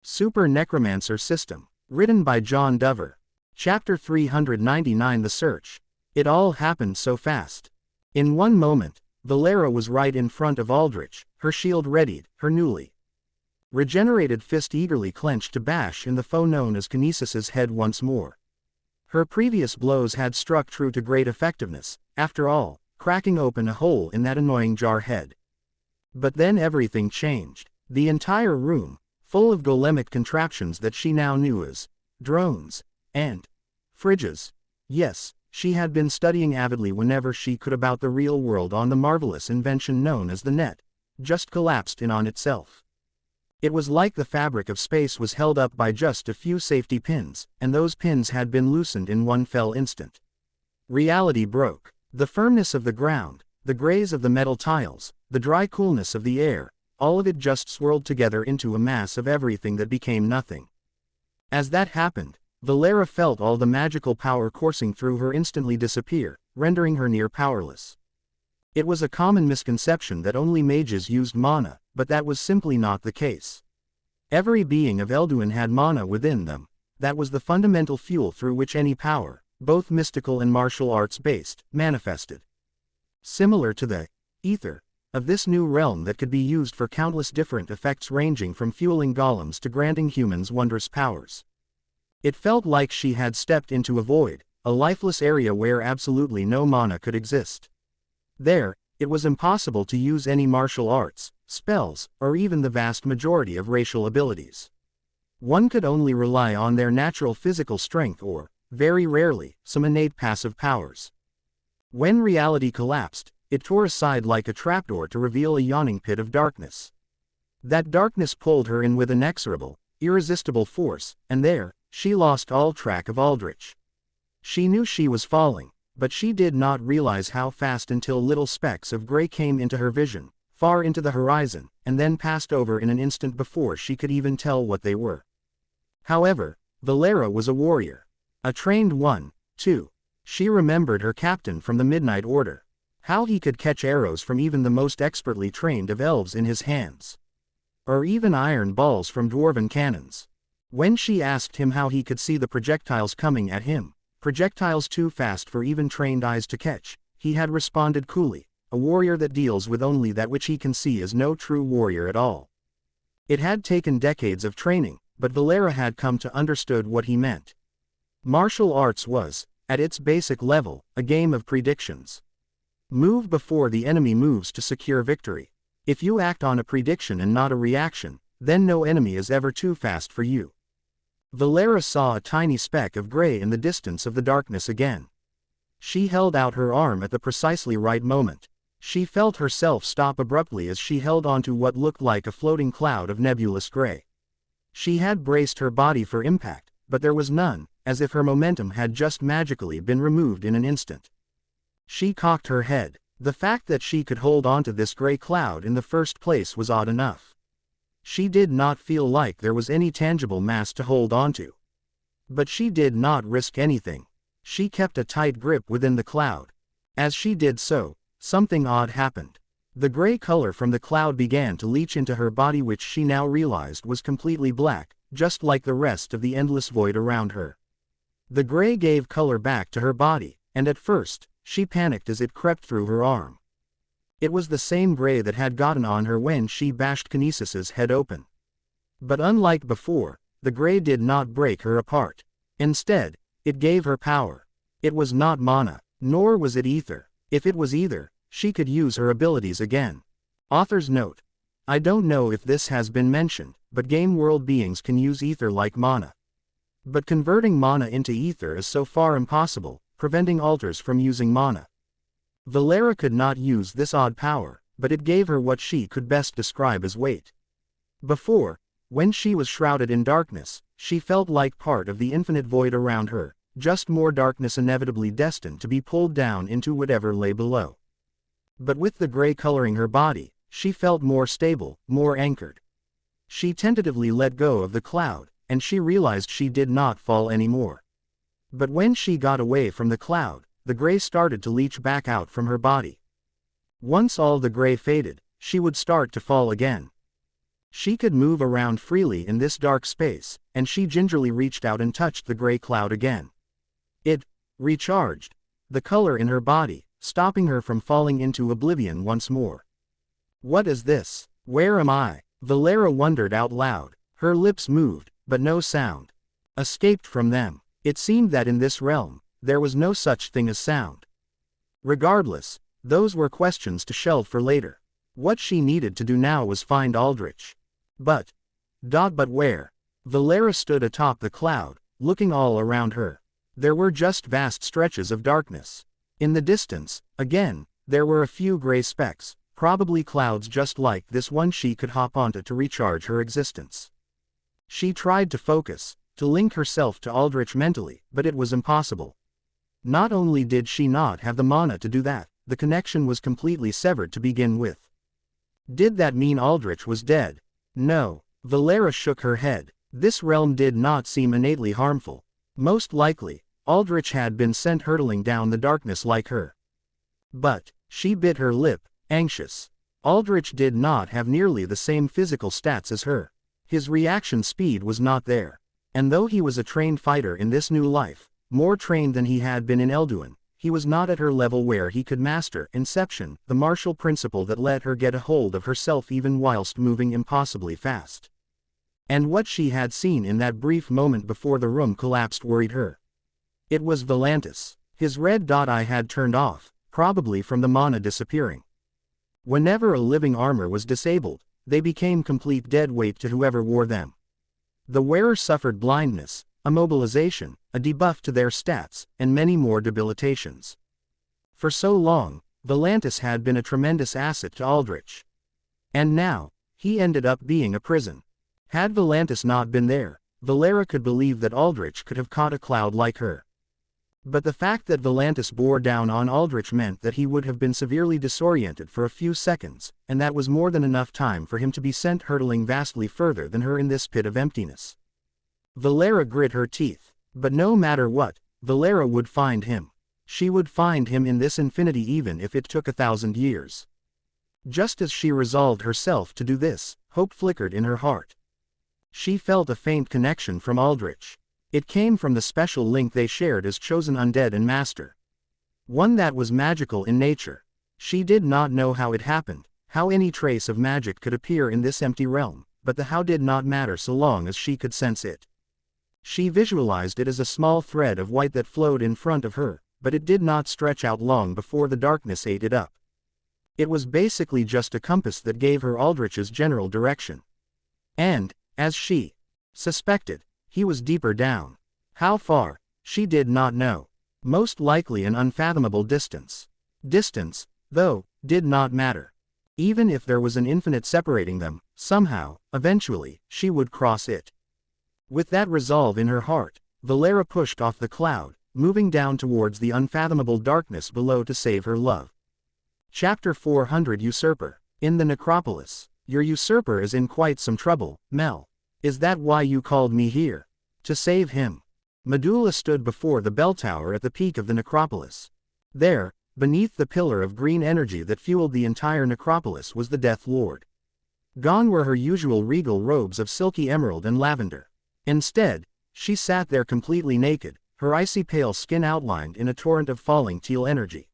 Super Necromancer System. Written by John Dover. Chapter 399 The Search. It all happened so fast. In one moment, Valera was right in front of Aldrich, her shield readied, her newly regenerated fist eagerly clenched to bash in the foe known as Kinesis's head once more. Her previous blows had struck true to great effectiveness, after all, cracking open a hole in that annoying jar head. But then everything changed. The entire room, full of golemic contraptions that she now knew as drones and fridges. Yes, she had been studying avidly whenever she could about the real world on the marvelous invention known as the net, just collapsed in on itself. It was like the fabric of space was held up by just a few safety pins, and those pins had been loosened in one fell instant. Reality broke. The firmness of the ground, the graze of the metal tiles, the dry coolness of the air, all of it just swirled together into a mass of everything that became nothing. As that happened, Valera felt all the magical power coursing through her instantly disappear, rendering her near powerless. It was a common misconception that only mages used mana, but that was simply not the case. Every being of Elduin had mana within them. That was the fundamental fuel through which any power, both mystical and martial arts based, manifested. Similar to the ether of this new realm that could be used for countless different effects ranging from fueling golems to granting humans wondrous powers. It felt like she had stepped into a void, a lifeless area where absolutely no mana could exist. There, it was impossible to use any martial arts, spells, or even the vast majority of racial abilities. One could only rely on their natural physical strength or, very rarely, some innate passive powers. When reality collapsed, it tore aside like a trapdoor to reveal a yawning pit of darkness. That darkness pulled her in with inexorable, irresistible force, and there, she lost all track of Aldrich. She knew she was falling, but she did not realize how fast until little specks of gray came into her vision, far into the horizon, and then passed over in an instant before she could even tell what they were. However, Valera was a warrior. A trained one, too. She remembered her captain from the Midnight Order. How he could catch arrows from even the most expertly trained of elves in his hands. Or even iron balls from dwarven cannons. When she asked him how he could see the projectiles coming at him, projectiles too fast for even trained eyes to catch, he had responded coolly, a warrior that deals with only that which he can see is no true warrior at all. It had taken decades of training, but Valera had come to understand what he meant. Martial arts was, at its basic level, a game of predictions. Move before the enemy moves to secure victory. If you act on a prediction and not a reaction, then no enemy is ever too fast for you. Valera saw a tiny speck of gray in the distance of the darkness again. She held out her arm at the precisely right moment. She felt herself stop abruptly as she held onto what looked like a floating cloud of nebulous gray. She had braced her body for impact, but there was none, as if her momentum had just magically been removed in an instant. She cocked her head. The fact that she could hold onto this gray cloud in the first place was odd enough. She did not feel like there was any tangible mass to hold onto. But she did not risk anything. She kept a tight grip within the cloud. As she did so, something odd happened. The gray color from the cloud began to leach into her body, which she now realized was completely black, just like the rest of the endless void around her. The gray gave color back to her body, and at first, she panicked as it crept through her arm. It was the same gray that had gotten on her when she bashed Kinesis's head open. But unlike before, the gray did not break her apart. Instead, it gave her power. It was not mana, nor was it ether. If it was either, she could use her abilities again. Author's note. I don't know if this has been mentioned, but game world beings can use ether like mana. But converting mana into ether is so far impossible, preventing alters from using mana. Valera could not use this odd power, but it gave her what she could best describe as weight. Before, when she was shrouded in darkness, she felt like part of the infinite void around her, just more darkness inevitably destined to be pulled down into whatever lay below. But with the gray coloring her body, she felt more stable, more anchored. She tentatively let go of the cloud, and she realized she did not fall anymore. But when she got away from the cloud, the gray started to leach back out from her body. Once all the gray faded, she would start to fall again. She could move around freely in this dark space, and she gingerly reached out and touched the gray cloud again. It recharged the color in her body, stopping her from falling into oblivion once more. What is this? Where am I? Valera wondered out loud. Her lips moved, but no sound escaped from them. It seemed that in this realm, there was no such thing as sound. Regardless, those were questions to shelve for later. What she needed to do now was find Aldrich. But where? Valera stood atop the cloud, looking all around her. There were just vast stretches of darkness. In the distance, again, there were a few gray specks, probably clouds just like this one she could hop onto to recharge her existence. She tried to focus, to link herself to Aldrich mentally, but it was impossible. Not only did she not have the mana to do that, the connection was completely severed to begin with. Did that mean Aldrich was dead? No. Valera shook her head. This realm did not seem innately harmful. Most likely, Aldrich had been sent hurtling down the darkness like her. But she bit her lip, anxious. Aldrich did not have nearly the same physical stats as her. His reaction speed was not there. And though he was a trained fighter in this new life, more trained than he had been in Elduin, he was not at her level where he could master Inception, the martial principle that let her get a hold of herself even whilst moving impossibly fast. And what she had seen in that brief moment before the room collapsed worried her. It was Relentless. His red dot eye had turned off, probably from the mana disappearing. Whenever a living armor was disabled, they became complete dead weight to whoever wore them. The wearer suffered blindness, immobilization, a debuff to their stats, and many more debilitations. For so long, Relentless had been a tremendous asset to Aldrich. And now, he ended up being a prison. Had Relentless not been there, Valera could believe that Aldrich could have caught a cloud like her. But the fact that Relentless bore down on Aldrich meant that he would have been severely disoriented for a few seconds, and that was more than enough time for him to be sent hurtling vastly further than her in this pit of emptiness. Valera grit her teeth. But no matter what, Valera would find him. She would find him in this infinity even if it took 1,000 years. Just as she resolved herself to do this, hope flickered in her heart. She felt a faint connection from Aldrich. It came from the special link they shared as chosen undead and master. One that was magical in nature. She did not know how it happened, how any trace of magic could appear in this empty realm, but the how did not matter so long as she could sense it. She visualized it as a small thread of white that flowed in front of her, but it did not stretch out long before the darkness ate it up. It was basically just a compass that gave her Aldrich's general direction. And, as she suspected, he was deeper down. How far, she did not know. Most likely an unfathomable distance. Distance, though, did not matter. Even if there was an infinite separating them, somehow, eventually, she would cross it. With that resolve in her heart, Valera pushed off the cloud, moving down towards the unfathomable darkness below to save her love. Chapter 400 Usurper. In the necropolis. Your usurper is in quite some trouble, Mel. Is that why you called me here? To save him. Medulla stood before the bell tower at the peak of the necropolis. There, beneath the pillar of green energy that fueled the entire necropolis was the Death Lord. Gone were her usual regal robes of silky emerald and lavender. Instead, she sat there completely naked, her icy pale skin outlined in a torrent of falling teal energy.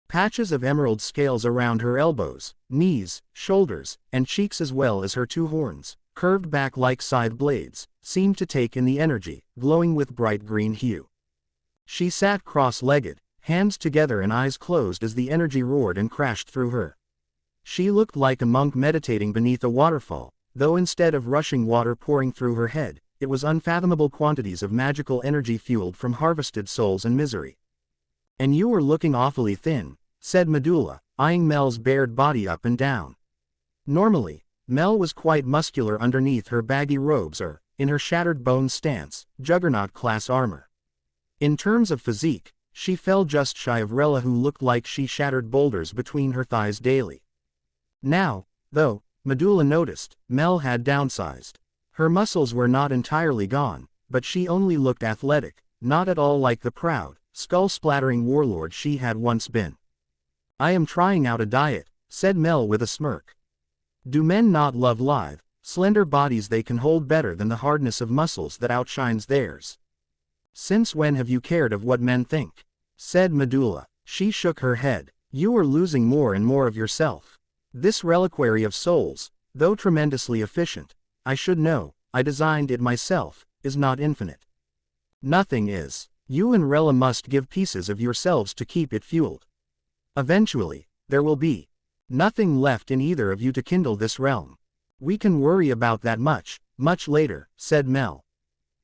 Patches of emerald scales around her elbows, knees, shoulders, and cheeks as well as her two horns, curved back like scythe blades, seemed to take in the energy, glowing with bright green hue. She sat cross-legged, hands together and eyes closed as the energy roared and crashed through her. She looked like a monk meditating beneath a waterfall, though instead of rushing water pouring through her head, it was unfathomable quantities of magical energy fueled from harvested souls and misery. And you were looking awfully thin, said Medulla, eyeing Mel's bared body up and down. Normally, Mel was quite muscular underneath her baggy robes or, in her shattered bone stance, juggernaut-class armor. In terms of physique, she fell just shy of Rella, who looked like she shattered boulders between her thighs daily. Now, though, Medulla noticed, Mel had downsized. Her muscles were not entirely gone, but she only looked athletic, not at all like the proud, skull-splattering warlord she had once been. I am trying out a diet, said Mel with a smirk. Do men not love live, Slender bodies they can hold better than the hardness of muscles that outshines theirs. Since when have you cared of what men think? Said Medulla. She shook her head. You are losing more and more of yourself. This reliquary of souls, though tremendously efficient, I should know, I designed it myself, is not infinite. Nothing is. You and Rella must give pieces of yourselves to keep it fueled. Eventually, there will be nothing left in either of you to kindle this realm. We can worry about that much later, said Mel.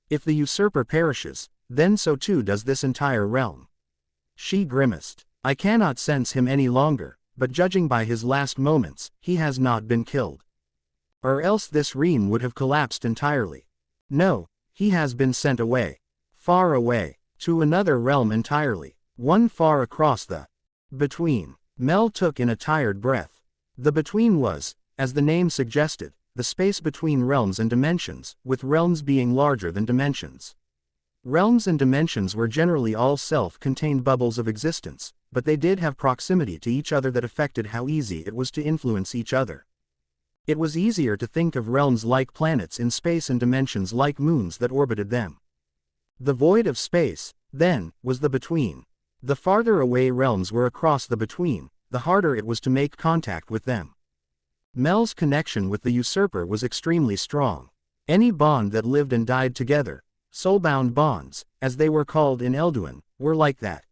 If the usurper perishes, then so too does this entire realm. She grimaced. I cannot sense him any longer, but judging by his last moments, he has not been killed. Or else this realm would have collapsed entirely. No, he has been sent away. Far away, to another realm entirely, one far across the between. Mel took in a tired breath. The between was, as the name suggested, the space between realms and dimensions, with realms being larger than dimensions. Realms and dimensions were generally all self-contained bubbles of existence, but they did have proximity to each other that affected how easy it was to influence each other. It was easier to think of realms like planets in space and dimensions like moons that orbited them. The void of space, then, was the between. The farther away realms were across the between, the harder it was to make contact with them. Mel's connection with the usurper was extremely strong. Any bond that lived and died together, soulbound bonds, as they were called in Elduin, were like that.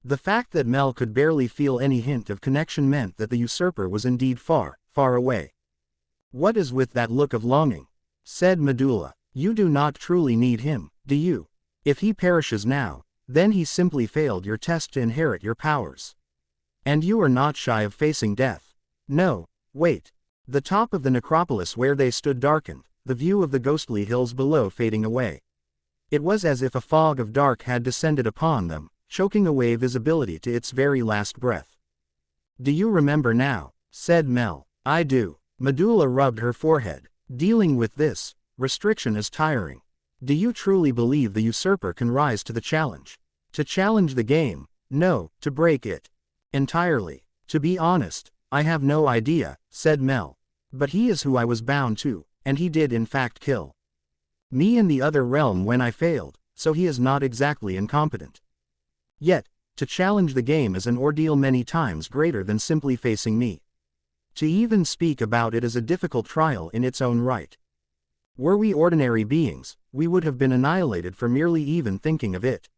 The fact that Mel could barely feel any hint of connection meant that the usurper was indeed far, far away. What is with that look of longing? Said Medulla. You do not truly need him, do you? If he perishes now, then he simply failed your test to inherit your powers. And you are not shy of facing death. No, wait. The top of the necropolis where they stood darkened, the view of the ghostly hills below fading away. It was as if a fog of dark had descended upon them, choking away visibility to its very last breath. Do you remember now? Said Mel. I do. Medulla rubbed her forehead. Dealing with this restriction is tiring. Do you truly believe the usurper can rise to the challenge? To challenge the game? No, to break it. Entirely. To be honest, I have no idea, said Mel. But he is who I was bound to, and he did in fact kill me in the other realm when I failed, so he is not exactly incompetent. Yet, to challenge the game is an ordeal many times greater than simply facing me. To even speak about it is a difficult trial in its own right. Were we ordinary beings, we would have been annihilated for merely even thinking of it.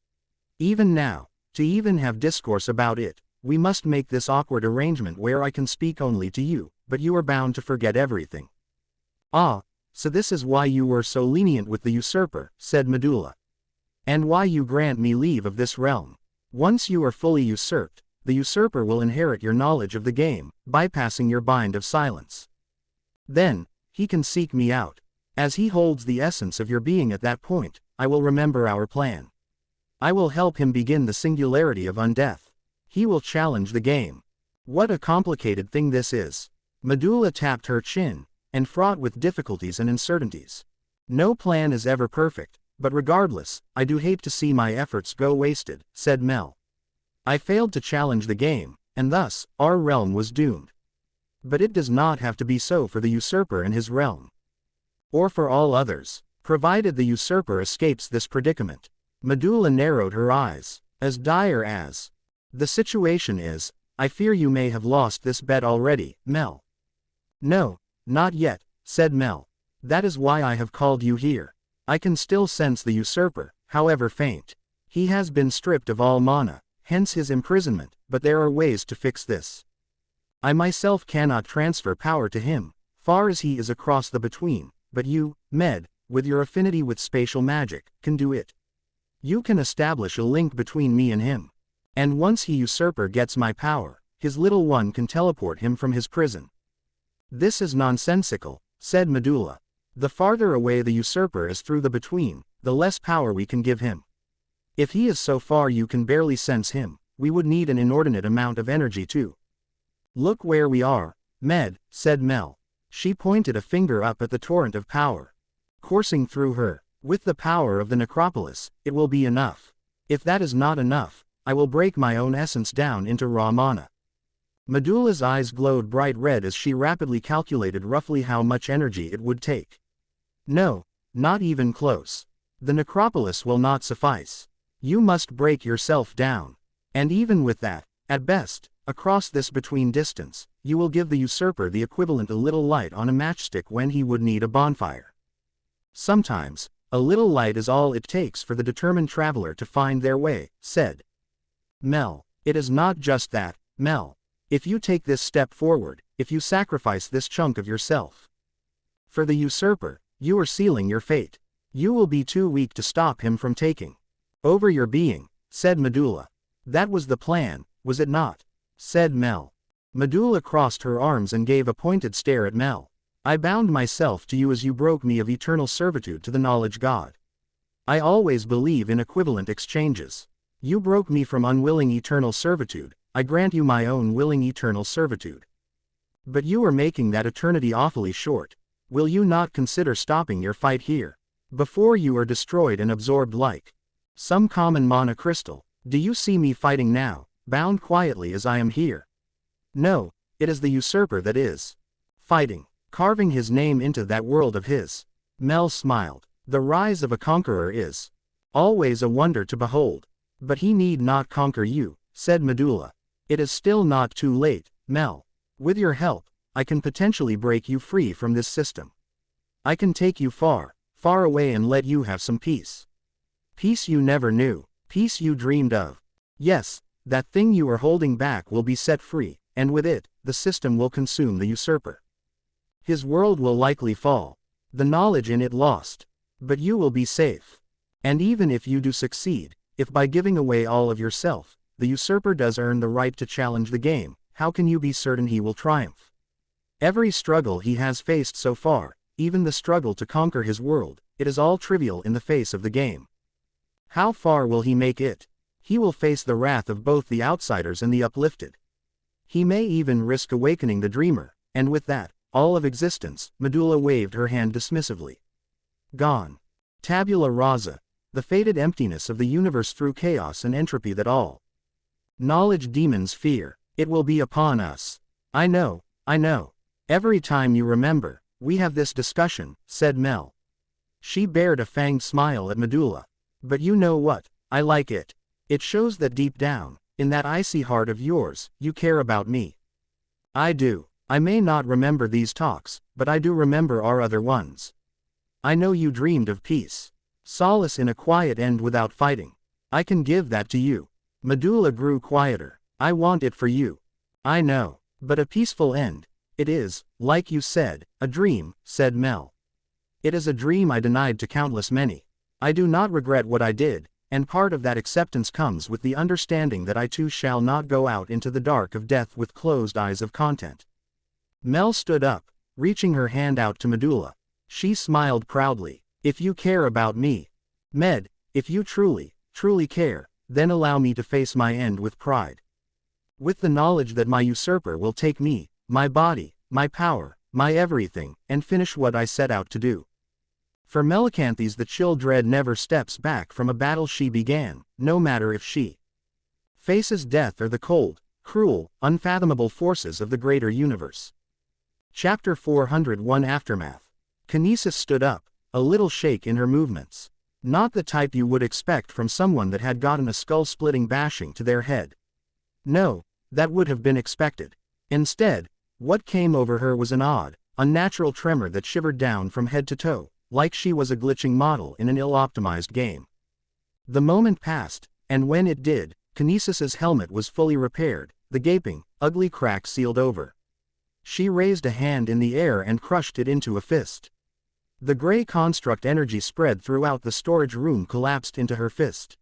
Even now, to even have discourse about it, we must make this awkward arrangement where I can speak only to you, but you are bound to forget everything. Ah, so this is why you were so lenient with the usurper, said Medulla. And why you grant me leave of this realm. Once you are fully usurped, the usurper will inherit your knowledge of the game, bypassing your bind of silence. Then, he can seek me out. As he holds the essence of your being at that point, I will remember our plan. I will help him begin the singularity of undeath. He will challenge the game. What a complicated thing this is. Medulla tapped her chin, and fraught with difficulties and uncertainties. No plan is ever perfect, but regardless, I do hate to see my efforts go wasted, said Mel. I failed to challenge the game, and thus, our realm was doomed. But it does not have to be so for the usurper and his realm. Or for all others, provided the usurper escapes this predicament. Medulla narrowed her eyes. As dire as the situation is, I fear you may have lost this bet already, Mel. No, not yet, said Mel. That is why I have called you here. I can still sense the usurper, however faint. He has been stripped of all mana, hence his imprisonment, but there are ways to fix this. I myself cannot transfer power to him, far as he is across the between, but you, Med, with your affinity with spatial magic, can do it. You can establish a link between me and him. And once he usurper gets my power, his little one can teleport him from his prison. This is nonsensical, said Medulla. The farther away the usurper is through the between, the less power we can give him. If he is so far you can barely sense him, we would need an inordinate amount of energy too. Look where we are, Med, said Mel. She pointed a finger up at the torrent of power coursing through her. With the power of the necropolis, it will be enough. If that is not enough, I will break my own essence down into raw mana. Medulla's eyes glowed bright red as she rapidly calculated roughly how much energy it would take. No, not even close. The necropolis will not suffice. You must break yourself down. And even with that, at best, across this between distance, you will give the usurper the equivalent a little light on a matchstick when he would need a bonfire. Sometimes, a little light is all it takes for the determined traveler to find their way, said Mel. It is not just that, Mel. If you take this step forward, if you sacrifice this chunk of yourself for the usurper, you are sealing your fate. You will be too weak to stop him from taking over your being, said Medulla. That was the plan, was it not? Said Mel. Medulla crossed her arms and gave a pointed stare at Mel. I bound myself to you as you broke me of eternal servitude to the knowledge God. I always believe in equivalent exchanges. You broke me from unwilling eternal servitude, I grant you my own willing eternal servitude. But you are making that eternity awfully short. Will you not consider stopping your fight here, before you are destroyed and absorbed like some common mana crystal? Do you see me fighting now, bound quietly as I am here? No, it is the usurper that is fighting, carving his name into that world of his. Mel smiled. The rise of a conqueror is always a wonder to behold. But he need not conquer you, said Medulla. It is still not too late, Mel. With your help, I can potentially break you free from this system. I can take you far, far away and let you have some peace. Peace you never knew, peace you dreamed of. Yes, that thing you are holding back will be set free, and with it, the system will consume the usurper. His world will likely fall, the knowledge in it lost. But you will be safe. And even if you do succeed, if by giving away all of yourself, the usurper does earn the right to challenge the game, how can you be certain he will triumph? Every struggle he has faced so far, even the struggle to conquer his world, it is all trivial in the face of the game. How far will he make it? He will face the wrath of both the outsiders and the uplifted. He may even risk awakening the dreamer, and with that, all of existence. Medulla waved her hand dismissively. Gone. Tabula rasa. The fated emptiness of the universe through chaos and entropy that all knowledge demons fear. It will be upon us. I know. Every time you remember, we have this discussion, said Mel. She bared a fanged smile at Medulla. But you know what, I like it. It shows that deep down, in that icy heart of yours, you care about me. I do. I may not remember these talks, but I do remember our other ones. I know you dreamed of peace. Solace in a quiet end without fighting. I can give that to you. Medulla grew quieter. I want it for you. I know. But a peaceful end. It is, like you said, a dream, said Mel. It is a dream I denied to countless many. I do not regret what I did, and part of that acceptance comes with the understanding that I too shall not go out into the dark of death with closed eyes of content. Mel stood up, reaching her hand out to Medulla. She smiled proudly. If you care about me, Med, if you truly, truly care, then allow me to face my end with pride. With the knowledge that my usurper will take me, my body, my power, my everything, and finish what I set out to do. For Melacanthes the chill dread never steps back from a battle she began, no matter if she faces death or the cold, cruel, unfathomable forces of the greater universe. Chapter 401 Aftermath. Kinesis stood up, a little shake in her movements. Not the type you would expect from someone that had gotten a skull-splitting bashing to their head. No, that would have been expected. Instead, what came over her was an odd, unnatural tremor that shivered down from head to toe, like she was a glitching model in an ill-optimized game. The moment passed, and when it did, Kinesis's helmet was fully repaired, the gaping, ugly crack sealed over. She raised a hand in the air and crushed it into a fist. The gray construct energy spread throughout the storage room collapsed into her fist.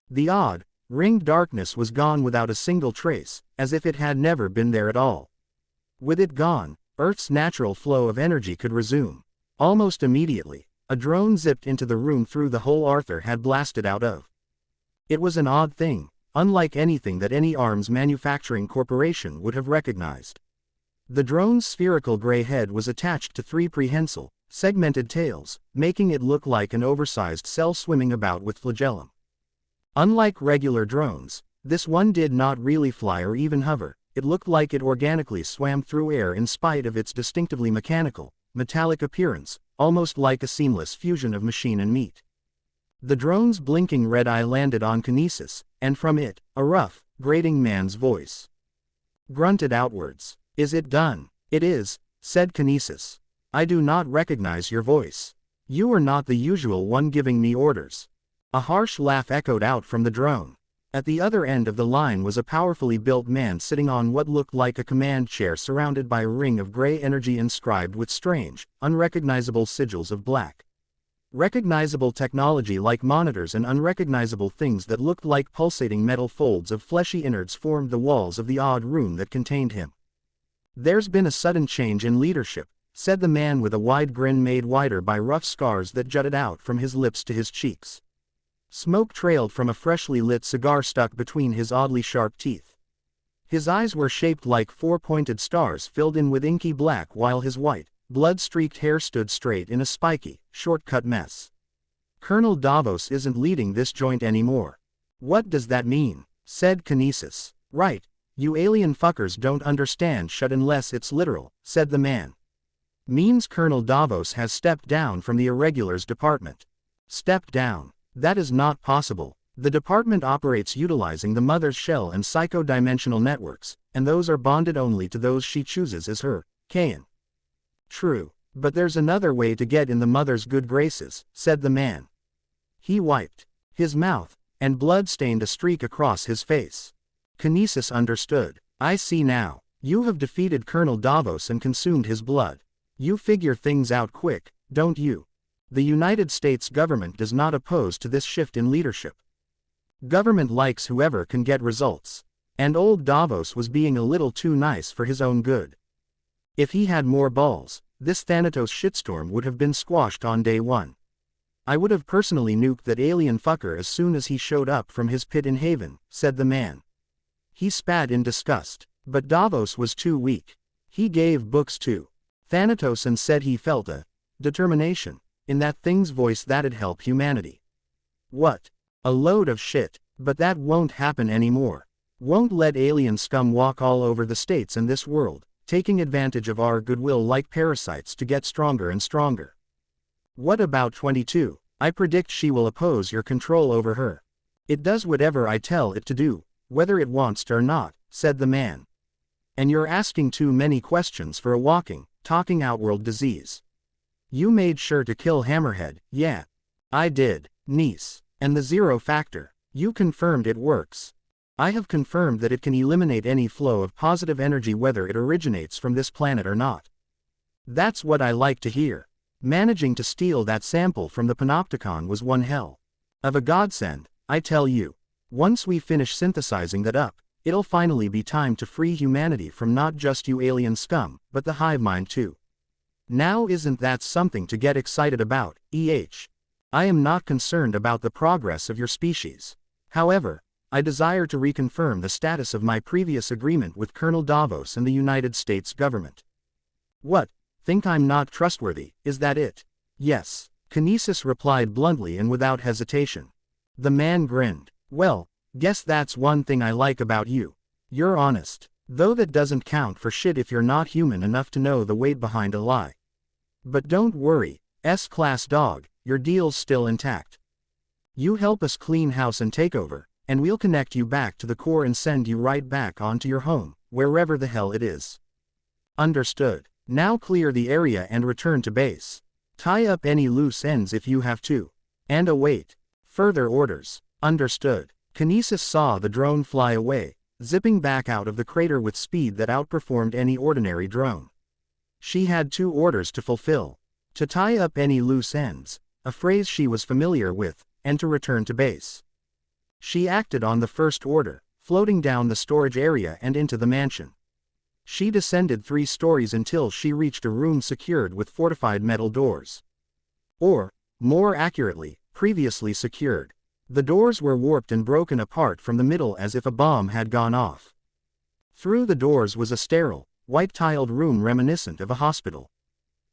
The odd, ringed darkness was gone without a single trace, as if it had never been there at all. With it gone, Earth's natural flow of energy could resume. Almost immediately, a drone zipped into the room through the hole Arthur had blasted out of. It was an odd thing, unlike anything that any arms manufacturing corporation would have recognized. The drone's spherical gray head was attached to three prehensile, segmented tails, making it look like an oversized cell swimming about with flagellum. Unlike regular drones, this one did not really fly or even hover. it looked like it organically swam through air in spite of its distinctively mechanical, metallic appearance, almost like a seamless fusion of machine and meat. The drone's blinking red eye landed on Kinesis, and from it, a rough, grating man's voice grunted outwards. "Is it done?" "It is," said Kinesis. "I do not recognize your voice. You are not the usual one giving me orders." A harsh laugh echoed out from the drone. At the other end of the line was a powerfully built man sitting on what looked like a command chair surrounded by a ring of gray energy inscribed with strange, unrecognizable sigils of black. Recognizable technology like monitors and unrecognizable things that looked like pulsating metal folds of fleshy innards formed the walls of the odd room that contained him. "There's been a sudden change in leadership," said the man with a wide grin made wider by rough scars that jutted out from his lips to his cheeks. Smoke trailed from a freshly lit cigar stuck between his oddly sharp teeth. His eyes were shaped like four-pointed stars filled in with inky black while his white, blood-streaked hair stood straight in a spiky, short-cut mess. "Colonel Davos isn't leading this joint anymore." "What does that mean?" said Kinesis. "Right, you alien fuckers don't understand shut unless it's literal," said the man. "Means Colonel Davos has stepped down from the Irregulars Department." "Stepped down? That is not possible. The department operates utilizing the Mother's Shell and psycho-dimensional networks, and those are bonded only to those she chooses as her Kain." "True, but there's another way to get in the Mother's good graces," said the man. He wiped his mouth, and blood stained a streak across his face. Kinesis understood. "I see now. You have defeated Colonel Davos and consumed his blood. You figure things out quick, don't you? The United States government does not oppose to this shift in leadership. Government likes whoever can get results. And old Davos was being a little too nice for his own good. If he had more balls, this Thanatos shitstorm would have been squashed on day one. I would have personally nuked that alien fucker as soon as he showed up from his pit in Haven," said the man. He spat in disgust, but Davos was too weak. He gave books to Thanatos and said he felt a determination in that thing's voice that'd help humanity. What? A load of shit, but that won't happen anymore. Won't let alien scum walk all over the states and this world, taking advantage of our goodwill like parasites to get stronger and stronger. What about 22? I predict she will oppose your control over her. It does whatever I tell it to do, whether it wants to or not, said the man. And you're asking too many questions for a walking, talking outworld disease. You made sure to kill Hammerhead, yeah. I did, niece. And the zero factor, you confirmed it works. I have confirmed that it can eliminate any flow of positive energy whether it originates from this planet or not. That's what I like to hear. Managing to steal that sample from the Panopticon was one hell of a godsend, I tell you. Once we finish synthesizing that up, it'll finally be time to free humanity from not just you alien scum, but the hive mind too. Now isn't that something to get excited about, I am not concerned about the progress of your species. However, I desire to reconfirm the status of my previous agreement with Colonel Davos and the United States government. What? Think I'm not trustworthy, is that it? Yes, Kinesis replied bluntly and without hesitation. The man grinned. Well, guess that's one thing I like about you. You're honest. Though that doesn't count for shit if you're not human enough to know the weight behind a lie. But don't worry, S-class dog, your deal's still intact. You help us clean house and take over, and we'll connect you back to the core and send you right back onto your home, wherever the hell it is. Understood. Now clear the area and return to base. Tie up any loose ends if you have to. And await further orders. Understood. Kinesis saw the drone fly away, zipping back out of the crater with speed that outperformed any ordinary drone. She had two orders to fulfill. To tie up any loose ends, a phrase she was familiar with, and to return to base. She acted on the first order, floating down the storage area and into the mansion. She descended 3 stories until she reached a room secured with fortified metal doors. Or, more accurately, previously secured. The doors were warped and broken apart from the middle as if a bomb had gone off. Through the doors was a sterile, white-tiled room reminiscent of a hospital.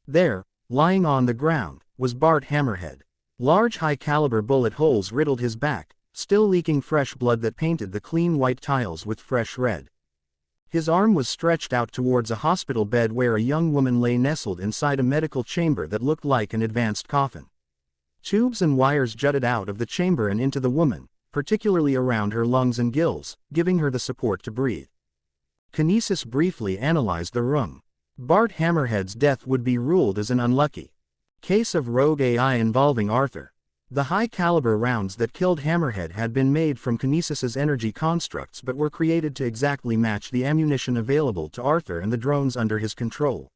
There, lying on the ground, was Bart Hammerhead. Large high-caliber bullet holes riddled his back, still leaking fresh blood that painted the clean white tiles with fresh red. His arm was stretched out towards a hospital bed where a young woman lay nestled inside a medical chamber that looked like an advanced coffin. Tubes and wires jutted out of the chamber and into the woman, particularly around her lungs and gills, giving her the support to breathe. Kinesis briefly analyzed the room. Bart Hammerhead's death would be ruled as an unlucky case of rogue AI involving Arthur. The high-caliber rounds that killed Hammerhead had been made from Kinesis's energy constructs but were created to exactly match the ammunition available to Arthur and the drones under his control.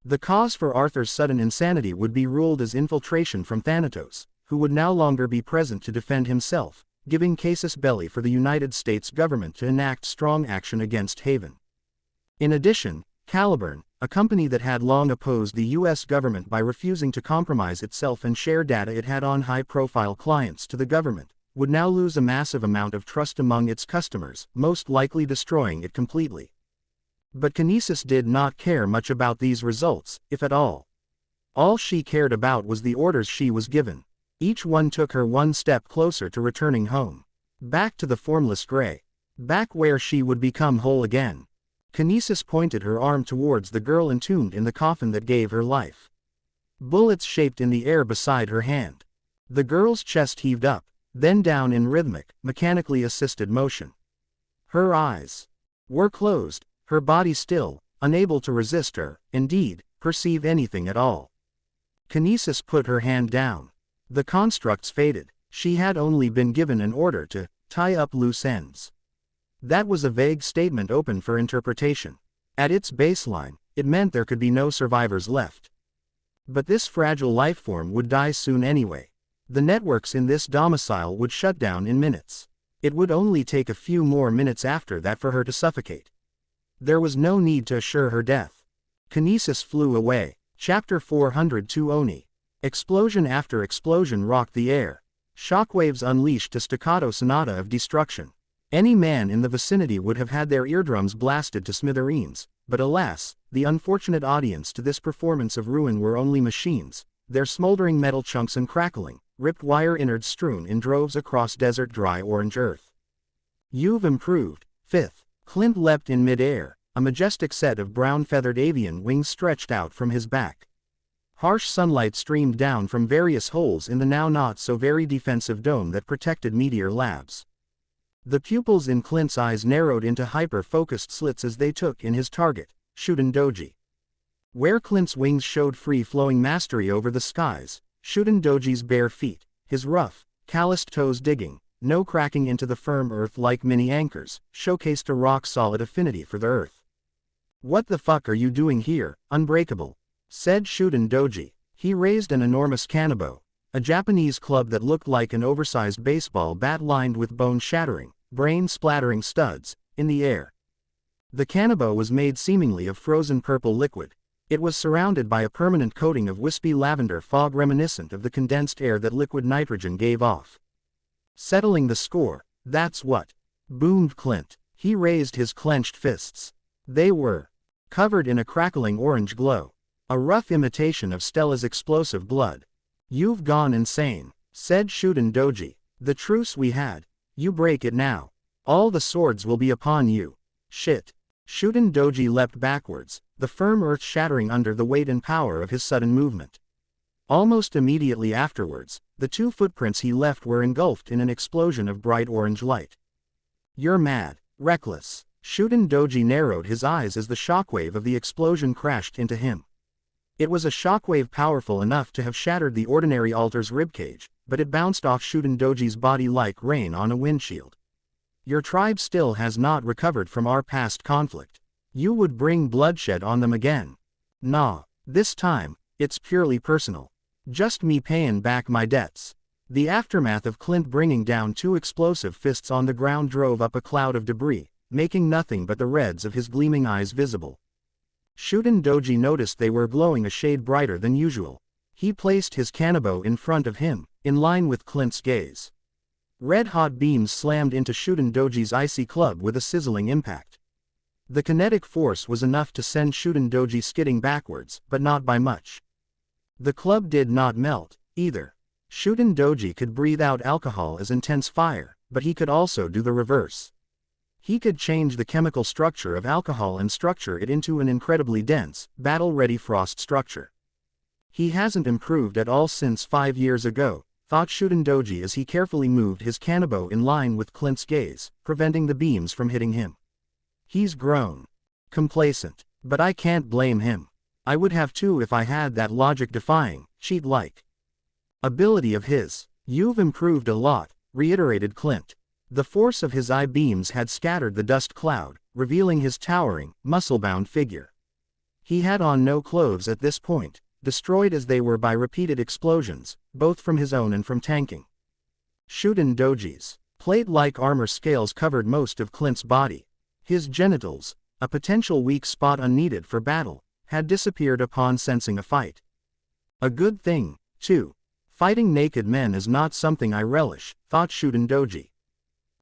The cause for Arthur's sudden insanity would be ruled as infiltration from Thanatos, who would no longer be present to defend himself, giving casus belli for the United States government to enact strong action against Haven. In addition, Caliburn, a company that had long opposed the U.S. government by refusing to compromise itself and share data it had on high-profile clients to the government, would now lose a massive amount of trust among its customers, most likely destroying it completely. But Kinesis did not care much about these results, if at all. All she cared about was the orders she was given. Each one took her one step closer to returning home. Back to the formless gray. Back where she would become whole again. Kinesis pointed her arm towards the girl entombed in the coffin that gave her life. Bullets shaped in the air beside her hand. The girl's chest heaved up, then down in rhythmic, mechanically assisted motion. Her eyes were closed, her body still, unable to resist or, indeed, perceive anything at all. Kinesis put her hand down. The constructs faded. She had only been given an order to tie up loose ends. That was a vague statement open for interpretation. At its baseline, it meant there could be no survivors left. But this fragile lifeform would die soon anyway. The networks in this domicile would shut down in minutes. It would only take a few more minutes after that for her to suffocate. There was no need to assure her death. Kinesis flew away. Chapter 402 Oni. Explosion after explosion rocked the air. Shockwaves unleashed a staccato sonata of destruction. Any man in the vicinity would have had their eardrums blasted to smithereens, but alas, the unfortunate audience to this performance of ruin were only machines, their smoldering metal chunks and crackling, ripped wire innards strewn in droves across desert dry orange earth. You've improved. 5th. Clint leapt in mid-air, a majestic set of brown-feathered avian wings stretched out from his back. Harsh sunlight streamed down from various holes in the now not-so-very defensive dome that protected Meteor Labs. The pupils in Clint's eyes narrowed into hyper-focused slits as they took in his target, Shuden Doji. Where Clint's wings showed free-flowing mastery over the skies, Shuden Doji's bare feet, his rough, calloused toes digging, no cracking into the firm earth like mini anchors, showcased a rock-solid affinity for the earth. "What the fuck are you doing here, Unbreakable?" said Shuden Doji. He raised an enormous kanabo, a Japanese club that looked like an oversized baseball bat lined with bone-shattering, brain-splattering studs, in the air. The kanabo was made seemingly of frozen purple liquid. It was surrounded by a permanent coating of wispy lavender fog reminiscent of the condensed air that liquid nitrogen gave off. "Settling the score, that's what," boomed Clint. He raised his clenched fists. They were covered in a crackling orange glow, a rough imitation of Stella's explosive blood. "You've gone insane," said Shuden Doji. "The truce we had. You break it now. All the swords will be upon you." "Shit." Shuden Doji leapt backwards, the firm earth shattering under the weight and power of his sudden movement. Almost immediately afterwards, the two footprints he left were engulfed in an explosion of bright orange light. "You're mad, reckless." Shuden Doji narrowed his eyes as the shockwave of the explosion crashed into him. It was a shockwave powerful enough to have shattered the ordinary altar's ribcage, but it bounced off Shuden Doji's body like rain on a windshield. "Your tribe still has not recovered from our past conflict. You would bring bloodshed on them again." "Nah, this time, it's purely personal. Just me paying back my debts." The aftermath of Clint bringing down two explosive fists on the ground drove up a cloud of debris, making nothing but the reds of his gleaming eyes visible. Shuden Doji noticed they were glowing a shade brighter than usual. He placed his kanabo in front of him, in line with Clint's gaze. Red-hot beams slammed into Shuden Doji's icy club with a sizzling impact. The kinetic force was enough to send Shuden Doji skidding backwards, but not by much. The club did not melt, either. Shuden Doji could breathe out alcohol as intense fire, but he could also do the reverse. He could change the chemical structure of alcohol and structure it into an incredibly dense, battle-ready frost structure. He hasn't improved at all since 5 years ago, thought Shutendoji as he carefully moved his kanabo in line with Clint's gaze, preventing the beams from hitting him. He's grown complacent, but I can't blame him. I would have too if I had that logic-defying, cheat-like ability of his. You've improved a lot, reiterated Clint. The force of his eye beams had scattered the dust cloud, revealing his towering, muscle-bound figure. He had on no clothes at this point, destroyed as they were by repeated explosions, both from his own and from tanking. Shutendoji's plate-like armor scales covered most of Clint's body. His genitals, a potential weak spot unneeded for battle, had disappeared upon sensing a fight. A good thing, too. Fighting naked men is not something I relish, thought Shutendoji.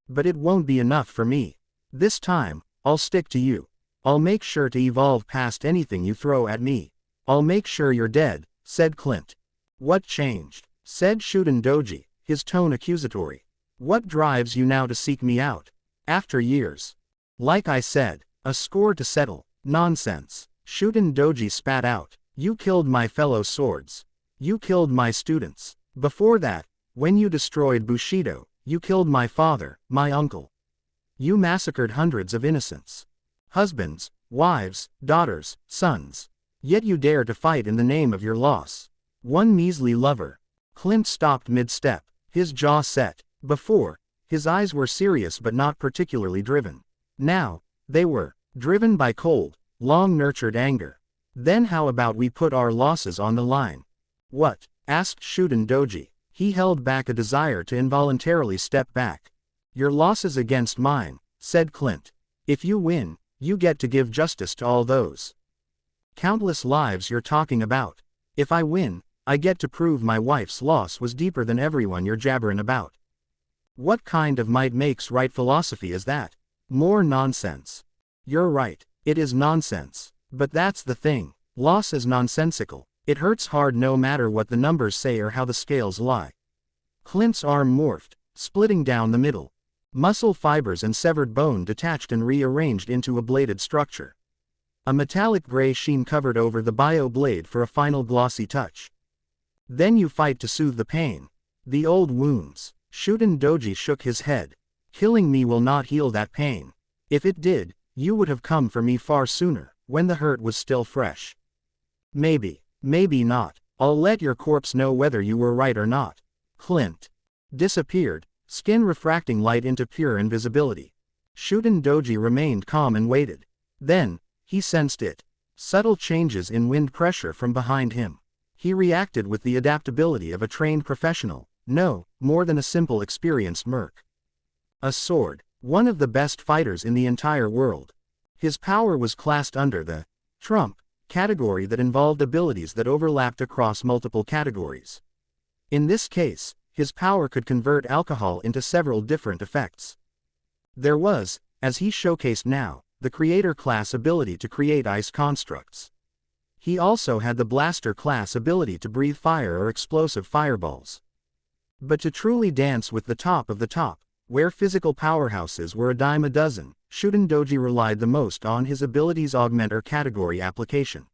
But it won't be enough for me. This time, I'll stick to you. I'll make sure to evolve past anything you throw at me. I'll make sure you're dead, said Clint. What changed? Said Shutendoji, his tone accusatory. What drives you now to seek me out? After years. Like I said, a score to settle. Nonsense. Shutendoji spat out. You killed my fellow swords. You killed my students. Before that, when you destroyed Bushido, you killed my father, my uncle. You massacred hundreds of innocents. Husbands, wives, daughters, sons. Yet you dare to fight in the name of your loss. One measly lover. Clint stopped mid-step, his jaw set. Before, his eyes were serious but not particularly driven. Now, they were driven by cold, long-nurtured anger. Then how about we put our losses on the line? What? Asked Shutendoji. He held back a desire to involuntarily step back. Your losses against mine, said Clint. If you win, you get to give justice to all those countless lives you're talking about. If I win, I get to prove my wife's loss was deeper than everyone you're jabbering about. What kind of might makes right philosophy is that? More nonsense. You're right, it is nonsense. But that's the thing. Loss is nonsensical. It hurts hard no matter what the numbers say or how the scales lie. Clint's arm morphed, splitting down the middle. Muscle fibers and severed bone detached and rearranged into a bladed structure. A metallic gray sheen covered over the bio blade for a final glossy touch. Then you fight to soothe the pain. The old wounds. Shutendoji shook his head. Killing me will not heal that pain. If it did, you would have come for me far sooner, when the hurt was still fresh. Maybe, maybe not. I'll let your corpse know whether you were right or not. Clint disappeared, skin refracting light into pure invisibility. Shutendoji remained calm and waited. Then, he sensed it. Subtle changes in wind pressure from behind him. He reacted with the adaptability of a trained professional, no, more than a simple experienced merc. A sword, one of the best fighters in the entire world. His power was classed under the trump category that involved abilities that overlapped across multiple categories. In this case, his power could convert alcohol into several different effects. There was, as he showcased now, the creator class ability to create ice constructs. He also had the blaster class ability to breathe fire or explosive fireballs. But to truly dance with the top of the top, where physical powerhouses were a dime a dozen, Shutendoji relied the most on his abilities augmenter category application.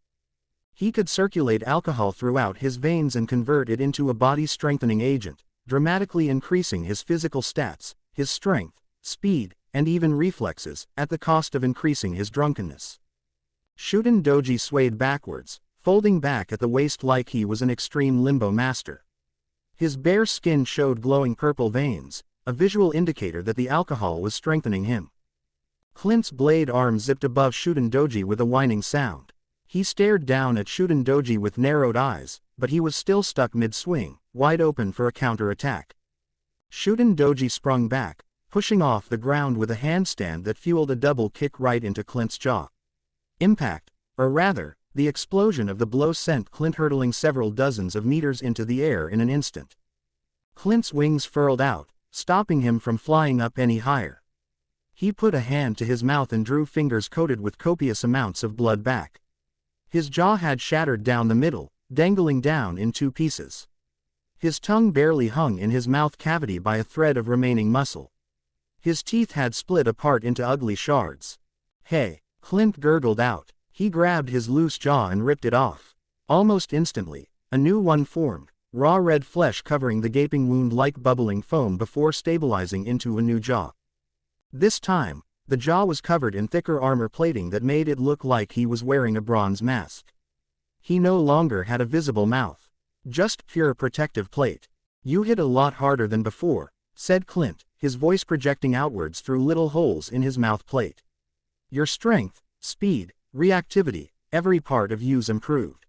He could circulate alcohol throughout his veins and convert it into a body-strengthening agent, dramatically increasing his physical stats, his strength, speed, and even reflexes, at the cost of increasing his drunkenness. Shutendoji swayed backwards, folding back at the waist like he was an extreme limbo master. His bare skin showed glowing purple veins, a visual indicator that the alcohol was strengthening him. Clint's blade arm zipped above Shutendoji with a whining sound. He stared down at Shutendoji with narrowed eyes, but he was still stuck mid-swing, wide open for a counter-attack. Shutendoji sprung back, pushing off the ground with a handstand that fueled a double kick right into Clint's jaw. Impact, or rather, the explosion of the blow sent Clint hurtling several dozens of meters into the air in an instant. Clint's wings furled out, stopping him from flying up any higher. He put a hand to his mouth and drew fingers coated with copious amounts of blood back. His jaw had shattered down the middle, dangling down in 2 pieces. His tongue barely hung in his mouth cavity by a thread of remaining muscle. His teeth had split apart into ugly shards. Hey, Clint gurgled out. He grabbed his loose jaw and ripped it off. Almost instantly, a new one formed, raw red flesh covering the gaping wound like bubbling foam before stabilizing into a new jaw. This time, the jaw was covered in thicker armor plating that made it look like he was wearing a bronze mask. He no longer had a visible mouth. Just pure protective plate. You hit a lot harder than before, said Clint, his voice projecting outwards through little holes in his mouth plate. Your strength, speed, reactivity, every part of you's improved.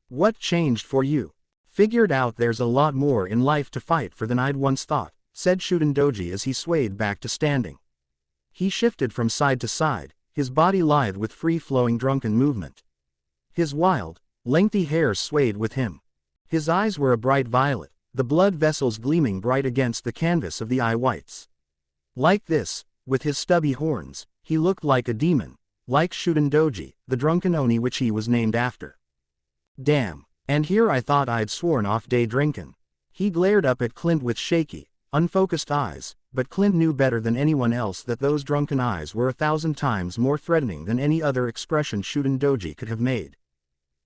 What changed for you? Figured out there's a lot more in life to fight for than I'd once thought, said Shutendoji as he swayed back to standing. He shifted from side to side, his body lithe with free-flowing drunken movement. His wild, lengthy hair swayed with him. His eyes were a bright violet, the blood vessels gleaming bright against the canvas of the eye whites. Like this, with his stubby horns, he looked like a demon, like Shutendoji, the drunken Oni which he was named after. Damn, and here I thought I'd sworn off day drinkin'. He glared up at Clint with shaky, unfocused eyes, but Clint knew better than anyone else that those drunken eyes were 1,000 times more threatening than any other expression Shutendoji could have made.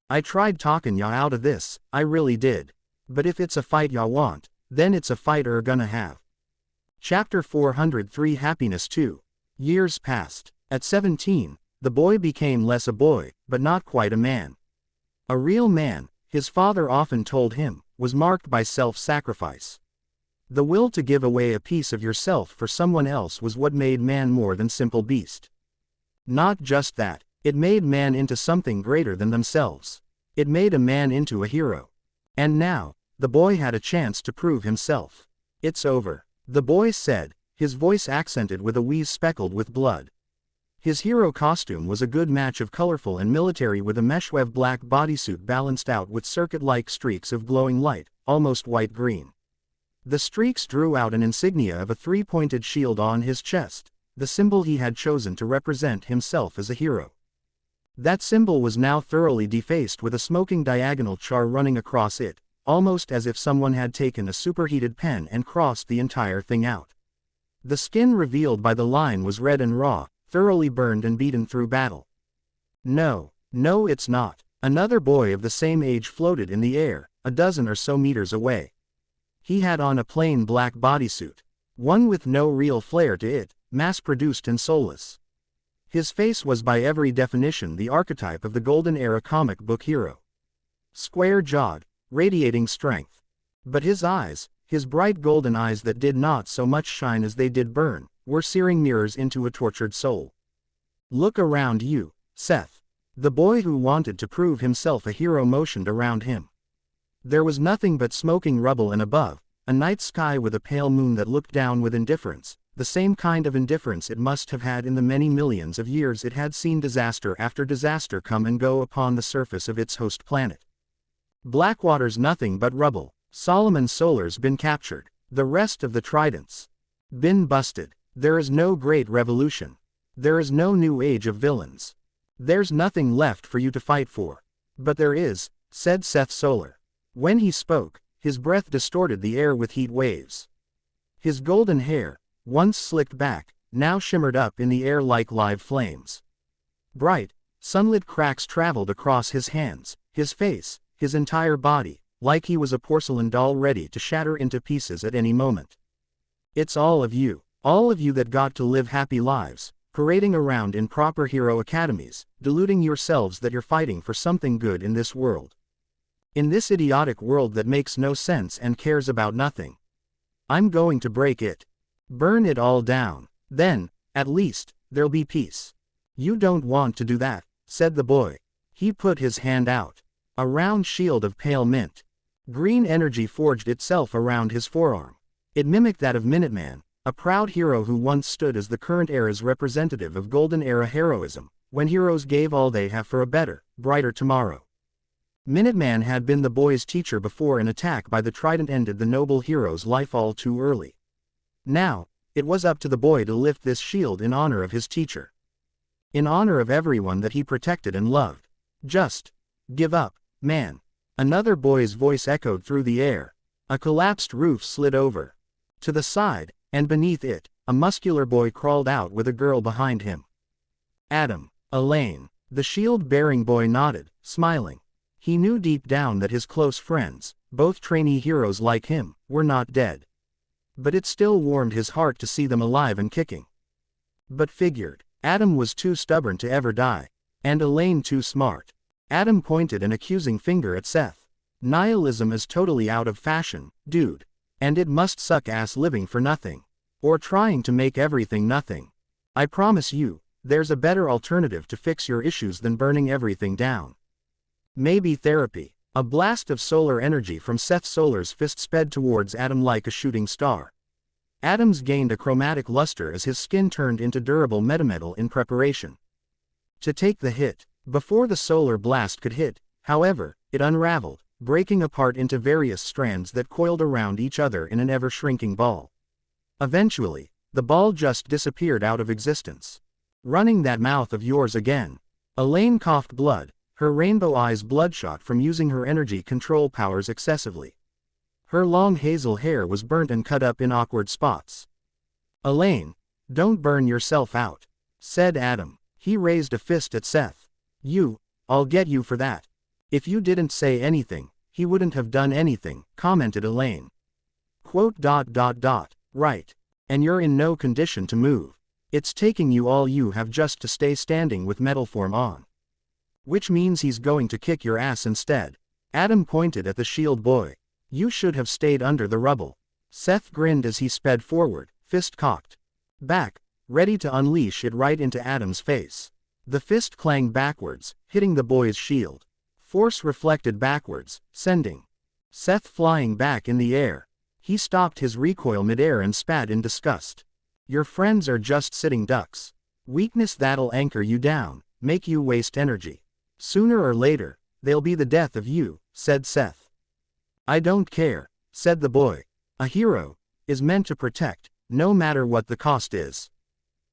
I tried talking ya out of this, I really did. But if it's a fight ya want, then it's a fight gonna have. Chapter 403 Happiness 2. Years passed. At 17, the boy became less a boy, but not quite a man. A real man, his father often told him, was marked by self-sacrifice. The will to give away a piece of yourself for someone else was what made man more than simple beast. Not just that, it made man into something greater than themselves. It made a man into a hero. And now, the boy had a chance to prove himself. It's over, the boy said, his voice accented with a wheeze speckled with blood. His hero costume was a good match of colorful and military with a meshweave black bodysuit balanced out with circuit-like streaks of glowing light, almost white-green. The streaks drew out an insignia of a three-pointed shield on his chest, the symbol he had chosen to represent himself as a hero. That symbol was now thoroughly defaced with a smoking diagonal char running across it, almost as if someone had taken a superheated pen and crossed the entire thing out. The skin revealed by the line was red and raw, thoroughly burned and beaten through battle. No, it's not. Another boy of the same age floated in the air, a dozen or so meters away. He had on a plain black bodysuit, one with no real flair to it, mass-produced and soulless. His face was by every definition the archetype of the Golden Era comic book hero. Square-jawed, radiating strength. But his eyes, his bright golden eyes that did not so much shine as they did burn, were searing mirrors into a tortured soul. Look around you, Seth. The boy who wanted to prove himself a hero motioned around him. There was nothing but smoking rubble and above, a night sky with a pale moon that looked down with indifference, the same kind of indifference it must have had in the many millions of years it had seen disaster after disaster come and go upon the surface of its host planet. Blackwater's nothing but rubble. Solomon Solar's been captured. The rest of the tridents been busted. There is no great revolution. There is no new age of villains. There's nothing left for you to fight for. But there is, said Seth Solar. When he spoke, his breath distorted the air with heat waves. His golden hair, once slicked back, now shimmered up in the air like live flames. Bright, sunlit cracks traveled across his hands, his face, his entire body, like he was a porcelain doll ready to shatter into pieces at any moment. It's all of you that got to live happy lives, parading around in proper hero academies, deluding yourselves that you're fighting for something good in this world. In this idiotic world that makes no sense and cares about nothing. I'm going to break it. Burn it all down. Then, at least, there'll be peace. You don't want to do that, said the boy. He put his hand out. A round shield of pale mint. Green energy forged itself around his forearm. It mimicked that of Minuteman, a proud hero who once stood as the current era's representative of Golden Era heroism, when heroes gave all they have for a better, brighter tomorrow. Minuteman had been the boy's teacher before an attack by the trident ended the noble hero's life all too early. Now, it was up to the boy to lift this shield in honor of his teacher. In honor of everyone that he protected and loved. Just give up, man. Another boy's voice echoed through the air. A collapsed roof slid over to the side, and beneath it, a muscular boy crawled out with a girl behind him. Adam. Elaine. The shield-bearing boy nodded, smiling. He knew deep down that his close friends, both trainee heroes like him, were not dead. But it still warmed his heart to see them alive and kicking. But figured, Adam was too stubborn to ever die. And Elaine too smart. Adam pointed an accusing finger at Seth. Nihilism is totally out of fashion, dude. And it must suck ass living for nothing. Or trying to make everything nothing. I promise you, there's a better alternative to fix your issues than burning everything down. Maybe therapy. A blast of solar energy from Seth Solar's fist sped towards Adam like a shooting star. Adam's gained a chromatic luster as his skin turned into durable metametal in preparation to take the hit. Before the solar blast could hit, however, it unraveled, breaking apart into various strands that coiled around each other in an ever-shrinking ball. Eventually, the ball just disappeared out of existence. Running that mouth of yours again. Elaine coughed blood, her rainbow eyes bloodshot from using her energy control powers excessively. Her long hazel hair was burnt and cut up in awkward spots. Elaine, don't burn yourself out, said Adam. He raised a fist at Seth. I'll get you for that. If you didn't say anything, he wouldn't have done anything, commented Elaine. Right. And you're in no condition to move. It's taking you all you have just to stay standing with metal form on. Which means he's going to kick your ass instead. Adam pointed at the shield boy. You should have stayed under the rubble. Seth grinned as he sped forward, fist cocked back, ready to unleash it right into Adam's face. The fist clanged backwards, hitting the boy's shield. Force reflected backwards, sending Seth flying back in the air. He stopped his recoil midair and spat in disgust. Your friends are just sitting ducks. Weakness that'll anchor you down, make you waste energy. Sooner or later, they'll be the death of you, said Seth. I don't care, said the boy. A hero is meant to protect, no matter what the cost is.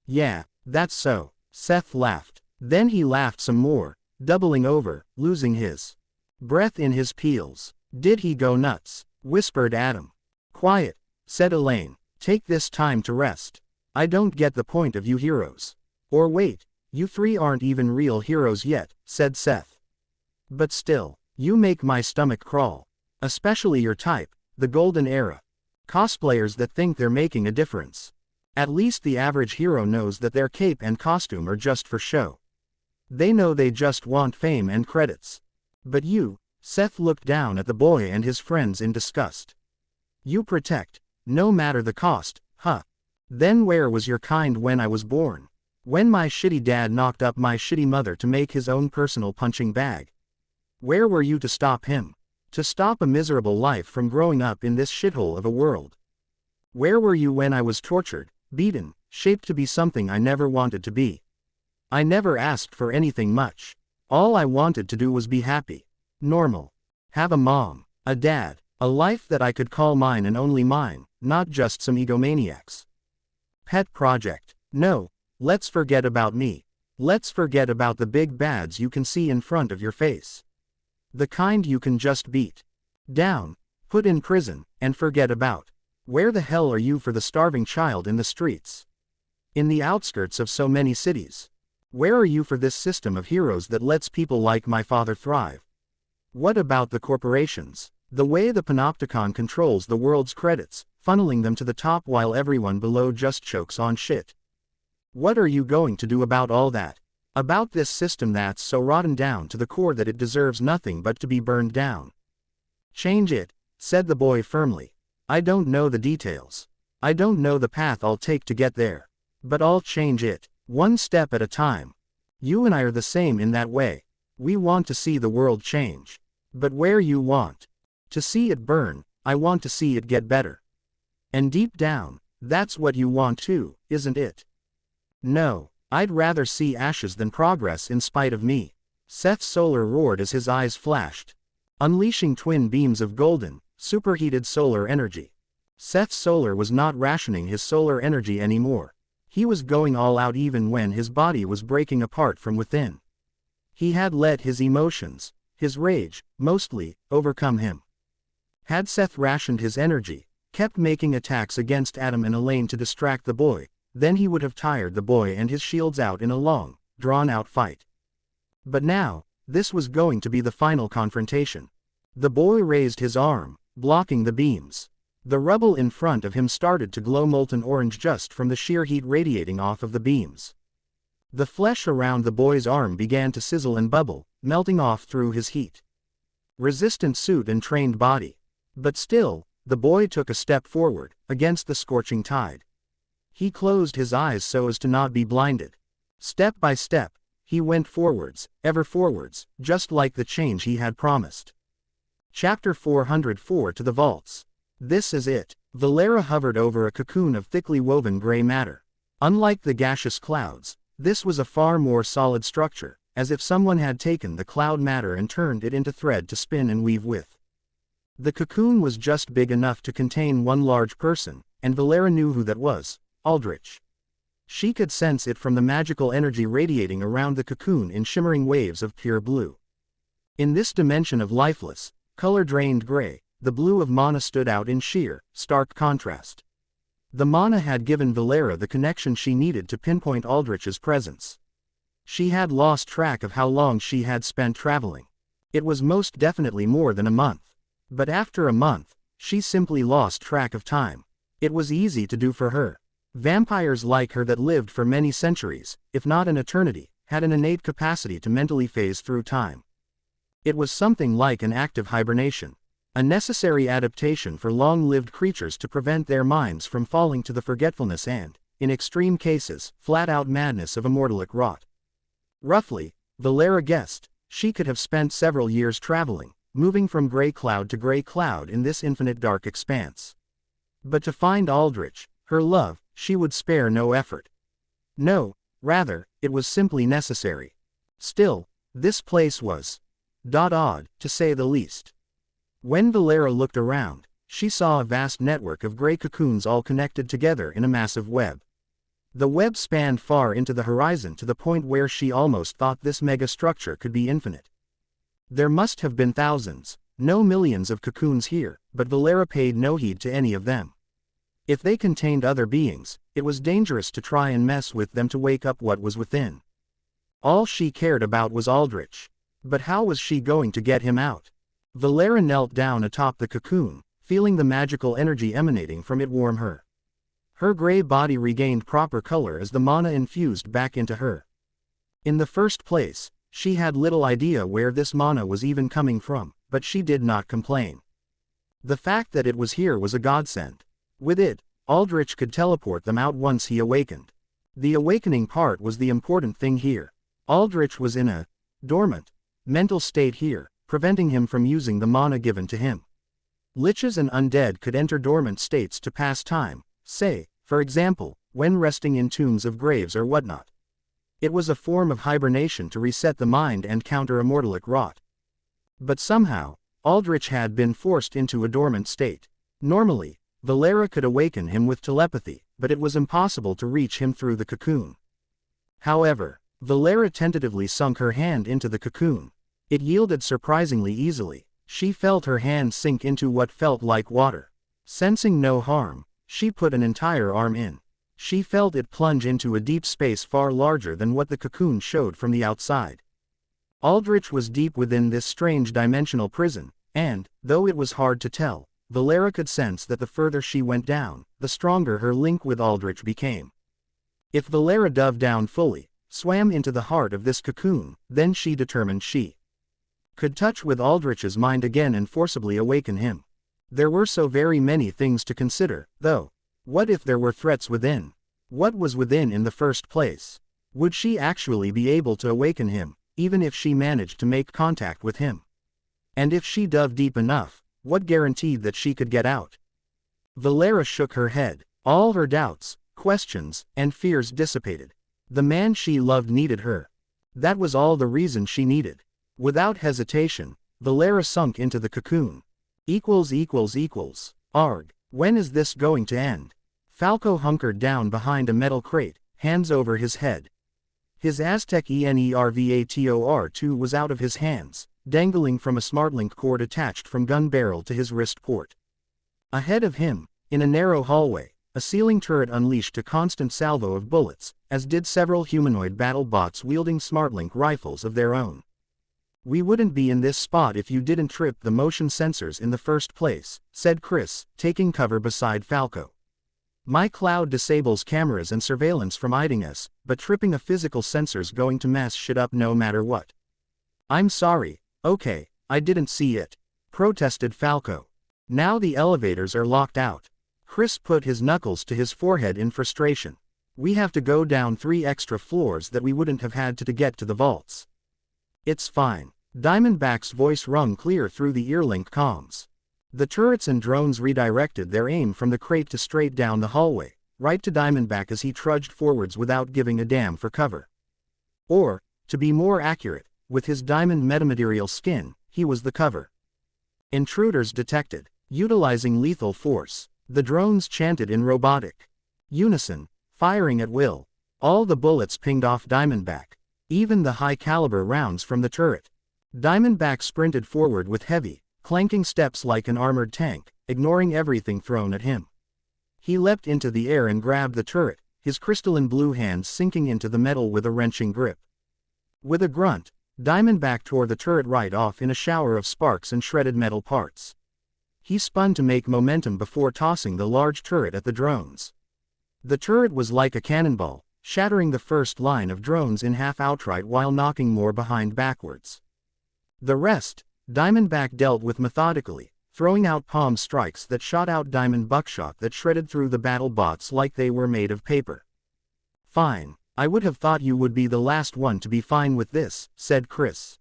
Yeah, that's so, Seth laughed. Then he laughed some more, doubling over, losing his breath in his peels. Did he go nuts? Whispered Adam. Quiet, said Elaine. Take this time to rest. I don't get the point of you heroes. Or wait, you three aren't even real heroes yet, said Seth. But still, you make my stomach crawl. Especially your type, the golden era. Cosplayers that think they're making a difference. At least the average hero knows that their cape and costume are just for show. They know they just want fame and credits. But you, Seth looked down at the boy and his friends in disgust. You protect, no matter the cost, huh? Then where was your kind when I was born? When my shitty dad knocked up my shitty mother to make his own personal punching bag? Where were you to stop him? To stop a miserable life from growing up in this shithole of a world? Where were you when I was tortured, beaten, shaped to be something I never wanted to be? I never asked for anything much. All I wanted to do was be happy. Normal. Have a mom, a dad, a life that I could call mine and only mine, not just some egomaniacs pet project. No, let's forget about me. Let's forget about the big bads you can see in front of your face. The kind you can just beat down, put in prison, and forget about. Where the hell are you for the starving child in the streets? In the outskirts of so many cities? Where are you for this system of heroes that lets people like my father thrive? What about the corporations? The way the Panopticon controls the world's credits, funneling them to the top while everyone below just chokes on shit. What are you going to do about all that? About this system that's so rotten down to the core that it deserves nothing but to be burned down? Change it, said the boy firmly. I don't know the details. I don't know the path I'll take to get there. But I'll change it, one step at a time. You and I are the same in that way. We want to see the world change. But where you want to see it burn, I want to see it get better. And deep down, that's what you want too, isn't it? No, I'd rather see ashes than progress in spite of me. Seth Solar roared as his eyes flashed, unleashing twin beams of golden, superheated solar energy. Seth Solar was not rationing his solar energy anymore. He was going all out even when his body was breaking apart from within. He had let his emotions, his rage, mostly, overcome him. Had Seth rationed his energy, kept making attacks against Adam and Elaine to distract the boy, then he would have tired the boy and his shields out in a long, drawn-out fight. But now, this was going to be the final confrontation. The boy raised his arm, blocking the beams. The rubble in front of him started to glow molten orange just from the sheer heat radiating off of the beams. The flesh around the boy's arm began to sizzle and bubble, melting off through his heat resistant suit and trained body. But still, the boy took a step forward, against the scorching tide. He closed his eyes so as to not be blinded. Step by step, he went forwards, ever forwards, just like the change he had promised. Chapter 404 To the Vaults. This is it. Valera hovered over a cocoon of thickly woven gray matter. Unlike the gaseous clouds, this was a far more solid structure, as if someone had taken the cloud matter and turned it into thread to spin and weave with. The cocoon was just big enough to contain one large person, and Valera knew who that was, Aldrich. She could sense it from the magical energy radiating around the cocoon in shimmering waves of pure blue. In this dimension of lifeless, color-drained gray, the blue of mana stood out in sheer, stark contrast. The mana had given Valera the connection she needed to pinpoint Aldrich's presence. She had lost track of how long she had spent traveling. It was most definitely more than a month. But after a month, she simply lost track of time. It was easy to do for her. Vampires like her that lived for many centuries, if not an eternity, had an innate capacity to mentally phase through time. It was something like an active hibernation. A necessary adaptation for long-lived creatures to prevent their minds from falling to the forgetfulness and, in extreme cases, flat-out madness of immortalic rot. Roughly, Valera guessed, she could have spent several years traveling, moving from gray cloud to gray cloud in this infinite dark expanse. But to find Aldrich, her love, she would spare no effort. No, rather, it was simply necessary. Still, this place was odd, to say the least. When Valera looked around, she saw a vast network of gray cocoons all connected together in a massive web. The web spanned far into the horizon to the point where she almost thought this mega-structure could be infinite. There must have been thousands, no millions of cocoons here, but Valera paid no heed to any of them. If they contained other beings, it was dangerous to try and mess with them to wake up what was within. All she cared about was Aldrich. But how was she going to get him out? Valera knelt down atop the cocoon, feeling the magical energy emanating from it warm her. Her gray body regained proper color as the mana infused back into her. In the first place, she had little idea where this mana was even coming from, but she did not complain. The fact that it was here was a godsend. With it, Aldrich could teleport them out once he awakened. The awakening part was the important thing here. Aldrich was in a dormant mental state here, preventing him from using the mana given to him. Liches and undead could enter dormant states to pass time, say, for example, when resting in tombs of graves or whatnot. It was a form of hibernation to reset the mind and counter immortalic rot. But somehow, Aldrich had been forced into a dormant state. Normally, Valera could awaken him with telepathy, but it was impossible to reach him through the cocoon. However, Valera tentatively sunk her hand into the cocoon. It yielded surprisingly easily. She felt her hand sink into what felt like water. Sensing no harm, she put an entire arm in. She felt it plunge into a deep space far larger than what the cocoon showed from the outside. Aldrich was deep within this strange dimensional prison, and, though it was hard to tell, Valera could sense that the further she went down, the stronger her link with Aldrich became. If Valera dove down fully, swam into the heart of this cocoon, then she determined she could touch with Aldrich's mind again and forcibly awaken him. There were so very many things to consider, though. What if there were threats within? What was within in the first place? Would she actually be able to awaken him, even if she managed to make contact with him? And if she dove deep enough, what guaranteed that she could get out? Valera shook her head. All her doubts, questions, and fears dissipated. The man she loved needed her. That was all the reason she needed. Without hesitation, Valera sunk into the cocoon. Arg. When is this going to end? Falco hunkered down behind a metal crate, hands over his head. His Aztec Enervator-2 was out of his hands, dangling from a smartlink cord attached from gun barrel to his wrist port. Ahead of him, In a narrow hallway, a ceiling turret unleashed a constant salvo of bullets, as did several humanoid battle bots wielding SmartLink rifles of their own. "We wouldn't be in this spot if you didn't trip the motion sensors in the first place," said Chris, taking cover beside Falco. "My cloud disables cameras and surveillance from hiding us, but tripping a physical sensor's going to mess shit up no matter what." "I'm sorry, okay, I didn't see it," protested Falco. "Now the elevators are locked out." Chris put his knuckles to his forehead in frustration. "We have to go down 3 extra floors that we wouldn't have had to get to the vaults." "It's fine." Diamondback's voice rung clear through the earlink comms. The turrets and drones redirected their aim from the crate to straight down the hallway, right to Diamondback as he trudged forwards without giving a damn for cover. Or, to be more accurate, with his diamond metamaterial skin, he was the cover. "Intruders detected. Utilizing lethal force." The drones chanted in robotic unison, firing at will. All the bullets pinged off Diamondback, even the high-caliber rounds from the turret. Diamondback sprinted forward with heavy, clanking steps like an armored tank, ignoring everything thrown at him. He leapt into the air and grabbed the turret, his crystalline blue hands sinking into the metal with a wrenching grip. With a grunt, Diamondback tore the turret right off in a shower of sparks and shredded metal parts. He spun to make momentum before tossing the large turret at the drones. The turret was like a cannonball, shattering the first line of drones in half outright while knocking more behind backwards. The rest, Diamondback dealt with methodically, throwing out palm strikes that shot out diamond buckshot that shredded through the battle bots like they were made of paper. "Fine, I would have thought you would be the last one to be fine with this," said Chris.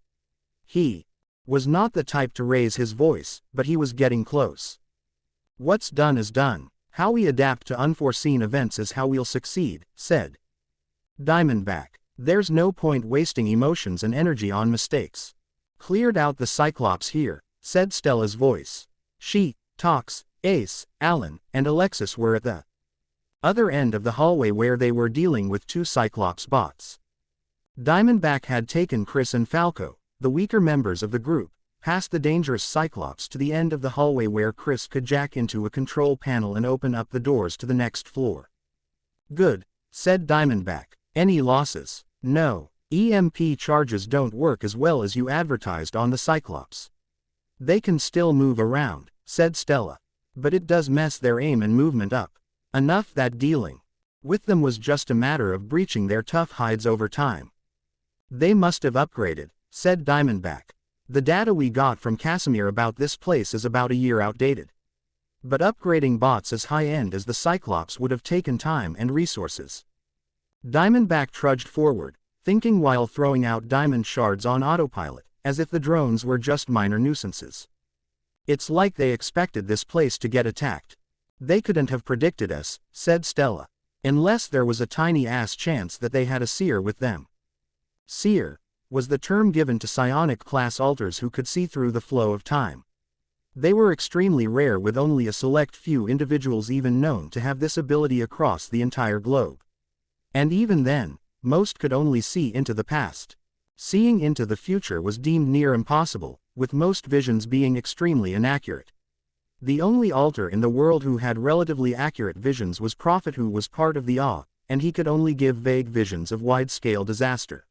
He was not the type to raise his voice, but he was getting close. "What's done is done. How we adapt to unforeseen events is how we'll succeed," said Diamondback. "There's no point wasting emotions and energy on mistakes." "Cleared out the Cyclops here," said Stella's voice. She, Tox, Ace, Alan, and Alexis were at the other end of the hallway where they were dealing with 2 Cyclops bots. Diamondback had taken Chris and Falco, the weaker members of the group, past the dangerous Cyclops to the end of the hallway where Chris could jack into a control panel and open up the doors to the next floor. "Good," said Diamondback. "Any losses?" "No. EMP charges don't work as well as you advertised on the Cyclops." "They can still move around," said Stella. "But it does mess their aim and movement up. Enough that dealing with them was just a matter of breaching their tough hides over time." "They must have upgraded," said Diamondback. "The data we got from Casimir about this place is about a year outdated. But upgrading bots as high-end as the Cyclops would have taken time and resources." Diamondback trudged forward, thinking while throwing out diamond shards on autopilot, as if the drones were just minor nuisances. "It's like they expected this place to get attacked. They couldn't have predicted us," said Stella. "Unless there was a tiny-ass chance that they had a seer with them." Seer was the term given to psionic-class alters who could see through the flow of time. They were extremely rare, with only a select few individuals even known to have this ability across the entire globe. And even then, most could only see into the past. Seeing into the future was deemed near impossible, with most visions being extremely inaccurate. The only alter in the world who had relatively accurate visions was Prophet, who was part of the Awe, and he could only give vague visions of wide-scale disaster.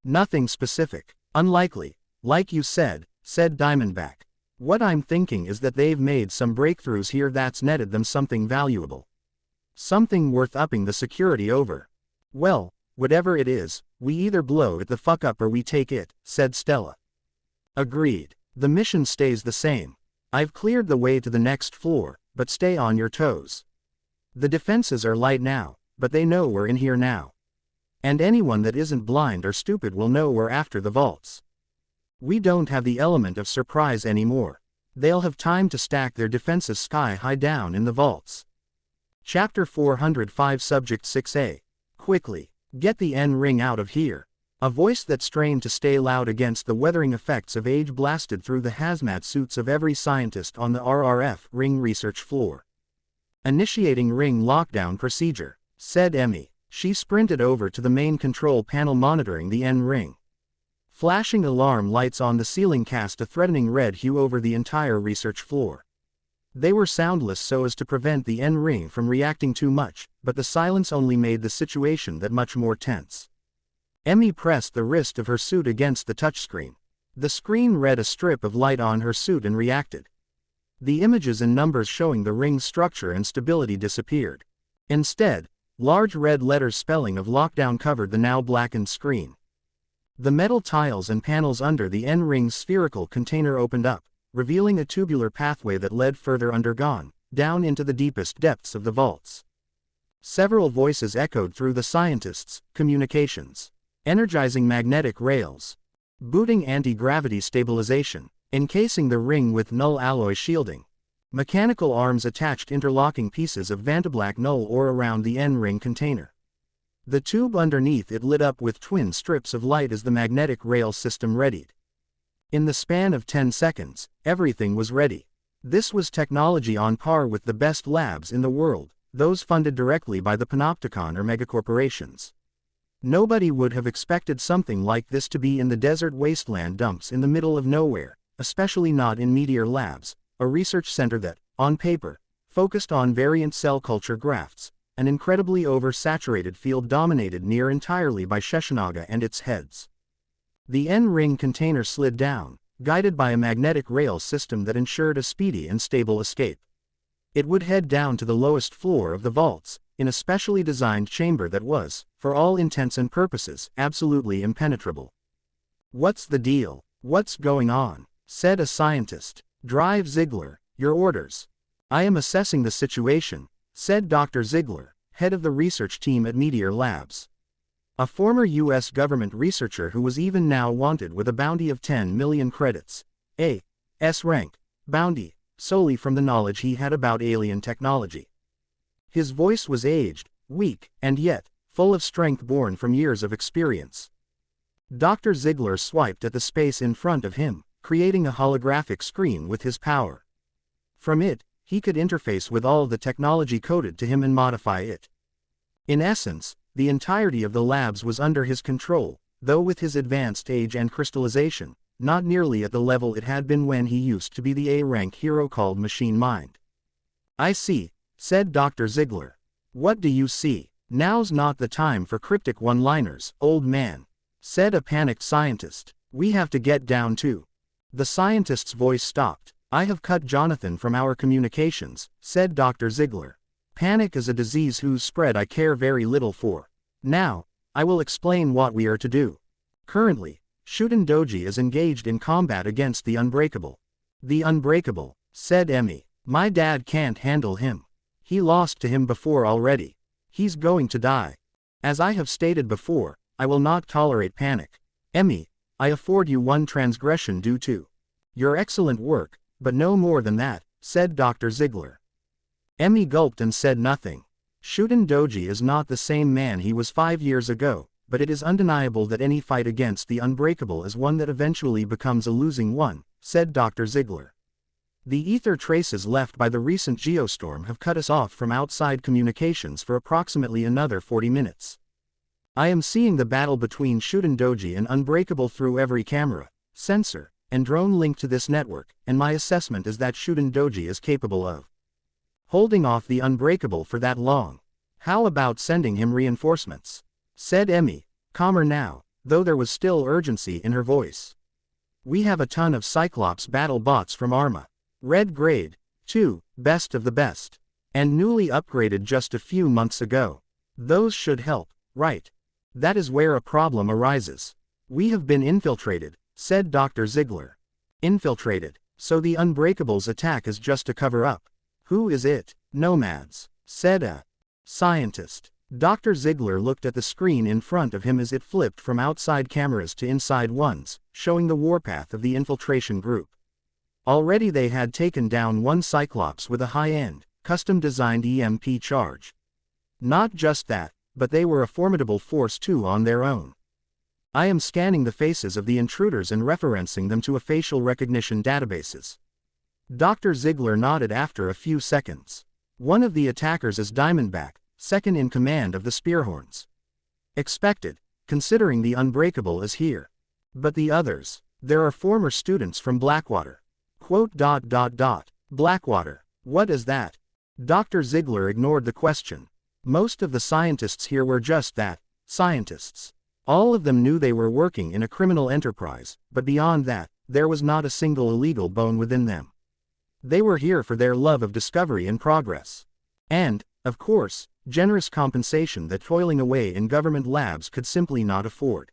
"Nothing specific. Unlikely, like you said," said Diamondback. "What I'm thinking is that they've made some breakthroughs here that's netted them something valuable. Something worth upping the security over. Well, whatever it is, we either blow it the fuck up or we take it," said Stella. "Agreed. The mission stays the same. I've cleared the way to the next floor, but stay on your toes. The defenses are light now, but they know we're in here now. And anyone that isn't blind or stupid will know we're after the vaults. We don't have the element of surprise anymore. They'll have time to stack their defenses sky high down in the vaults." Chapter 405, Subject 6A. "Quickly, get the N-ring out of here." A voice that strained to stay loud against the weathering effects of age blasted through the hazmat suits of every scientist on the RRF ring research floor. "Initiating ring lockdown procedure," said Emmy. She sprinted over to the main control panel monitoring the N-ring. Flashing alarm lights on the ceiling cast a threatening red hue over the entire research floor. They were soundless so as to prevent the N-ring from reacting too much, but the silence only made the situation that much more tense. Emmy pressed the wrist of her suit against the touchscreen. The screen read a strip of light on her suit and reacted. The images and numbers showing the ring's structure and stability disappeared. Instead, large red letters spelling of lockdown covered the now blackened screen. The metal tiles and panels under the N-ring's spherical container opened up, revealing a tubular pathway that led further undergone, down into the deepest depths of the vaults. Several voices echoed through the scientists: communications, energizing magnetic rails, booting anti-gravity stabilization, encasing the ring with null alloy shielding. Mechanical arms attached interlocking pieces of vantablack null ore around the N-ring container. The tube underneath it lit up with twin strips of light as the magnetic rail system readied. In the span of 10 seconds, everything was ready. This was technology on par with the best labs in the world, those funded directly by the panopticon or megacorporations. Nobody would have expected something like this to be in the desert wasteland dumps in the middle of nowhere, especially not in Meteor Labs, a research center that, on paper, focused on variant cell culture grafts, an incredibly oversaturated field dominated near entirely by Sheshnaga and its heads. The N-ring container slid down, guided by a magnetic rail system that ensured a speedy and stable escape. It would head down to the lowest floor of the vaults, in a specially designed chamber that was, for all intents and purposes, absolutely impenetrable. "What's the deal? What's going on?" said a scientist. "Drive Ziegler, your orders." "I am assessing the situation," said Dr. Ziegler, head of the research team at Meteor Labs. A former U.S. government researcher who was even now wanted with a bounty of 10 million credits, a S-rank bounty, solely from the knowledge he had about alien technology. His voice was aged, weak, and yet, full of strength born from years of experience. Dr. Ziegler swiped at the space in front of him, creating a holographic screen with his power. From it, he could interface with all the technology coded to him and modify it. In essence, the entirety of the labs was under his control, though with his advanced age and crystallization, not nearly at the level it had been when he used to be the A-rank hero called Machine Mind. "I see," said Dr. Ziegler. "What do you see?" "Now's not the time for cryptic one-liners, old man," said a panicked scientist. "We have to get down to." The scientist's voice stopped. "I have cut Jonathan from our communications," said Dr. Ziegler. "Panic is a disease whose spread I care very little for. Now, I will explain what we are to do. Currently, Shuden Doji is engaged in combat against the Unbreakable." "The Unbreakable," said Emmy. "My dad can't handle him. He lost to him before already. He's going to die. As I have stated before, I will not tolerate panic. Emmy, I afford you one transgression due to your excellent work, but no more than that," said Dr. Ziegler. Emmy gulped and said nothing. "Shuden Doji is not the same man he was 5 years ago, but it is undeniable that any fight against the Unbreakable is one that eventually becomes a losing one," said Dr. Ziegler. "The ether traces left by the recent geostorm have cut us off from outside communications for approximately another 40 minutes. I am seeing the battle between Shuden Doji and Unbreakable through every camera, sensor, and drone linked to this network, and my assessment is that Shuden Doji is capable of holding off the Unbreakable for that long. How about sending him reinforcements?" said Emmy, calmer now, though there was still urgency in her voice. "We have a ton of Cyclops battle bots from Arma. Red grade, too, best of the best. And newly upgraded just a few months ago. Those should help, right? That is where a problem arises. We have been infiltrated," said Dr. Ziegler. "Infiltrated, so the Unbreakable's attack is just a cover-up. Who is it?" "Nomads," said a scientist. Dr. Ziegler looked at the screen in front of him as it flipped from outside cameras to inside ones, showing the warpath of the infiltration group. Already they had taken down one Cyclops with a high-end, custom-designed EMP charge. Not just that, but they were a formidable force too on their own. "I am scanning the faces of the intruders and referencing them to a facial recognition databases." Dr. Ziegler nodded after a few seconds. "One of the attackers is Diamondback, second in command of the Spearhorns. Expected, considering the Unbreakable is here. But the others, there are former students from Blackwater." "Blackwater," What is that? Dr. Ziegler ignored the question. Most of the scientists here were just that, scientists. All of them knew they were working in a criminal enterprise, but beyond that, there was not a single illegal bone within them. They were here for their love of discovery and progress. And, of course, generous compensation that toiling away in government labs could simply not afford.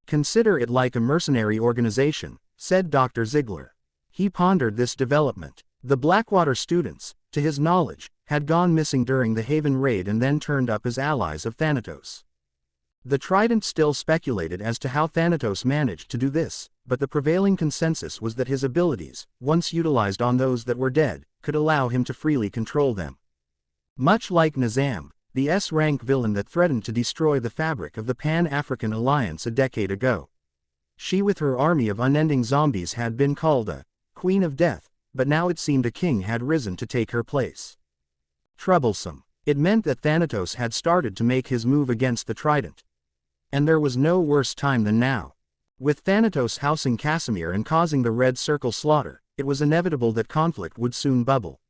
Consider it like a mercenary organization, said Dr. Ziegler. He pondered this development. The Blackwater students, to his knowledge, had gone missing during the Haven raid and then turned up as allies of Thanatos. The Trident still speculated as to how Thanatos managed to do this, but the prevailing consensus was that his abilities, once utilized on those that were dead, could allow him to freely control them. Much like Nizam, the S-rank villain that threatened to destroy the fabric of the Pan-African Alliance a decade ago. She with her army of unending zombies had been called a Queen of Death, but now it seemed a king had risen to take her place. Troublesome. It meant that Thanatos had started to make his move against the Trident. And there was no worse time than now. With Thanatos housing Casimir and causing the Red Circle slaughter, it was inevitable that conflict would soon bubble.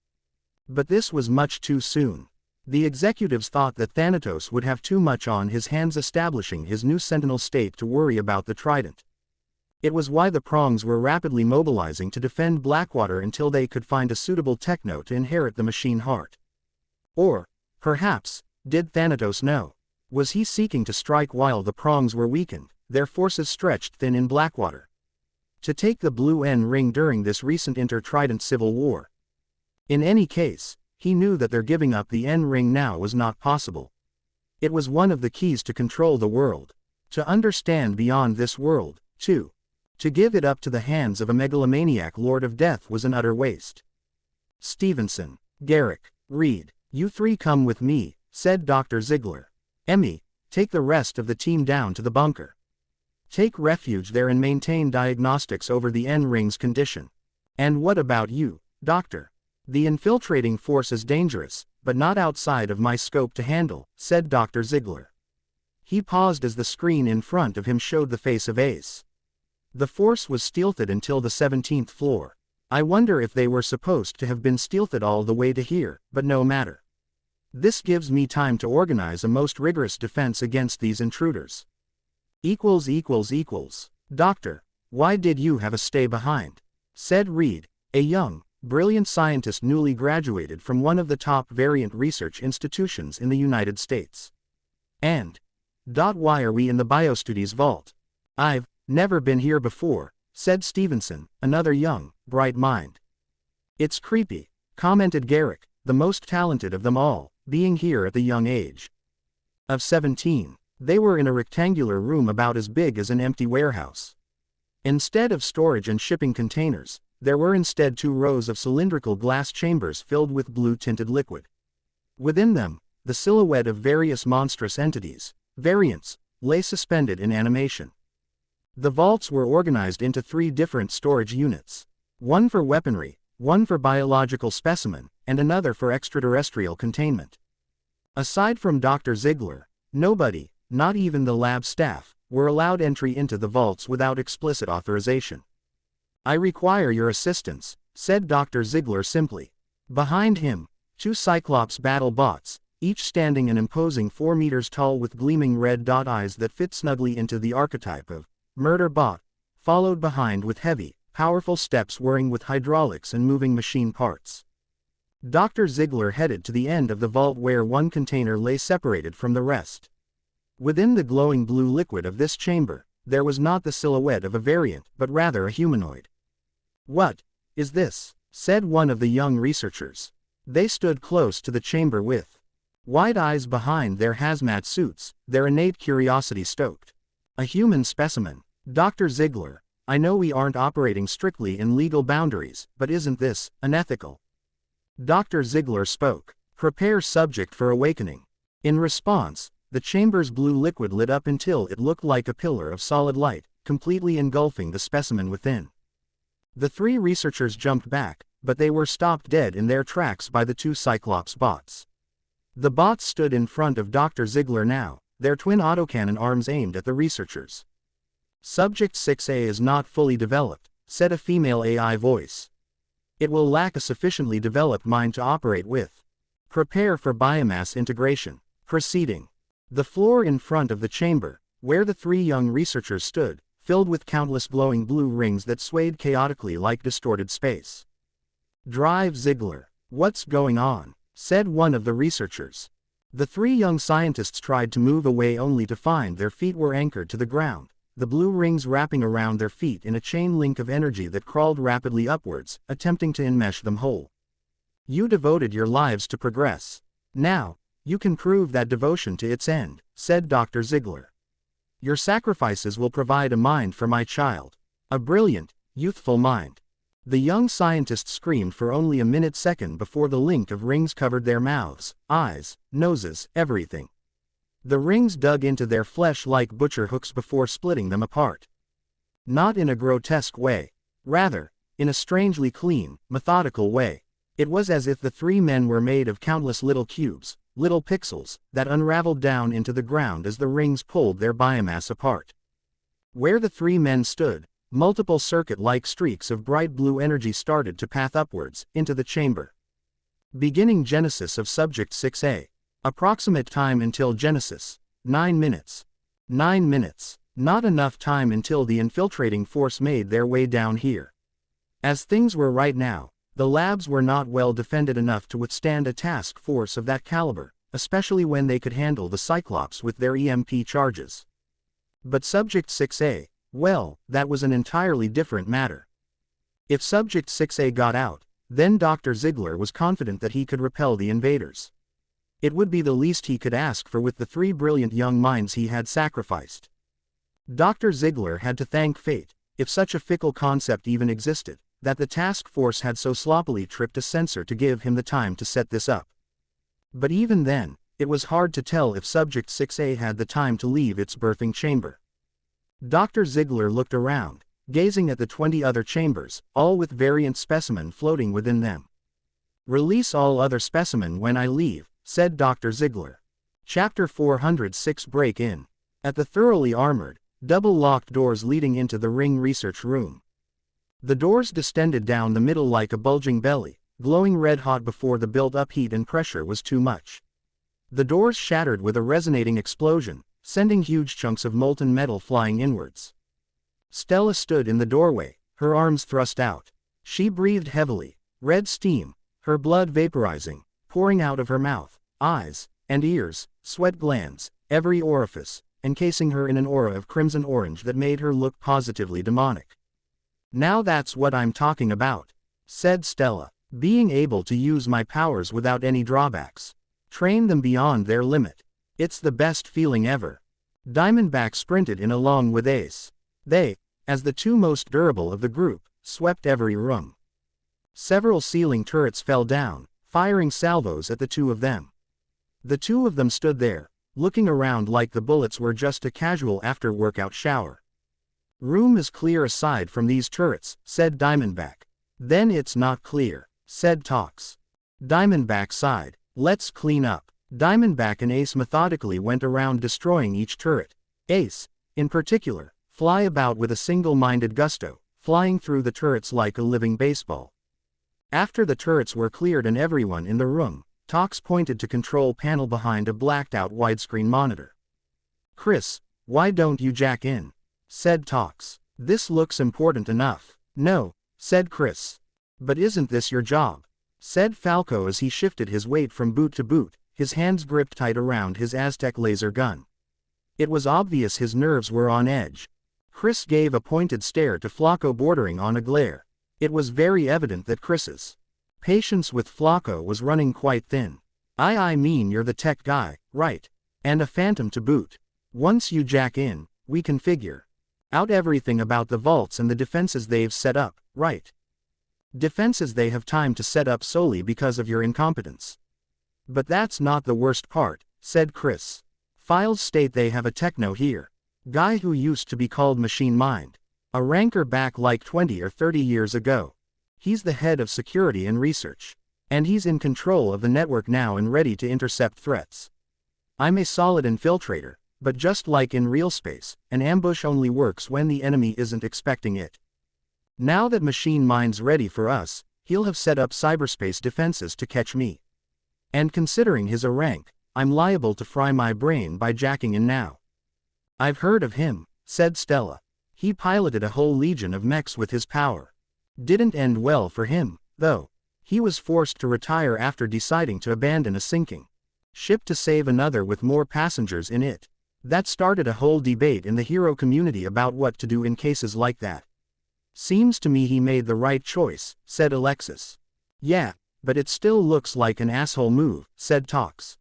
But this was much too soon. The executives thought that Thanatos would have too much on his hands establishing his new Sentinel state to worry about the Trident. It was why the Prongs were rapidly mobilizing to defend Blackwater until they could find a suitable techno to inherit the machine heart. Or, perhaps, did Thanatos know? Was he seeking to strike while the Prongs were weakened, their forces stretched thin in Blackwater? To take the Blue N ring during this recent inter-Trident civil war? In any case, he knew that their giving up the N ring now was not possible. It was one of the keys to control the world. To understand beyond this world, too. To give it up to the hands of a megalomaniac Lord of Death was an utter waste. Stevenson, Garrick, Reed, you three come with me, said Dr. Ziegler. Emmy, take the rest of the team down to the bunker. Take refuge there and maintain diagnostics over the N-ring's condition. And what about you, Doctor? The infiltrating force is dangerous, but not outside of my scope to handle, said Dr. Ziegler. He paused as the screen in front of him showed the face of Ace. The force was stealthed until the 17th floor. I wonder if they were supposed to have been stealthed all the way to here, but no matter. This gives me time to organize a most rigorous defense against these intruders. Doctor, why did you have a stay behind? Said Reed, a young, brilliant scientist newly graduated from one of the top variant research institutions in the United States. And, why are we in the Biostudies vault? I've never been here before, said Stevenson, another young, bright mind. It's creepy, commented Garrick, the most talented of them all, being here at the young age of 17. They were in a rectangular room about as big as an empty warehouse. Instead of storage and shipping containers, there were instead 2 rows of cylindrical glass chambers filled with blue-tinted liquid. Within them, the silhouette of various monstrous entities, variants, lay suspended in animation. The vaults were organized into 3 different storage units. One for weaponry, one for biological specimen, and another for extraterrestrial containment. Aside from Dr. Ziegler, nobody, not even the lab staff, were allowed entry into the vaults without explicit authorization. I require your assistance, said Dr. Ziegler simply. Behind him, 2 Cyclops battle bots, each standing an imposing 4 meters tall with gleaming red dot eyes that fit snugly into the archetype of murder bot, followed behind with heavy, powerful steps whirring with hydraulics and moving machine parts. Dr. Ziegler headed to the end of the vault where one container lay separated from the rest. Within the glowing blue liquid of this chamber, there was not the silhouette of a variant, but rather a humanoid. What is this? Said one of the young researchers. They stood close to the chamber with wide eyes behind their hazmat suits, their innate curiosity stoked. A human specimen. Dr. Ziegler, I know we aren't operating strictly in legal boundaries, but isn't this unethical? Dr. Ziegler spoke. Prepare subject for awakening. In response, the chamber's blue liquid lit up until it looked like a pillar of solid light, completely engulfing the specimen within. The 3 researchers jumped back, but they were stopped dead in their tracks by the 2 Cyclops bots. The bots stood in front of Dr. Ziegler now, their twin autocannon arms aimed at the researchers. Subject 6A is not fully developed, said a female AI voice. It will lack a sufficiently developed mind to operate with. Prepare for biomass integration. Proceeding. The floor in front of the chamber, where the three young researchers stood, filled with countless glowing blue rings that swayed chaotically like distorted space. "Drive, Ziegler. What's going on?" said one of the researchers. The three young scientists tried to move away only to find their feet were anchored to the ground, the blue rings wrapping around their feet in a chain link of energy that crawled rapidly upwards, attempting to enmesh them whole. "You devoted your lives to progress. Now, you can prove that devotion to its end," said Dr. Ziegler. "Your sacrifices will provide a mind for my child. A brilliant, youthful mind." The young scientists screamed for only a minute-second before the link of rings covered their mouths, eyes, noses, everything. The rings dug into their flesh like butcher hooks before splitting them apart. Not in a grotesque way. Rather, in a strangely clean, methodical way. It was as if the three men were made of countless little cubes, little pixels, that unraveled down into the ground as the rings pulled their biomass apart. Where the three men stood, multiple circuit-like streaks of bright blue energy started to path upwards, into the chamber. Beginning genesis of Subject 6A. Approximate time until genesis, 9 minutes. 9 minutes. Not enough time until the infiltrating force made their way down here. As things were right now, the labs were not well defended enough to withstand a task force of that caliber, especially when they could handle the Cyclops with their EMP charges. But Subject 6A, well, that was an entirely different matter. If Subject 6A got out, then Dr. Ziegler was confident that he could repel the invaders. It would be the least he could ask for with the three brilliant young minds he had sacrificed. Dr. Ziegler had to thank fate, if such a fickle concept even existed, that the task force had so sloppily tripped a sensor to give him the time to set this up. But even then, it was hard to tell if Subject 6A had the time to leave its birthing chamber. Dr. Ziegler looked around, gazing at the 20 other chambers, all with variant specimen floating within them. "Release all other specimen when I leave," said Dr. Ziegler. Chapter 406 Break-In. At the thoroughly armored, double-locked doors leading into the Ring research room. The doors distended down the middle like a bulging belly, glowing red-hot before the built-up heat and pressure was too much. The doors shattered with a resonating explosion, sending huge chunks of molten metal flying inwards. Stella stood in the doorway, her arms thrust out. She breathed heavily, red steam, her blood vaporizing, pouring out of her mouth, eyes, and ears, sweat glands, every orifice, encasing her in an aura of crimson orange that made her look positively demonic. "Now that's what I'm talking about," said Stella. "Being able to use my powers without any drawbacks. Train them beyond their limit. It's the best feeling ever." Diamondback sprinted in along with Ace. They, as the two most durable of the group, swept every room. Several ceiling turrets fell down, firing salvos at the two of them. The two of them stood there, looking around like the bullets were just a casual after-workout shower. "Room is clear aside from these turrets," said Diamondback. "Then it's not clear," said Tox. Diamondback sighed. "Let's clean up." Diamondback and Ace methodically went around destroying each turret. Ace, in particular, fly about with a single-minded gusto, flying through the turrets like a living baseball. After the turrets were cleared and everyone in the room, Tox pointed to control panel behind a blacked-out widescreen monitor. "Chris, why don't you jack in?" said Tox. "This looks important enough." "No," said Chris. "But isn't this your job?" said Falco as he shifted his weight from boot to boot, his hands gripped tight around his Aztec laser gun. It was obvious his nerves were on edge. Chris gave a pointed stare to Flacco bordering on a glare. It was very evident that Chris's patience with Flacco was running quite thin. I mean you're the tech guy, right? And a phantom to boot. Once you jack in, we can figure out everything about the vaults and the defenses they've set up, right? Defenses they have time to set up solely because of your incompetence. But that's not the worst part, said Chris. Files state they have a techno here. Guy who used to be called Machine Mind. A ranker back like 20 or 30 years ago. He's the head of security and research. And he's in control of the network now and ready to intercept threats. I'm a solid infiltrator, but just like in real space, an ambush only works when the enemy isn't expecting it. Now that Machine Mind's ready for us, he'll have set up cyberspace defenses to catch me. And considering his rank, I'm liable to fry my brain by jacking in now. I've heard of him, said Stella. He piloted a whole legion of mechs with his power. Didn't end well for him, though. He was forced to retire after deciding to abandon a sinking ship to save another with more passengers in it. That started a whole debate in the hero community about what to do in cases like that. Seems to me he made the right choice, said Alexis. Yeah, but it still looks like an asshole move, said Tox.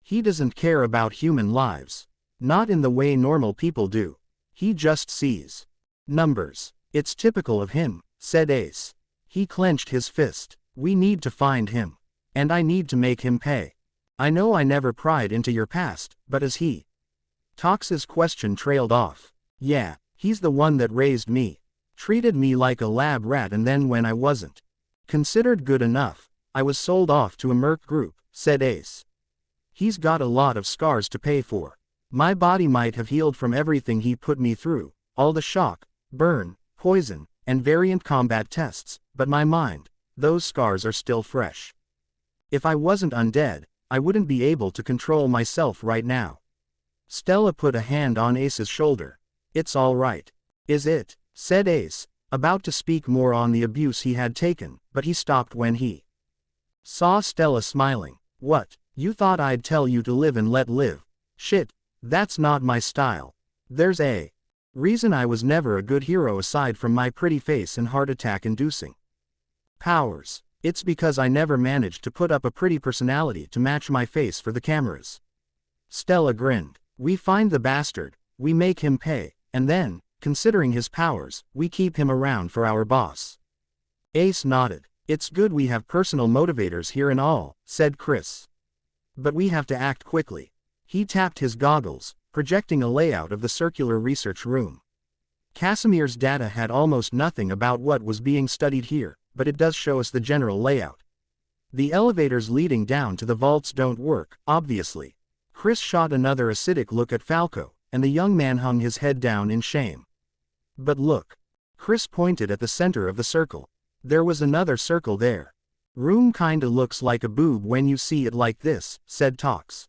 He doesn't care about human lives. Not in the way normal people do. He just sees numbers. It's typical of him, said Ace. He clenched his fist. We need to find him. And I need to make him pay. I know I never pried into your past, but is he? Tox's question trailed off. Yeah, he's the one that raised me. Treated me like a lab rat, and then when I wasn't considered good enough, I was sold off to a merc group, said Ace. He's got a lot of scars to pay for. My body might have healed from everything he put me through, all the shock, burn, poison, and variant combat tests, but my mind, those scars are still fresh. If I wasn't undead, I wouldn't be able to control myself right now. Stella put a hand on Ace's shoulder. It's all right. Is it? Said Ace, about to speak more on the abuse he had taken, but he stopped when he saw Stella smiling. What, you thought I'd tell you to live and let live? Shit, that's not my style. There's a reason I was never a good hero aside from my pretty face and heart attack inducing powers. It's because I never managed to put up a pretty personality to match my face for the cameras. Stella grinned. We find the bastard, we make him pay, and then, considering his powers, we keep him around for our boss. Ace nodded. It's good we have personal motivators here and all, said Chris. But we have to act quickly. He tapped his goggles, projecting a layout of the circular research room. Casimir's data had almost nothing about what was being studied here, but it does show us the general layout. The elevators leading down to the vaults don't work, obviously. Chris shot another acidic look at Falco, and the young man hung his head down in shame. But look. Chris pointed at the center of the circle. There was another circle there. Room kinda looks like a boob when you see it like this, said Tox.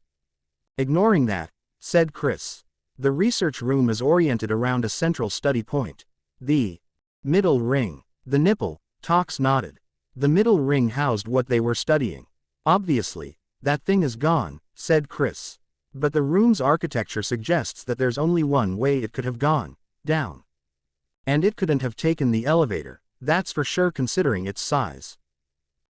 Ignoring that, said Chris. The research room is oriented around a central study point. The middle ring. The nipple, Tox nodded. The middle ring housed what they were studying. Obviously, that thing is gone, said Chris. But the room's architecture suggests that there's only one way it could have gone, down. And it couldn't have taken the elevator, that's for sure considering its size.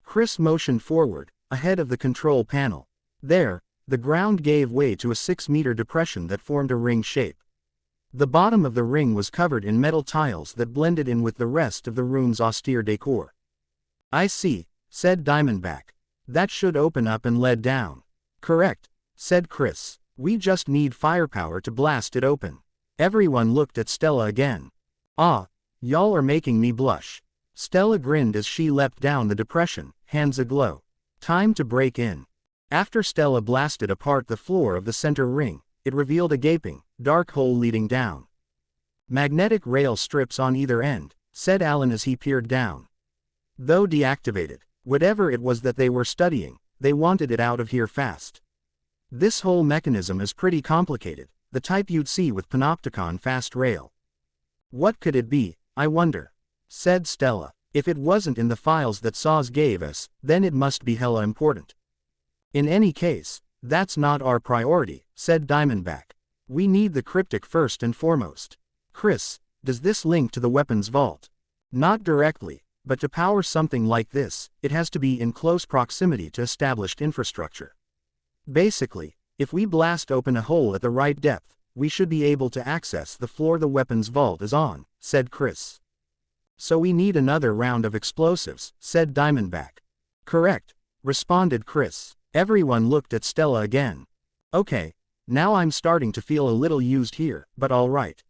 Chris motioned forward, ahead of the control panel. There, the ground gave way to a 6-meter depression that formed a ring shape. The bottom of the ring was covered in metal tiles that blended in with the rest of the room's austere decor. I see, said Diamondback. That should open up and lead down. Correct, said Chris. We just need firepower to blast it open. Everyone looked at Stella again. Ah, y'all are making me blush. Stella grinned as she leapt down the depression, hands aglow. Time to break in. After Stella blasted apart the floor of the center ring, it revealed a gaping, dark hole leading down. Magnetic rail strips on either end, said Alan as he peered down. Though deactivated, whatever it was that they were studying, they wanted it out of here fast. This whole mechanism is pretty complicated, the type you'd see with Panopticon fast rail. What could it be, I wonder? Said Stella. If it wasn't in the files that Saz gave us, then it must be hella important. In any case, that's not our priority, said Diamondback. We need the cryptic first and foremost. Chris, does this link to the weapons vault? Not directly, but to power something like this, it has to be in close proximity to established infrastructure. Basically, if we blast open a hole at the right depth, we should be able to access the floor the weapons vault is on, said Chris. So we need another round of explosives, said Diamondback. Correct, responded Chris. Everyone looked at Stella again. Okay, now I'm starting to feel a little used here, but alright.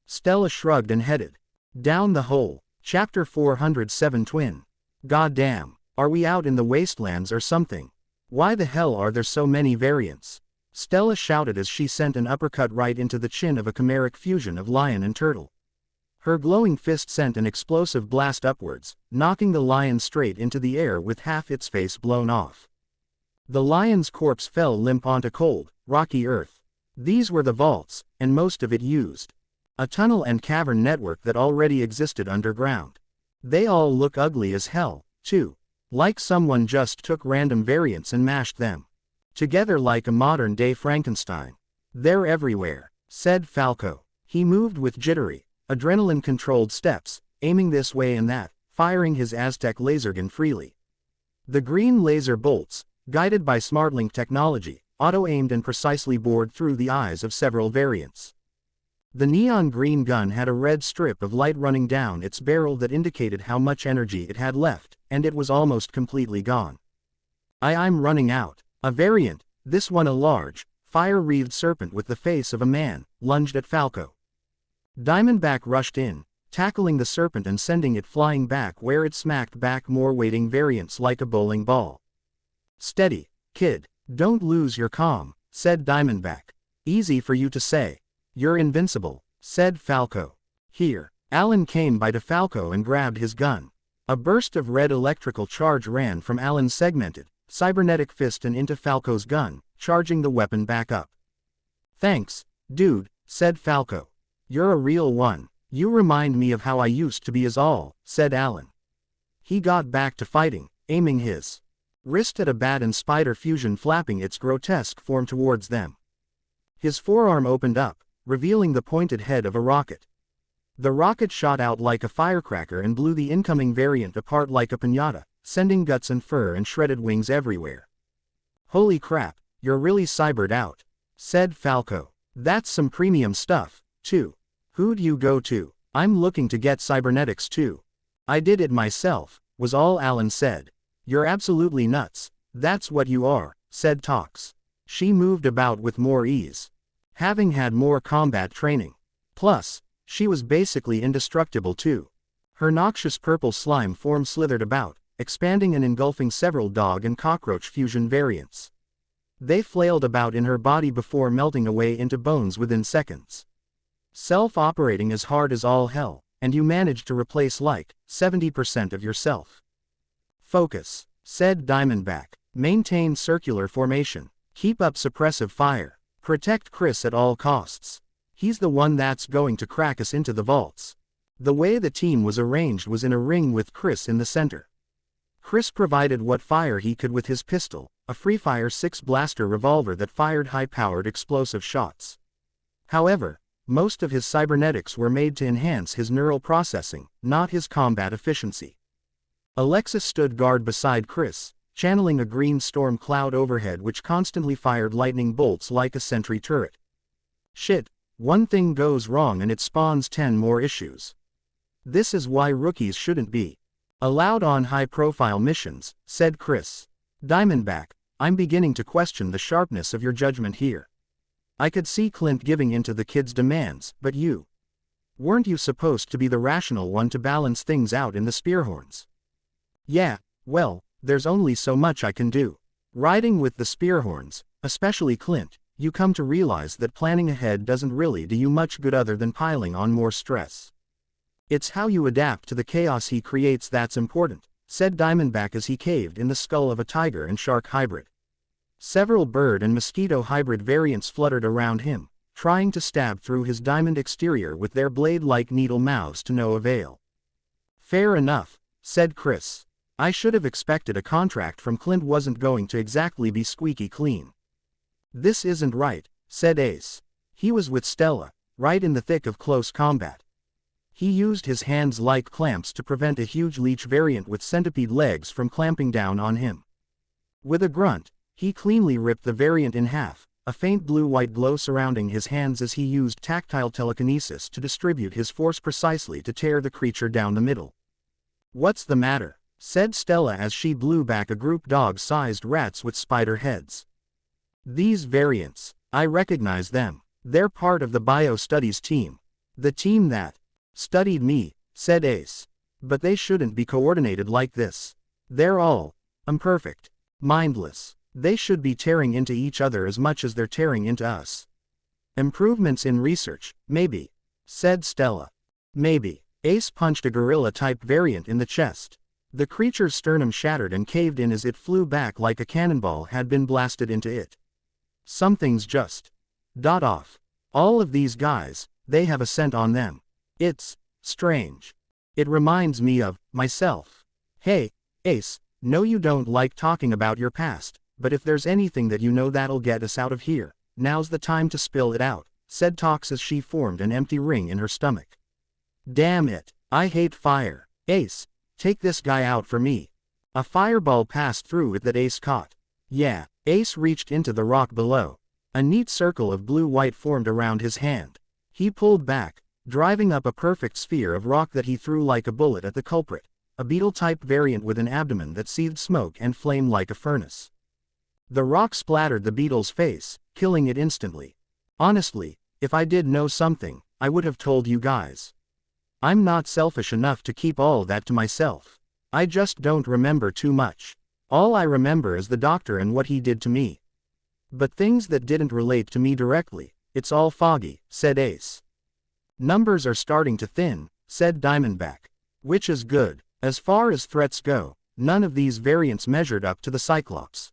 Stella shrugged and headed down the hole. Chapter 407 Twin. Goddamn, are we out in the wastelands or something? Why the hell are there so many variants? Stella shouted as she sent an uppercut right into the chin of a chimeric fusion of lion and turtle. Her glowing fist sent an explosive blast upwards, knocking the lion straight into the air with half its face blown off. The lion's corpse fell limp onto cold, rocky earth. These were the vaults, and most of it used a tunnel and cavern network that already existed underground. They all look ugly as hell, too. Like someone just took random variants and mashed them together like a modern-day Frankenstein. They're everywhere, said Falco. He moved with jittery, adrenaline-controlled steps, aiming this way and that, firing his Aztec lasergun freely. The green laser bolts, guided by SmartLink technology, auto-aimed and precisely bored through the eyes of several variants. The neon green gun had a red strip of light running down its barrel that indicated how much energy it had left, and it was almost completely gone. I'm running out. A variant, this one a large, fire-wreathed serpent with the face of a man, lunged at Falco. Diamondback rushed in, tackling the serpent and sending it flying back where it smacked back more waiting variants like a bowling ball. Steady, kid, don't lose your calm, said Diamondback. Easy for you to say. You're invincible, said Falco. Here, Alan came by to Falco and grabbed his gun. A burst of red electrical charge ran from Alan's segmented, cybernetic fist and into Falco's gun, charging the weapon back up. Thanks, dude, said Falco. You're a real one. You remind me of how I used to be as all, said Alan. He got back to fighting, aiming his wrist at a bat and spider fusion flapping its grotesque form towards them. His forearm opened up, revealing the pointed head of a rocket. The rocket shot out like a firecracker and blew the incoming variant apart like a piñata, sending guts and fur and shredded wings everywhere. Holy crap, you're really cybered out, said Falco. That's some premium stuff, too. Who'd you go to? I'm looking to get cybernetics too. I did it myself, was all Alan said. You're absolutely nuts. That's what you are, said Tox. She moved about with more ease, having had more combat training. Plus, she was basically indestructible too. Her noxious purple slime form slithered about, expanding and engulfing several dog and cockroach fusion variants. They flailed about in her body before melting away into bones within seconds. Self-operating as hard as all hell, and you managed to replace like 70% of yourself. Focus, said Diamondback. Maintain circular formation. Keep up suppressive fire. Protect Chris at all costs. He's the one that's going to crack us into the vaults. The way the team was arranged was in a ring with Chris in the center. Chris provided what fire he could with his pistol, a free-fire 6-blaster revolver that fired high-powered explosive shots. However, most of his cybernetics were made to enhance his neural processing, not his combat efficiency. Alexis stood guard beside Chris, channeling a green storm cloud overhead which constantly fired lightning bolts like a sentry turret. Shit, one thing goes wrong and it spawns 10 more issues. This is why rookies shouldn't be allowed on high-profile missions, said Chris. Diamondback, I'm beginning to question the sharpness of your judgment here. I could see Clint giving in to the kid's demands, but you weren't you supposed to be the rational one to balance things out in the Spearhorns? Yeah, well, there's only so much I can do. Riding with the Spearhorns, especially Clint, you come to realize that planning ahead doesn't really do you much good other than piling on more stress. It's how you adapt to the chaos he creates that's important, said Diamondback as he caved in the skull of a tiger and shark hybrid. Several bird and mosquito hybrid variants fluttered around him, trying to stab through his diamond exterior with their blade-like needle mouths to no avail. Fair enough, said Chris. I should have expected a contract from Clint wasn't going to exactly be squeaky clean. This isn't right, said Ace. He was with Stella, right in the thick of close combat. He used his hands like clamps to prevent a huge leech variant with centipede legs from clamping down on him. With a grunt, he cleanly ripped the variant in half, a faint blue-white glow surrounding his hands as he used tactile telekinesis to distribute his force precisely to tear the creature down the middle. What's the matter? Said Stella as she blew back a group dog-sized rats with spider heads. These variants, I recognize them. They're part of the bio-studies team. The team that studied me, said Ace. But they shouldn't be coordinated like this. They're all imperfect, mindless. They should be tearing into each other as much as they're tearing into us. Improvements in research, maybe, said Stella. Maybe. Ace punched a gorilla-type variant in the chest. The creature's sternum shattered and caved in as it flew back like a cannonball had been blasted into it. Something's just off. All of these guys, they have a scent on them. It's strange. It reminds me of myself. Hey, Ace, no you don't like talking about your past, but if there's anything that you know that'll get us out of here, now's the time to spill it out, said Tox as she formed an empty ring in her stomach. Damn it, I hate fire. Ace, take this guy out for me. A fireball passed through it that Ace caught. Yeah, Ace reached into the rock below. A neat circle of blue-white formed around his hand. He pulled back, driving up a perfect sphere of rock that he threw like a bullet at the culprit, a beetle-type variant with an abdomen that seethed smoke and flame like a furnace. The rock splattered the beetle's face, killing it instantly. Honestly, if I did know something, I would have told you guys. I'm not selfish enough to keep all that to myself. I just don't remember too much. All I remember is the doctor and what he did to me. But things that didn't relate to me directly, it's all foggy, said Ace. Numbers are starting to thin, said Diamondback. Which is good. As far as threats go, none of these variants measured up to the Cyclops.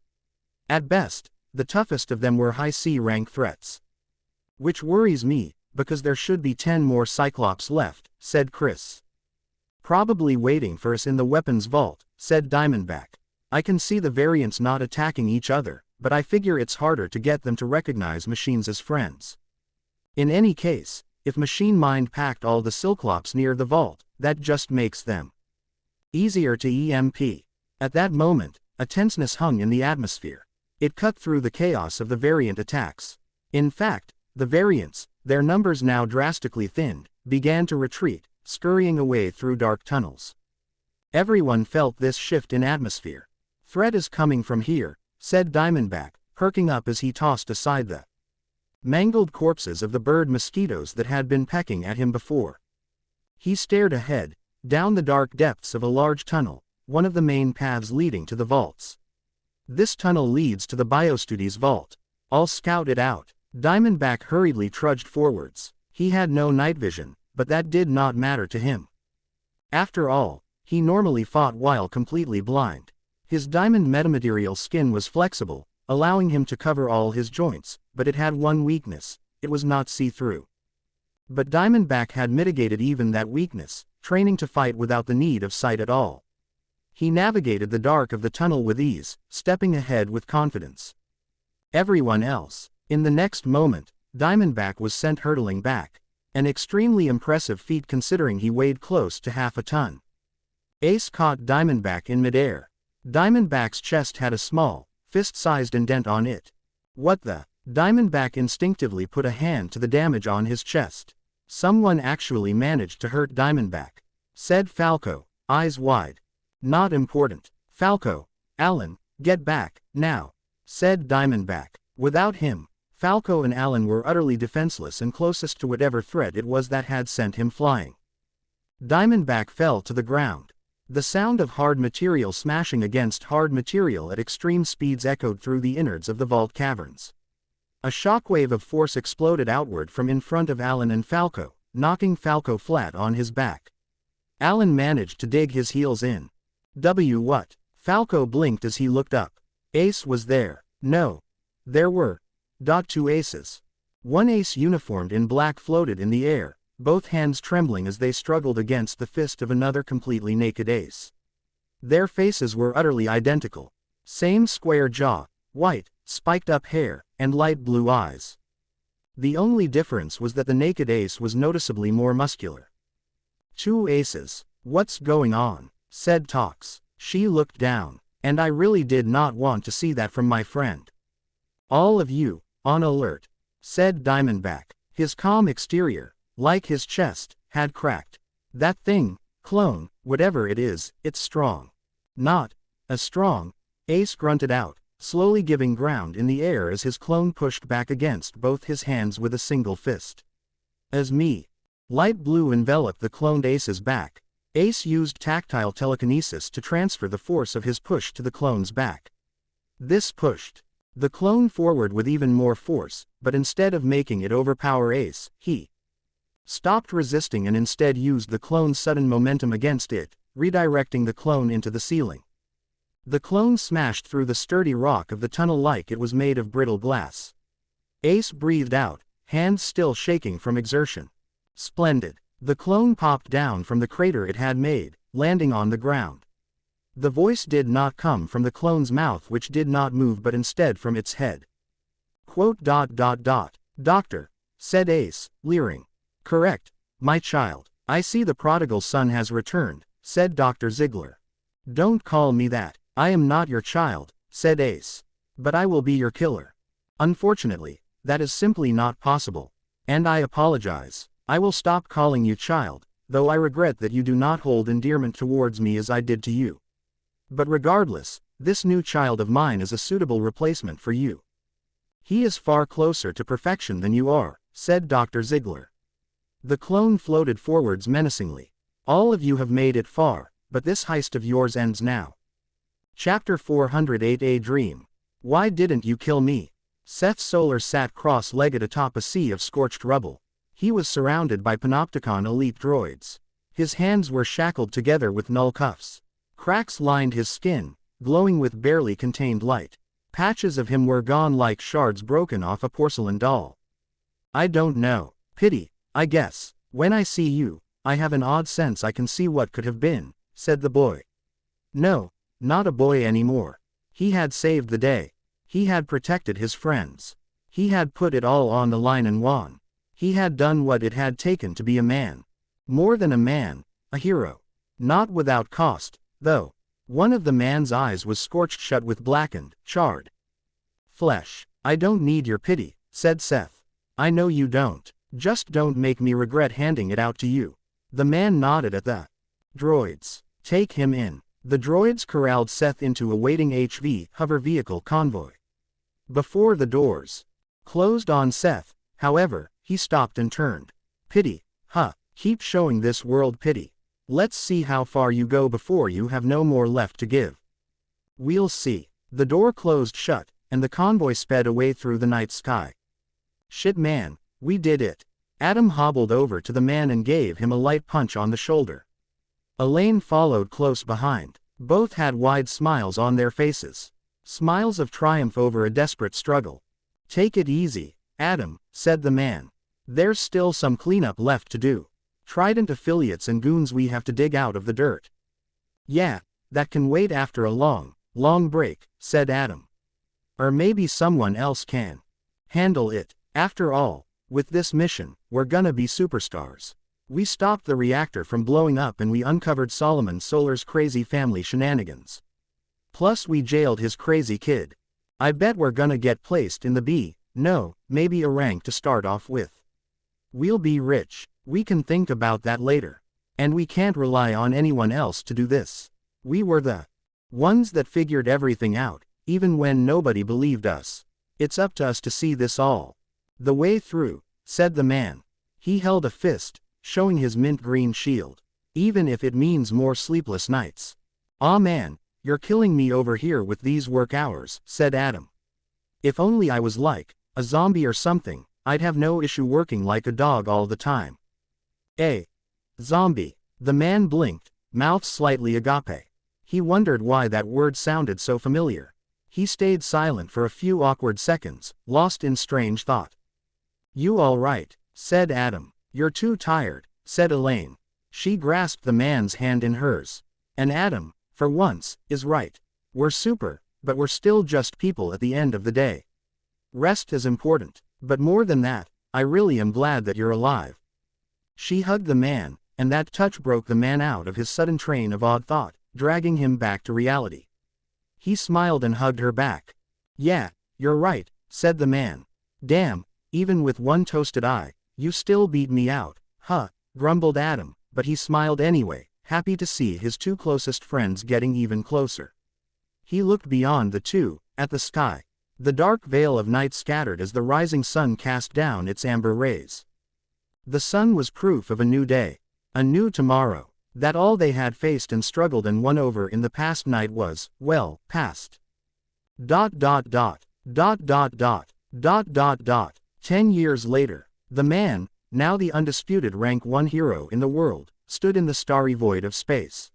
At best, the toughest of them were high C-rank threats. Which worries me, because there should be 10 more Cyclops left, said Chris. Probably waiting for us in the weapons vault, said Diamondback. I can see the variants not attacking each other, but I figure it's harder to get them to recognize machines as friends. In any case, if Machine Mind packed all the Cyclops near the vault, that just makes them easier to EMP. At that moment, a tenseness hung in the atmosphere. It cut through the chaos of the variant attacks. In fact, the variants, their numbers now drastically thinned, began to retreat, scurrying away through dark tunnels. Everyone felt this shift in atmosphere. Threat is coming from here, said Diamondback, perking up as he tossed aside the mangled corpses of the bird mosquitoes that had been pecking at him before. He stared ahead, down the dark depths of a large tunnel, one of the main paths leading to the vaults. This tunnel leads to the Biostudies vault. I'll scout it out. Diamondback hurriedly trudged forwards. He had no night vision, but that did not matter to him. After all, he normally fought while completely blind. His diamond metamaterial skin was flexible, allowing him to cover all his joints, but it had one weakness: it was not see-through. But Diamondback had mitigated even that weakness, training to fight without the need of sight at all. He navigated the dark of the tunnel with ease, stepping ahead with confidence. Everyone else. In the next moment, Diamondback was sent hurtling back. An extremely impressive feat considering he weighed close to half a ton. Ace caught Diamondback in midair. Diamondback's chest had a small, fist-sized indent on it. What the? Diamondback instinctively put a hand to the damage on his chest. Someone actually managed to hurt Diamondback, said Falco, eyes wide. Not important. Falco, Alan, get back, now, said Diamondback. Without him, Falco and Alan were utterly defenseless and closest to whatever threat it was that had sent him flying. Diamondback fell to the ground. The sound of hard material smashing against hard material at extreme speeds echoed through the innards of the vault caverns. A shockwave of force exploded outward from in front of Alan and Falco, knocking Falco flat on his back. Alan managed to dig his heels in. What? Falco blinked as he looked up. Ace was there. No. There were 2 aces. One ace uniformed in black floated in the air, both hands trembling as they struggled against the fist of another completely naked ace. Their faces were utterly identical. Same square jaw, white, spiked-up hair, and light blue eyes. The only difference was that the naked ace was noticeably more muscular. 2 aces. What's going on? Said Tox. She looked down. And I really did not want to see that from my friend. All of you, on alert, said Diamondback. His calm exterior, like his chest, had cracked. That thing, clone, whatever it is, it's strong. Not as strong, Ace grunted out, slowly giving ground in the air as his clone pushed back against both his hands with a single fist. As me. Light blue enveloped the cloned Ace's back. Ace used tactile telekinesis to transfer the force of his push to the clone's back. This pushed the clone forward with even more force, but instead of making it overpower Ace, he stopped resisting and instead used the clone's sudden momentum against it, redirecting the clone into the ceiling. The clone smashed through the sturdy rock of the tunnel like it was made of brittle glass. Ace breathed out, hands still shaking from exertion. Splendid. The clone popped down from the crater it had made, landing on the ground. The voice did not come from the clone's mouth, which did not move, but instead from its head. Doctor, said Ace, leering. Correct, my child. I see the prodigal son has returned, said Dr. Ziegler. Don't call me that. I am not your child, said Ace. But I will be your killer. Unfortunately, that is simply not possible. And I apologize. I will stop calling you child, though I regret that you do not hold endearment towards me as I did to you. But regardless, this new child of mine is a suitable replacement for you. He is far closer to perfection than you are, said Dr. Ziegler. The clone floated forwards menacingly. All of you have made it far, but this heist of yours ends now. Chapter 408, A Dream. Why didn't you kill me? Seth Solar sat cross-legged atop a sea of scorched rubble. He was surrounded by Panopticon elite droids. His hands were shackled together with null cuffs. Cracks lined his skin, glowing with barely contained light. Patches of him were gone like shards broken off a porcelain doll. I don't know. Pity, I guess. When I see you, I have an odd sense I can see what could have been, said the boy. No, not a boy anymore. He had saved the day. He had protected his friends. He had put it all on the line and won. He had done what it had taken to be a man. More than a man, a hero. Not without cost, though. One of the man's eyes was scorched shut with blackened, charred flesh. I don't need your pity, said Seth. I know you don't. Just don't make me regret handing it out to you. The man nodded at the droids. Take him in. The droids corralled Seth into a waiting HV hover vehicle convoy. Before the doors closed on Seth, however, he stopped and turned. Pity, huh? Keep showing this world pity. Let's see how far you go before you have no more left to give. We'll see. The door closed shut, and the convoy sped away through the night sky. Shit man, we did it. Adam hobbled over to the man and gave him a light punch on the shoulder. Elaine followed close behind. Both had wide smiles on their faces. Smiles of triumph over a desperate struggle. Take it easy, Adam, said the man. There's still some cleanup left to do. Trident affiliates and goons we have to dig out of the dirt. Yeah, that can wait after a long break, said Adam. Or maybe someone else can handle it. After all, with this mission, we're gonna be superstars. We stopped the reactor from blowing up and we uncovered Solomon Solar's crazy family shenanigans. Plus we jailed his crazy kid. I bet we're gonna get placed in the maybe a rank to start off with. We'll be rich. We can think about that later. And we can't rely on anyone else to do this. We were the ones that figured everything out, even when nobody believed us. It's up to us to see this all the way through, said the man. He held a fist, showing his mint green shield. Even if it means more sleepless nights. Aw man, you're killing me over here with these work hours, said Adam. If only I was like a zombie or something, I'd have no issue working like a dog all the time. Zombie. The man blinked, mouth slightly agape. He wondered why that word sounded so familiar. He stayed silent for a few awkward seconds, lost in strange thought. You all right, said Adam. You're too tired, said Elaine. She grasped the man's hand in hers. And Adam, for once, is right. We're super, but we're still just people at the end of the day. Rest is important, but more than that, I really am glad that you're alive. She hugged the man, and that touch broke the man out of his sudden train of odd thought, dragging him back to reality. He smiled and hugged her back. Yeah, you're right, said the man. Damn, even with one toasted eye, you still beat me out, huh, grumbled Adam, but he smiled anyway, happy to see his two closest friends getting even closer. He looked beyond the two, at the sky. The dark veil of night scattered as the rising sun cast down its amber rays. The sun was proof of a new day, a new tomorrow, that all they had faced and struggled and won over in the past night was, well, past. 10 years later, the man, now the undisputed rank 1 hero in the world, stood in the starry void of space.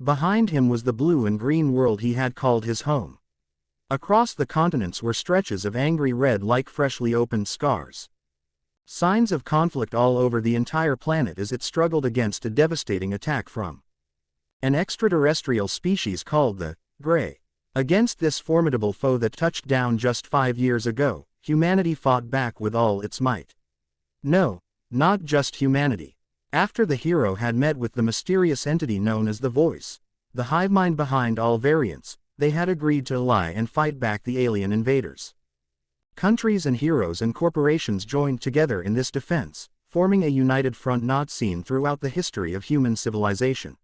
Behind him was the blue and green world he had called his home. Across the continents were stretches of angry red like freshly opened scars. Signs of conflict all over the entire planet as it struggled against a devastating attack from an extraterrestrial species called the Grey. Against this formidable foe that touched down just 5 years ago, humanity fought back with all its might. No, not just humanity. After the hero had met with the mysterious entity known as the Voice, the hive mind behind all variants, they had agreed to ally and fight back the alien invaders. Countries and heroes and corporations joined together in this defense, forming a united front not seen throughout the history of human civilization.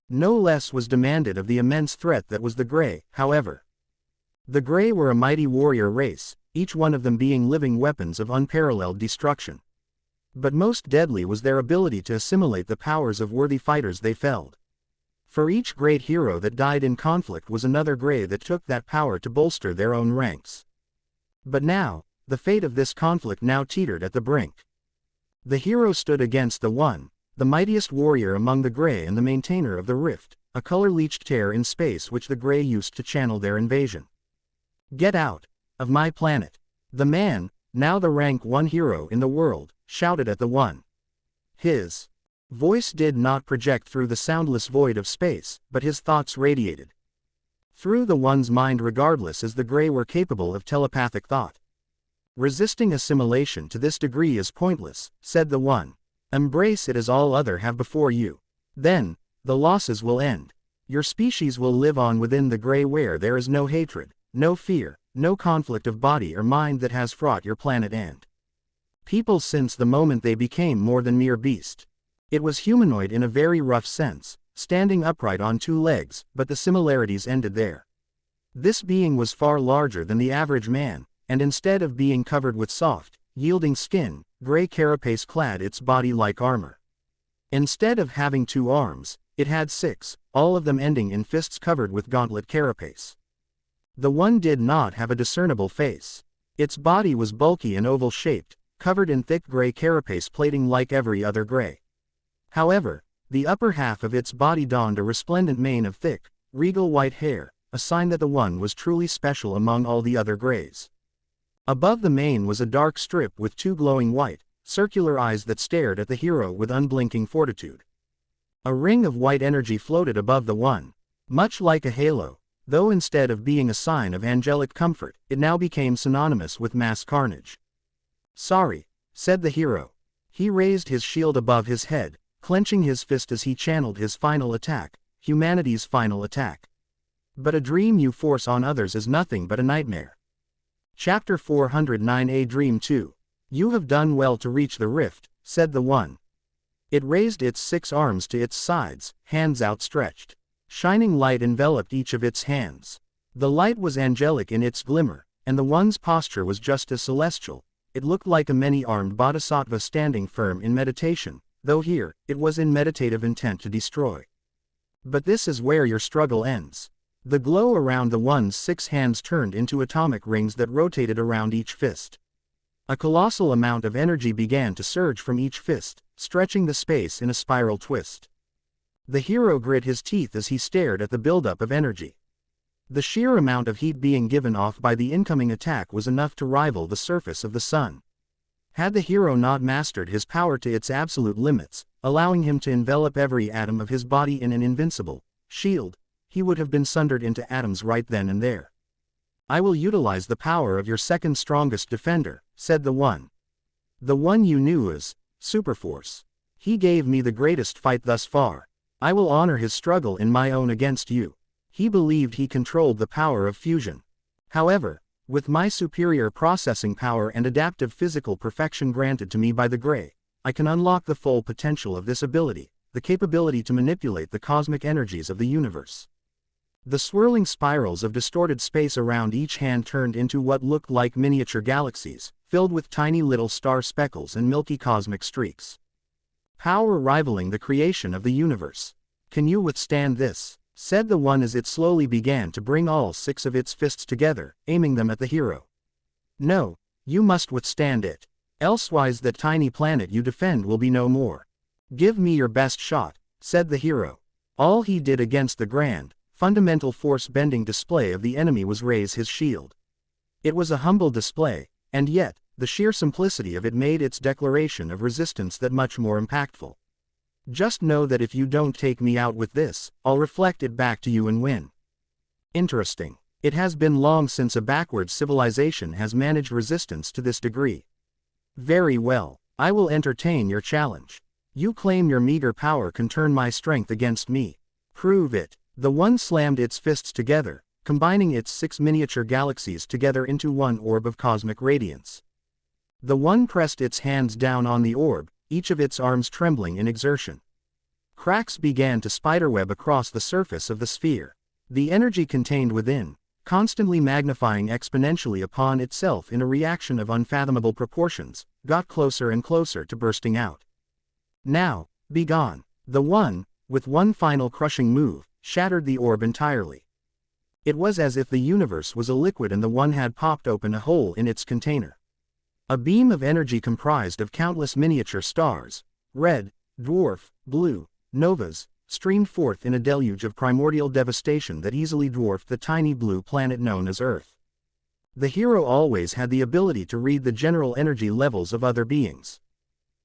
No less was demanded of the immense threat that was the Grey, however. The Grey were a mighty warrior race, each one of them being living weapons of unparalleled destruction. But most deadly was their ability to assimilate the powers of worthy fighters they felled. For each great hero that died in conflict was another Grey that took that power to bolster their own ranks. But now, the fate of this conflict now teetered at the brink. The hero stood against the one, the mightiest warrior among the Grey and the maintainer of the rift, a color-leached tear in space which the Grey used to channel their invasion. "Get out of my planet!" The man, now the rank 1 hero in the world, shouted at the one. His voice did not project through the soundless void of space, but his thoughts radiated through the one's mind regardless, as the Grey were capable of telepathic thought. "Resisting assimilation to this degree is pointless," said the one. "Embrace it as all other have before you. Then, the losses will end. Your species will live on within the Grey where there is no hatred, no fear, no conflict of body or mind that has fraught your planet and people since the moment they became more than mere beast." It was humanoid in a very rough sense, standing upright on 2 legs, but the similarities ended there. This being was far larger than the average man, and instead of being covered with soft, yielding skin, Grey carapace clad its body like armor. Instead of having 2 arms, it had 6, all of them ending in fists covered with gauntlet carapace. The one did not have a discernible face. Its body was bulky and oval-shaped, covered in thick Grey carapace plating like every other Grey. However, the upper half of its body donned a resplendent mane of thick, regal white hair, a sign that the one was truly special among all the other Greys. Above the mane was a dark strip with 2 glowing white, circular eyes that stared at the hero with unblinking fortitude. A ring of white energy floated above the one, much like a halo, though instead of being a sign of angelic comfort, it now became synonymous with mass carnage. "Sorry," said the hero. He raised his shield above his head, clenching his fist as he channeled his final attack, humanity's final attack. "But a dream you force on others is nothing but a nightmare." Chapter 409. A Dream 2. "You have done well to reach the rift," said the one. It raised its 6 arms to its sides, hands outstretched. Shining light enveloped each of its hands. The light was angelic in its glimmer, and the one's posture was just as celestial. It looked like a many-armed bodhisattva standing firm in meditation, though here, it was in meditative intent to destroy. But this is where your struggle ends. The glow around the one's 6 hands turned into atomic rings that rotated around each fist. A colossal amount of energy began to surge from each fist, stretching the space in a spiral twist. The hero grit his teeth as he stared at the buildup of energy. The sheer amount of heat being given off by the incoming attack was enough to rival the surface of the sun. Had the hero not mastered his power to its absolute limits, allowing him to envelop every atom of his body in an invincible shield, he would have been sundered into atoms right then and there. "I will utilize the power of your second strongest defender," said the one. "The one you knew as Superforce. He gave me the greatest fight thus far. I will honor his struggle in my own against you. He believed he controlled the power of fusion. However, with my superior processing power and adaptive physical perfection granted to me by the Grey, I can unlock the full potential of this ability, the capability to manipulate the cosmic energies of the universe." The swirling spirals of distorted space around each hand turned into what looked like miniature galaxies, filled with tiny little star speckles and milky cosmic streaks. "Power rivaling the creation of the universe. Can you withstand this?" said the one as it slowly began to bring all 6 of its fists together, aiming them at the hero. "No, you must withstand it. Elsewise that tiny planet you defend will be no more. Give me your best shot, said the hero. All he did against the grand, fundamental force-bending display of the enemy was raise his shield. It was a humble display, and yet, the sheer simplicity of it made its declaration of resistance that much more impactful. Just know that if you don't take me out with this, I'll reflect it back to you and win. Interesting. It has been long since a backward civilization has managed resistance to this degree. Very well, I will entertain your challenge. You claim your meager power can turn my strength against me. Prove it. The one slammed its fists together, combining its 6 miniature galaxies together into one orb of cosmic radiance. The one pressed its hands down on the orb, each of its arms trembling in exertion. Cracks began to spiderweb across the surface of the sphere. The energy contained within, constantly magnifying exponentially upon itself in a reaction of unfathomable proportions, got closer and closer to bursting out. Now, be gone. The one, with one final crushing move, shattered the orb entirely. It was as if the universe was a liquid and the one had popped open a hole in its container. A beam of energy comprised of countless miniature stars, red, dwarf, blue, novas, streamed forth in a deluge of primordial devastation that easily dwarfed the tiny blue planet known as Earth. The hero always had the ability to read the general energy levels of other beings.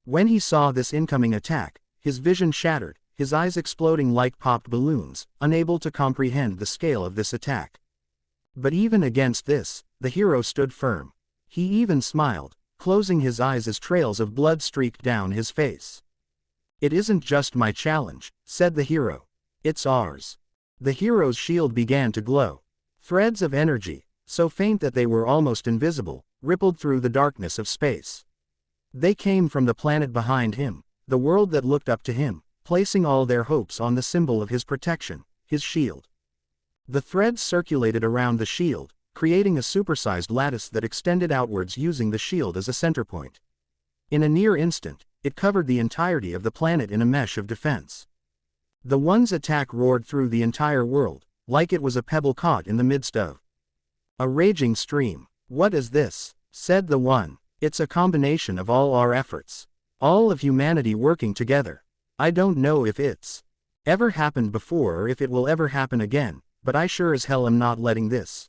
When he saw this incoming attack, his vision shattered, his eyes exploding like popped balloons, unable to comprehend the scale of this attack. But even against this, the hero stood firm. He even smiled, closing his eyes as trails of blood streaked down his face. It isn't just my challenge, said the hero. It's ours. The hero's shield began to glow. Threads of energy, so faint that they were almost invisible, rippled through the darkness of space. They came from the planet behind him, the world that looked up to him, placing all their hopes on the symbol of his protection, his shield. The threads circulated around the shield, creating a supersized lattice that extended outwards using the shield as a center point. In a near instant, it covered the entirety of the planet in a mesh of defense. The one's attack roared through the entire world, like it was a pebble caught in the midst of a raging stream. What is this? Said the one. It's a combination of all our efforts. All of humanity working together. I don't know if it's ever happened before or if it will ever happen again, but I sure as hell am not letting this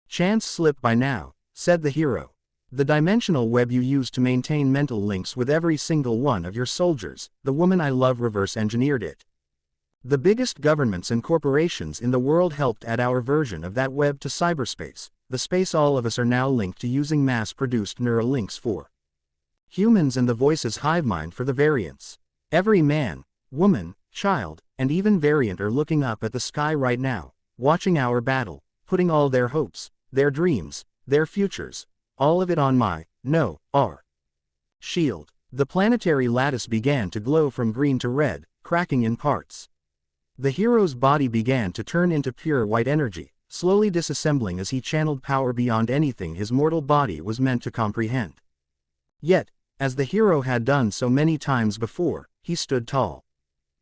chance slip by now, said the hero. The dimensional web you use to maintain mental links with every single one of your soldiers, the woman I love reverse engineered it. The biggest governments and corporations in the world helped add our version of that web to cyberspace, the space all of us are now linked to using mass-produced neural links for humans and the voices hive mind for the variants. Every man, woman, child, and even variant are looking up at the sky right now, watching our battle, putting all their hopes, their dreams, their futures, all of it on our shield. The planetary lattice began to glow from green to red, cracking in parts. The hero's body began to turn into pure white energy, slowly disassembling as he channeled power beyond anything his mortal body was meant to comprehend. Yet, as the hero had done so many times before, he stood tall.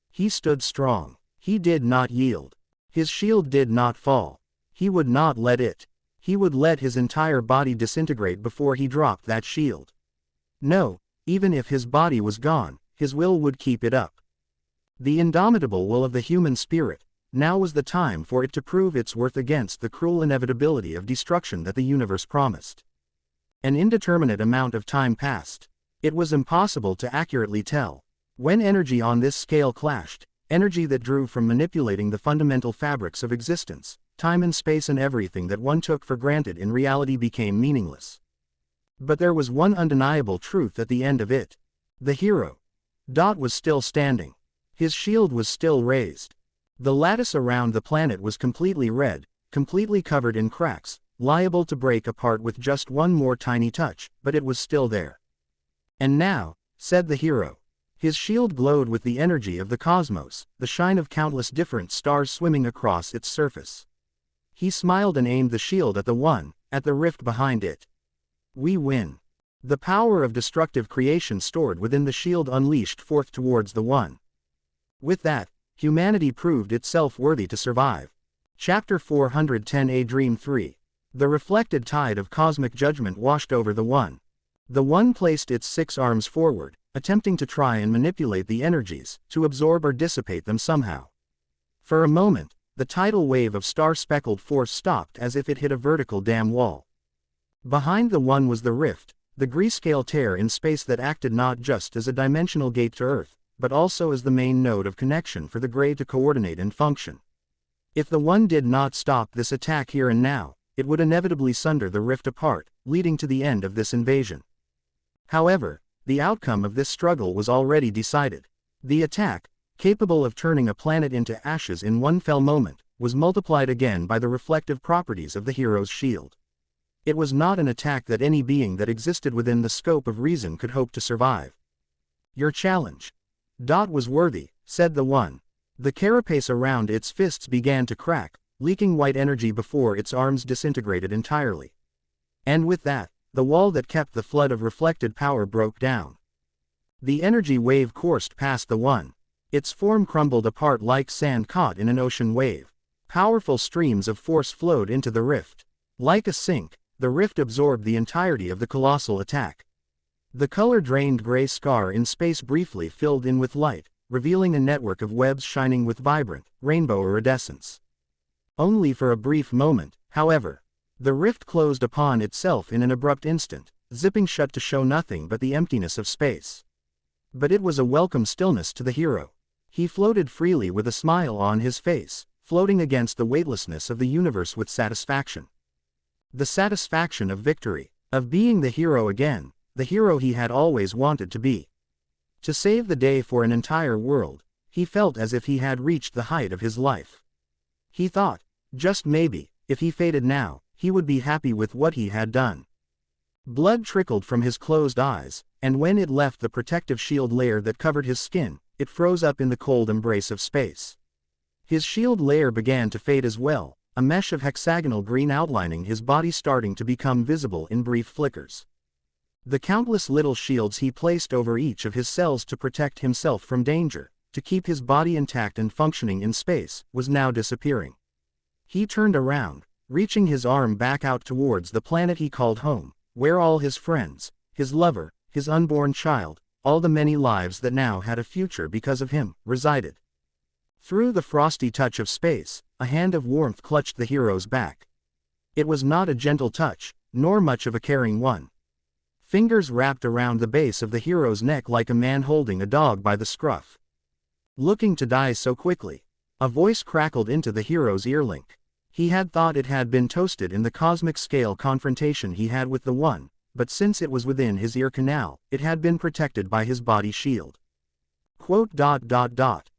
He stood strong. He did not yield. His shield did not fall. He would not let it. He would let his entire body disintegrate before he dropped that shield. No, even if his body was gone, his will would keep it up. The indomitable will of the human spirit. Now was the time for it to prove its worth against the cruel inevitability of destruction that the universe promised. An indeterminate amount of time passed. It was impossible to accurately tell. When energy on this scale clashed, energy that drew from manipulating the fundamental fabrics of existence, time and space and everything that one took for granted in reality became meaningless. But there was one undeniable truth at the end of it. The hero. Was still standing. His shield was still raised. The lattice around the planet was completely red, completely covered in cracks, liable to break apart with just one more tiny touch, but it was still there. And now, said the hero. His shield glowed with the energy of the cosmos, the shine of countless different stars swimming across its surface. He smiled and aimed the shield at the one, at the rift behind it. We win. The power of destructive creation stored within the shield unleashed forth towards the one. With that, humanity proved itself worthy to survive. Chapter 410 A Dream 3. The reflected tide of cosmic judgment washed over the one. The one placed its 6 arms forward, attempting to try and manipulate the energies, to absorb or dissipate them somehow. For a moment, the tidal wave of star-speckled force stopped as if it hit a vertical dam wall. Behind the one was the rift, the grayscale tear in space that acted not just as a dimensional gate to Earth, but also as the main node of connection for the Gray to coordinate and function. If the one did not stop this attack here and now, it would inevitably sunder the rift apart, leading to the end of this invasion. However, the outcome of this struggle was already decided. The attack, capable of turning a planet into ashes in one fell moment, was multiplied again by the reflective properties of the hero's shield. It was not an attack that any being that existed within the scope of reason could hope to survive. Your challenge was worthy, said the one. The carapace around its fists began to crack, leaking white energy before its arms disintegrated entirely. And with that, the wall that kept the flood of reflected power broke down. The energy wave coursed past the one. Its form crumbled apart like sand caught in an ocean wave. Powerful streams of force flowed into the rift. Like a sink, the rift absorbed the entirety of the colossal attack. The color-drained gray scar in space briefly filled in with light, revealing a network of webs shining with vibrant, rainbow iridescence. Only for a brief moment, however. The rift closed upon itself in an abrupt instant, zipping shut to show nothing but the emptiness of space. But it was a welcome stillness to the hero. He floated freely with a smile on his face, floating against the weightlessness of the universe with satisfaction. The satisfaction of victory, of being the hero again, the hero he had always wanted to be. To save the day for an entire world, he felt as if he had reached the height of his life. He thought, just maybe, if he faded now, he would be happy with what he had done. Blood trickled from his closed eyes, and when it left the protective shield layer that covered his skin, it froze up in the cold embrace of space. His shield layer began to fade as well, a mesh of hexagonal green outlining his body starting to become visible in brief flickers. The countless little shields he placed over each of his cells to protect himself from danger, to keep his body intact and functioning in space, was now disappearing. He turned around, reaching his arm back out towards the planet he called home, where all his friends, his lover, his unborn child, all the many lives that now had a future because of him, resided. Through the frosty touch of space, a hand of warmth clutched the hero's back. It was not a gentle touch, nor much of a caring one. Fingers wrapped around the base of the hero's neck like a man holding a dog by the scruff. Looking to die so quickly. A voice crackled into the hero's earlink. He had thought it had been toasted in the cosmic scale confrontation he had with the one, but since it was within his ear canal, it had been protected by his body shield.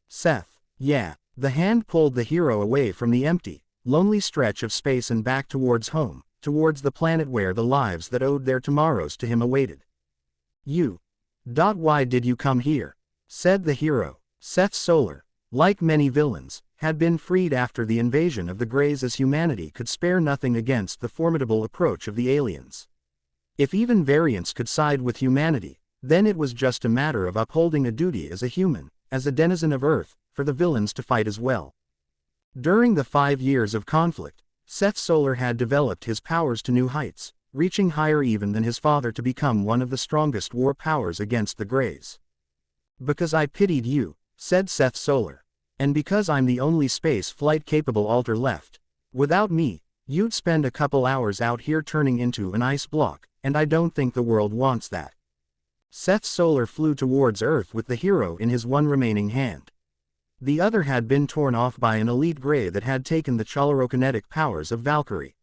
Seth. Yeah. The hand pulled the hero away from the empty, lonely stretch of space and back towards home, towards the planet where the lives that owed their tomorrows to him awaited. Why did you come here? Said the hero. Seth Solar, like many villains, had been freed after the invasion of the Greys as humanity could spare nothing against the formidable approach of the aliens. If even variants could side with humanity, then it was just a matter of upholding a duty as a human, as a denizen of Earth, for the villains to fight as well. During the 5 years of conflict, Seth Solar had developed his powers to new heights, reaching higher even than his father to become one of the strongest war powers against the Greys. Because I pitied you, said Seth Solar. And because I'm the only space flight capable alter left. Without me, you'd spend a couple hours out here turning into an ice block, and I don't think the world wants that. Seth Solar flew towards Earth with the hero in his one remaining hand. The other had been torn off by an elite Grey that had taken the cholorokinetic powers of Valkyrie.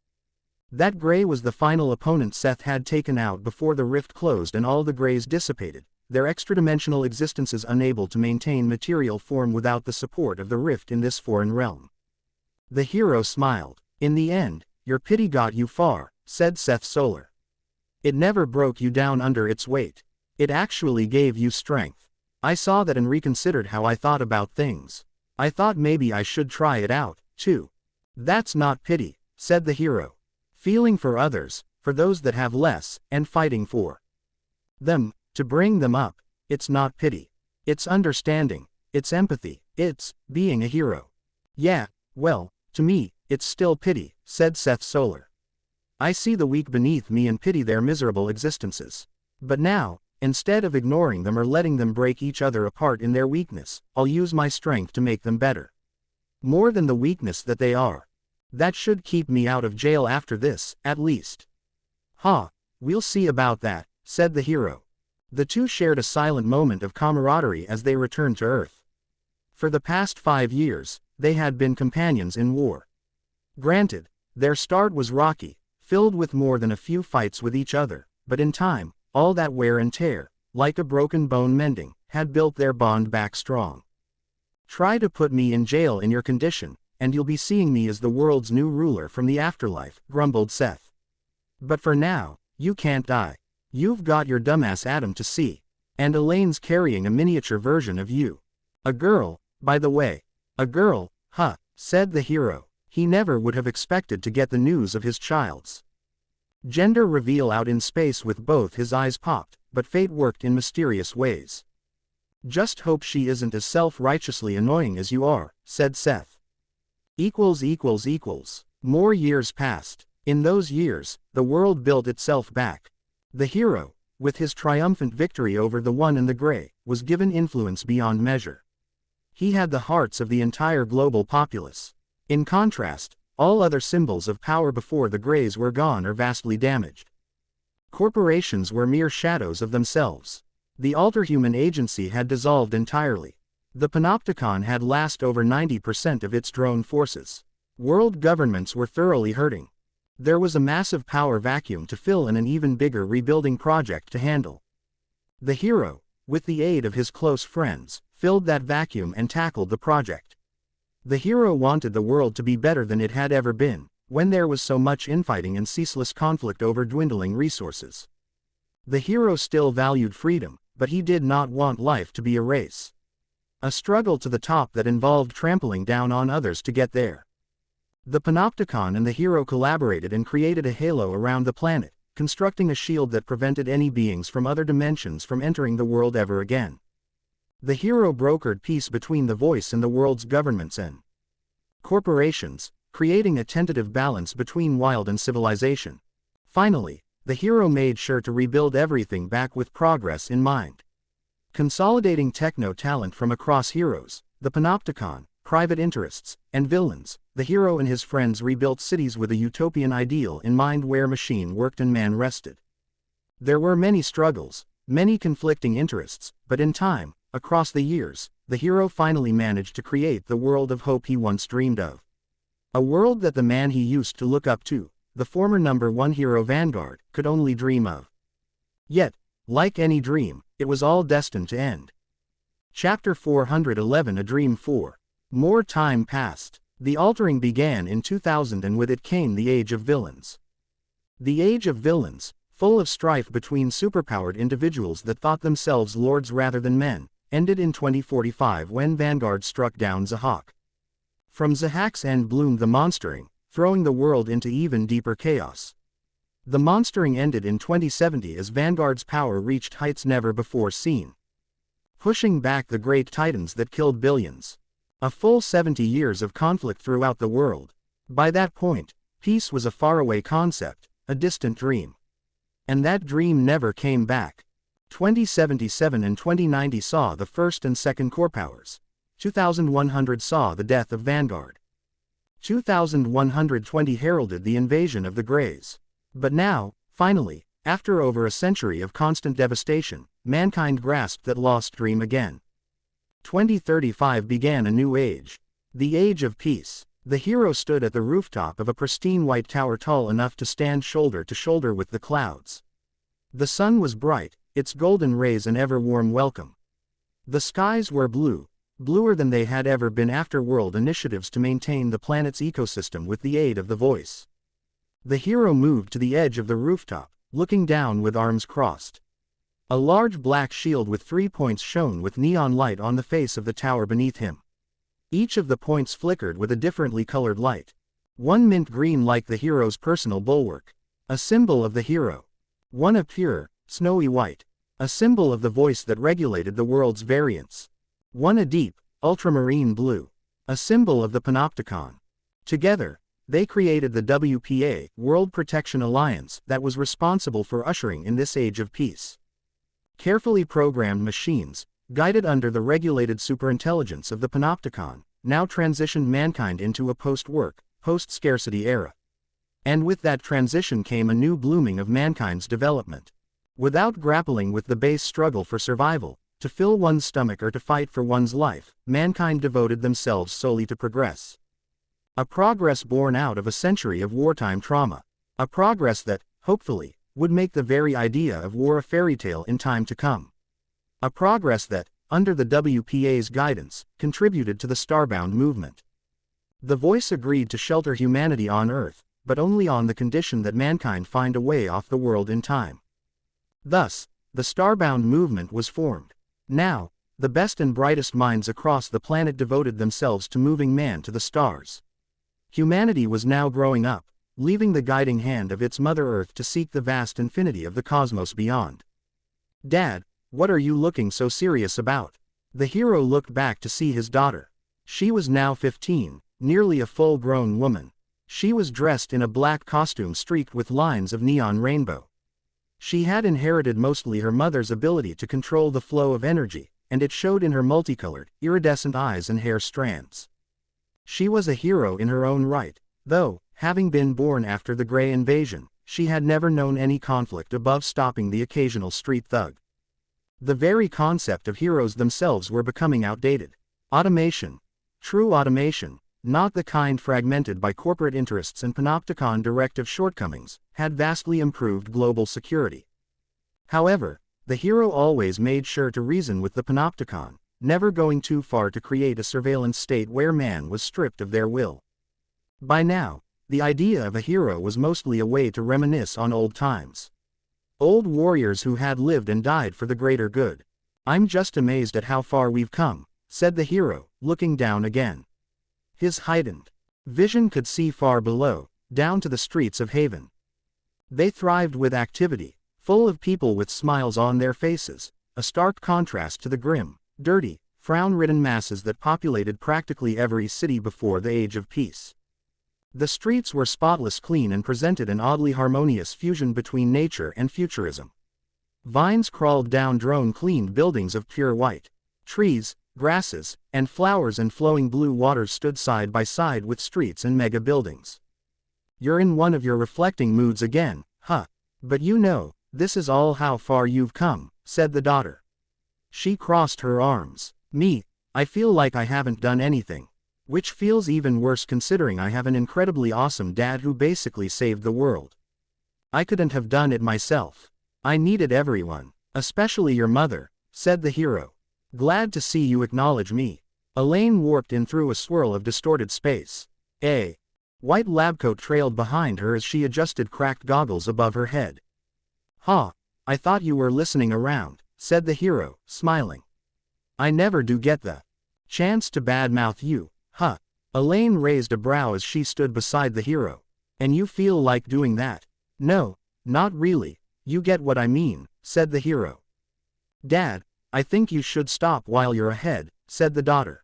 That Grey was the final opponent Seth had taken out before the rift closed and all the Greys dissipated, their extra-dimensional existences unable to maintain material form without the support of the rift in this foreign realm. The hero smiled. In the end, your pity got you far, said Seth Solar. It never broke you down under its weight. It actually gave you strength. I saw that and reconsidered how I thought about things. I thought maybe I should try it out, too. That's not pity, said the hero. Feeling for others, for those that have less, and fighting for them. To bring them up, it's not pity. It's understanding, it's empathy, it's being a hero. Yeah, well, to me, it's still pity, said Seth Solar. I see the weak beneath me and pity their miserable existences. But now, instead of ignoring them or letting them break each other apart in their weakness, I'll use my strength to make them better. More than the weakness that they are. That should keep me out of jail after this, at least. Ha, we'll see about that, said the hero. The two shared a silent moment of camaraderie as they returned to Earth. For the past 5 years, they had been companions in war. Granted, their start was rocky, filled with more than a few fights with each other, but in time, all that wear and tear, like a broken bone mending, had built their bond back strong. Try to put me in jail in your condition, and you'll be seeing me as the world's new ruler from the afterlife, grumbled Seth. But for now, you can't die. You've got your dumbass Adam to see. And Elaine's carrying a miniature version of you. A girl, by the way. A girl, huh, said the hero. He never would have expected to get the news of his child's gender reveal out in space with both his eyes popped, but fate worked in mysterious ways. Just hope she isn't as self-righteously annoying as you are, said Seth. More years passed. In those years, the world built itself back. The hero, with his triumphant victory over the One in the Gray, was given influence beyond measure. He had the hearts of the entire global populace. In contrast, all other symbols of power before the Greys were gone or vastly damaged. Corporations were mere shadows of themselves. The Alterhuman agency had dissolved entirely. The Panopticon had lost over 90% of its drone forces. World governments were thoroughly hurting. There was a massive power vacuum to fill and an even bigger rebuilding project to handle. The hero, with the aid of his close friends, filled that vacuum and tackled the project. The hero wanted the world to be better than it had ever been, when there was so much infighting and ceaseless conflict over dwindling resources. The hero still valued freedom, but he did not want life to be a race. A struggle to the top that involved trampling down on others to get there. The Panopticon and the hero collaborated and created a halo around the planet, constructing a shield that prevented any beings from other dimensions from entering the world ever again. The hero brokered peace between the Voice and the world's governments and corporations, creating a tentative balance between wild and civilization. Finally, the hero made sure to rebuild everything back with progress in mind. Consolidating techno talent from across heroes, the Panopticon, private interests, and villains, the hero and his friends rebuilt cities with a utopian ideal in mind where machine worked and man rested. There were many struggles, many conflicting interests, but in time, across the years, the hero finally managed to create the world of hope he once dreamed of. A world that the man he used to look up to, the former #1 hero Vanguard, could only dream of. Yet, like any dream, it was all destined to end. Chapter 411 A Dream 4. More time passed. The altering began in 2000 and with it came the Age of Villains. The Age of Villains, full of strife between superpowered individuals that thought themselves lords rather than men, ended in 2045 when Vanguard struck down Zahak. From Zahak's end bloomed the monstering, throwing the world into even deeper chaos. The monstering ended in 2070 as Vanguard's power reached heights never before seen, pushing back the great titans that killed billions. A full 70 years of conflict throughout the world. By that point, peace was a faraway concept, a distant dream. And that dream never came back. 2077 and 2090 saw the first and second core powers. 2100 saw the death of Vanguard. 2120 heralded the invasion of the Greys. But now, finally, after over a century of constant devastation, mankind grasped that lost dream again. 2035 began a new age. The Age of Peace. The hero stood at the rooftop of a pristine white tower tall enough to stand shoulder to shoulder with the clouds. The sun was bright, its golden rays an ever-warm welcome. The skies were blue, bluer than they had ever been after world initiatives to maintain the planet's ecosystem with the aid of the Voice. The hero moved to the edge of the rooftop, looking down with arms crossed. A large black shield with 3 points shone with neon light on the face of the tower beneath him. Each of the points flickered with a differently colored light. One mint green like the hero's personal bulwark. A symbol of the hero. One a pure, snowy white. A symbol of the Voice that regulated the world's variance. One a deep, ultramarine blue. A symbol of the Panopticon. Together, they created the WPA, World Protection Alliance, that was responsible for ushering in this Age of Peace. Carefully programmed machines, guided under the regulated superintelligence of the Panopticon, now transitioned mankind into a post-work, post-scarcity era. And with that transition came a new blooming of mankind's development. Without grappling with the base struggle for survival, to fill one's stomach or to fight for one's life, mankind devoted themselves solely to progress. A progress born out of a century of wartime trauma. A progress that, hopefully, would make the very idea of war a fairy tale in time to come. A progress that, under the WPA's guidance, contributed to the Starbound movement. The Voice agreed to shelter humanity on Earth, but only on the condition that mankind find a way off the world in time. Thus, the Starbound movement was formed. Now, the best and brightest minds across the planet devoted themselves to moving man to the stars. Humanity was now growing up, leaving the guiding hand of its Mother Earth to seek the vast infinity of the cosmos beyond. "Dad, what are you looking so serious about?" The hero looked back to see his daughter. She was now 15, nearly a full-grown woman. She was dressed in a black costume streaked with lines of neon rainbow. She had inherited mostly her mother's ability to control the flow of energy, and it showed in her multicolored, iridescent eyes and hair strands. She was a hero in her own right, though, having been born after the Grey Invasion, she had never known any conflict above stopping the occasional street thug. The very concept of heroes themselves were becoming outdated. Automation. True automation, not the kind fragmented by corporate interests and Panopticon directive shortcomings, had vastly improved global security. However, the hero always made sure to reason with the Panopticon, never going too far to create a surveillance state where man was stripped of their will. By now, the idea of a hero was mostly a way to reminisce on old times. Old warriors who had lived and died for the greater good. "I'm just amazed at how far we've come," said the hero, looking down again. His heightened vision could see far below, down to the streets of Haven. They thrived with activity, full of people with smiles on their faces, a stark contrast to the grim, dirty, frown-ridden masses that populated practically every city before the Age of Peace. The streets were spotless clean and presented an oddly harmonious fusion between nature and futurism. Vines crawled down drone-cleaned buildings of pure white. Trees, grasses, and flowers and flowing blue waters stood side by side with streets and mega buildings. "You're in one of your reflecting moods again, huh? But you know, this is all how far you've come," said the daughter. She crossed her arms. "Me, I feel like I haven't done anything. Which feels even worse considering I have an incredibly awesome dad who basically saved the world. I couldn't have done it myself. I needed everyone, especially your mother," said the hero. "Glad to see you acknowledge me." Elaine warped in through a swirl of distorted space. A white lab coat trailed behind her as she adjusted cracked goggles above her head. "Huh, I thought you were listening around," said the hero, smiling. "I never do get the chance to badmouth you, huh?" Elaine raised a brow as she stood beside the hero. "And you feel like doing that?" "No, not really, you get what I mean," said the hero. "Dad, I think you should stop while you're ahead," said the daughter.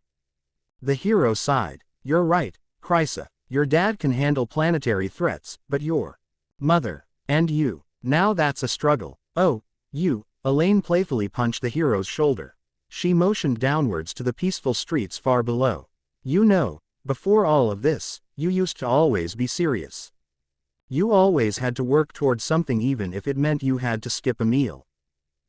The hero sighed. "You're right, Chrysa. Your dad can handle planetary threats, but your mother, and you, now that's a struggle." "Oh, you," Elaine playfully punched the hero's shoulder. She motioned downwards to the peaceful streets far below. "You know, before all of this, you used to always be serious. You always had to work towards something even if it meant you had to skip a meal.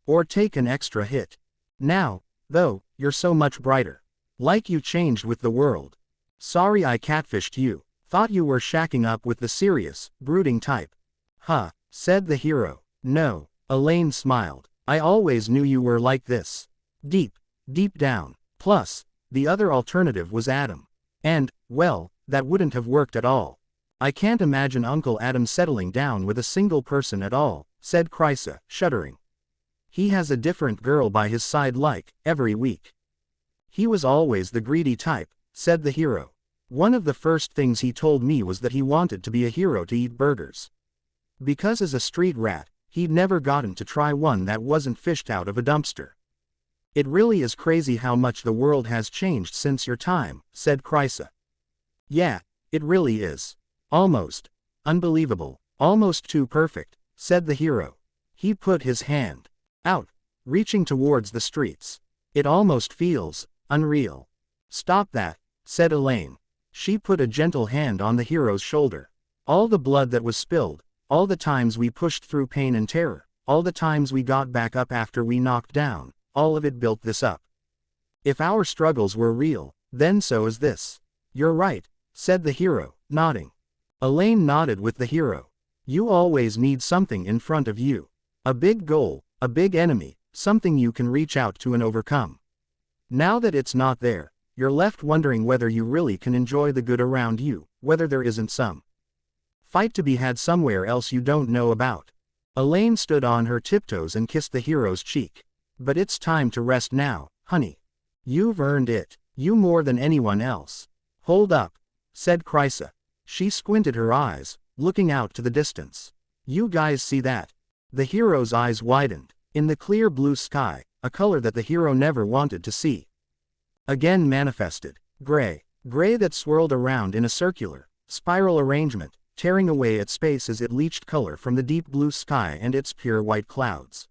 Or take an extra hit. Now, though, you're so much brighter. Like you changed with the world. Sorry I catfished you. Thought you were shacking up with the serious, brooding type." "Huh," said the hero. "No," Elaine smiled. "I always knew you were like this. Deep, deep down. Plus, the other alternative was Adam. And, well, that wouldn't have worked at all. I can't imagine Uncle Adam settling down with a single person at all," said Chrysa, shuddering. "He has a different girl by his side like, every week." "He was always the greedy type," said the hero. "One of the first things he told me was that he wanted to be a hero to eat burgers. Because as a street rat, he'd never gotten to try one that wasn't fished out of a dumpster." "It really is crazy how much the world has changed since your time," said Chrysa. "Yeah, it really is. Almost unbelievable, almost too perfect," said the hero. He put his hand out. reaching towards the streets. It almost feels unreal. Stop that, said Elaine. She put a gentle hand on the hero's shoulder. All the blood that was spilled, all the times we pushed through pain and terror, all the times we got back up after we knocked down, all of it built this up. If our struggles were real, then so is this. You're right, said the hero, nodding. Elaine nodded with the hero. You always need something in front of you. A big goal, a big enemy, something you can reach out to and overcome. Now that it's not there, you're left wondering whether you really can enjoy the good around you, whether there isn't some fight to be had somewhere else you don't know about. Elaine stood on her tiptoes and kissed the hero's cheek. But it's time to rest now, honey. You've earned it, you more than anyone else. Hold up, said Chrysa. She squinted her eyes, looking out to the distance. You guys see that? The hero's eyes widened. In the clear blue sky, a color that the hero never wanted to see. Again manifested. Gray. Gray that swirled around in a circular, spiral arrangement, tearing away at space as it leached color from the deep blue sky and its pure white clouds.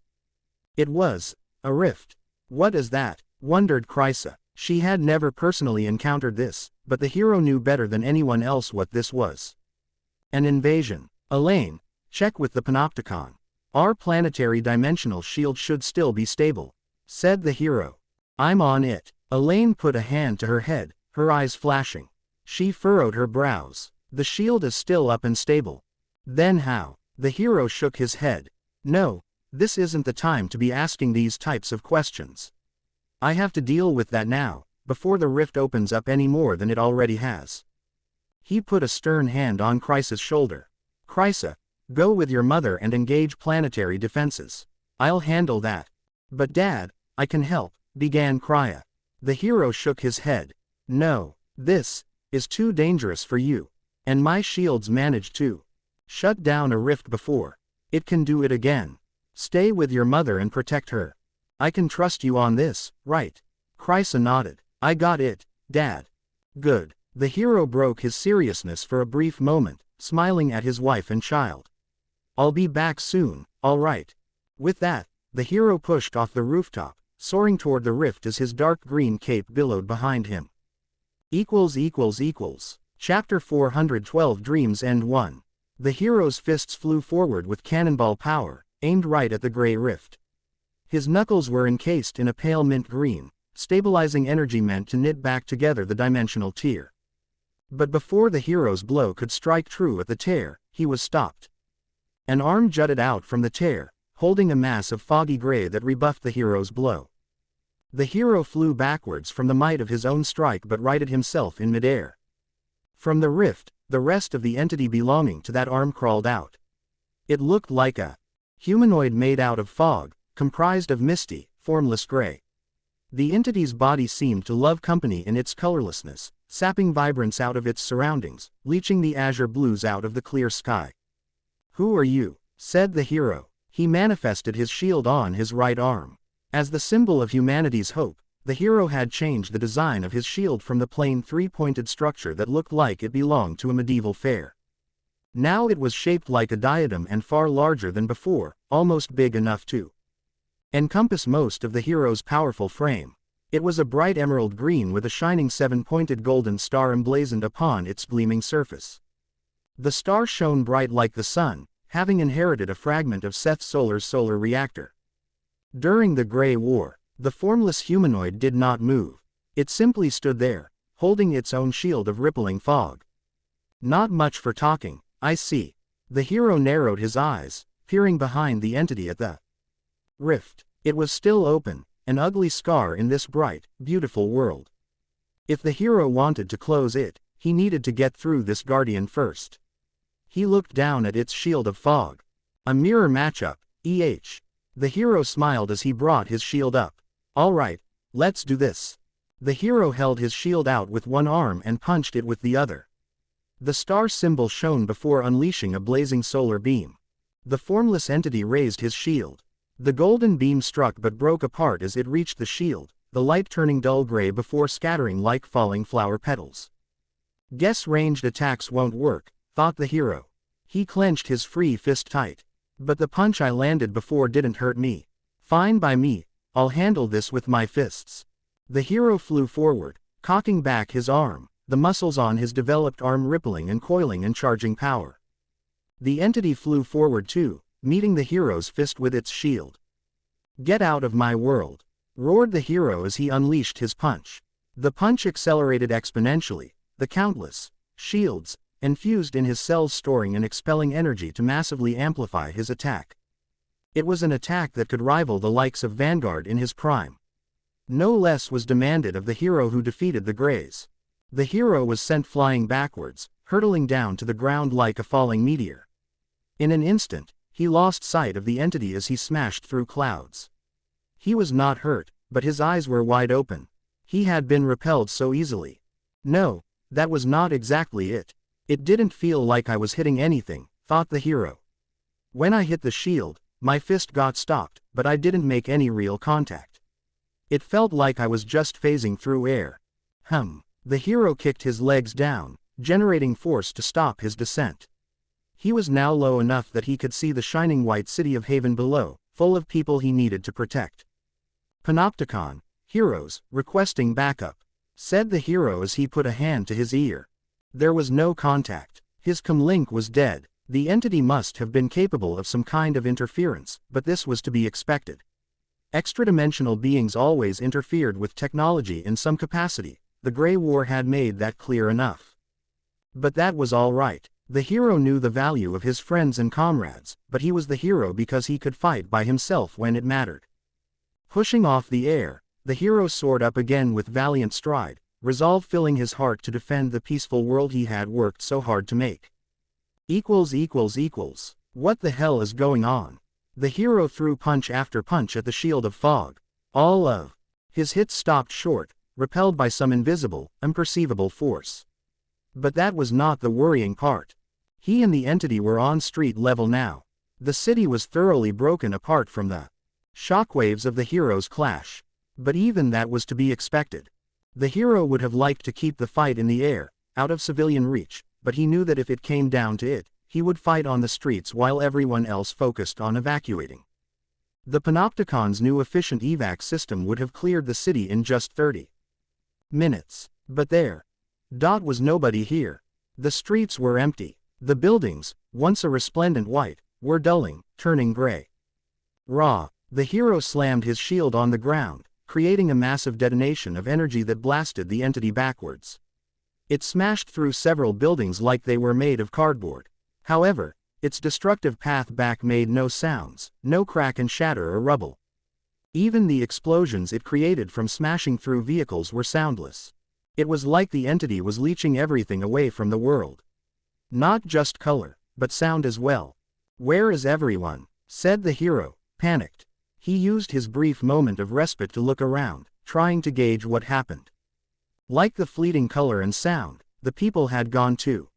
It was a rift. What is that? Wondered Chrysa. She had never personally encountered this, but the hero knew better than anyone else what this was. An invasion. Elaine, check with the Panopticon. Our planetary dimensional shield should still be stable, said the hero. I'm on it. Elaine put a hand to her head, her eyes flashing. She furrowed her brows. The shield is still up and stable. Then how? The hero shook his head. No, this isn't the time to be asking these types of questions. I have to deal with that now, before the rift opens up any more than it already has. He put a stern hand on Chrysa's shoulder. Chrysa, go with your mother and engage planetary defenses. I'll handle that. But Dad, I can help, began Crya. The hero shook his head. No, this is too dangerous for you. And my shields managed to shut down a rift before. It can do it again. Stay with your mother and protect her. I can trust you on this, right? Chrysa nodded. I got it, Dad. Good. The hero broke his seriousness for a brief moment, smiling at his wife and child. I'll be back soon, all right. With that, the hero pushed off the rooftop, soaring toward the rift as his dark green cape billowed behind him. Chapter 412 Dreams End 1. The hero's fists flew forward with cannonball power, aimed right at the gray rift. His knuckles were encased in a pale mint green, stabilizing energy meant to knit back together the dimensional tier. But before the hero's blow could strike true at the tear, he was stopped. An arm jutted out from the tear, holding a mass of foggy gray that rebuffed the hero's blow. The hero flew backwards from the might of his own strike but righted himself in midair. From the rift, the rest of the entity belonging to that arm crawled out. It looked like a humanoid made out of fog, comprised of misty, formless gray. The entity's body seemed to love company in its colorlessness, sapping vibrance out of its surroundings, leaching the azure blues out of the clear sky. Who are you? Said the hero. He manifested his shield on his right arm. As the symbol of humanity's hope, the hero had changed the design of his shield from the plain three-pointed structure that looked like it belonged to a medieval fair. Now it was shaped like a diadem and far larger than before, almost big enough to encompass most of the hero's powerful frame. It was a bright emerald green with a shining seven-pointed golden star emblazoned upon its gleaming surface. The star shone bright like the sun, having inherited a fragment of Seth Solar's solar reactor. During the Grey War, the formless humanoid did not move. It simply stood there, holding its own shield of rippling fog. Not much for talking, I see. The hero narrowed his eyes, peering behind the entity at the rift. It was still open, an ugly scar in this bright, beautiful world. If the hero wanted to close it, he needed to get through this guardian first. He looked down at its shield of fog. A mirror matchup, The hero smiled as he brought his shield up. All right, let's do this. The hero held his shield out with one arm and punched it with the other. The star symbol shone before unleashing a blazing solar beam. The formless entity raised his shield. The golden beam struck but broke apart as it reached the shield, the light turning dull gray before scattering like falling flower petals. Guess ranged attacks won't work, thought the hero. He clenched his free fist tight. But the punch I landed before didn't hurt me. Fine by me, I'll handle this with my fists. The hero flew forward, cocking back his arm, the muscles on his developed arm rippling and coiling and charging power. The entity flew forward too, meeting the hero's fist with its shield. Get out of my world, roared the hero as he unleashed his punch. The punch accelerated exponentially, the countless shields infused in his cells storing and expelling energy to massively amplify his attack. It was an attack that could rival the likes of Vanguard in his prime. No less was demanded of the hero who defeated the Greys. The hero was sent flying backwards, hurtling down to the ground like a falling meteor. In an instant, he lost sight of the entity as he smashed through clouds. He was not hurt, but his eyes were wide open. He had been repelled so easily. No, that was not exactly it. It didn't feel like I was hitting anything, thought the hero. When I hit the shield, my fist got stopped, but I didn't make any real contact. It felt like I was just phasing through air. The hero kicked his legs down, generating force to stop his descent. He was now low enough that he could see the shining white city of Haven below, full of people he needed to protect. Panopticon, heroes, requesting backup, said the hero as he put a hand to his ear. There was no contact. His comlink was dead. The entity must have been capable of some kind of interference, but this was to be expected. Extra-dimensional beings always interfered with technology in some capacity. The Grey War had made that clear enough. But that was all right. The hero knew the value of his friends and comrades, but he was the hero because he could fight by himself when it mattered. Pushing off the air, the hero soared up again with valiant stride, resolve filling his heart to defend the peaceful world he had worked so hard to make. What the hell is going on? The hero threw punch after punch at the shield of fog. All of his hits stopped short, repelled by some invisible, imperceivable force. But that was not the worrying part. He and the entity were on street level now. The city was thoroughly broken apart from the shockwaves of the hero's clash. But even that was to be expected. The hero would have liked to keep the fight in the air, out of civilian reach, but he knew that if it came down to it, he would fight on the streets while everyone else focused on evacuating. The Panopticon's new efficient evac system would have cleared the city in just 30 minutes. But there was nobody here. The streets were empty. The buildings, once a resplendent white, were dulling, turning gray. The hero slammed his shield on the ground, creating a massive detonation of energy that blasted the entity backwards. It smashed through several buildings like they were made of cardboard. However, its destructive path back made no sounds, no crack and shatter or rubble. Even the explosions it created from smashing through vehicles were soundless. It was like the entity was leeching everything away from the world. Not just color, but sound as well. "Where is everyone?" said the hero, panicked. He used his brief moment of respite to look around, trying to gauge what happened. Like the fleeting color and sound, the people had gone too.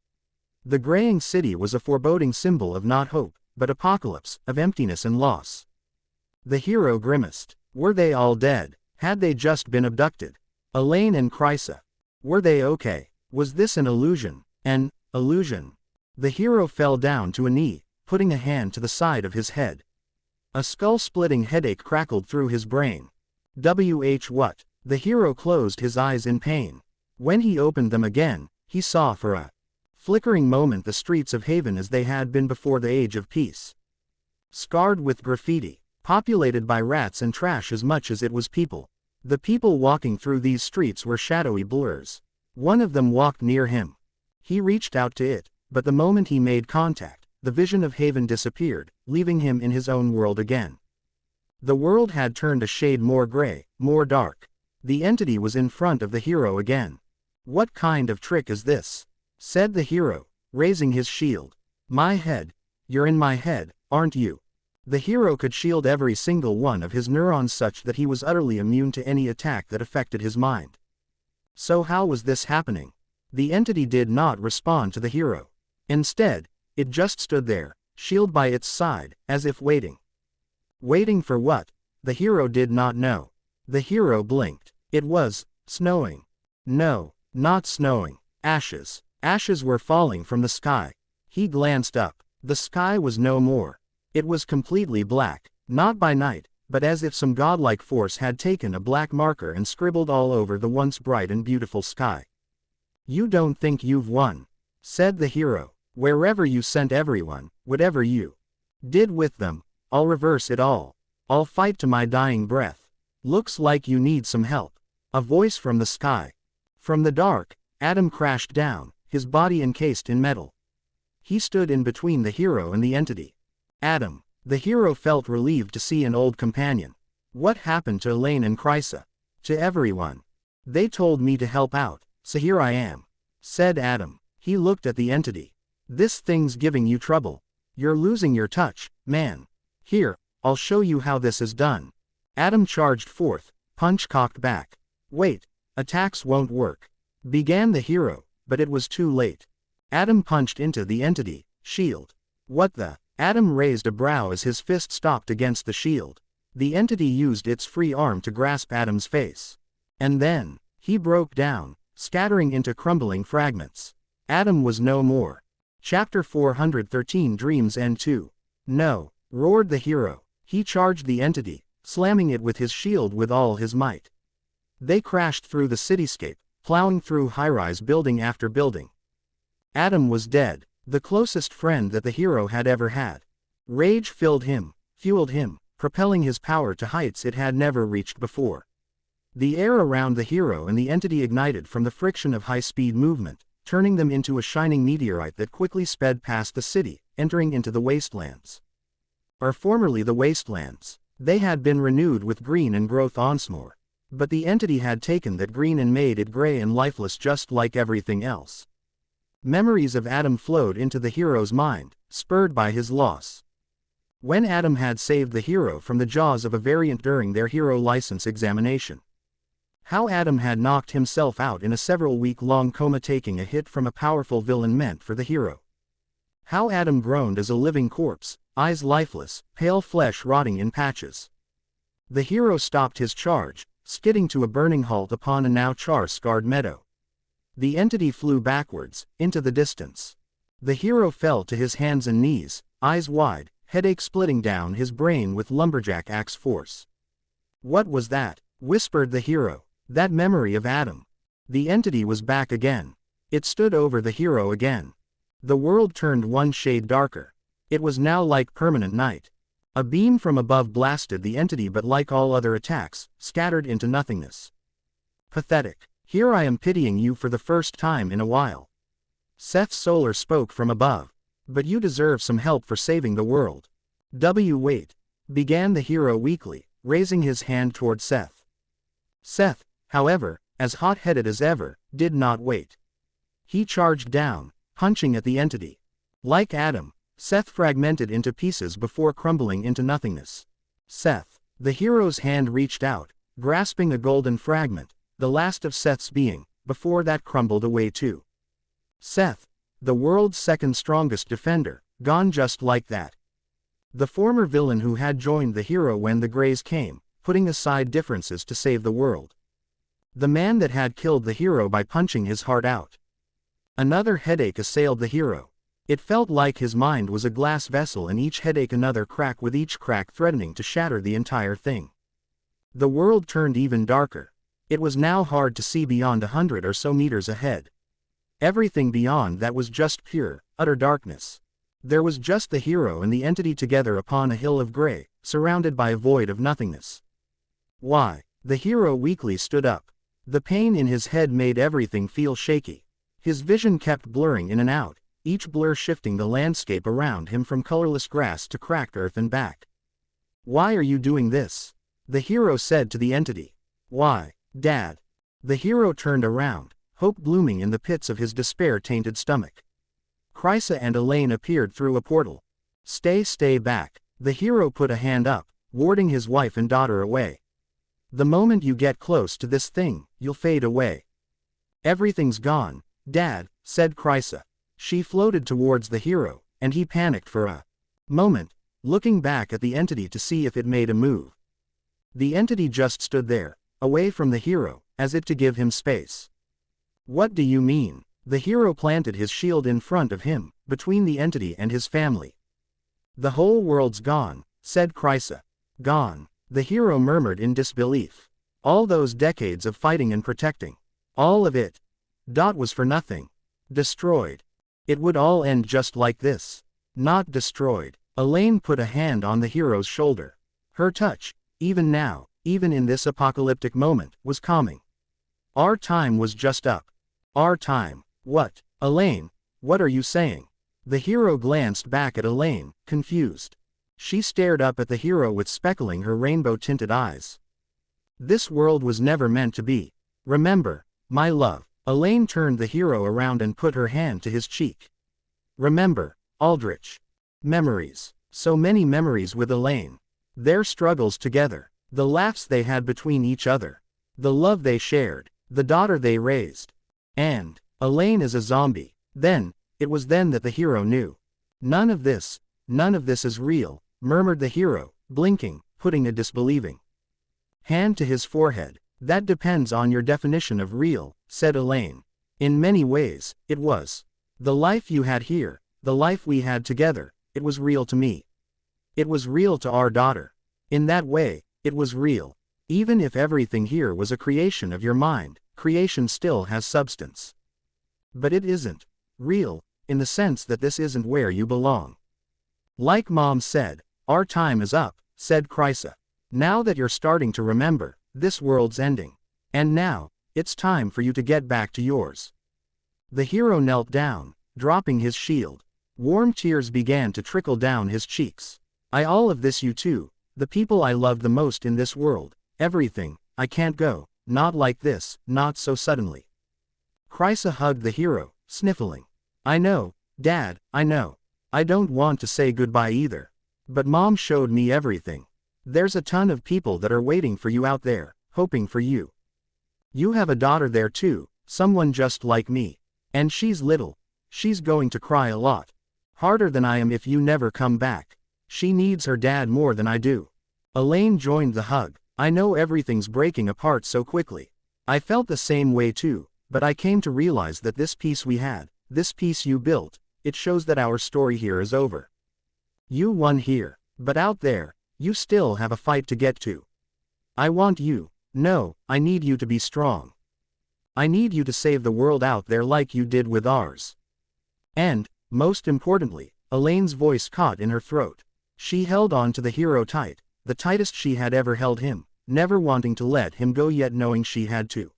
The graying city was a foreboding symbol of not hope, but apocalypse, of emptiness and loss. The hero grimaced. Were they all dead? Had they just been abducted? Elaine and Chrysa, were they okay? Was this an illusion? An illusion? The hero fell down to a knee, putting a hand to the side of his head. A skull-splitting headache crackled through his brain. What? The hero closed his eyes in pain. When he opened them again, he saw for a flickering moment the streets of Haven as they had been before the Age of Peace. Scarred with graffiti, populated by rats and trash as much as it was people. The people walking through these streets were shadowy blurs. One of them walked near him. He reached out to it, but the moment he made contact, the vision of Haven disappeared, leaving him in his own world again. The world had turned a shade more gray, more dark. The entity was in front of the hero again. "What kind of trick is this?" said the hero, raising his shield. "My head. You're in my head, aren't you?" The hero could shield every single one of his neurons such that he was utterly immune to any attack that affected his mind. So how was this happening? The entity did not respond to the hero. Instead, it just stood there, shield by its side, as if waiting. Waiting for what? The hero did not know. The hero blinked. It was snowing. No, not snowing. Ashes. Ashes were falling from the sky. He glanced up. The sky was no more. It was completely black, not by night, but as if some godlike force had taken a black marker and scribbled all over the once bright and beautiful sky. "You don't think you've won," said the hero. "Wherever you sent everyone, whatever you did with them, I'll reverse it all. I'll fight to my dying breath. Looks like you need some help." A voice from the sky. From the dark, Adam crashed down, his body encased in metal. He stood in between the hero and the entity. "Adam." The hero felt relieved to see an old companion. "What happened to Elaine and Chrysa?" "To everyone. They told me to help out, so here I am," said Adam. He looked at the entity. "This thing's giving you trouble. You're losing your touch, man. Here, I'll show you how this is done." Adam charged forth, punch cocked back. "Wait, attacks won't work," began the hero, but it was too late. Adam punched into the entity, shield. "What the?" Adam raised a brow as his fist stopped against the shield. The entity used its free arm to grasp Adam's face. And then, he broke down, scattering into crumbling fragments. Adam was no more. Chapter 413 Dreams End 2. "No!" roared the hero. He charged the entity, slamming it with his shield with all his might. They crashed through the cityscape, plowing through high-rise building after building. Adam was dead, the closest friend that the hero had ever had. Rage filled him, fueled him, propelling his power to heights it had never reached before. The air around the hero and the entity ignited from the friction of high-speed movement, turning them into a shining meteorite that quickly sped past the city, entering into the wastelands. Or formerly the wastelands. They had been renewed with green and growth once more. But the entity had taken that green and made it gray and lifeless just like everything else. Memories of Adam flowed into the hero's mind, spurred by his loss. When Adam had saved the hero from the jaws of a variant during their hero license examination. How Adam had knocked himself out in a several-week-long coma taking a hit from a powerful villain meant for the hero. How Adam groaned as a living corpse, eyes lifeless, pale flesh rotting in patches. The hero stopped his charge, skidding to a burning halt upon a now char-scarred meadow. The entity flew backwards, into the distance. The hero fell to his hands and knees, eyes wide, headache splitting down his brain with lumberjack axe force. "What was that?" whispered the hero. That memory of Adam. The entity was back again. It stood over the hero again. The world turned one shade darker. It was now like permanent night. A beam from above blasted the entity, but like all other attacks, scattered into nothingness. "Pathetic. Here I am pitying you for the first time in a while." Seth Solar spoke from above. "But you deserve some help for saving the world." Wait," began the hero weakly, raising his hand toward Seth. Seth, however, as hot-headed as ever, did not wait. He charged down, punching at the entity. Like Adam, Seth fragmented into pieces before crumbling into nothingness. Seth. The hero's hand reached out, grasping a golden fragment, the last of Seth's being, before that crumbled away too. Seth, the world's second strongest defender, gone just like that. The former villain who had joined the hero when the Greys came, putting aside differences to save the world. The man that had killed the hero by punching his heart out. Another headache assailed the hero. It felt like his mind was a glass vessel, and each headache another crack, with each crack threatening to shatter the entire thing. The world turned even darker. It was now hard to see beyond 100 or so meters ahead. Everything beyond that was just pure, utter darkness. There was just the hero and the entity together upon a hill of gray, surrounded by a void of nothingness. "Why?" The hero weakly stood up. The pain in his head made everything feel shaky. His vision kept blurring in and out, each blur shifting the landscape around him from colorless grass to cracked earth and back. "Why are you doing this?" the hero said to the entity. "Why, Dad?" The hero turned around, hope blooming in the pits of his despair-tainted stomach. Chrysa and Elaine appeared through a portal. Stay back." The hero put a hand up, warding his wife and daughter away. "The moment you get close to this thing, you'll fade away." "Everything's gone, Dad," said Chrysa. She floated towards the hero, and he panicked for a moment, looking back at the entity to see if it made a move. The entity just stood there, away from the hero, as if to give him space. "What do you mean?" The hero planted his shield in front of him, between the entity and his family. "The whole world's gone," said Chrysa. "Gone." The hero murmured in disbelief. All those decades of fighting and protecting. All of it. Was for nothing. Destroyed. It would all end just like this. Not destroyed. Elaine put a hand on the hero's shoulder. Her touch, even now, even in this apocalyptic moment, was calming. Our time was just up. Our time. What? Elaine, what are you saying? The hero glanced back at Elaine, confused. She stared up at the hero with speckling her rainbow-tinted eyes. This world was never meant to be. Remember, my love. Elaine turned the hero around and put her hand to his cheek. Remember, Aldrich. Memories. So many memories with Elaine. Their struggles together. The laughs they had between each other. The love they shared. The daughter they raised. And Elaine is a zombie. It was then that the hero knew. None of this is real, murmured the hero, blinking, putting a disbelieving hand to his forehead. That depends on your definition of real, said Elaine. In many ways, it was. The life you had here, the life we had together, it was real to me. It was real to our daughter. In that way, it was real. Even if everything here was a creation of your mind, creation still has substance. But it isn't real, in the sense that this isn't where you belong. Like Mom said, our time is up, said Chrysa. Now that you're starting to remember, this world's ending. And now, it's time for you to get back to yours. The hero knelt down, dropping his shield. Warm tears began to trickle down his cheeks. All of this you too, the people I love the most in this world, everything, I can't go, not like this, not so suddenly. Chrysa hugged the hero, sniffling. I know, Dad, I know. I don't want to say goodbye either. But Mom showed me everything. There's a ton of people that are waiting for you out there, hoping for you. You have a daughter there too, someone just like me. And she's little. She's going to cry a lot. Harder than I am if you never come back. She needs her dad more than I do. Elaine joined the hug. I know everything's breaking apart so quickly. I felt the same way too, but I came to realize that this peace we had, this peace you built, it shows that our story here is over. You won here, but out there, you still have a fight to get to. I want you. No, I need you to be strong. I need you to save the world out there like you did with ours. And, most importantly, Elaine's voice caught in her throat. She held on to the hero tight, the tightest she had ever held him, never wanting to let him go yet knowing she had to.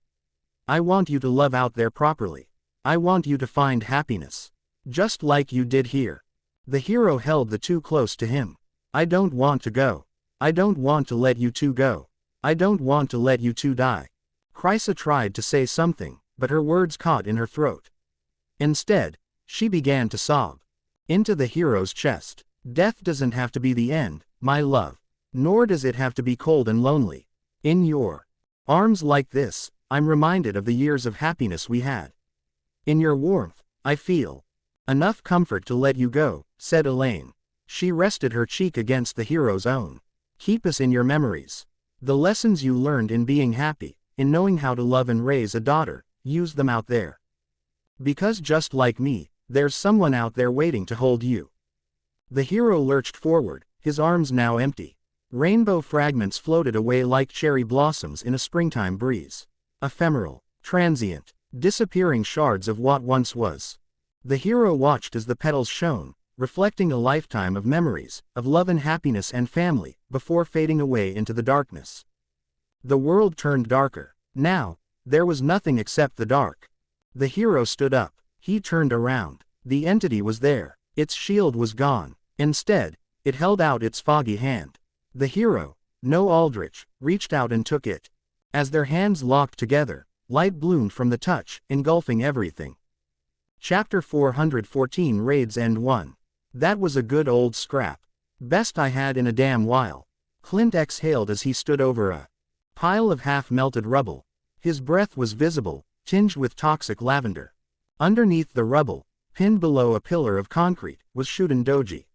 I want you to love out there properly. I want you to find happiness. Just like you did here. The hero held the two close to him. I don't want to go. I don't want to let you two go. I don't want to let you two die. Chrysa tried to say something, but her words caught in her throat. Instead, she began to sob. Into the hero's chest. Death doesn't have to be the end, my love. Nor does it have to be cold and lonely. In your arms like this, I'm reminded of the years of happiness we had. In your warmth, I feel enough comfort to let you go, said Elaine. She rested her cheek against the hero's own. Keep us in your memories. The lessons you learned in being happy, in knowing how to love and raise a daughter, use them out there. Because just like me, there's someone out there waiting to hold you. The hero lurched forward, his arms now empty. Rainbow fragments floated away like cherry blossoms in a springtime breeze. Ephemeral, transient, disappearing shards of what once was. The hero watched as the petals shone, reflecting a lifetime of memories, of love and happiness and family, before fading away into the darkness. The world turned darker. Now, there was nothing except the dark. The hero stood up. He turned around. The entity was there. Its shield was gone. Instead, it held out its foggy hand. The hero, no Aldrich, reached out and took it. As their hands locked together, light bloomed from the touch, engulfing everything. Chapter 414 Raids End 1. That was a good old scrap. Best I had in a damn while. Clint exhaled as he stood over a pile of half-melted rubble. His breath was visible, tinged with toxic lavender. Underneath the rubble, pinned below a pillar of concrete, was Shuden Doji.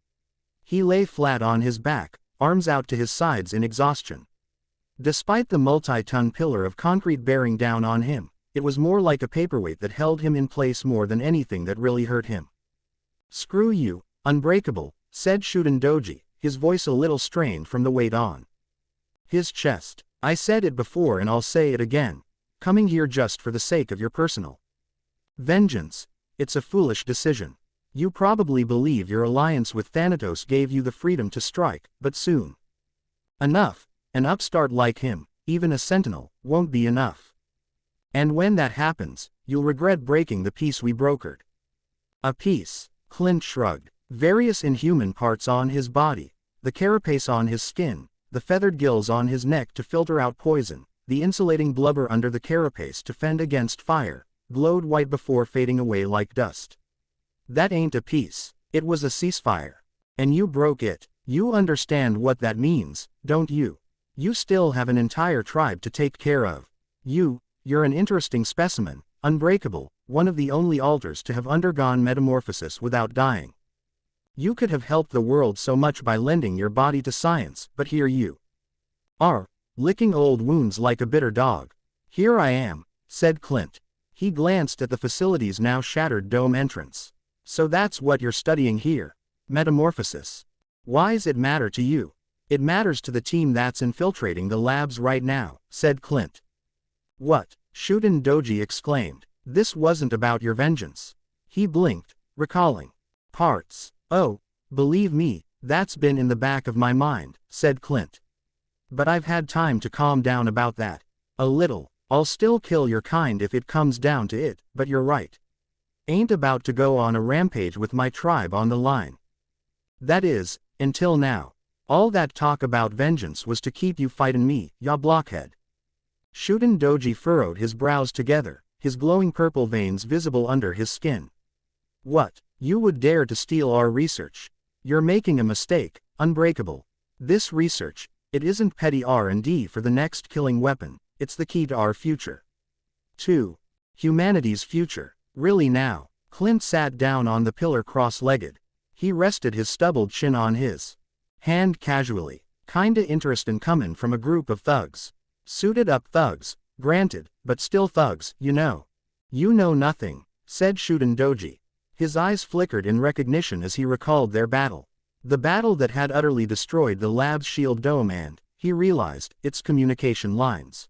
He lay flat on his back, arms out to his sides in exhaustion. Despite the multi-ton pillar of concrete bearing down on him, it was more like a paperweight that held him in place more than anything that really hurt him. Screw you, unbreakable, said Shuden Doji, his voice a little strained from the weight on His chest. I said it before and I'll say it again. Coming here just for the sake of your personal vengeance. It's a foolish decision. You probably believe your alliance with Thanatos gave you the freedom to strike, but soon enough, an upstart like him, even a sentinel, won't be enough. And when that happens, you'll regret breaking the peace we brokered. A peace? Clint shrugged. Various inhuman parts on his body, the carapace on his skin, the feathered gills on his neck to filter out poison, the insulating blubber under the carapace to fend against fire, glowed white before fading away like dust. That ain't a peace, it was a ceasefire. And you broke it. You understand what that means, don't you? You still have an entire tribe to take care of. You're an interesting specimen, unbreakable, one of the only alters to have undergone metamorphosis without dying. You could have helped the world so much by lending your body to science, but here you are, licking old wounds like a bitter dog. Here I am, said Clint. He glanced at the facility's now shattered dome entrance. So that's what you're studying here. Metamorphosis. Why's it matter to you? It matters to the team that's infiltrating the labs right now, said Clint. What? Shuden Doji exclaimed. This wasn't about your vengeance. He blinked, recalling parts. Oh, believe me, that's been in the back of my mind, said Clint. But I've had time to calm down about that. A little. I'll still kill your kind if it comes down to it, but you're right. Ain't about to go on a rampage with my tribe on the line. That is, until now. All that talk about vengeance was to keep you fightin' me, ya blockhead. Shuden Doji furrowed his brows together, his glowing purple veins visible under his skin. What? You would dare to steal our research? You're making a mistake, Unbreakable. This research, it isn't petty R&D for the next killing weapon, it's the key to our future. 2. Humanity's future. Really now. Clint sat down on the pillar cross-legged. He rested his stubbled chin on his hand casually. Kinda interestin' comin' from a group of thugs. Suited up thugs, granted, but still thugs, you know. You know nothing, said Shuden Doji. His eyes flickered in recognition as he recalled their battle. The battle that had utterly destroyed the lab's shield dome and, he realized, its communication lines.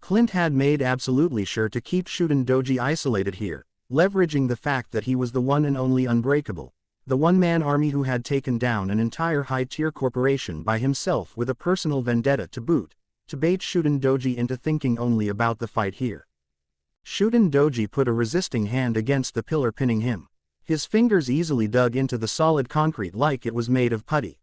Clint had made absolutely sure to keep Shuden Doji isolated here, leveraging the fact that he was the one and only Unbreakable, the one-man army who had taken down an entire high-tier corporation by himself with a personal vendetta to boot, to bait Shuden Doji into thinking only about the fight here. Shuden Doji put a resisting hand against the pillar pinning him. His fingers easily dug into the solid concrete like it was made of putty.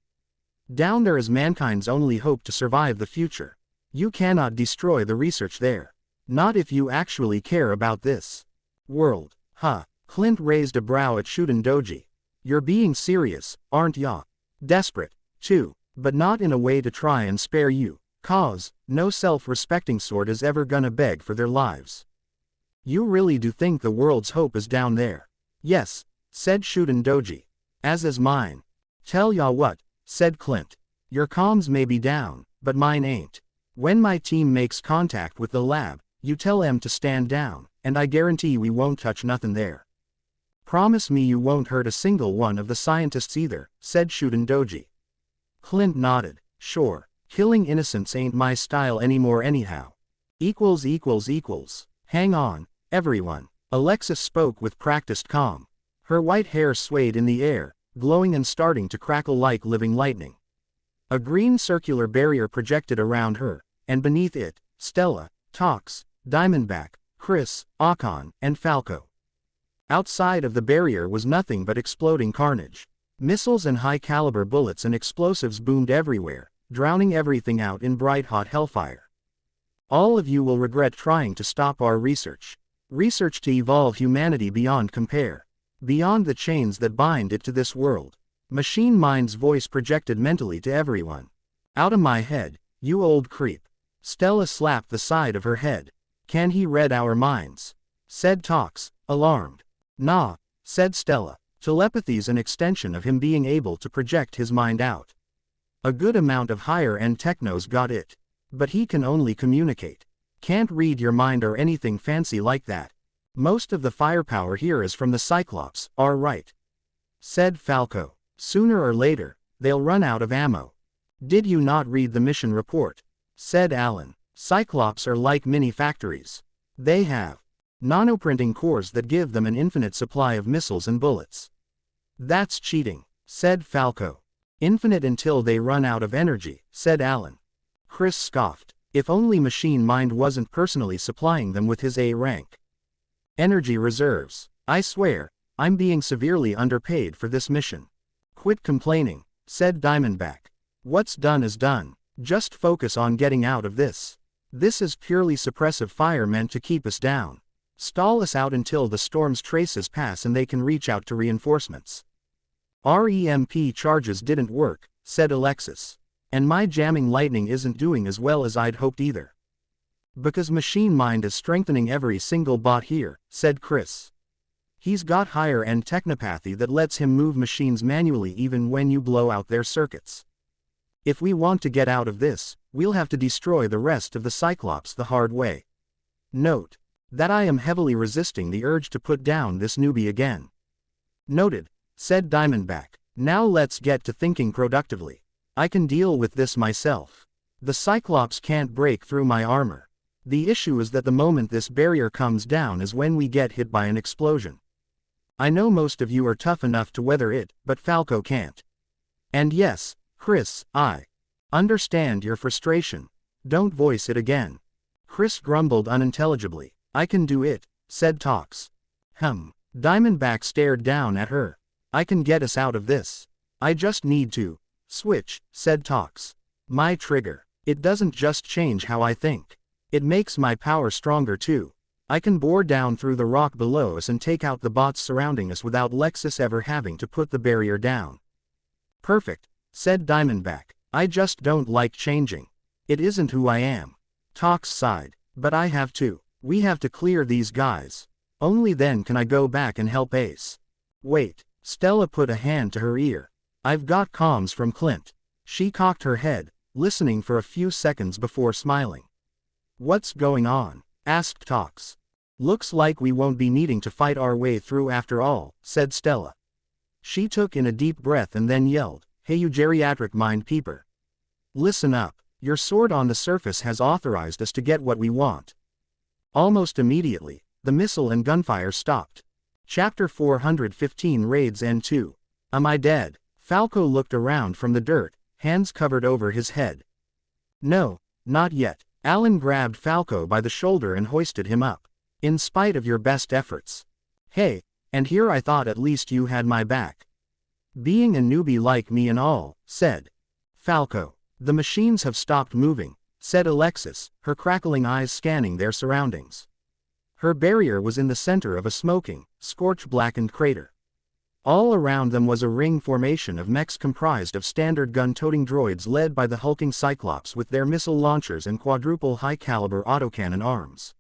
Down there is mankind's only hope to survive the future. You cannot destroy the research there. Not if you actually care about this world. Huh. Clint raised a brow at Shuden Doji. You're being serious, aren't ya? Desperate, too, but not in a way to try and spare you, cause no self-respecting sort is ever gonna beg for their lives. You really do think the world's hope is down there? Yes, said Shuden Doji. As is mine. Tell ya what, said Clint. Your comms may be down, but mine ain't. When my team makes contact with the lab, you tell them to stand down, and I guarantee we won't touch nothing there. Promise me you won't hurt a single one of the scientists either, said Shuden Doji. Clint nodded. Sure, killing innocents ain't my style anymore anyhow. Equals. Hang on, everyone. Alexis spoke with practiced calm. Her white hair swayed in the air, glowing and starting to crackle like living lightning. A green circular barrier projected around her, and beneath it, Stella, Tox, Diamondback, Chris, Akon, and Falco. Outside of the barrier was nothing but exploding carnage. Missiles and high-caliber bullets and explosives boomed everywhere, drowning everything out in bright-hot hellfire. All of you will regret trying to stop our research. Research to evolve humanity beyond compare. Beyond the chains that bind it to this world. Machine Mind's voice projected mentally to everyone. Out of my head, you old creep. Stella slapped the side of her head. Can he read our minds? Said Tox, alarmed. Nah, said Stella. Telepathy's an extension of him being able to project his mind out. A good amount of higher-end technos got it. But he can only communicate. Can't read your mind or anything fancy like that. Most of the firepower here is from the Cyclops, all right. Said Falco. Sooner or later, they'll run out of ammo. Did you not read the mission report? said Alan. Cyclops are like mini factories. They have nanoprinting cores that give them an infinite supply of missiles and bullets. That's cheating, said Falco. Infinite until they run out of energy, said Alan. Chris scoffed. If only Machine Mind wasn't personally supplying them with his A rank energy reserves. I swear, I'm being severely underpaid for this mission. Quit complaining, said Diamondback. What's done is done. Just focus on getting out of this. This is purely suppressive fire meant to keep us down. Stall us out until the storm's traces pass and they can reach out to reinforcements. Our EMP charges didn't work, said Alexis. And my jamming lightning isn't doing as well as I'd hoped either. Because Machine Mind is strengthening every single bot here, said Chris. He's got higher-end technopathy that lets him move machines manually even when you blow out their circuits. If we want to get out of this, we'll have to destroy the rest of the Cyclops the hard way. Note that I am heavily resisting the urge to put down this newbie again. Noted, said Diamondback. Now let's get to thinking productively. I can deal with this myself. The Cyclops can't break through my armor. The issue is that the moment this barrier comes down is when we get hit by an explosion. I know most of you are tough enough to weather it, but Falco can't. And yes, Chris, I understand your frustration. Don't voice it again. Chris grumbled unintelligibly. I can do it, said Tox. Diamondback stared down at her. I can get us out of this. I just need to switch, said Tox. My trigger. It doesn't just change how I think. It makes my power stronger too. I can bore down through the rock below us and take out the bots surrounding us without Lexus ever having to put the barrier down. Perfect, said Diamondback. I just don't like changing. It isn't who I am. Tox sighed. But I have to. We have to clear these guys. Only then can I go back and help Ace. Wait, Stella put a hand to her ear. I've got comms from Clint. She cocked her head, listening for a few seconds before smiling. What's going on? Asked Tox. Looks like we won't be needing to fight our way through after all, said Stella. She took in a deep breath and then yelled, Hey you geriatric mind peeper. Listen up, your sword on the surface has authorized us to get what we want. Almost immediately, the missile and gunfire stopped. Chapter 415 Raids End 2. Am I dead? Falco looked around from the dirt, hands covered over his head. No, not yet. Alan grabbed Falco by the shoulder and hoisted him up. In spite of your best efforts. Hey, and here I thought at least you had my back. Being a newbie like me and all, said Falco. The machines have stopped moving, said Alexis, her crackling eyes scanning their surroundings. Her barrier was in the center of a smoking, scorch-blackened crater. All around them was a ring formation of mechs comprised of standard gun-toting droids led by the hulking Cyclops with their missile launchers and quadruple high-caliber autocannon arms.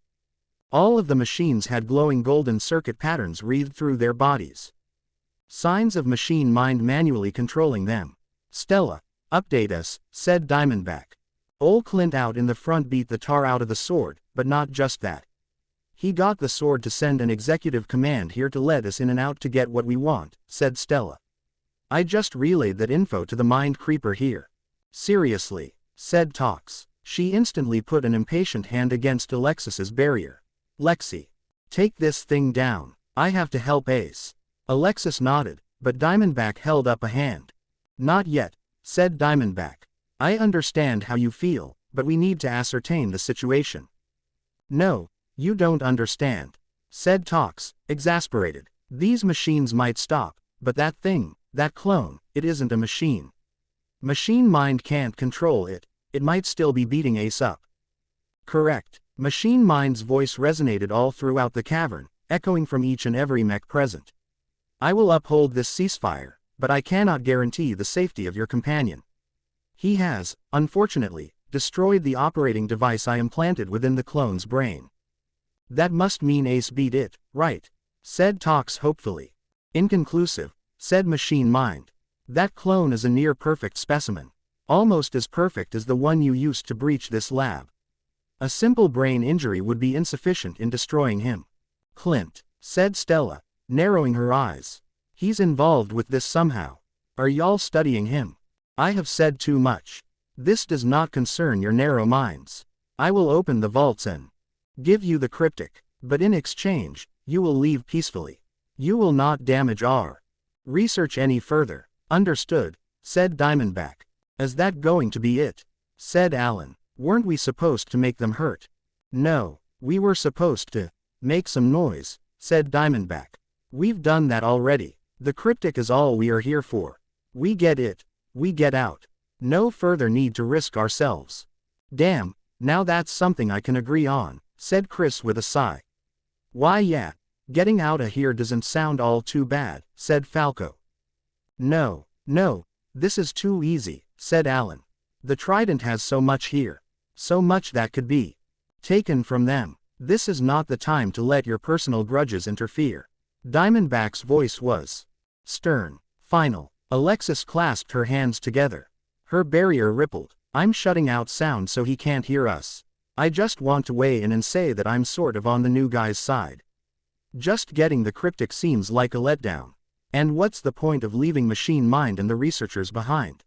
All of the machines had glowing golden circuit patterns wreathed through their bodies. Signs of Machine Mind manually controlling them. Stella, update us, said Diamondback. Old Clint out in the front beat the tar out of the sword, but not just that. He got the sword to send an executive command here to let us in and out to get what we want, said Stella. I just relayed that info to the mind creeper here. Seriously, said Tox. She instantly put an impatient hand against Alexis's barrier. Lexi, take this thing down. I have to help Ace. Alexis nodded, but Diamondback held up a hand. Not yet, said Diamondback. I understand how you feel, but we need to ascertain the situation. No, you don't understand, said Tox, exasperated. These machines might stop, but that thing, that clone, it isn't a machine. Machine Mind can't control it, it might still be beating Ace up. Correct. Machine Mind's voice resonated all throughout the cavern, echoing from each and every mech present. I will uphold this ceasefire, but I cannot guarantee the safety of your companion. He has, unfortunately, destroyed the operating device I implanted within the clone's brain. That must mean Ace beat it, right? Said Tox hopefully. Inconclusive, said Machine Mind. That clone is a near-perfect specimen. Almost as perfect as the one you used to breach this lab. A simple brain injury would be insufficient in destroying him. Clint, said Stella, narrowing her eyes. He's involved with this somehow. Are y'all studying him? I have said too much. This does not concern your narrow minds. I will open the vaults and give you the cryptic, but in exchange, you will leave peacefully. You will not damage our research any further. Understood, said Diamondback. Is that going to be it? Said Alan. Weren't we supposed to make them hurt? No, we were supposed to make some noise, said Diamondback. We've done that already. The cryptic is all we are here for. We get it, we get out. No further need to risk ourselves. Damn, now that's something I can agree on, said Chris with a sigh. Why yeah, getting out of here doesn't sound all too bad, said Falco. No, this is too easy, said Alan. The Trident has so much here. So much that could be taken from them. This is not the time to let your personal grudges interfere. Diamondback's voice was stern, final. Alexis clasped her hands together. Her barrier rippled. I'm shutting out sound so he can't hear us. I just want to weigh in and say that I'm sort of on the new guy's side. Just getting the cryptic seems like a letdown. And what's the point of leaving Machine Mind and the researchers behind?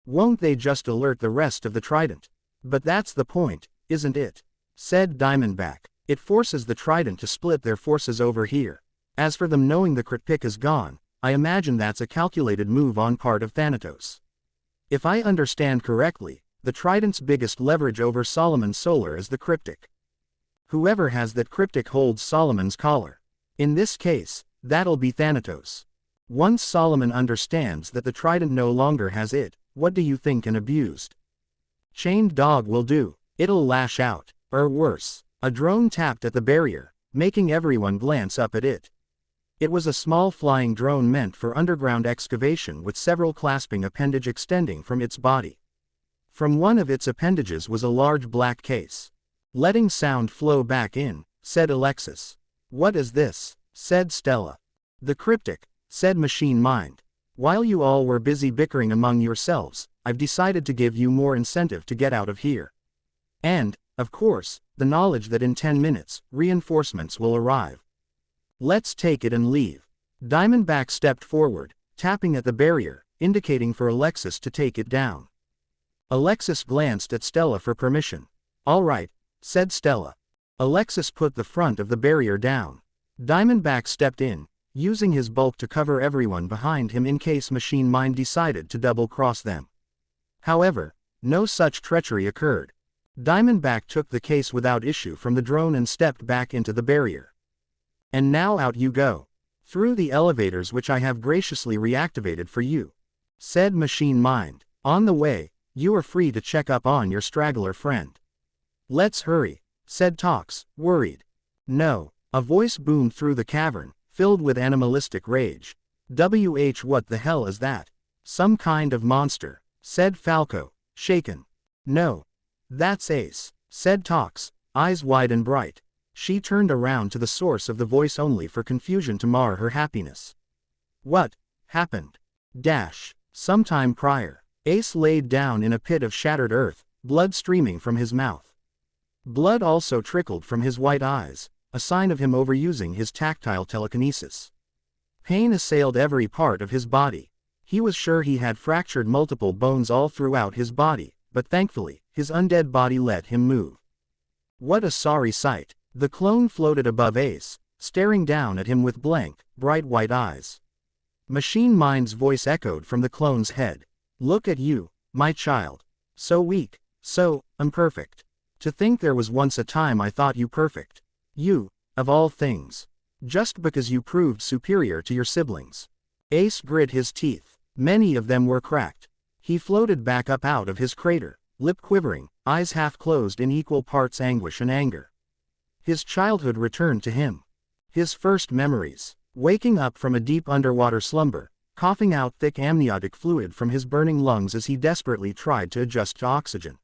Won't they just alert the rest of the Trident? But that's the point, isn't it? Said Diamondback. It forces the Trident to split their forces over here. As for them knowing the cryptic is gone, I imagine that's a calculated move on part of Thanatos. If I understand correctly, the Trident's biggest leverage over Solomon Solar is the cryptic. Whoever has that cryptic holds Solomon's collar. In this case, that'll be Thanatos. Once Solomon understands that the Trident no longer has it, what do you think an abused chained dog will do? It'll lash out, or worse. A drone tapped at the barrier, making everyone glance up at it. It was a small flying drone meant for underground excavation with several clasping appendages extending from its body. From one of its appendages was a large black case. Letting sound flow back in, said Alexis. What is this? Said Stella. The cryptic, said Machine Mind. While you all were busy bickering among yourselves, I've decided to give you more incentive to get out of here. And, of course, the knowledge that in 10 minutes, reinforcements will arrive. Let's take it and leave. Diamondback stepped forward, tapping at the barrier, indicating for Alexis to take it down. Alexis glanced at Stella for permission. All right, said Stella. Alexis put the front of the barrier down. Diamondback stepped in, using his bulk to cover everyone behind him in case Machine Mind decided to double-cross them. However, no such treachery occurred. Diamondback took the case without issue from the drone and stepped back into the barrier. And now out you go. Through the elevators which I have graciously reactivated for you. Said Machine Mind. On the way, you are free to check up on your straggler friend. Let's hurry, said Tox, worried. No, a voice boomed through the cavern, filled with animalistic rage. What the hell is that? Some kind of monster, said Falco, shaken. No. That's Ace, said Tox, eyes wide and bright. She turned around to the source of the voice only for confusion to mar her happiness. What happened? Sometime prior, Ace laid down in a pit of shattered earth, blood streaming from his mouth. Blood also trickled from his white eyes, a sign of him overusing his tactile telekinesis. Pain assailed every part of his body. He was sure he had fractured multiple bones all throughout his body, but thankfully, his undead body let him move. What a sorry sight. The clone floated above Ace, staring down at him with blank, bright white eyes. Machine Mind's voice echoed from the clone's head. Look at you, my child. So weak, so imperfect. To think there was once a time I thought you perfect. You, of all things. Just because you proved superior to your siblings. Ace grit his teeth. Many of them were cracked. He floated back up out of his crater, lip quivering, eyes half closed in equal parts anguish and anger. His childhood returned to him. His first memories. Waking up from a deep underwater slumber, coughing out thick amniotic fluid from his burning lungs as he desperately tried to adjust to oxygen.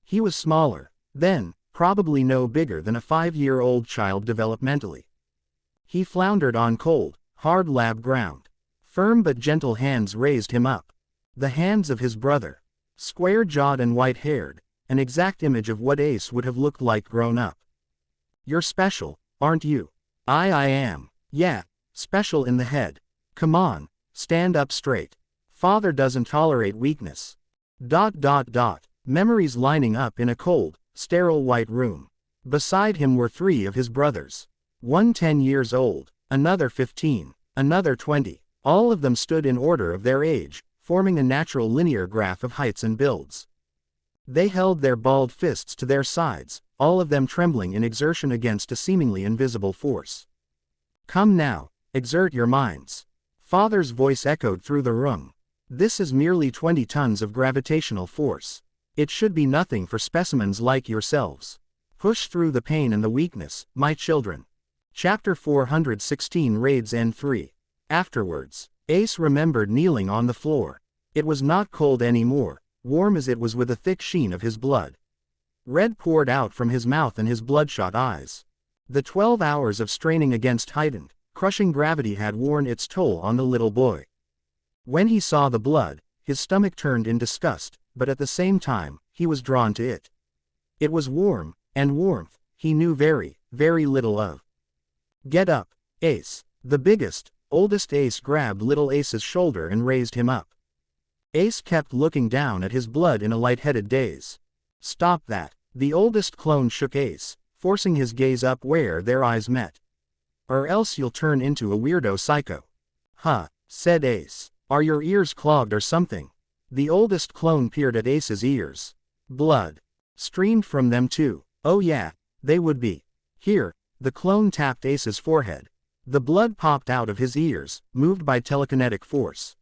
He was smaller, then, probably no bigger than a 5-year-old child developmentally. He floundered on cold, hard lab ground. Firm but gentle hands raised him up. The hands of his brother. Square-jawed and white-haired, an exact image of what Ace would have looked like grown up. You're special, aren't you? I am. Yeah, special in the head. Come on, stand up straight. Father doesn't tolerate weakness. Memories lining up in a cold, sterile white room. Beside him were 3 of his brothers. One 10 years old, another 15, another 20. All of them stood in order of their age, forming a natural linear graph of heights and builds. They held their balled fists to their sides, all of them trembling in exertion against a seemingly invisible force. Come now, exert your minds. Father's voice echoed through the room. This is merely 20 tons of gravitational force. It should be nothing for specimens like yourselves. Push through the pain and the weakness, my children. Chapter 416 Raids N3. Afterwards, Ace remembered kneeling on the floor. It was not cold anymore, warm as it was with a thick sheen of his blood. Red poured out from his mouth and his bloodshot eyes. The 12 hours of straining against heightened, crushing gravity had worn its toll on the little boy. When he saw the blood, his stomach turned in disgust, but at the same time, he was drawn to it. It was warm, and warmth, he knew very, very little of. Get up, Ace. The biggest, oldest Ace grabbed little Ace's shoulder and raised him up. Ace kept looking down at his blood in a light-headed daze. Stop that. The oldest clone shook Ace, forcing his gaze up where their eyes met. Or else you'll turn into a weirdo psycho. Huh, said Ace. Are your ears clogged or something? The oldest clone peered at Ace's ears. Blood streamed from them too. Oh yeah, they would be. Here, the clone tapped Ace's forehead. The blood popped out of his ears, moved by telekinetic force.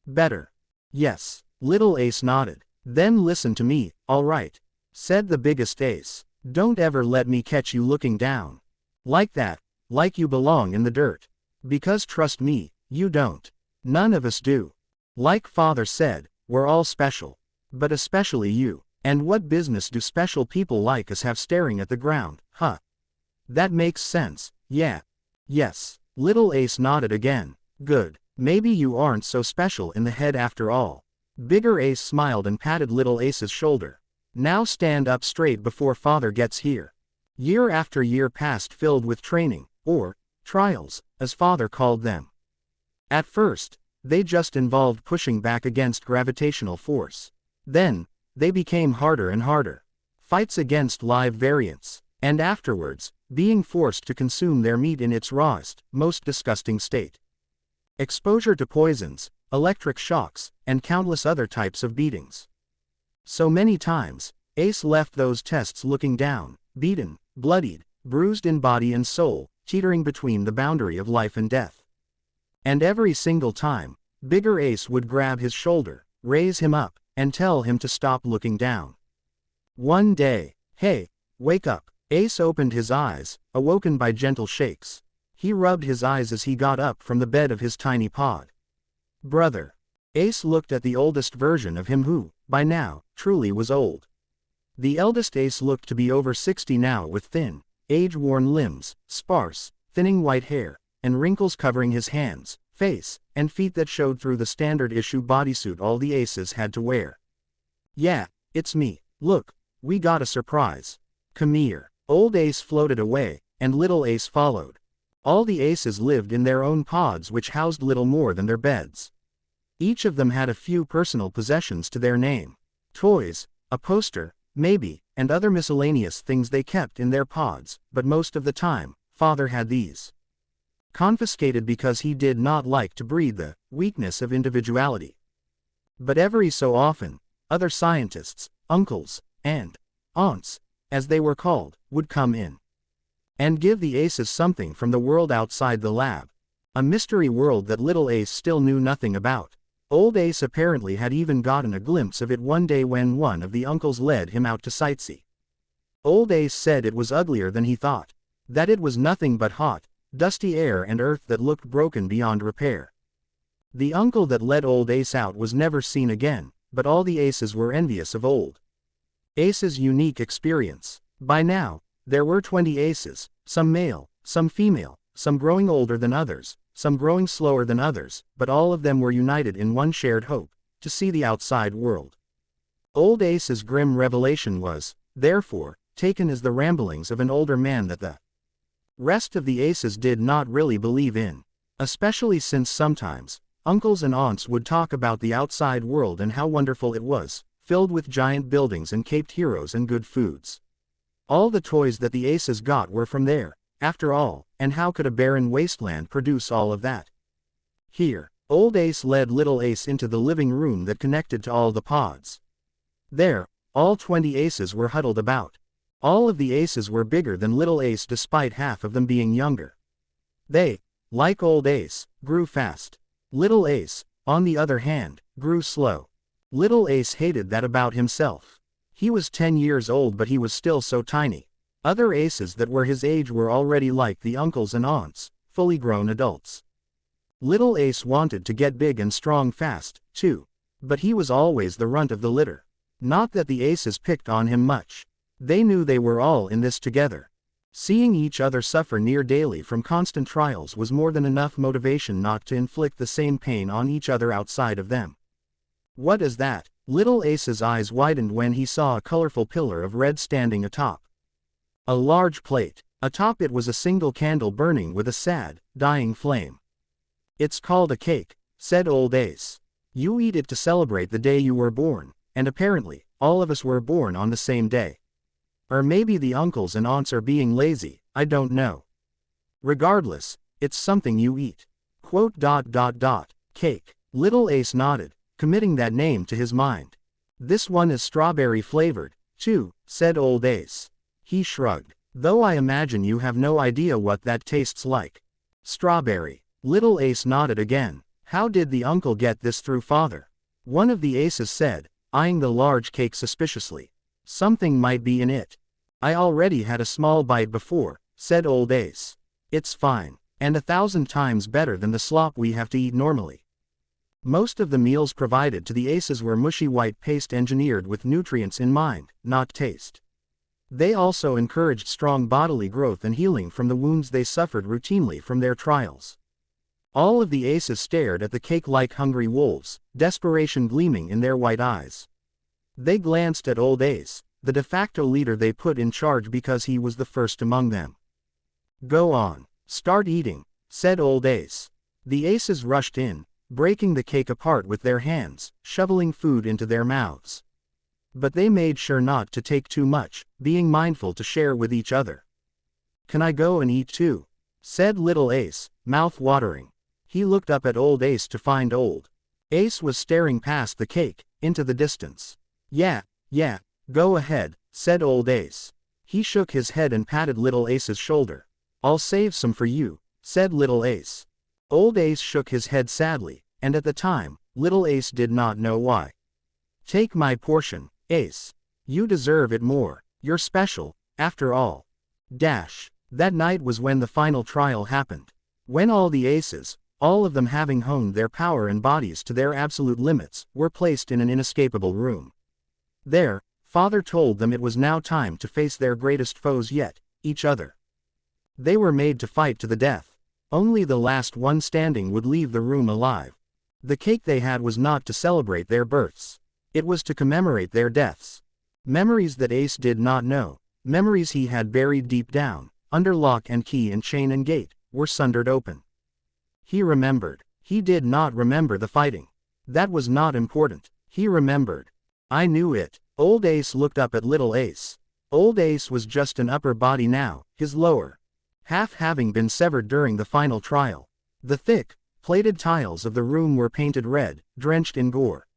Better. Yes, little Ace nodded. Then listen to me, all right, said the biggest Ace. Don't ever let me catch you looking down. Like that, like you belong in the dirt. Because trust me, you don't. None of us do. Like Father said, we're all special. But especially you. And what business do special people like us have staring at the ground, huh? That makes sense, yeah. Yes. Little Ace nodded again. Good. Maybe you aren't so special in the head after all. Bigger Ace smiled and patted little Ace's shoulder. Now stand up straight before Father gets here. Year after year passed filled with training, or trials, as Father called them. At first, they just involved pushing back against gravitational force. Then, they became harder and harder. Fights against live variants. And afterwards, being forced to consume their meat in its rawest, most disgusting state. Exposure to poisons, electric shocks, and countless other types of beatings. So many times, Ace left those tests looking down, beaten, bloodied, bruised in body and soul, teetering between the boundary of life and death. And every single time, bigger Ace would grab his shoulder, raise him up, and tell him to stop looking down. One day, hey, wake up. Ace opened his eyes, awoken by gentle shakes. He rubbed his eyes as he got up from the bed of his tiny pod. Brother. Ace looked at the oldest version of him who, by now, truly was old. The eldest Ace looked to be over 60 now with thin, age-worn limbs, sparse, thinning white hair, and wrinkles covering his hands, face, and feet that showed through the standard-issue bodysuit all the Aces had to wear. Yeah, it's me. Look, we got a surprise. Come here. Old Ace floated away, and little Ace followed. All the Aces lived in their own pods which housed little more than their beds. Each of them had a few personal possessions to their name. Toys, a poster, maybe, and other miscellaneous things they kept in their pods, but most of the time, Father had these confiscated because he did not like to breed the weakness of individuality. But every so often, other scientists, uncles, and aunts, as they were called, would come in and give the Aces something from the world outside the lab. A mystery world that little Ace still knew nothing about. Old Ace apparently had even gotten a glimpse of it one day when one of the uncles led him out to sightsee. Old Ace said it was uglier than he thought. That it was nothing but hot, dusty air and earth that looked broken beyond repair. The uncle that led Old Ace out was never seen again, but all the Aces were envious of Old Ace's unique experience. By now, there were 20 Aces, some male, some female, some growing older than others, some growing slower than others, but all of them were united in one shared hope, to see the outside world. Old Ace's grim revelation was, therefore, taken as the ramblings of an older man that the rest of the Aces did not really believe in, especially since sometimes, uncles and aunts would talk about the outside world and how wonderful it was, filled with giant buildings and caped heroes and good foods. All the toys that the aces got were from there, after all, and how could a barren wasteland produce all of that? Here, Old Ace led Little Ace into the living room that connected to all the pods. There, all 20 aces were huddled about. All of the aces were bigger than Little Ace despite half of them being younger. They, like Old Ace, grew fast. Little Ace, on the other hand, grew slow. Little Ace hated that about himself. He was 10 years old but he was still so tiny. Other aces that were his age were already like the uncles and aunts, fully grown adults. Little Ace wanted to get big and strong fast, too. But he was always the runt of the litter. Not that the aces picked on him much. They knew they were all in this together. Seeing each other suffer near daily from constant trials was more than enough motivation not to inflict the same pain on each other outside of them. What is that? Little Ace's eyes widened when he saw a colorful pillar of red standing atop a large plate. Atop it was a single candle burning with a sad, dying flame. "It's called a cake," said Old Ace. "You eat it to celebrate the day you were born, and apparently, all of us were born on the same day. Or maybe the uncles and aunts are being lazy, I don't know. Regardless, it's something you eat. Cake. Little Ace nodded, committing that name to his mind. "This one is strawberry flavored, too," said Old Ace. He shrugged. "Though I imagine you have no idea what that tastes like." "Strawberry." Little Ace nodded again. "How did the uncle get this through father?" One of the aces said, eyeing the large cake suspiciously. "Something might be in it." "I already had a small bite before," said Old Ace. "It's fine, and 1,000 times better than the slop we have to eat normally." Most of the meals provided to the aces were mushy white paste engineered with nutrients in mind, not taste. They also encouraged strong bodily growth and healing from the wounds they suffered routinely from their trials. All of the aces stared at the cake like hungry wolves, desperation gleaming in their white eyes. They glanced at Old Ace, the de facto leader they put in charge because he was the first among them. "Go on. Start eating," said Old Ace. The aces rushed in, breaking the cake apart with their hands, shoveling food into their mouths. But they made sure not to take too much, being mindful to share with each other. "Can I go and eat too?" said Little Ace, mouth watering. He looked up at Old Ace to find Old Ace was staring past the cake, into the distance. Yeah, go ahead," said Old Ace. He shook his head and patted Little Ace's shoulder. "I'll save some for you," said Little Ace. Old Ace shook his head sadly, and at the time, Little Ace did not know why. "Take my portion, Ace. You deserve it more. You're special, after all." That night was when the final trial happened. When all the aces, all of them having honed their power and bodies to their absolute limits, were placed in an inescapable room. There, Father told them it was now time to face their greatest foes yet, each other. They were made to fight to the death. Only the last one standing would leave the room alive. The cake they had was not to celebrate their births. It was to commemorate their deaths. Memories that Ace did not know, memories he had buried deep down, under lock and key and chain and gate, were sundered open. He remembered. He did not remember the fighting. That was not important. He remembered. "I knew it." Old Ace looked up at Little Ace. Old Ace was just an upper body now, his lower half having been severed during the final trial. The thick, plated tiles of the room were painted red, drenched in gore.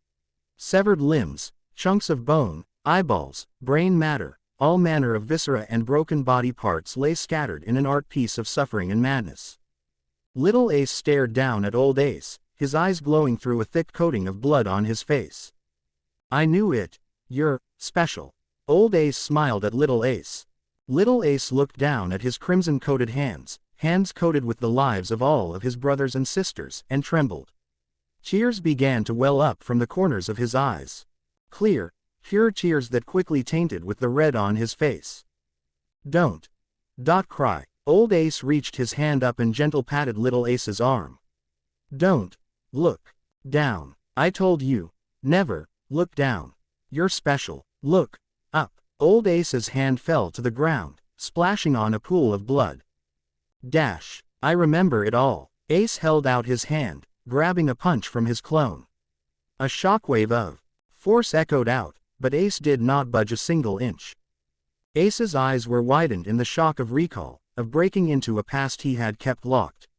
Severed limbs, chunks of bone, eyeballs, brain matter, all manner of viscera and broken body parts lay scattered in an art piece of suffering and madness. Little Ace stared down at Old Ace, his eyes glowing through a thick coating of blood on his face. "I knew it. You're special." Old Ace smiled at Little Ace. Little Ace looked down at his crimson-coated hands coated with the lives of all of his brothers and sisters, and trembled. Tears began to well up from the corners of his eyes. Clear, pure tears that quickly tainted with the red on his face. "Don't cry." Old Ace reached his hand up and gentle patted Little Ace's arm. "Don't look down. I told you, never look down. You're special. Look up." Old Ace's hand fell to the ground, splashing on a pool of blood. "I remember it all." Ace held out his hand, grabbing a punch from his clone. A shockwave of force echoed out, but Ace did not budge a single inch. Ace's eyes were widened in the shock of recall, of breaking into a past he had kept locked